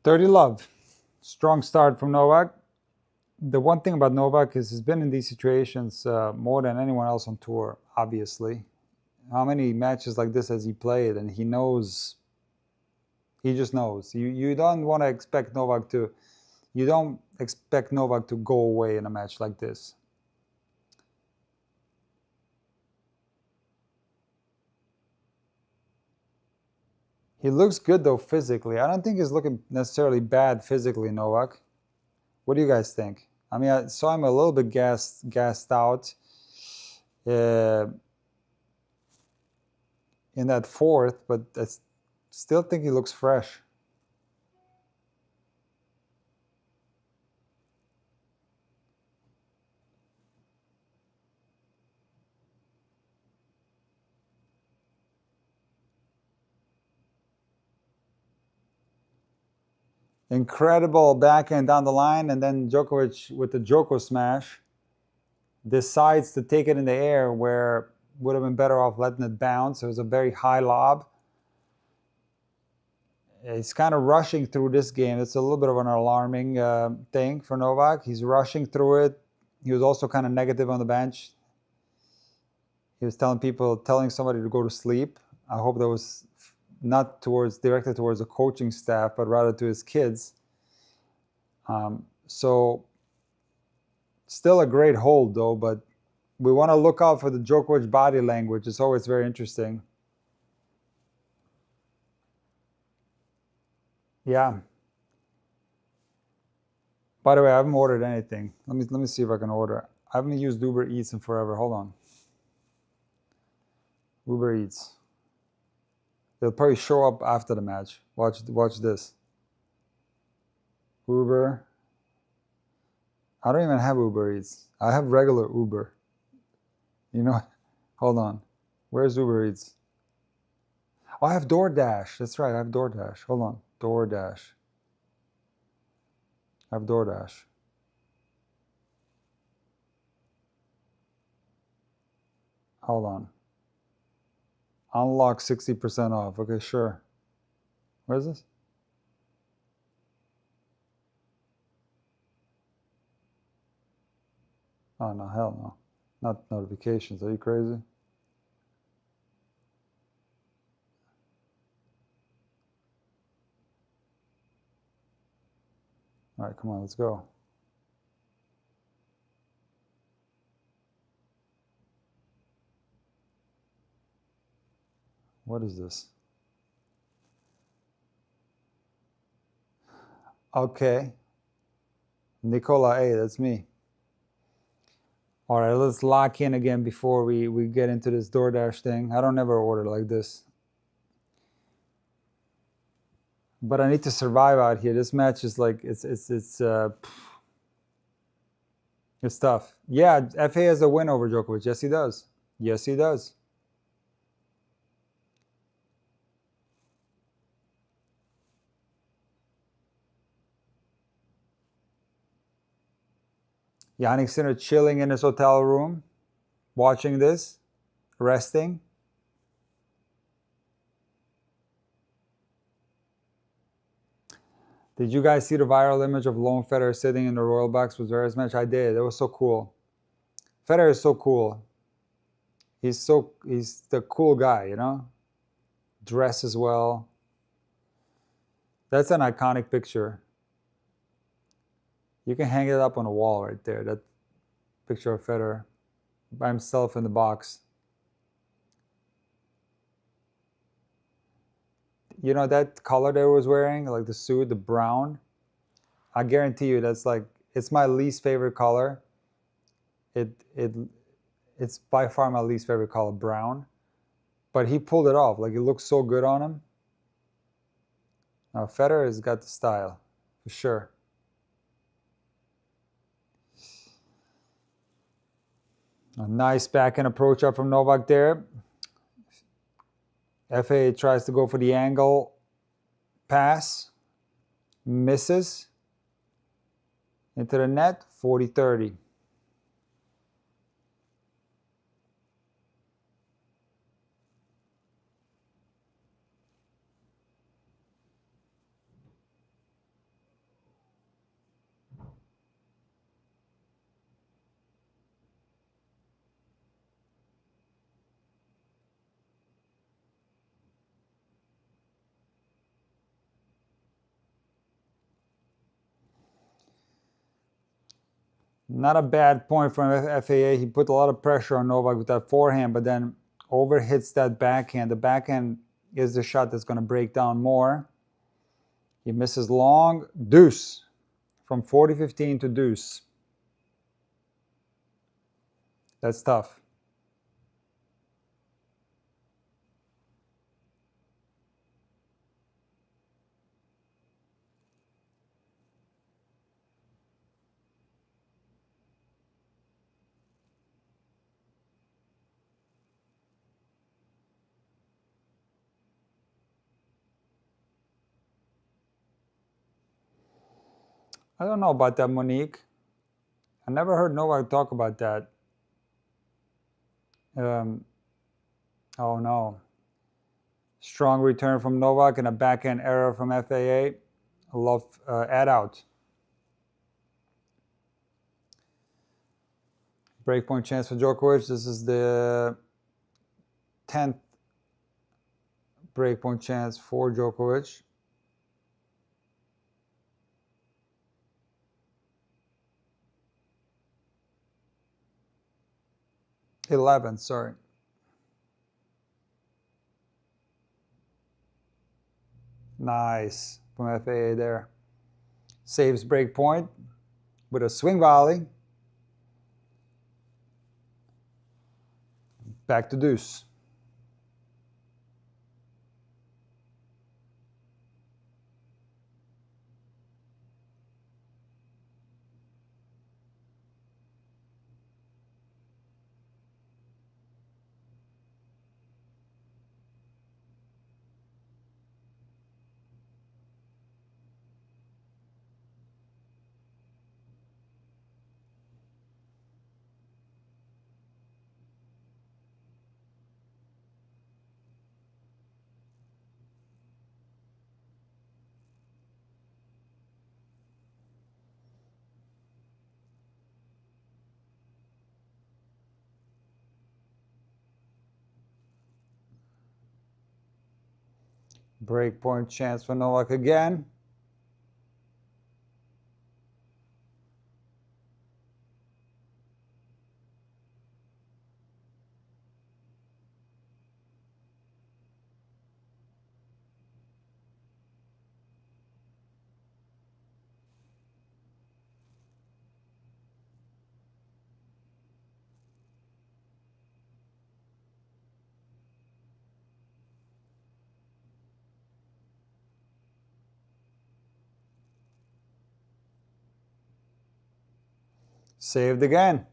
Dirty Love. Strong start from Novak. The one thing about Novak is he's been in these situations more than anyone else on tour, obviously. How many matches like this has he played? And he knows, he just knows. You don't want to expect Novak to, you don't expect Novak to go away in a match like this. He looks good, though, physically. I don't think he's looking necessarily bad physically, Novak. What do you guys think? I mean, I saw him a little bit gassed out in that fourth, but I still think he looks fresh. Incredible backhand down the line, and then Djokovic with the Djoko smash decides to take it in the air where would have been better off letting it bounce. It was a very high lob. He's kind of rushing through this game. It's a little bit of an alarming thing for Novak. He's rushing through it. He was also kind of negative on the bench. He was telling somebody to go to sleep. I hope that was not directed towards the coaching staff, but rather to his kids. So still a great hold, though, but we want to look out for the Djokovic body language. It's always very interesting. Yeah. By the way, I haven't ordered anything. Let me see if I can order. I haven't used Uber Eats in forever. Hold on. Uber Eats. They'll probably show up after the match. Watch this. Uber. I don't even have Uber Eats. I have regular Uber. You know, hold on. Where's Uber Eats? Oh, I have DoorDash. That's right, I have DoorDash. Hold on. DoorDash. I have DoorDash. Hold on. Unlock 60% off. Okay, sure. Where is this? Oh, no, hell no. Not notifications. Are you crazy? All right, come on, let's go. What is this? Okay. Nicola A, that's me. All right, let's lock in again before we get into this DoorDash thing. I don't ever order like this. But I need to survive out here. This match is like, it's tough. Yeah, FA has a win over Djokovic. Yes, he does. Yes, he does. Yannick Sinner chilling in his hotel room, watching this, resting. Did you guys see the viral image of Lone Federer sitting in the royal box with Zverev's match? I did. It was so cool. Federer is so cool. He's the cool guy, you know? Dresses well. That's an iconic picture. You can hang it up on a wall right there. That picture of Federer by himself in the box. You know that color that he was wearing, like the suit, the brown? I guarantee you that's like, it's my least favorite color. It's by far my least favorite color, brown. But he pulled it off. Like, it looks so good on him. Now, Federer has got the style, for sure. A nice backhand approach up from Novak there. FA tries to go for the angle pass. Misses. Into the net, 40-30. Not a bad point from FAA. He put a lot of pressure on Novak with that forehand, but then overhits that backhand. The backhand is the shot that's going to break down more. He misses long. Deuce. From 40-15 to deuce. That's tough. I don't know about that, Monique. I never heard Novak talk about that. Oh no. Strong return from Novak and a backhand error from FAA. Love add out. Breakpoint chance for Djokovic. This is the 10th breakpoint chance for Djokovic. 11, sorry. Nice from FAA there. Saves breakpoint with a swing volley. Back to deuce. Break point chance for Novak again. Saved again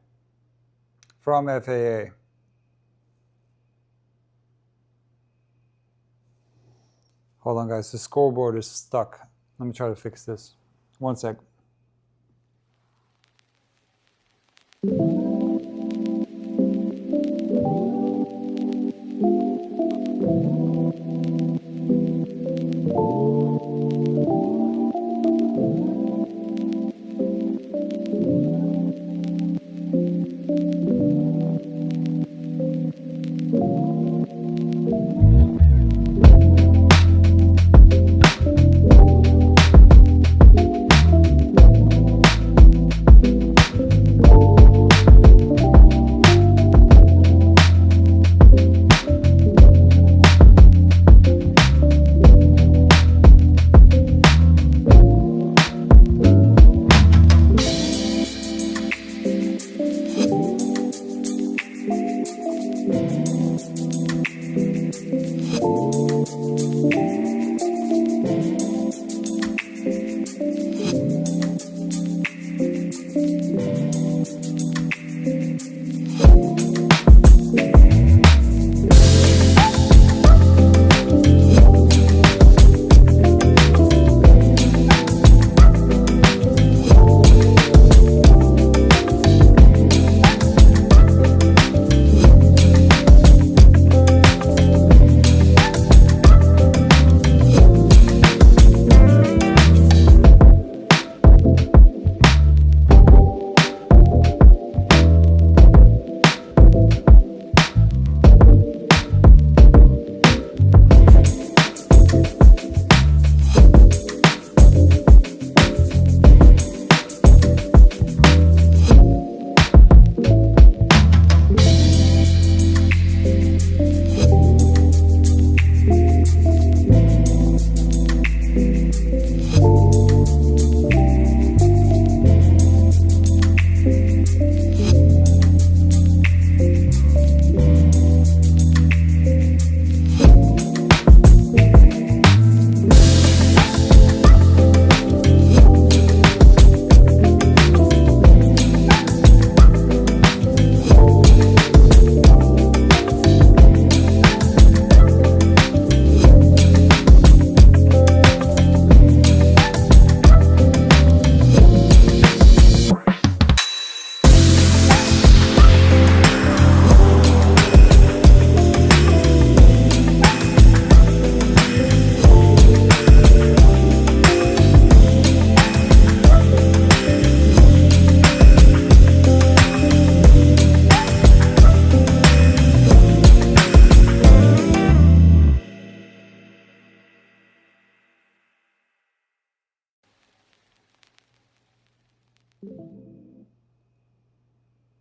from FAA. Hold on, guys. The scoreboard is stuck. Let me try to fix this. One sec.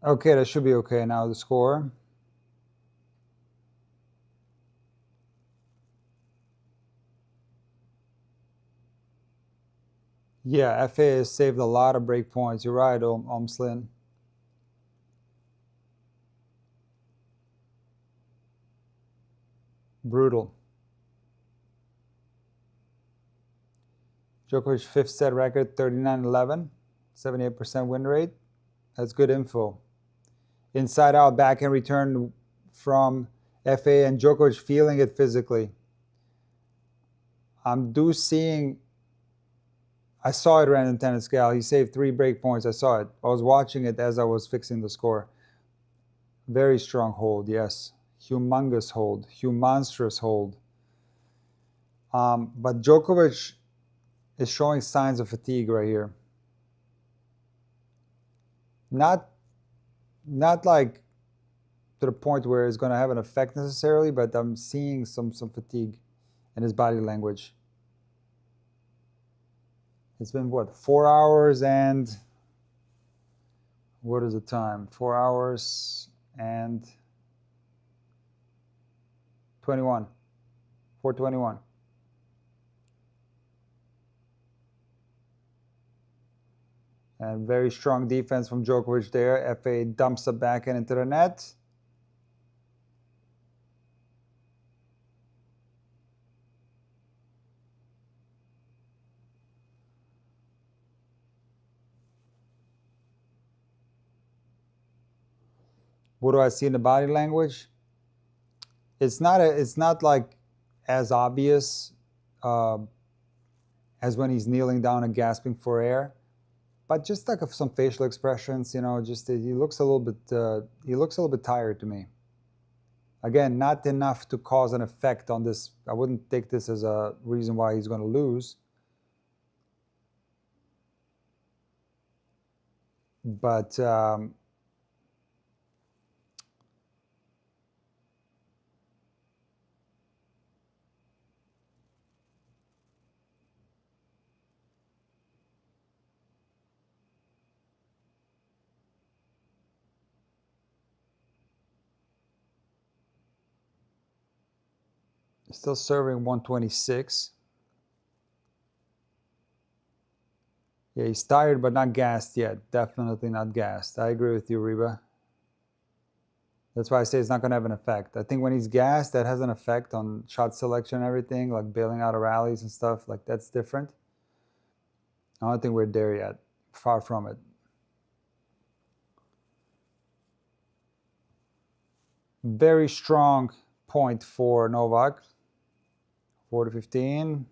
Okay, that should be okay now, the score. Yeah, FA has saved a lot of break points. You're right, Omslin. Brutal. Djokovic fifth set record, 39-11, 78% win rate. That's good info. Inside out backhand return from FA and Djokovic feeling it physically. I'm seeing, I saw it random tennis gal. He saved 3 break points. I saw it. I was watching it as I was fixing the score. Very strong hold, yes. Humongous hold, humonstrous hold. But Djokovic is showing signs of fatigue right here. Not like to the point where it's going to have an effect necessarily, but I'm seeing some fatigue and his body language. It's been what, 4 hours and what is the time? 4 hours and 21. 4:21. And very strong defense from Djokovic there. FA dumps the backhand into the net. What do I see in the body language? It's not like as obvious as when he's kneeling down and gasping for air, but just like some facial expressions, you know, just he looks a little bit tired to me. Again, not enough to cause an effect on this. I wouldn't take this as a reason why he's going to lose. But still serving 126. Yeah, he's tired, but not gassed yet. Definitely not gassed. I agree with you, Reba. That's why I say it's not going to have an effect. I think when he's gassed, that has an effect on shot selection and everything, like bailing out of rallies and stuff. Like, that's different. I don't think we're there yet. Far from it. Very strong point for Novak. 4-15.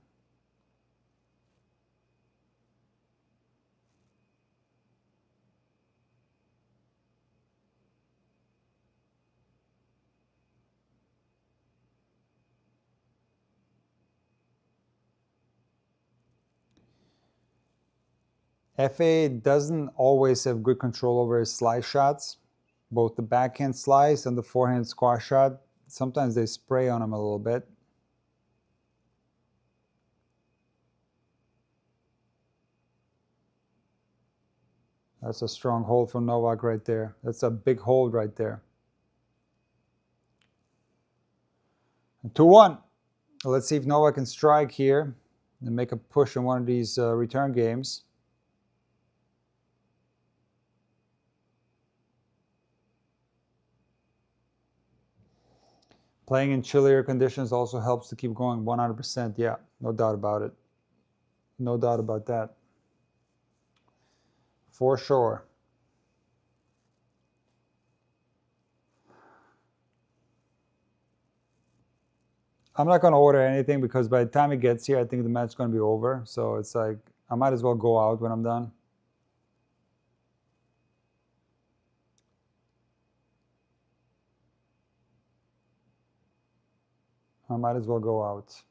FA doesn't always have good control over his slice shots, both the backhand slice and the forehand squash shot. Sometimes they spray on him a little bit. That's a strong hold from Novak right there. That's a big hold right there. 2-1. Let's see if Novak can strike here and make a push in one of these return games. Playing in chillier conditions also helps to keep going 100%. Yeah, no doubt about it. No doubt about that. For sure. I'm not going to order anything because by the time it gets here, I think the match is going to be over. So it's like, I might as well go out when I'm done. I might as well go out.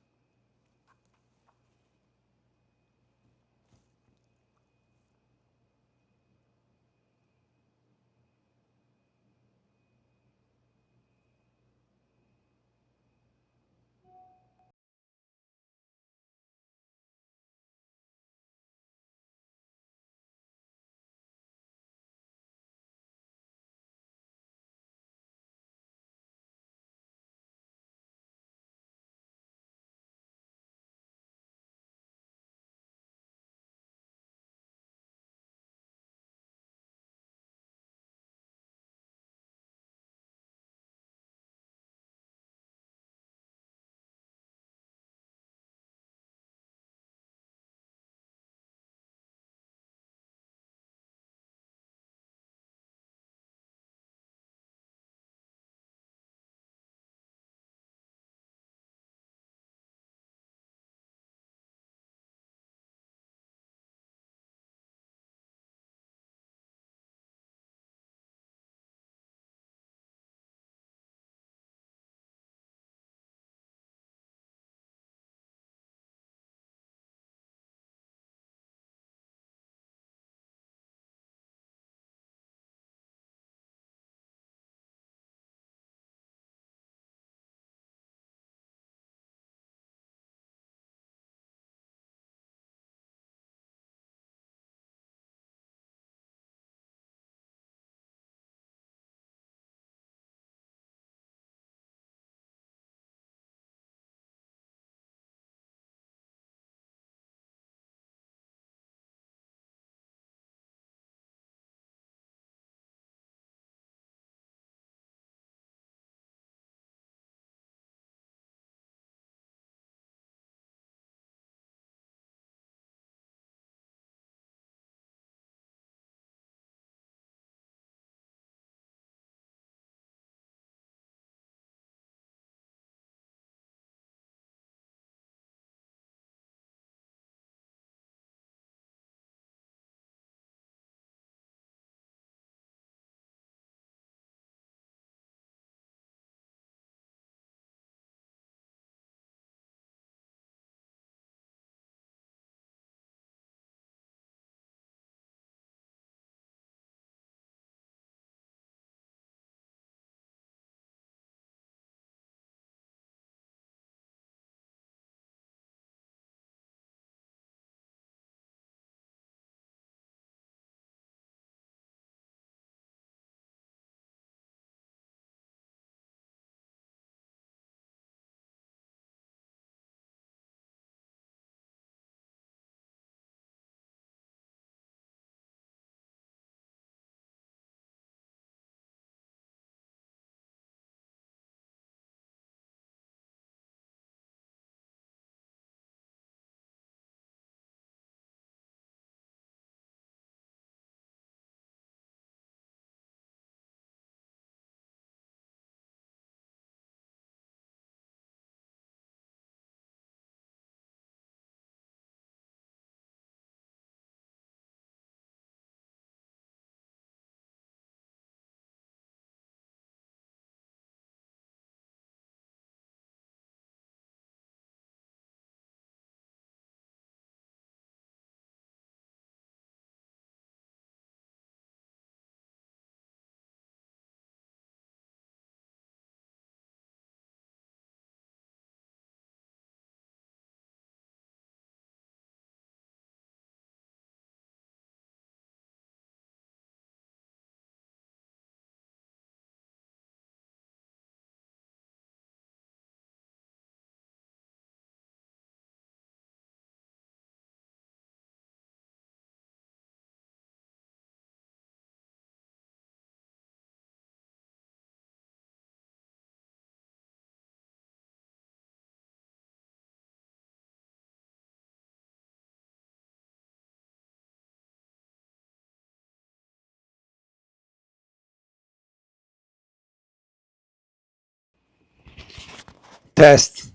Test.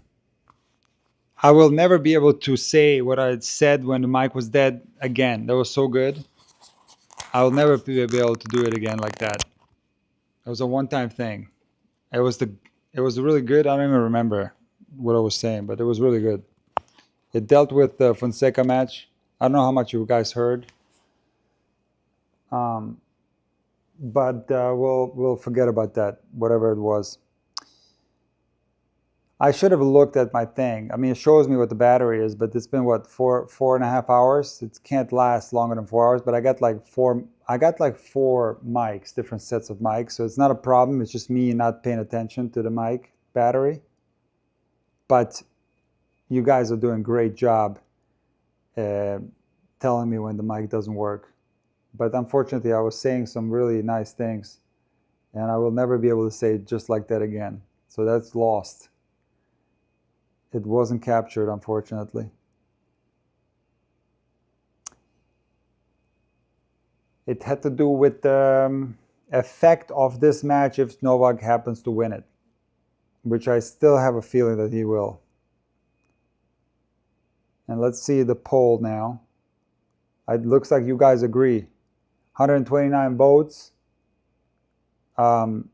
I will never be able to say what I said when the mic was dead again. That was so good. I will never be able to do it again like that. It was a one-time thing. It was really good. I don't even remember what I was saying, but it was really good. It dealt with the Fonseca match. I don't know how much you guys heard, but we'll forget about that, whatever it was. I should have looked at my thing. I mean, it shows me what the battery is, but it's been what, 4.5 hours. It can't last longer than 4 hours. But I got like four mics, different sets of mics. So it's not a problem. It's just me not paying attention to the mic battery. But you guys are doing a great job telling me when the mic doesn't work. But unfortunately, I was saying some really nice things, and I will never be able to say it just like that again. So that's lost. It wasn't captured, unfortunately. It had to do with the effect of this match if Novak happens to win it, which I still have a feeling that he will. And let's see the poll now. It looks like you guys agree. 129 votes. It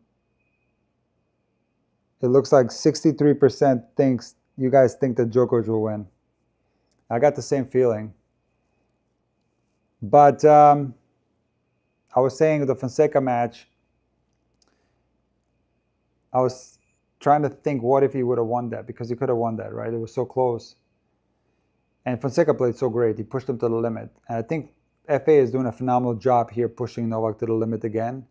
looks like 63% thinks you guys think that Djokovic will win. I got the same feeling. But I was saying the Fonseca match, I was trying to think what if he would have won that, because he could have won that, right? It was so close. And Fonseca played so great. He pushed him to the limit. And I think FA is doing a phenomenal job here pushing Novak to the limit again.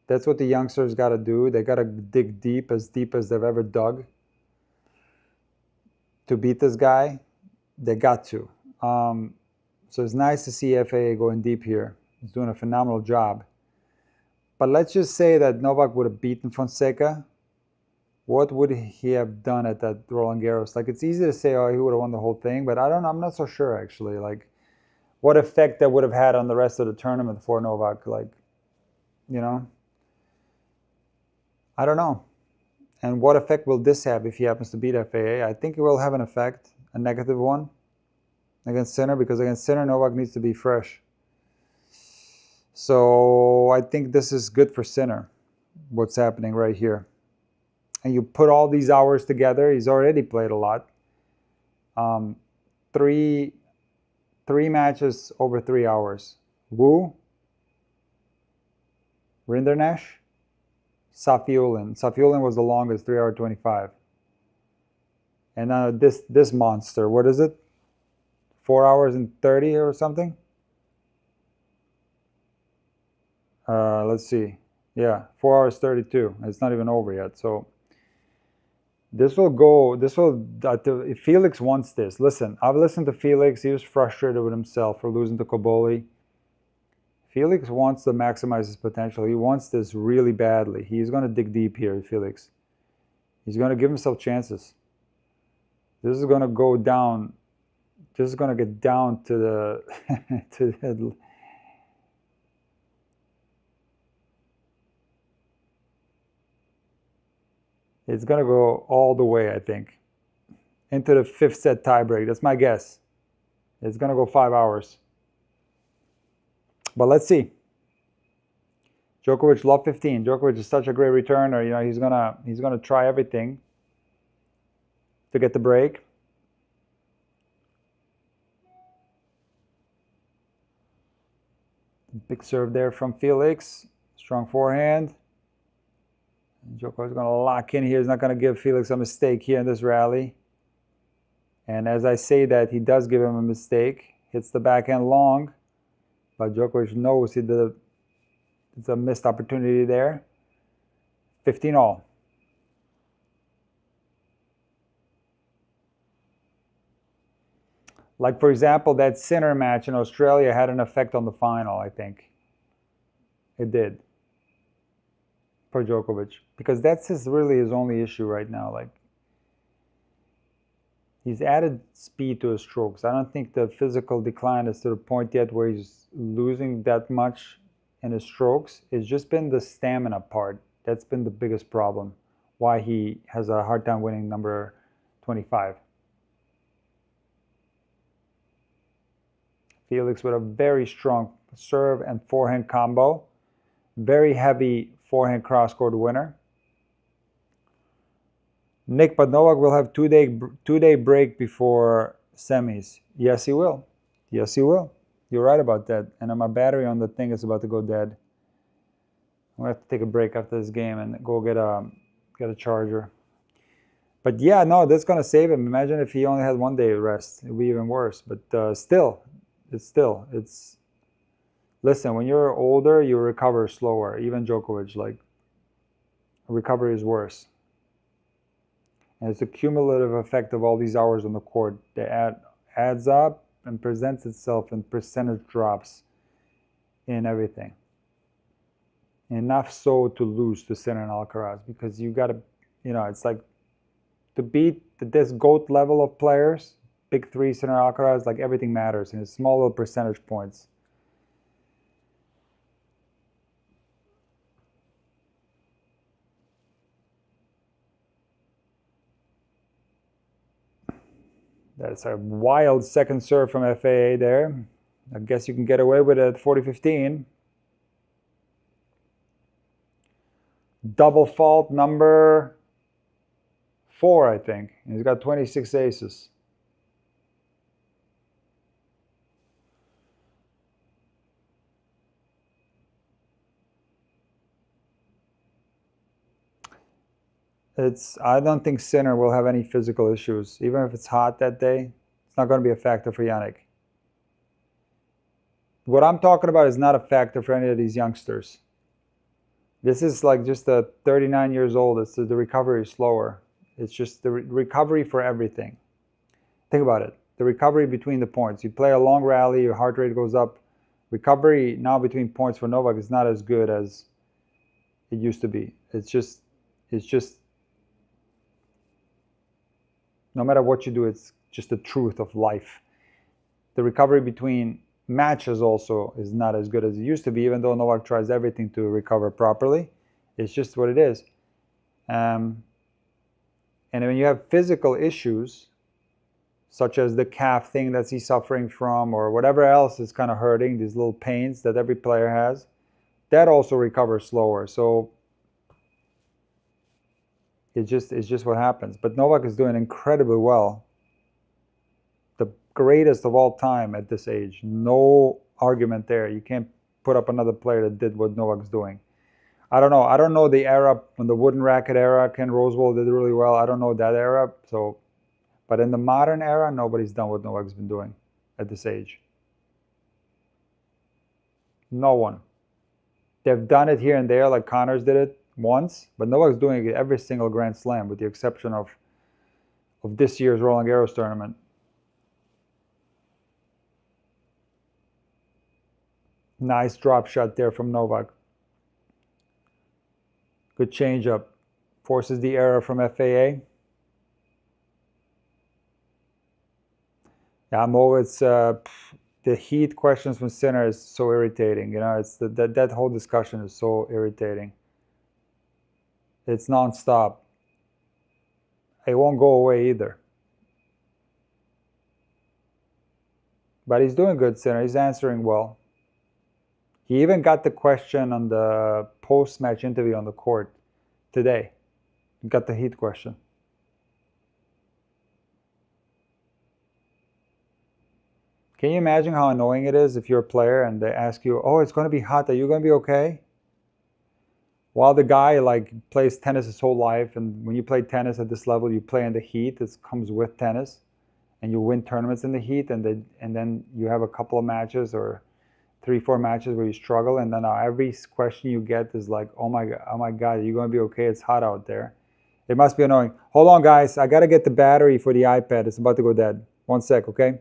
That's what the youngsters got to do. They got to dig deep as they've ever dug to beat this guy. They got to. So it's nice to see FA going deep here. He's doing a phenomenal job. But let's just say that Novak would have beaten Fonseca. What would he have done at that Roland Garros? Like, it's easy to say, oh, he would have won the whole thing, but I'm not so sure, actually. Like, what effect that would have had on the rest of the tournament for Novak? Like, you know? I don't know. And what effect will this have if he happens to beat FAA? I think it will have an effect, a negative one, against Sinner, because against Sinner, Novak needs to be fresh. So I think this is good for Sinner, what's happening right here. And you put all these hours together, he's already played a lot. Three matches over 3 hours. Wu, Rinderknecht, Safiullin. Safiullin was the longest, 3 hours 25. And now this monster, what is it? 4 hours and 30 or something? Let's see. Yeah, 4 hours 32. It's not even over yet. So this will go, if Felix wants this. Listen, I've listened to Felix. He was frustrated with himself for losing to Cobolli. Felix wants to maximize his potential. He wants this really badly. He's going to dig deep here, Felix. He's going to give himself chances. This is going to go down. This is going to get down to the it's going to go all the way, I think, into the 5th set tiebreak. That's my guess. It's going to go 5 hours. But let's see. Djokovic, love 15. Djokovic is such a great returner. You know, he's gonna try everything to get the break. Big serve there from Felix. Strong forehand. Djokovic is going to lock in here. He's not going to give Felix a mistake here in this rally. And as I say that, he does give him a mistake. Hits the backhand long. But Djokovic knows it's a missed opportunity there. 15 all. Like, for example, that Sinner match in Australia had an effect on the final, I think. It did. For Djokovic. Because that's really his only issue right now. Like, he's added speed to his strokes. I don't think the physical decline is to the point yet where he's losing that much in his strokes. It's just been the stamina part. That's been the biggest problem. Why he has a hard time winning number 25. Felix with a very strong serve and forehand combo. Very heavy forehand cross-court winner. Nick, but Novak will have two-day break before semis. Yes, he will. Yes, he will. You're right about that. And my battery on the thing is about to go dead. I'm gonna have to take a break after this game and go get a charger. But yeah, no, that's gonna save him. Imagine if he only had 1 day rest. It'd be even worse. But still. Listen, when you're older, you recover slower. Even Djokovic, like, recovery is worse. And it's a cumulative effect of all these hours on the court. Adds up and presents itself in percentage drops in everything. Enough so to lose to Sinner and Alcaraz, because you got to, it's like to beat this GOAT level of players, big three, Sinner, Alcaraz, like everything matters, and it's small little percentage points. That's a wild second serve from FAA there. I guess you can get away with it at 40-15. Double fault number 4, I think. He's got 26 aces. I don't think Sinner will have any physical issues. Even if it's hot that day, it's not going to be a factor for Yannick. What I'm talking about is not a factor for any of these youngsters. This is like just a 39 years old. The recovery is slower. It's just the recovery for everything. Think about it. The recovery between the points. You play a long rally, your heart rate goes up. Recovery now between points for Novak is not as good as it used to be. It's just no matter what you do, it's just the truth of life. The recovery between matches also is not as good as it used to be, even though Novak tries everything to recover properly. It's just what it is. And when you have physical issues, such as the calf thing that he's suffering from, or whatever else is kind of hurting, these little pains that every player has, that also recovers slower. So it's just what happens. But Novak is doing incredibly well. The greatest of all time at this age. No argument there. You can't put up another player that did what Novak's doing. I don't know. I don't know the era, when the wooden racket era, Ken Rosewall did really well. I don't know that era. But in the modern era, nobody's done what Novak's been doing at this age. No one. They've done it here and there, like Connors did it once, but Novak's doing it every single Grand Slam, with the exception of this year's Roland Garros tournament. Nice drop shot there from Novak. Good changeup. Forces the error from FAA. Yeah, Mo, it's the heat questions from Sinner is so irritating. It's that whole discussion is so irritating. It's nonstop. It won't go away either. But he's doing good, Sinner. He's answering well. He even got the question on the post-match interview on the court today. He got the heat question. Can you imagine how annoying it is if you're a player and they ask you, oh, it's going to be hot, are you going to be okay? While the guy plays tennis his whole life, and when you play tennis at this level, you play in the heat. It comes with tennis, and you win tournaments in the heat, and then you have a couple of matches or 3-4 matches where you struggle, and then every question you get is like, oh my God, are you going to be okay? It's hot out there. It must be annoying. Hold on, guys. I got to get the battery for the iPad. It's about to go dead. 1 sec, okay?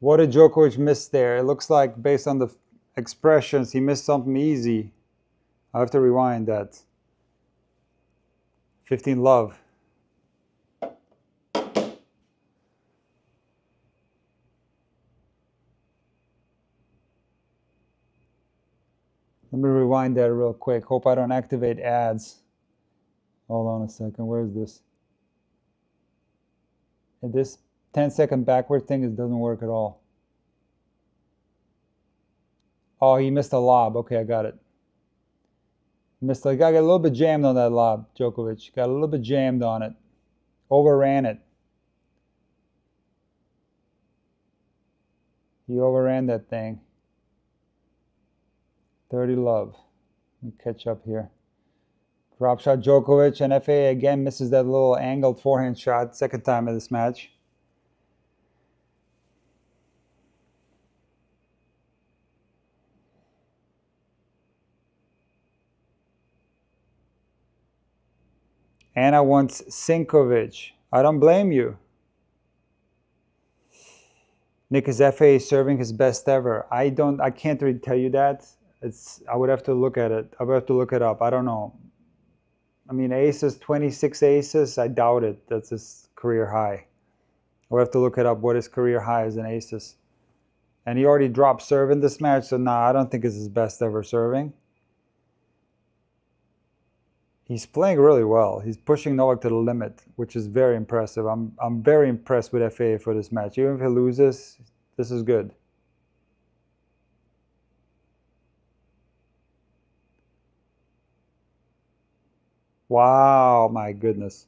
What did Djokovic miss there? It looks like, based on the expressions, he missed something easy. I have to rewind that. 15 love. Let me rewind that real quick. Hope I don't activate ads. Hold on a second. Where is this? And this 10-second backward thing, it doesn't work at all. Oh, he missed a lob. Okay, I got it. Missed. I got a little bit jammed on that lob, Djokovic. Got a little bit jammed on it. Overran it. He overran that thing. 30 love. Let me catch up here. Drop shot Djokovic, and FA again misses that little angled forehand shot. Second time in this match. Anna wants Sinkovic. I don't blame you. Nick, is FA serving his best ever? I can't really tell you that. I would have to look at it. I would have to look it up. I don't know. I mean, aces, 26 aces, I doubt it. That's his career high. I would have to look it up, what his career high is in aces. And he already dropped serve in this match, so nah, I don't think it's his best ever serving. He's playing really well. He's pushing Novak to the limit, which is very impressive. I'm very impressed with FA for this match. Even if he loses, this is good. Wow, my goodness.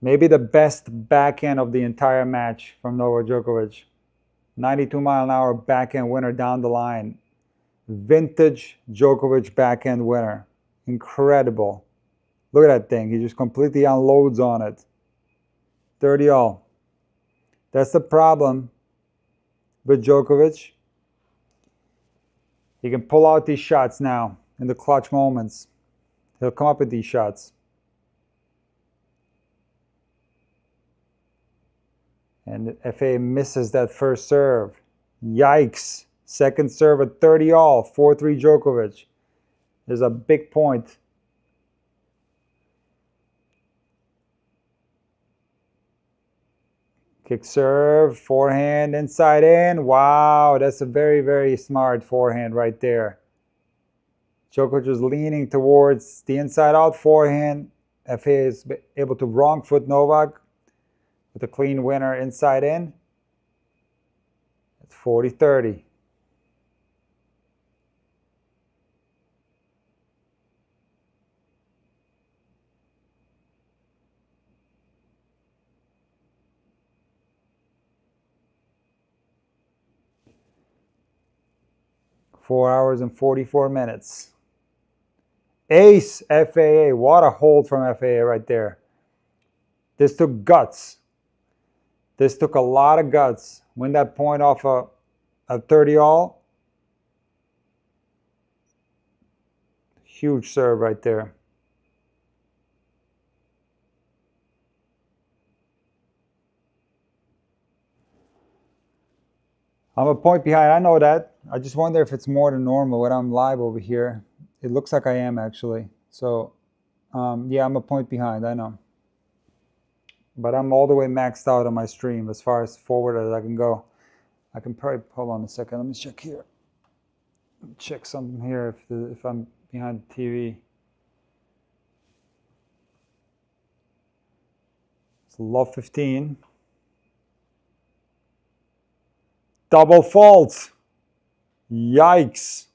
Maybe the best backhand of the entire match from Novak Djokovic. 92-mile-an-hour backhand winner down the line. Vintage Djokovic backhand winner. Incredible. Look at that thing. He just completely unloads on it. 30-all. That's the problem with Djokovic. He can pull out these shots now in the clutch moments. He'll come up with these shots. And FA misses that first serve. Yikes. Second serve at 30-all. 4-3 Djokovic. There's a big point. Kick serve, forehand, inside in. Wow, that's a very, very smart forehand right there. Djokovic was leaning towards the inside-out forehand. FA is able to wrong foot Novak with a clean winner inside in. It's 40-30. Four hours and 44 minutes. Ace FAA. What a hold from FAA right there. This took guts. This took a lot of guts. Win that point off a 30-all. Huge serve right there. I'm a point behind. I know that. I just wonder if it's more than normal when I'm live over here. It looks like I am, actually. So, yeah, I'm a point behind. I know. But I'm all the way maxed out on my stream as far as forward as I can go. I can probably, hold on a second. Let me check here. Check something here if I'm behind the TV. It's love 15. Double fault. Yikes.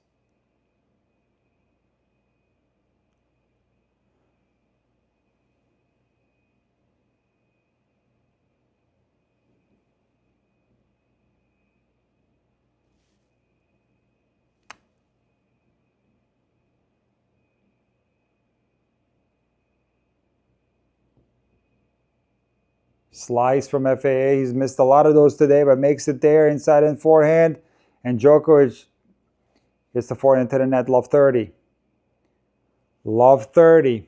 Slice from FAA. He's missed a lot of those today, but makes it there inside and forehand. And Djokovic gets the forehand to the net. Love 30. Love 30.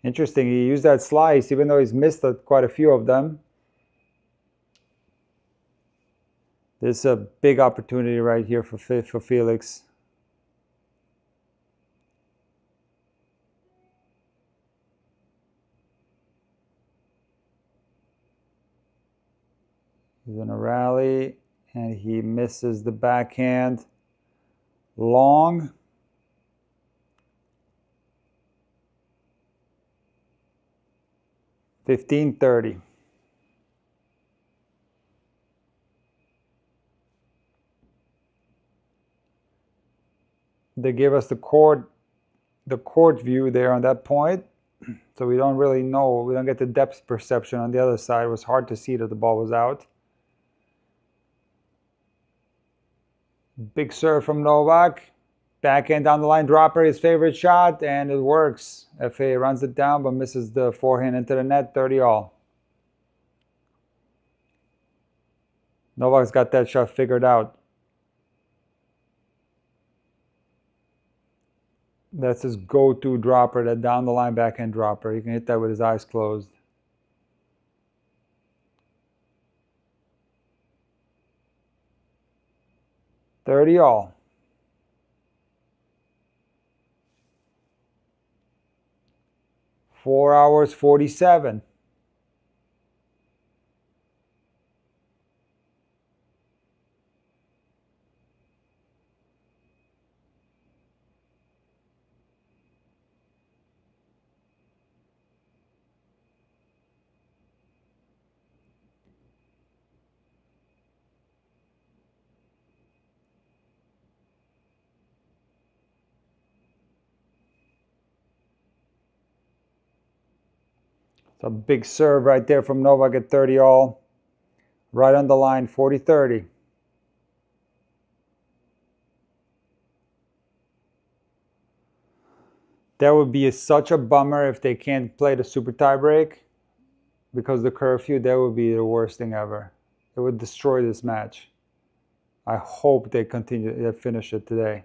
Interesting, he used that slice, even though he's missed quite a few of them. This is a big opportunity right here for Felix. He's in a rally, and he misses the backhand. Long. $15.30. They give us the court view there on that point, so we don't really know. We don't get the depth perception on the other side. It was hard to see that the ball was out. Big serve from Novak. Backhand down the line dropper, his favorite shot, and it works. FA runs it down but misses the forehand into the net. 30-all. Novak's got that shot figured out. That's his go-to dropper, that down the line backhand dropper. He can hit that with his eyes closed. $30-all. 4 hours 47. It's a big serve right there from Novak at 30-all. Right on the line, 40-30. That would be such a bummer if they can't play the super tiebreak because the curfew. That would be the worst thing ever. It would destroy this match. I hope they finish it today.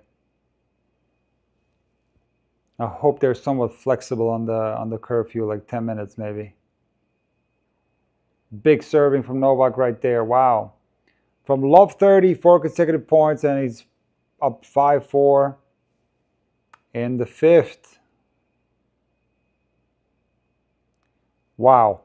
I hope they're somewhat flexible on the curfew, like 10 minutes maybe. Big serving from Novak right there. Wow. From love 30, 4 consecutive points, and he's up 5-4 in the 5th. Wow.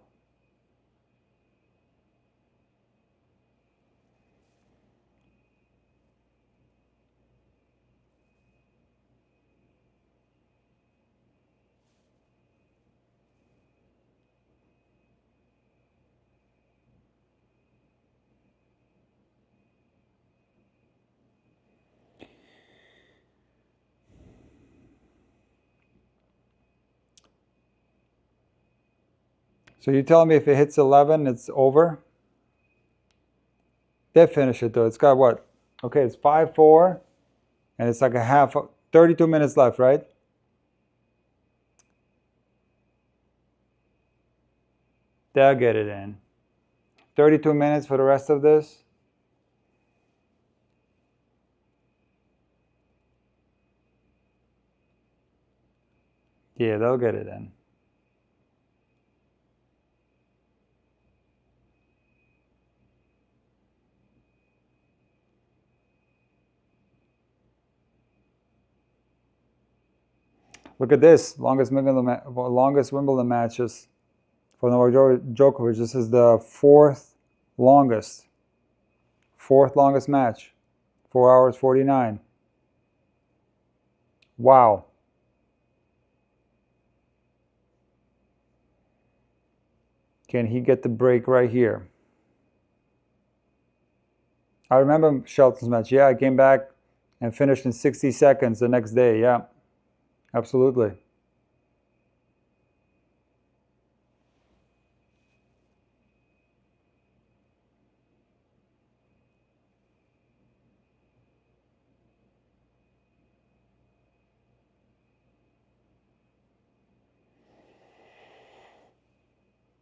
So you're telling me if it hits 11, it's over? They finish it though. It's got what? Okay, it's 5-4, and it's like a half, 32 minutes left, right? They'll get it in. 32 minutes for the rest of this. Yeah, they'll get it in. Look at this, longest Wimbledon matches for Novak Djokovic. This is the fourth longest match, 4 hours 49. Wow. Can he get the break right here? I remember Shelton's match. Yeah, I came back and finished in 60 seconds the next day. Yeah, absolutely.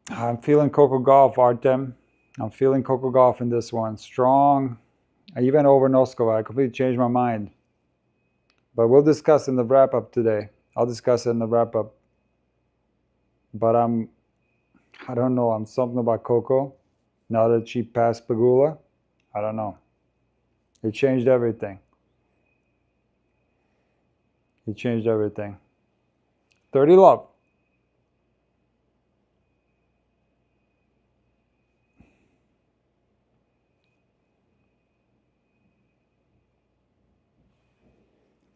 I'm feeling Coco Gauff, Artem. I'm feeling Coco Gauff in this one. Strong. Even over Noskova. I completely changed my mind. But we'll discuss in the wrap-up today. I'll discuss it in the wrap-up. But I don't know. I'm something about Coco. Now that she passed Pegula, I don't know. It changed everything. It changed everything. 30 love.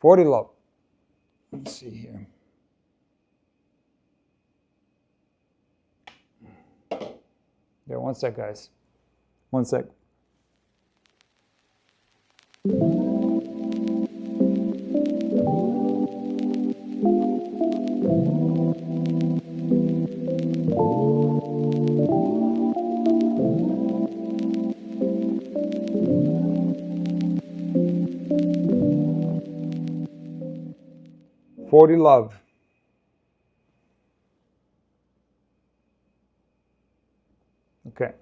$40 love. Let's see here. Yeah, one sec, guys. One sec. $40 love. Okay.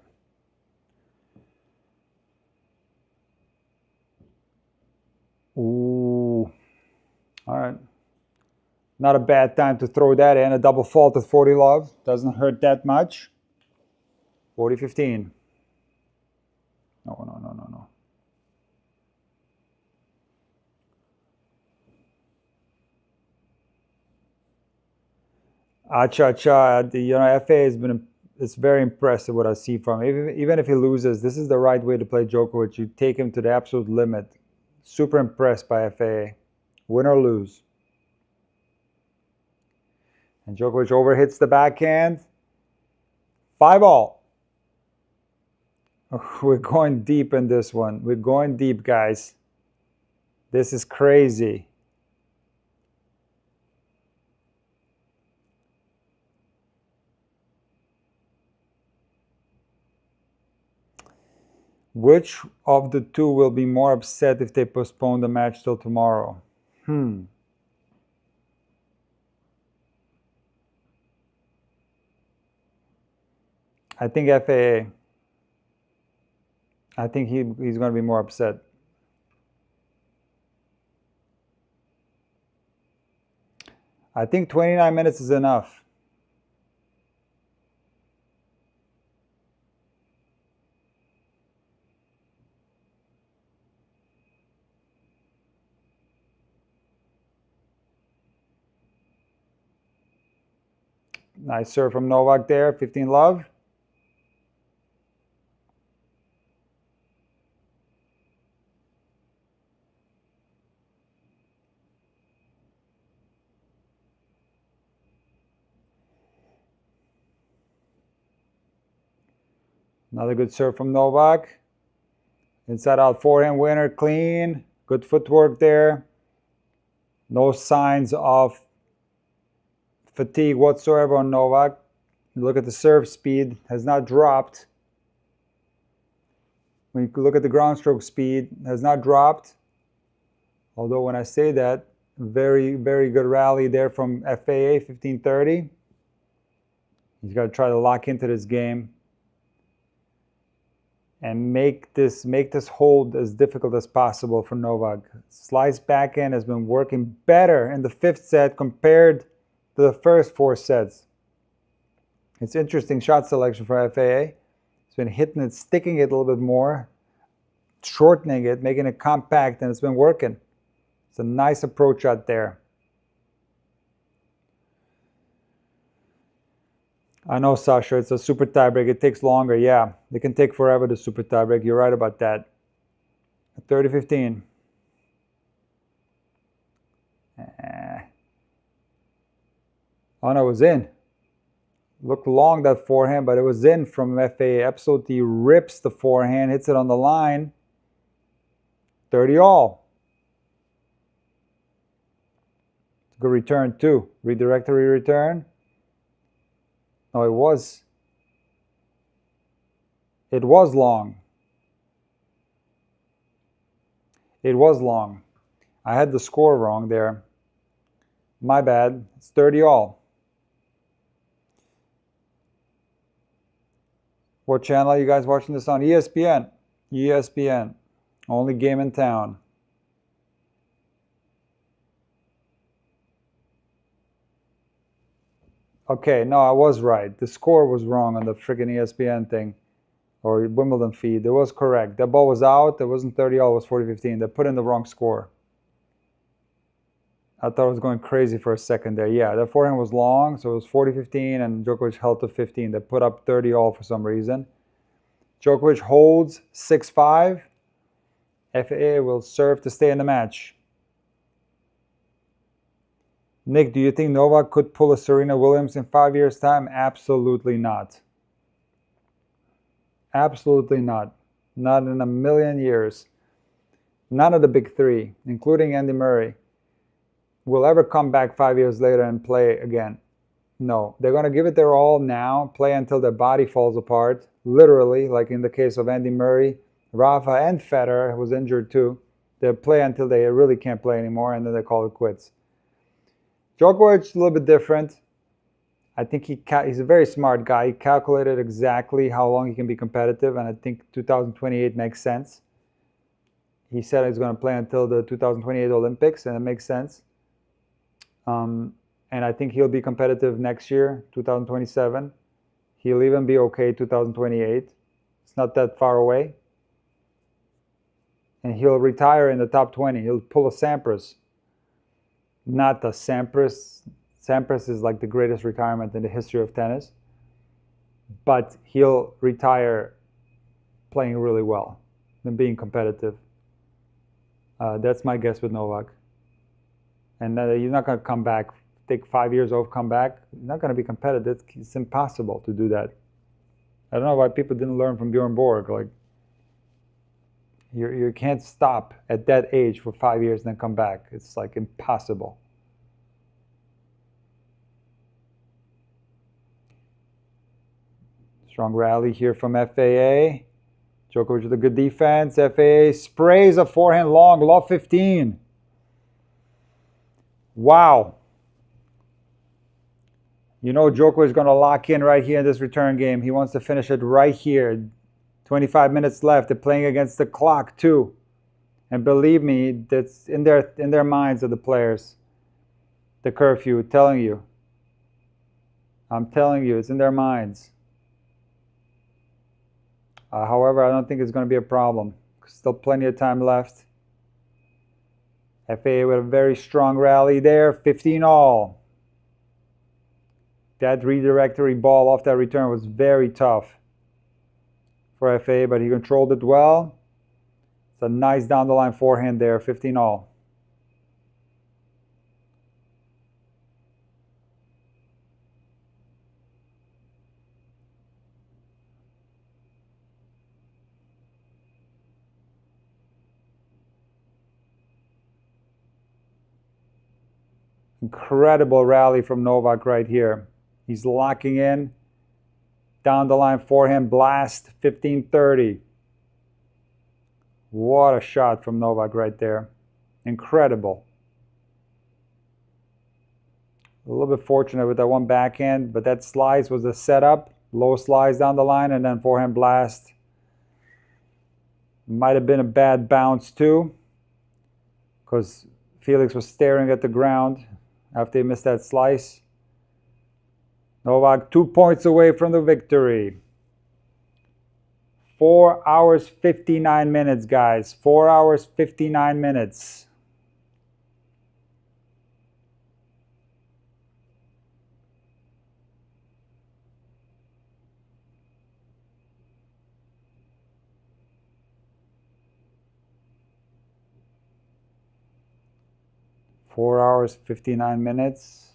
Ooh. All right. Not a bad time to throw that in. A double fault at 40 love. Doesn't hurt that much. 40-15. No. Cha. FA has been, it's very impressive what I see from him. Even if he loses, this is the right way to play Djokovic. You take him to the absolute limit. Super impressed by FA. Win or lose. And Djokovic overhits the backhand. 5-all. We're going deep in this one. We're going deep, guys. This is crazy. Which of the two will be more upset if they postpone the match till tomorrow? I think FAA. I think he's going to be more upset. I think 29 minutes is enough. Nice serve from Novak there. 15 love. Another good serve from Novak. Inside out forehand winner, clean. Good footwork there. No signs of fatigue whatsoever on Novak. Look at the serve speed, has not dropped. When you look at the ground stroke speed, has not dropped. Although when I say that, very, very good rally there from FAA, 15-30. He's got to try to lock into this game and make this hold as difficult as possible for Novak. Slice backhand has been working better in the 5th set compared to the first 4 sets. It's interesting shot selection for FAA. It's been hitting it, sticking it a little bit more, shortening it, making it compact, and it's been working. It's a nice approach out there. I know, Sasha, it's a super tiebreak. It takes longer. Yeah, it can take forever, the super tiebreak. You're right about that. 30-15. Oh, no, it was in. Looked long, that forehand, but it was in from FAA. Absolutely rips the forehand, hits it on the line. 30-all. Good return, too. Redirectory return. No, it was long. It was long. I had the score wrong there. My bad. It's 30-all. What channel are you guys watching this on? ESPN. ESPN. Only game in town. Okay, no, I was right. The score was wrong on the freaking ESPN thing or Wimbledon feed. It was correct. That ball was out. It wasn't 30-all. It was 40-15. They put in the wrong score. I thought I was going crazy for a second there. Yeah, the forehand was long, so it was 40-15, and Djokovic held to 15. They put up 30-all for some reason. Djokovic holds 6-5. FAA will serve to stay in the match. Nick, do you think Novak could pull a Serena Williams in 5 years' time? Absolutely not. Absolutely not. Not in a million years. None of the big three, including Andy Murray, will ever come back 5 years later and play again. No, they're going to give it their all now, play until their body falls apart, literally, like in the case of Andy Murray, Rafa, and Federer, who was injured too. They'll play until they really can't play anymore, and then they call it quits. Djokovic is a little bit different. I think he's a very smart guy. He calculated exactly how long he can be competitive, and I think 2028 makes sense. He said he's going to play until the 2028 Olympics, and it makes sense. And I think he'll be competitive next year, 2027. He'll even be okay 2028. It's not that far away. And he'll retire in the top 20. He'll pull a Sampras. Not the Sampras. Sampras is like the greatest retirement in the history of tennis. But he'll retire playing really well and being competitive. That's my guess with Novak. And he's not going to come back, take 5 years off, come back. He's not going to be competitive. It's impossible to do that. I don't know why people didn't learn from Bjorn Borg. Like, you can't stop at that age for 5 years and then come back. It's like impossible. Strong rally here from FAA. Djokovic with a good defense. FAA sprays a forehand long, lob 15. Wow. You know Djokovic is going to lock in right here in this return game. He wants to finish it right here. 25 minutes left. They're playing against the clock too. And believe me, that's in their minds of the players. The curfew, telling you. I'm telling you, it's in their minds. However, I don't think it's going to be a problem. Still plenty of time left. FAA with a very strong rally there, 15-all. That redirectory ball off that return was very tough for FAA, but he controlled it well. It's a nice down-the-line forehand there, 15-all. Incredible rally from Novak right here. He's locking in. Down the line forehand blast, 15-30. What a shot from Novak right there. Incredible. A little bit fortunate with that one backhand, but that slice was a setup. Low slice down the line and then forehand blast. Might have been a bad bounce too, because Felix was staring at the ground after he missed that slice. Novak 2 points away from the victory. 4 hours 59 minutes, guys. 4 hours 59 minutes. Four hours 59 minutes.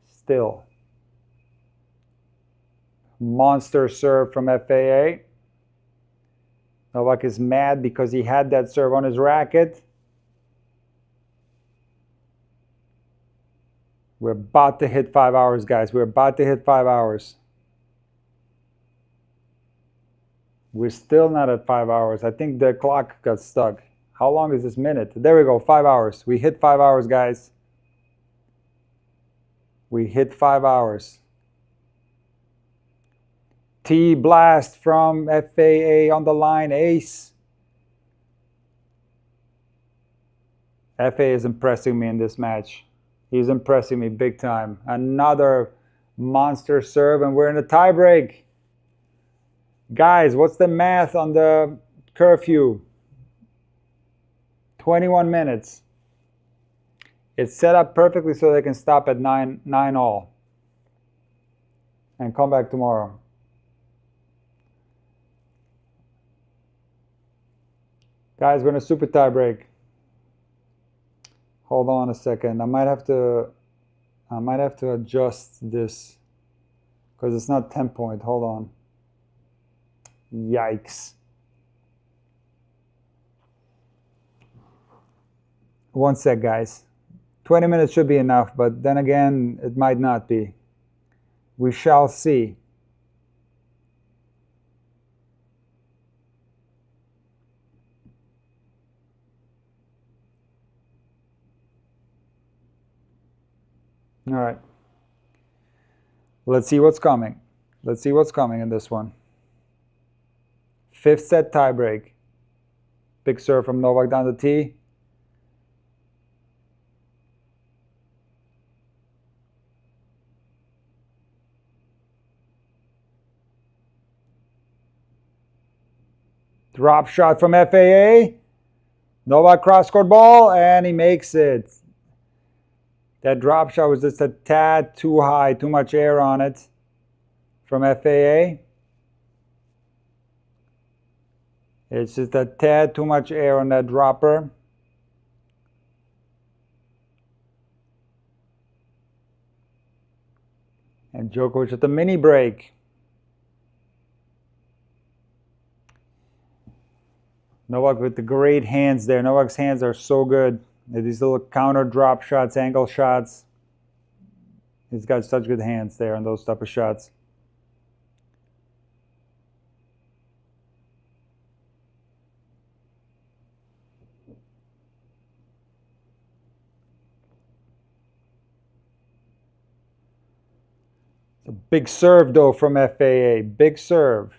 Still. Monster serve from FAA. Novak is mad because he had that serve on his racket. We're about to hit 5 hours, guys. We're about to hit 5 hours. We're still not at 5 hours. I think the clock got stuck. How long is this minute? There we go, 5 hours. We hit 5 hours, guys. We hit 5 hours. T blast from FAA on the line, ace. FAA is impressing me in this match. He's impressing me big time. Another Monster serve, and we're in a tie break. Guys, what's the math on the curfew? 21 minutes. It's set up perfectly so they can stop at 9 all and come back tomorrow. Guys, we're in a super tie break. Hold on a second. I might have to adjust this because it's not 10 point. Hold on. Yikes. One sec, guys. 20 minutes should be enough, but then again, it might not be. We shall see. All right. Let's see what's coming. Let's see what's coming in this one. 5th set tiebreak. Big serve from Novak down the tee. Drop shot from FAA. Novak cross-court ball, and he makes it. That drop shot was just a tad too high, too much air on it from FAA. It's just a tad too much air on that dropper. And Djokovic at the mini break. Novak with the great hands there. Novak's hands are so good. These little counter drop shots, angle shots. He's got such good hands there on those type of shots. It's a big serve though from FAA. Big serve.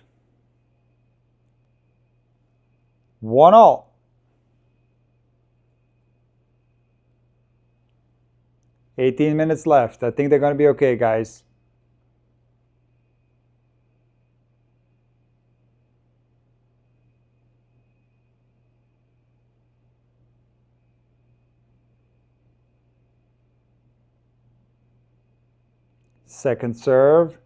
1 all. 18 minutes left. I think they're going to be okay, guys. Second serve.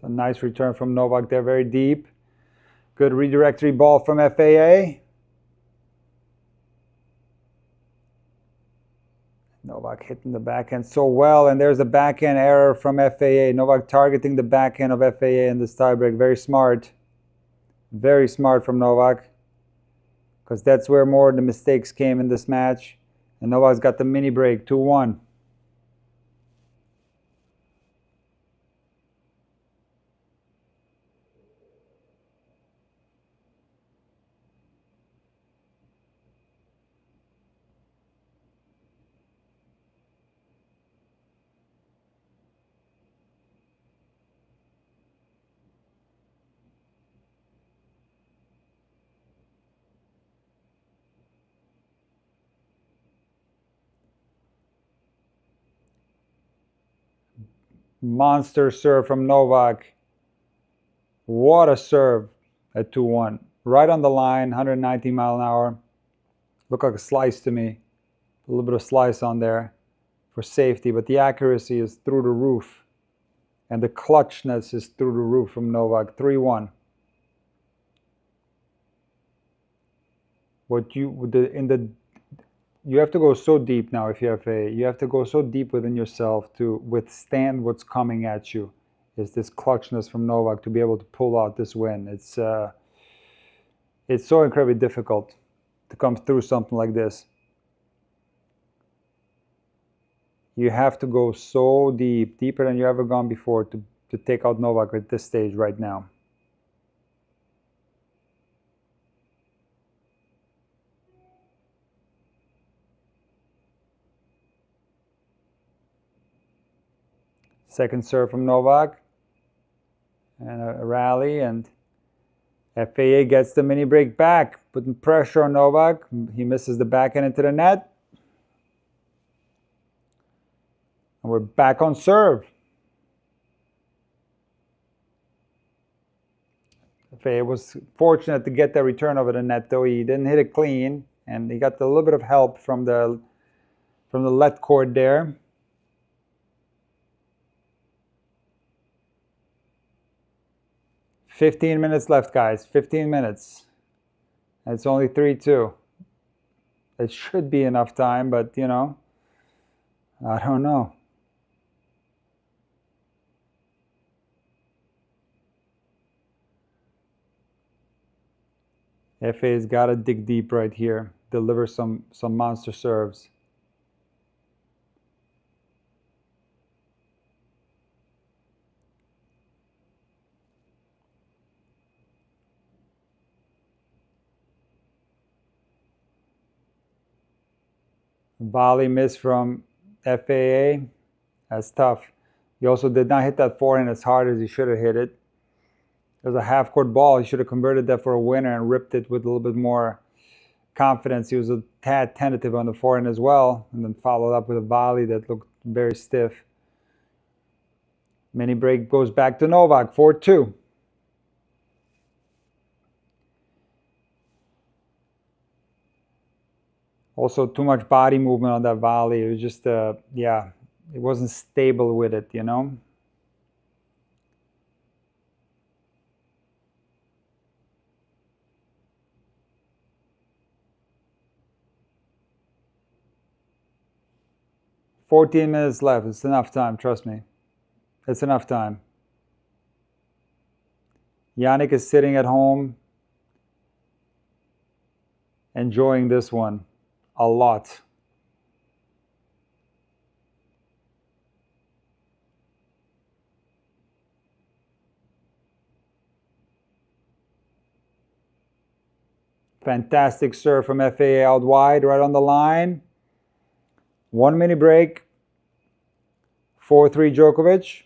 It's a nice return from Novak there, very deep. Good redirectory ball from FAA. Novak hitting the backhand so well, and there's a backhand error from FAA. Novak targeting the backhand of FAA in this tiebreak. Very smart. Very smart from Novak, because that's where more of the mistakes came in this match. And Novak's got the mini break, 2-1. Monster serve from Novak. What a serve at 2-1. Right on the line, 119 mile an hour. Looked like a slice to me. A little bit of slice on there for safety, but the accuracy is through the roof. And the clutchness is through the roof from Novak. 3-1. You have to go so deep now if you have you have to go so deep within yourself to withstand what's coming at you. Is this clutchness from Novak to be able to pull out this win. It's so incredibly difficult to come through something like this. You have to go so deep, deeper than you've ever gone before to take out Novak at this stage right now. Second serve from Novak. And a rally, and FAA gets the mini break back, putting pressure on Novak. He misses the backhand into the net. And we're back on serve. FAA was fortunate to get the return over the net, though. He didn't hit it clean, and he got a little bit of help from the let cord there. "15 minutes left, guys. 15 minutes. And it's only 3-2. It should be enough time, but, you know, I don't know. FA's got to dig deep right here. Deliver some monster serves. Volley miss from FAA. That's tough. He also did not hit that forehand as hard as he should have hit it. It was a half-court ball. He should have converted that for a winner and ripped it with a little bit more confidence. He was a tad tentative on the forehand as well, and then followed up with a volley that looked very stiff. Mini break goes back to Novak, 4-2. Also, too much body movement on that volley. It was just, yeah, it wasn't stable with it, you know? "14 minutes left. It's enough time, trust me. It's enough time." Yannick is sitting at home, enjoying this one a lot. Fantastic serve from FAA out wide, right on the line. 1 mini break. 4-3 Djokovic.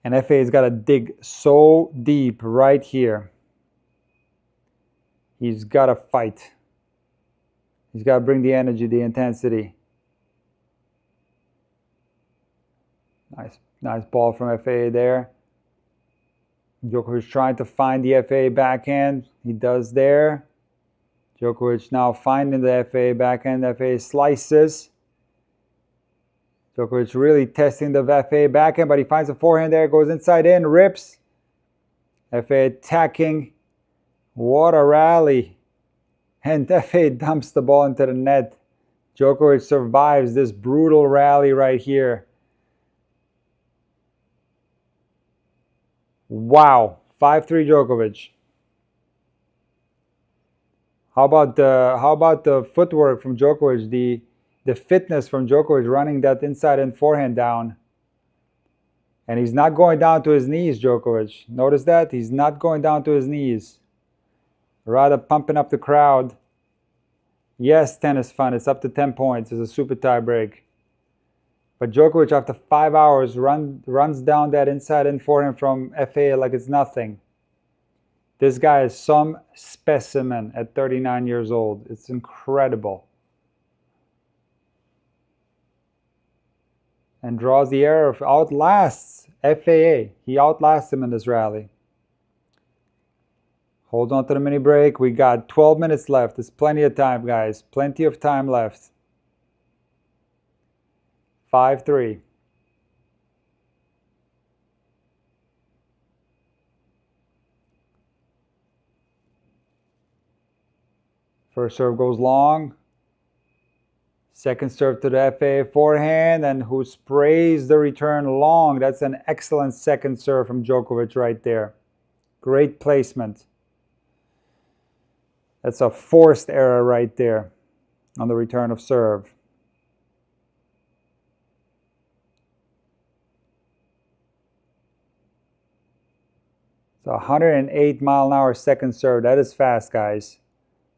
And FAA's got to dig so deep right here. He's got to fight. He's got to bring the energy, the intensity. Nice ball from FAA there. Djokovic trying to find the FAA backhand. He does there. Djokovic now finding the FAA backhand. FAA slices. Djokovic really testing the FAA backhand, but he finds a forehand there. Goes inside in, rips. FAA attacking. What a rally. And FAA dumps the ball into the net. Djokovic survives this brutal rally right here. Wow. 5-3 Djokovic. How about the footwork from Djokovic, the fitness from Djokovic running that inside and forehand down. And he's not going down to his knees, Djokovic. Notice that? He's not going down to his knees. Rather pumping up the crowd. Yes, tennis fun. It's up to 10 points. It's a super tie break. But Djokovic, after 5 hours, runs down that inside and forehand from FAA like it's nothing. This guy is some specimen at 39 years old. It's incredible. And draws the error, outlasts FAA. He outlasts him in this rally. Holds on to the mini break. We got 12 minutes left. There's plenty of time, guys. Plenty of time left. 5-3. First serve goes long. Second serve to the FAA forehand, and who sprays the return long. That's an excellent second serve from Djokovic right there. Great placement. That's a forced error right there on the return of serve. It's a 108-mile-an-hour second serve. That is fast, guys.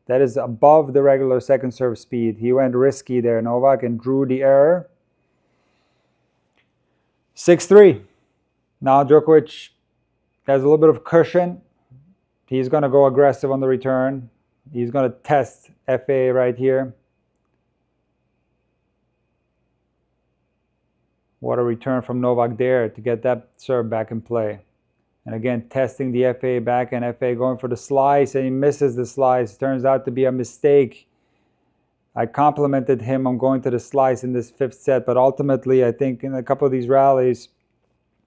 That is above the regular second serve speed. He went risky there, Novak, and drew the error. 6-3. Now Djokovic has a little bit of cushion. He's going to go aggressive on the return. He's going to test FAA right here. What a return from Novak there to get that serve back in play. And again, testing the FAA back, and FAA going for the slice, and he misses the slice. Turns out to be a mistake. I complimented him on going to the slice in this fifth set, but ultimately I think in a couple of these rallies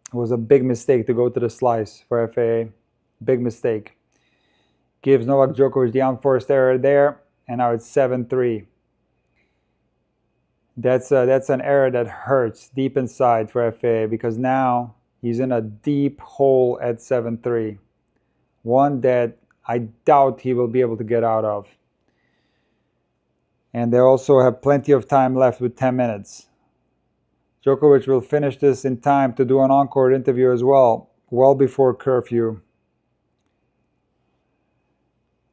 it was a big mistake to go to the slice for FAA. Big mistake. Gives Novak Djokovic the unforced error there, and now it's 7-3. That's an error that hurts deep inside for FAA, because now he's in a deep hole at 7-3. One that I doubt he will be able to get out of. And they also have plenty of time left with 10 minutes. Djokovic will finish this in time to do an encore interview as well before curfew.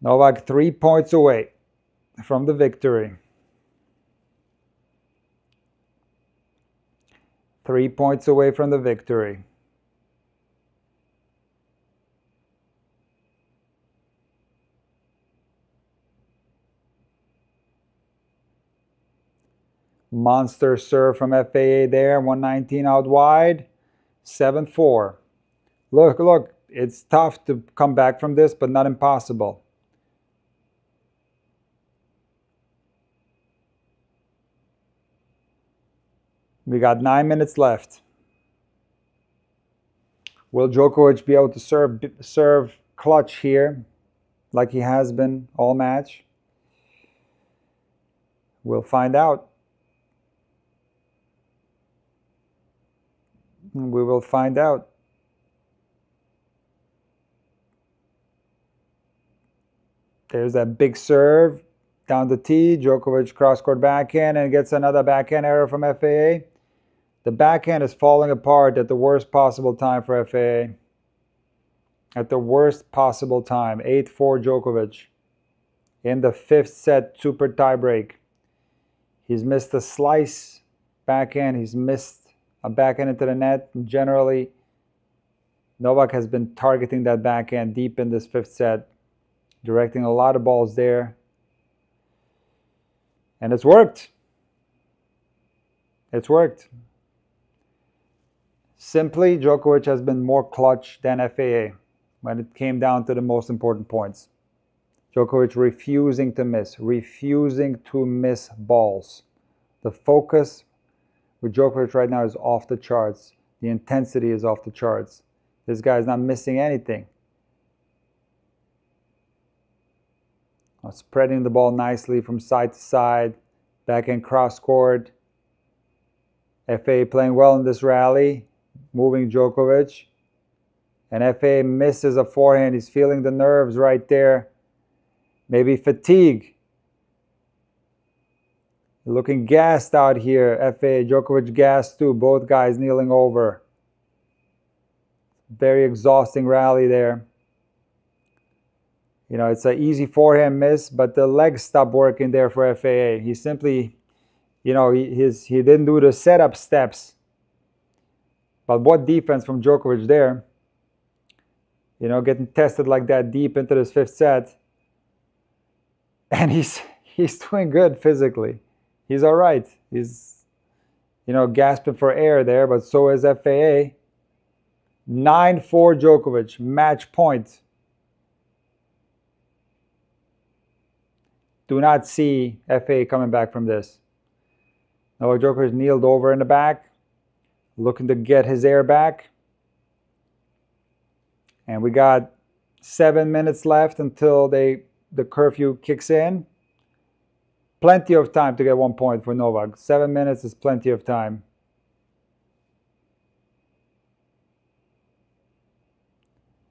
Novak 3 points away from the victory. 3 points away from the victory. Monster serve from FAA there, 119 out wide, 7-4. Look, it's tough to come back from this, but not impossible. We got 9 minutes left. Will Djokovic be able to serve clutch here like he has been all match? We'll find out. We will find out. There's that big serve down the tee. Djokovic cross-court backhand and gets another backhand error from FAA. The backhand is falling apart at the worst possible time for FAA. At the worst possible time. 8-4 Djokovic. In the fifth set, super tiebreak. He's missed a slice backhand. He's missed a backhand into the net. Generally, Novak has been targeting that backhand deep in this fifth set, directing a lot of balls there. And it's worked. It's worked. Simply, Djokovic has been more clutch than FAA when it came down to the most important points. Djokovic refusing to miss balls. The focus with Djokovic right now is off the charts. The intensity is off the charts. This guy is not missing anything. Spreading the ball nicely from side to side. Backhand cross court. FAA playing well in this rally. Moving Djokovic. And FAA misses a forehand. He's feeling the nerves right there. Maybe fatigue. Looking gassed out here. FAA, Djokovic gassed too. Both guys kneeling over. Very exhausting rally there. You know, it's an easy forehand miss, but the legs stopped working there for FAA. He simply, you know, he didn't do the setup steps. But what defense from Djokovic there. You know, getting tested like that deep into this fifth set. And he's doing good physically. He's all right. He's, you know, gasping for air there, but so is FAA. 9-4 Djokovic, match point. Do not see FAA coming back from this. Novak Djokovic kneeled over in the back, looking to get his air back. And we got 7 minutes left until the curfew kicks in. Plenty of time to get 1 point for Novak. 7 minutes is plenty of time.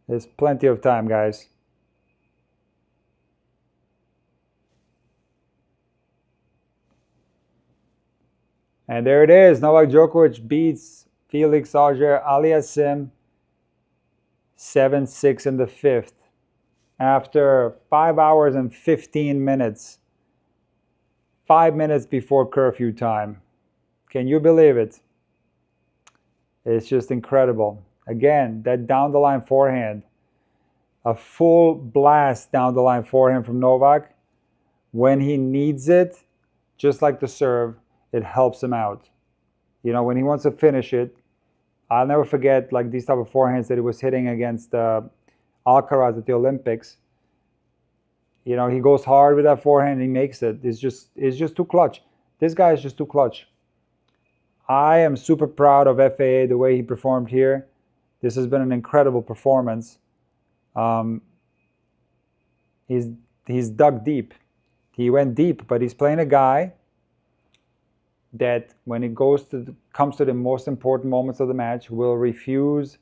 There's plenty of time, guys. And there it is. Novak Djokovic beats Felix Auger-Aliassime 7-6 in the fifth. After 5 hours and 15 minutes. 5 minutes before curfew time. Can you believe it? It's just incredible. Again, that down-the-line forehand, a full blast down-the-line forehand from Novak. When he needs it, just like the serve, it helps him out. You know, when he wants to finish it, I'll never forget like these type of forehands that he was hitting against Alcaraz at the Olympics. You know, he goes hard with that forehand and he makes it. It's just too clutch. This guy is just too clutch. I am super proud of FAA, the way he performed here. This has been an incredible performance. He's dug deep. He went deep, but he's playing a guy that when it comes to the most important moments of the match, will refuse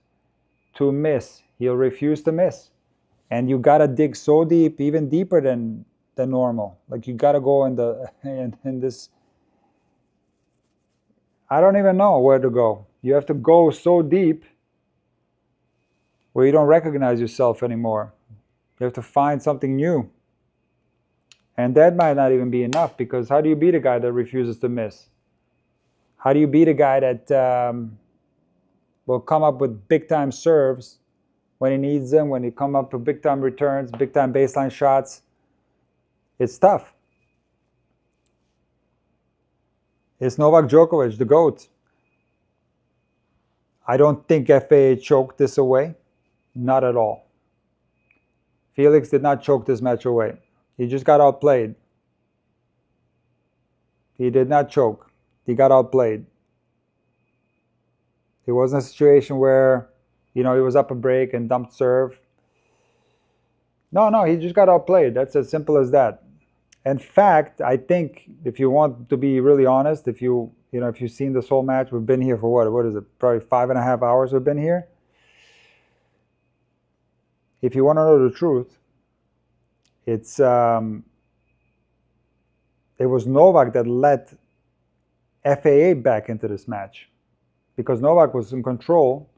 to miss. He'll refuse to miss. And you gotta dig so deep, even deeper than normal. Like you gotta go in this. I don't even know where to go. You have to go so deep where you don't recognize yourself anymore. You have to find something new. And that might not even be enough, because how do you beat a guy that refuses to miss? How do you beat a guy that will come up with big-time serves when he needs them, when he come up with big-time returns, big-time baseline shots? It's tough. It's Novak Djokovic, the GOAT. I don't think FAA choked this away. Not at all. Felix did not choke this match away. He just got outplayed. He did not choke. He got outplayed. It wasn't a situation where, you know, he was up a break and dumped serve. No, he just got outplayed. That's as simple as that. In fact, I think if you want to be really honest, if you've seen this whole match, we've been here for what is it? Probably 5.5 hours we've been here. If you want to know the truth, it was Novak that let FAA back into this match, because Novak was in control,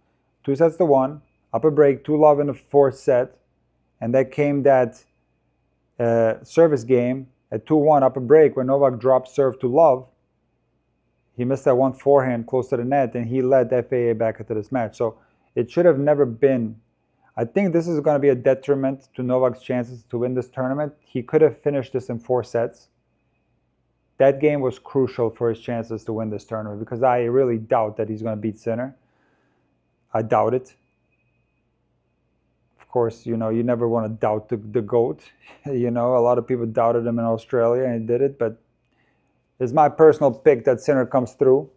2-1, up a break, 2-love in the fourth set, and then came that service game at 2-1 up a break where Novak dropped serve to love. He missed that one forehand close to the net, and he led FAA back into this match. So it should have never been. I think this is going to be a detriment to Novak's chances to win this tournament. He could have finished this in 4 sets. That game was crucial for his chances to win this tournament, because I really doubt that he's going to beat Sinner. I doubt it. Of course, you know, you never want to doubt the GOAT. You know, a lot of people doubted him in Australia and he did it, but it's my personal pick that Sinner comes through.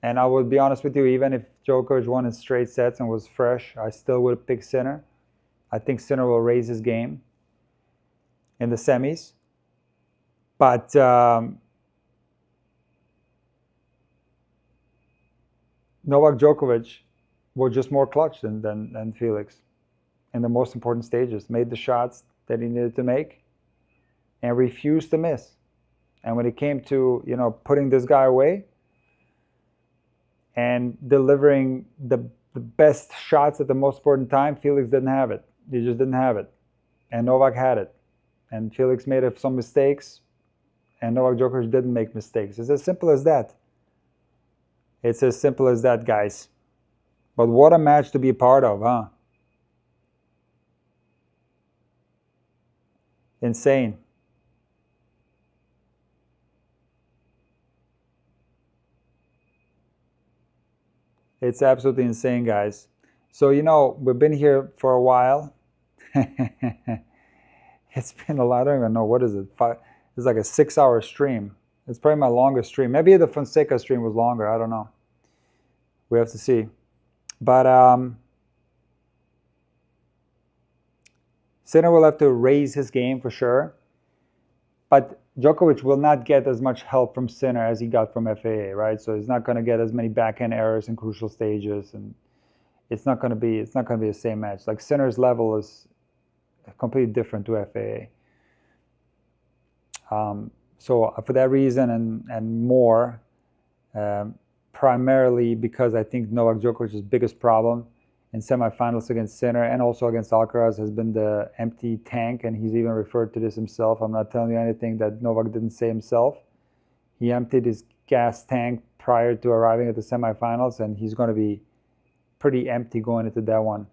And I will be honest with you, even if Djokovic won in straight sets and was fresh, I still would have picked Sinner. I think Sinner will raise his game in the semis. But Novak Djokovic was just more clutch than Felix in the most important stages. Made the shots that he needed to make and refused to miss. And when it came to, you know, putting this guy away and delivering the best shots at the most important time, Felix didn't have it. He just didn't have it. And Novak had it. And Felix made some mistakes, and Novak Djokovic didn't make mistakes. It's as simple as that. It's as simple as that, guys. But what a match to be a part of, huh? Insane. It's absolutely insane, guys. So, you know, we've been here for a while. It's been a lot. I don't even know. What is it? It's like a 6-hour stream. It's probably my longest stream. Maybe the Fonseca stream was longer. I don't know. We have to see. But Sinner will have to raise his game for sure. But Djokovic will not get as much help from Sinner as he got from FAA, right? So he's not going to get as many backhand errors in crucial stages, and it's not going to be the same match. Like Sinner's level is completely different to FAA. So for that reason and more, primarily because I think Novak Djokovic's biggest problem in semifinals against Sinner and also against Alcaraz has been the empty tank, and he's even referred to this himself. I'm not telling you anything that Novak didn't say himself. He emptied his gas tank prior to arriving at the semifinals, and he's going to be pretty empty going into that one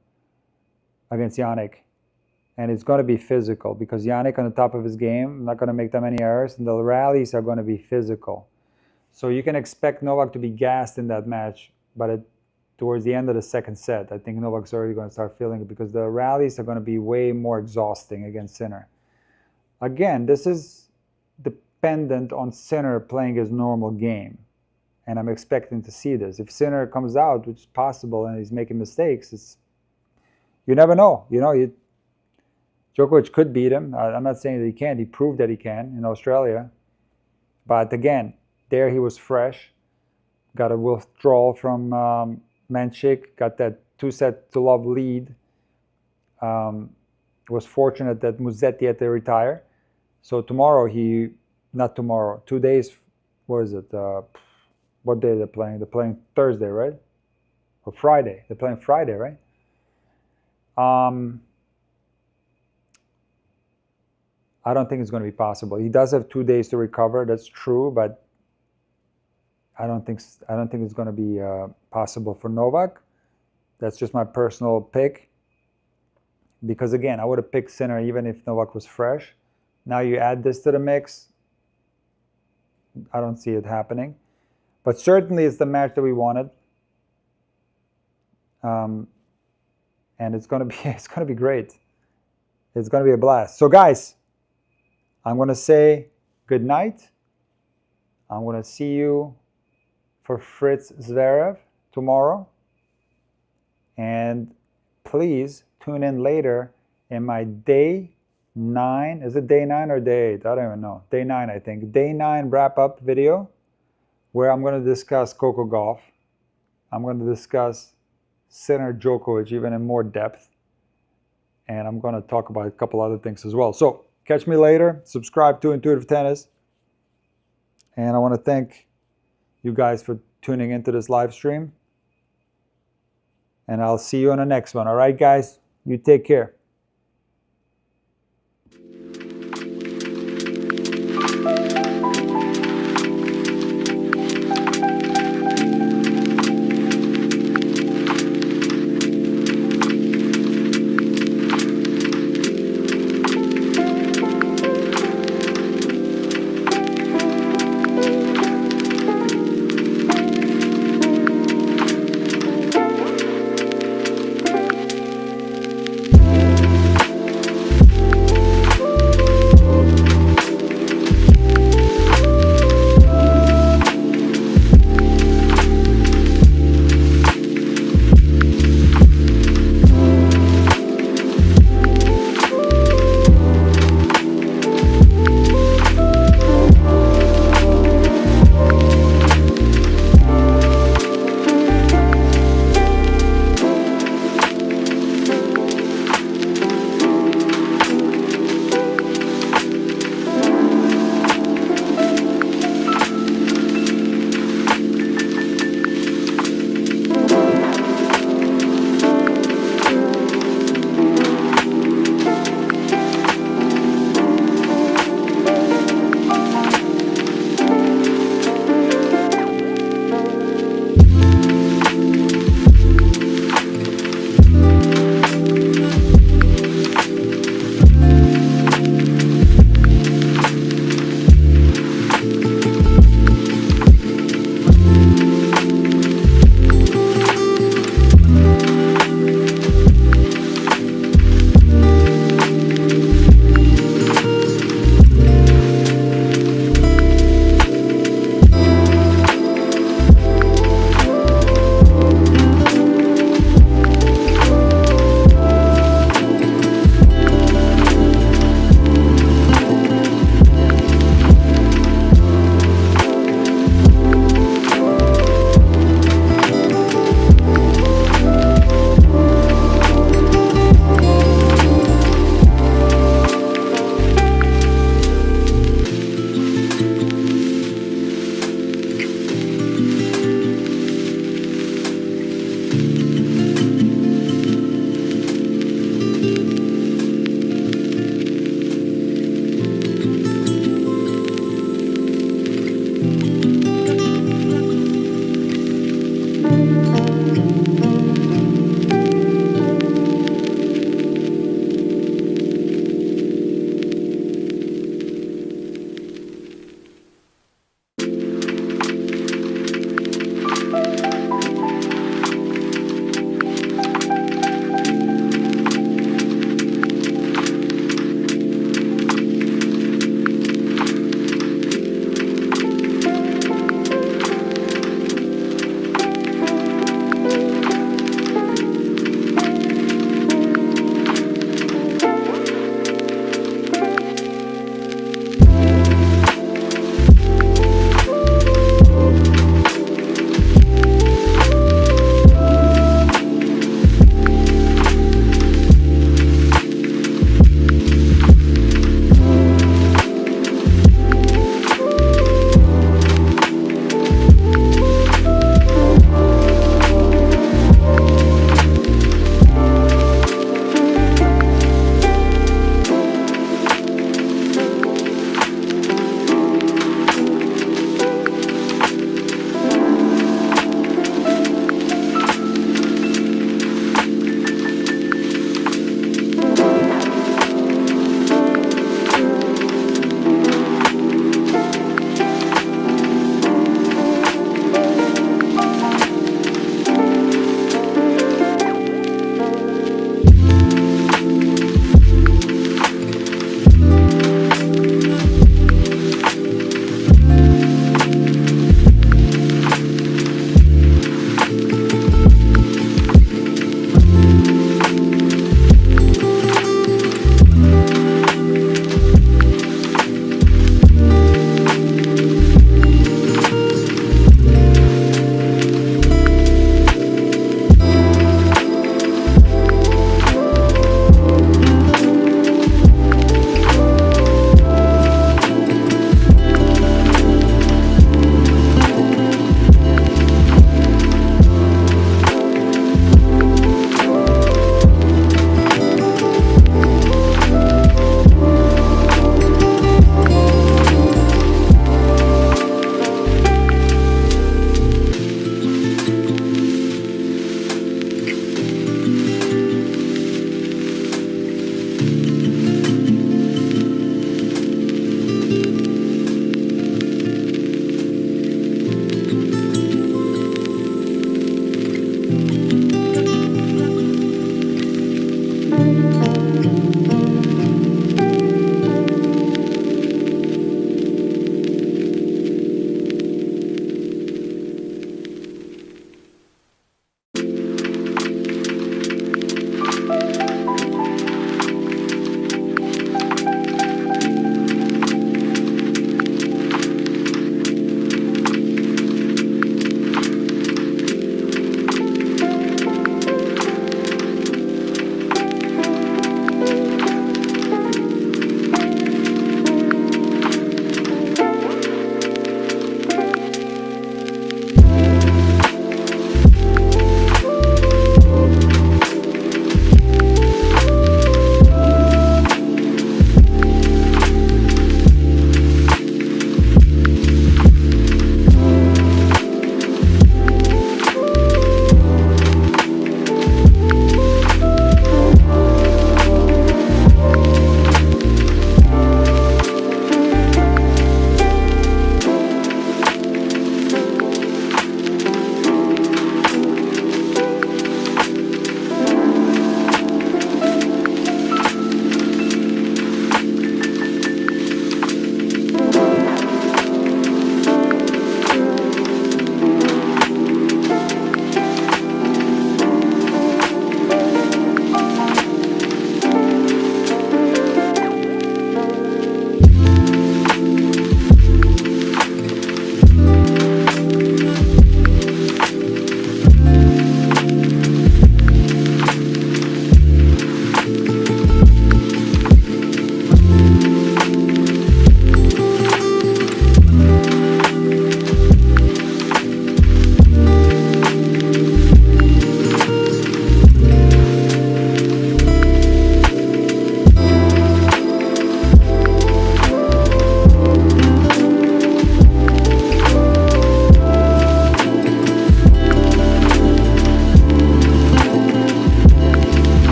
against Jannik. And it's going to be physical because Jannik on the top of his game, not going to make that many errors, and the rallies are going to be physical. So you can expect Novak to be gassed in that match, but towards the end of the second set, I think Novak's already going to start feeling it because the rallies are going to be way more exhausting against Sinner. Again, this is dependent on Sinner playing his normal game, and I'm expecting to see this. If Sinner comes out, which is possible, and he's making mistakes, you never know. Djokovic could beat him. I'm not saying that he can't. He proved that he can in Australia. But again, there he was fresh. Got a withdrawal from Menchik. Got that 2-set-to-love lead. Was fortunate that Musetti had to retire. So tomorrow 2 days, what is it? What day are they playing? They're playing Thursday, right? Or Friday. They're playing Friday, right? I don't think it's going to be possible. He does have 2 days to recover. That's true, but I don't think it's going to be possible for Novak. That's just my personal pick. Because again, I would have picked Sinner even if Novak was fresh. Now you add this to the mix. I don't see it happening. But certainly it's the match that we wanted. And it's going to be great. It's going to be a blast. So guys, I'm going to say good night. I'm going to see you for Fritz Zverev tomorrow. And please tune in later in my day 9. Is it day 9 or day 8? I don't even know. Day 9, I think. Day 9 wrap-up video where I'm going to discuss Coco Gauff. I'm going to discuss Sinner Djokovic even in more depth. And I'm going to talk about a couple other things as well. So catch me later. Subscribe to Intuitive Tennis. And I want to thank you guys for tuning into this live stream. And I'll see you on the next one. All right, guys? You take care.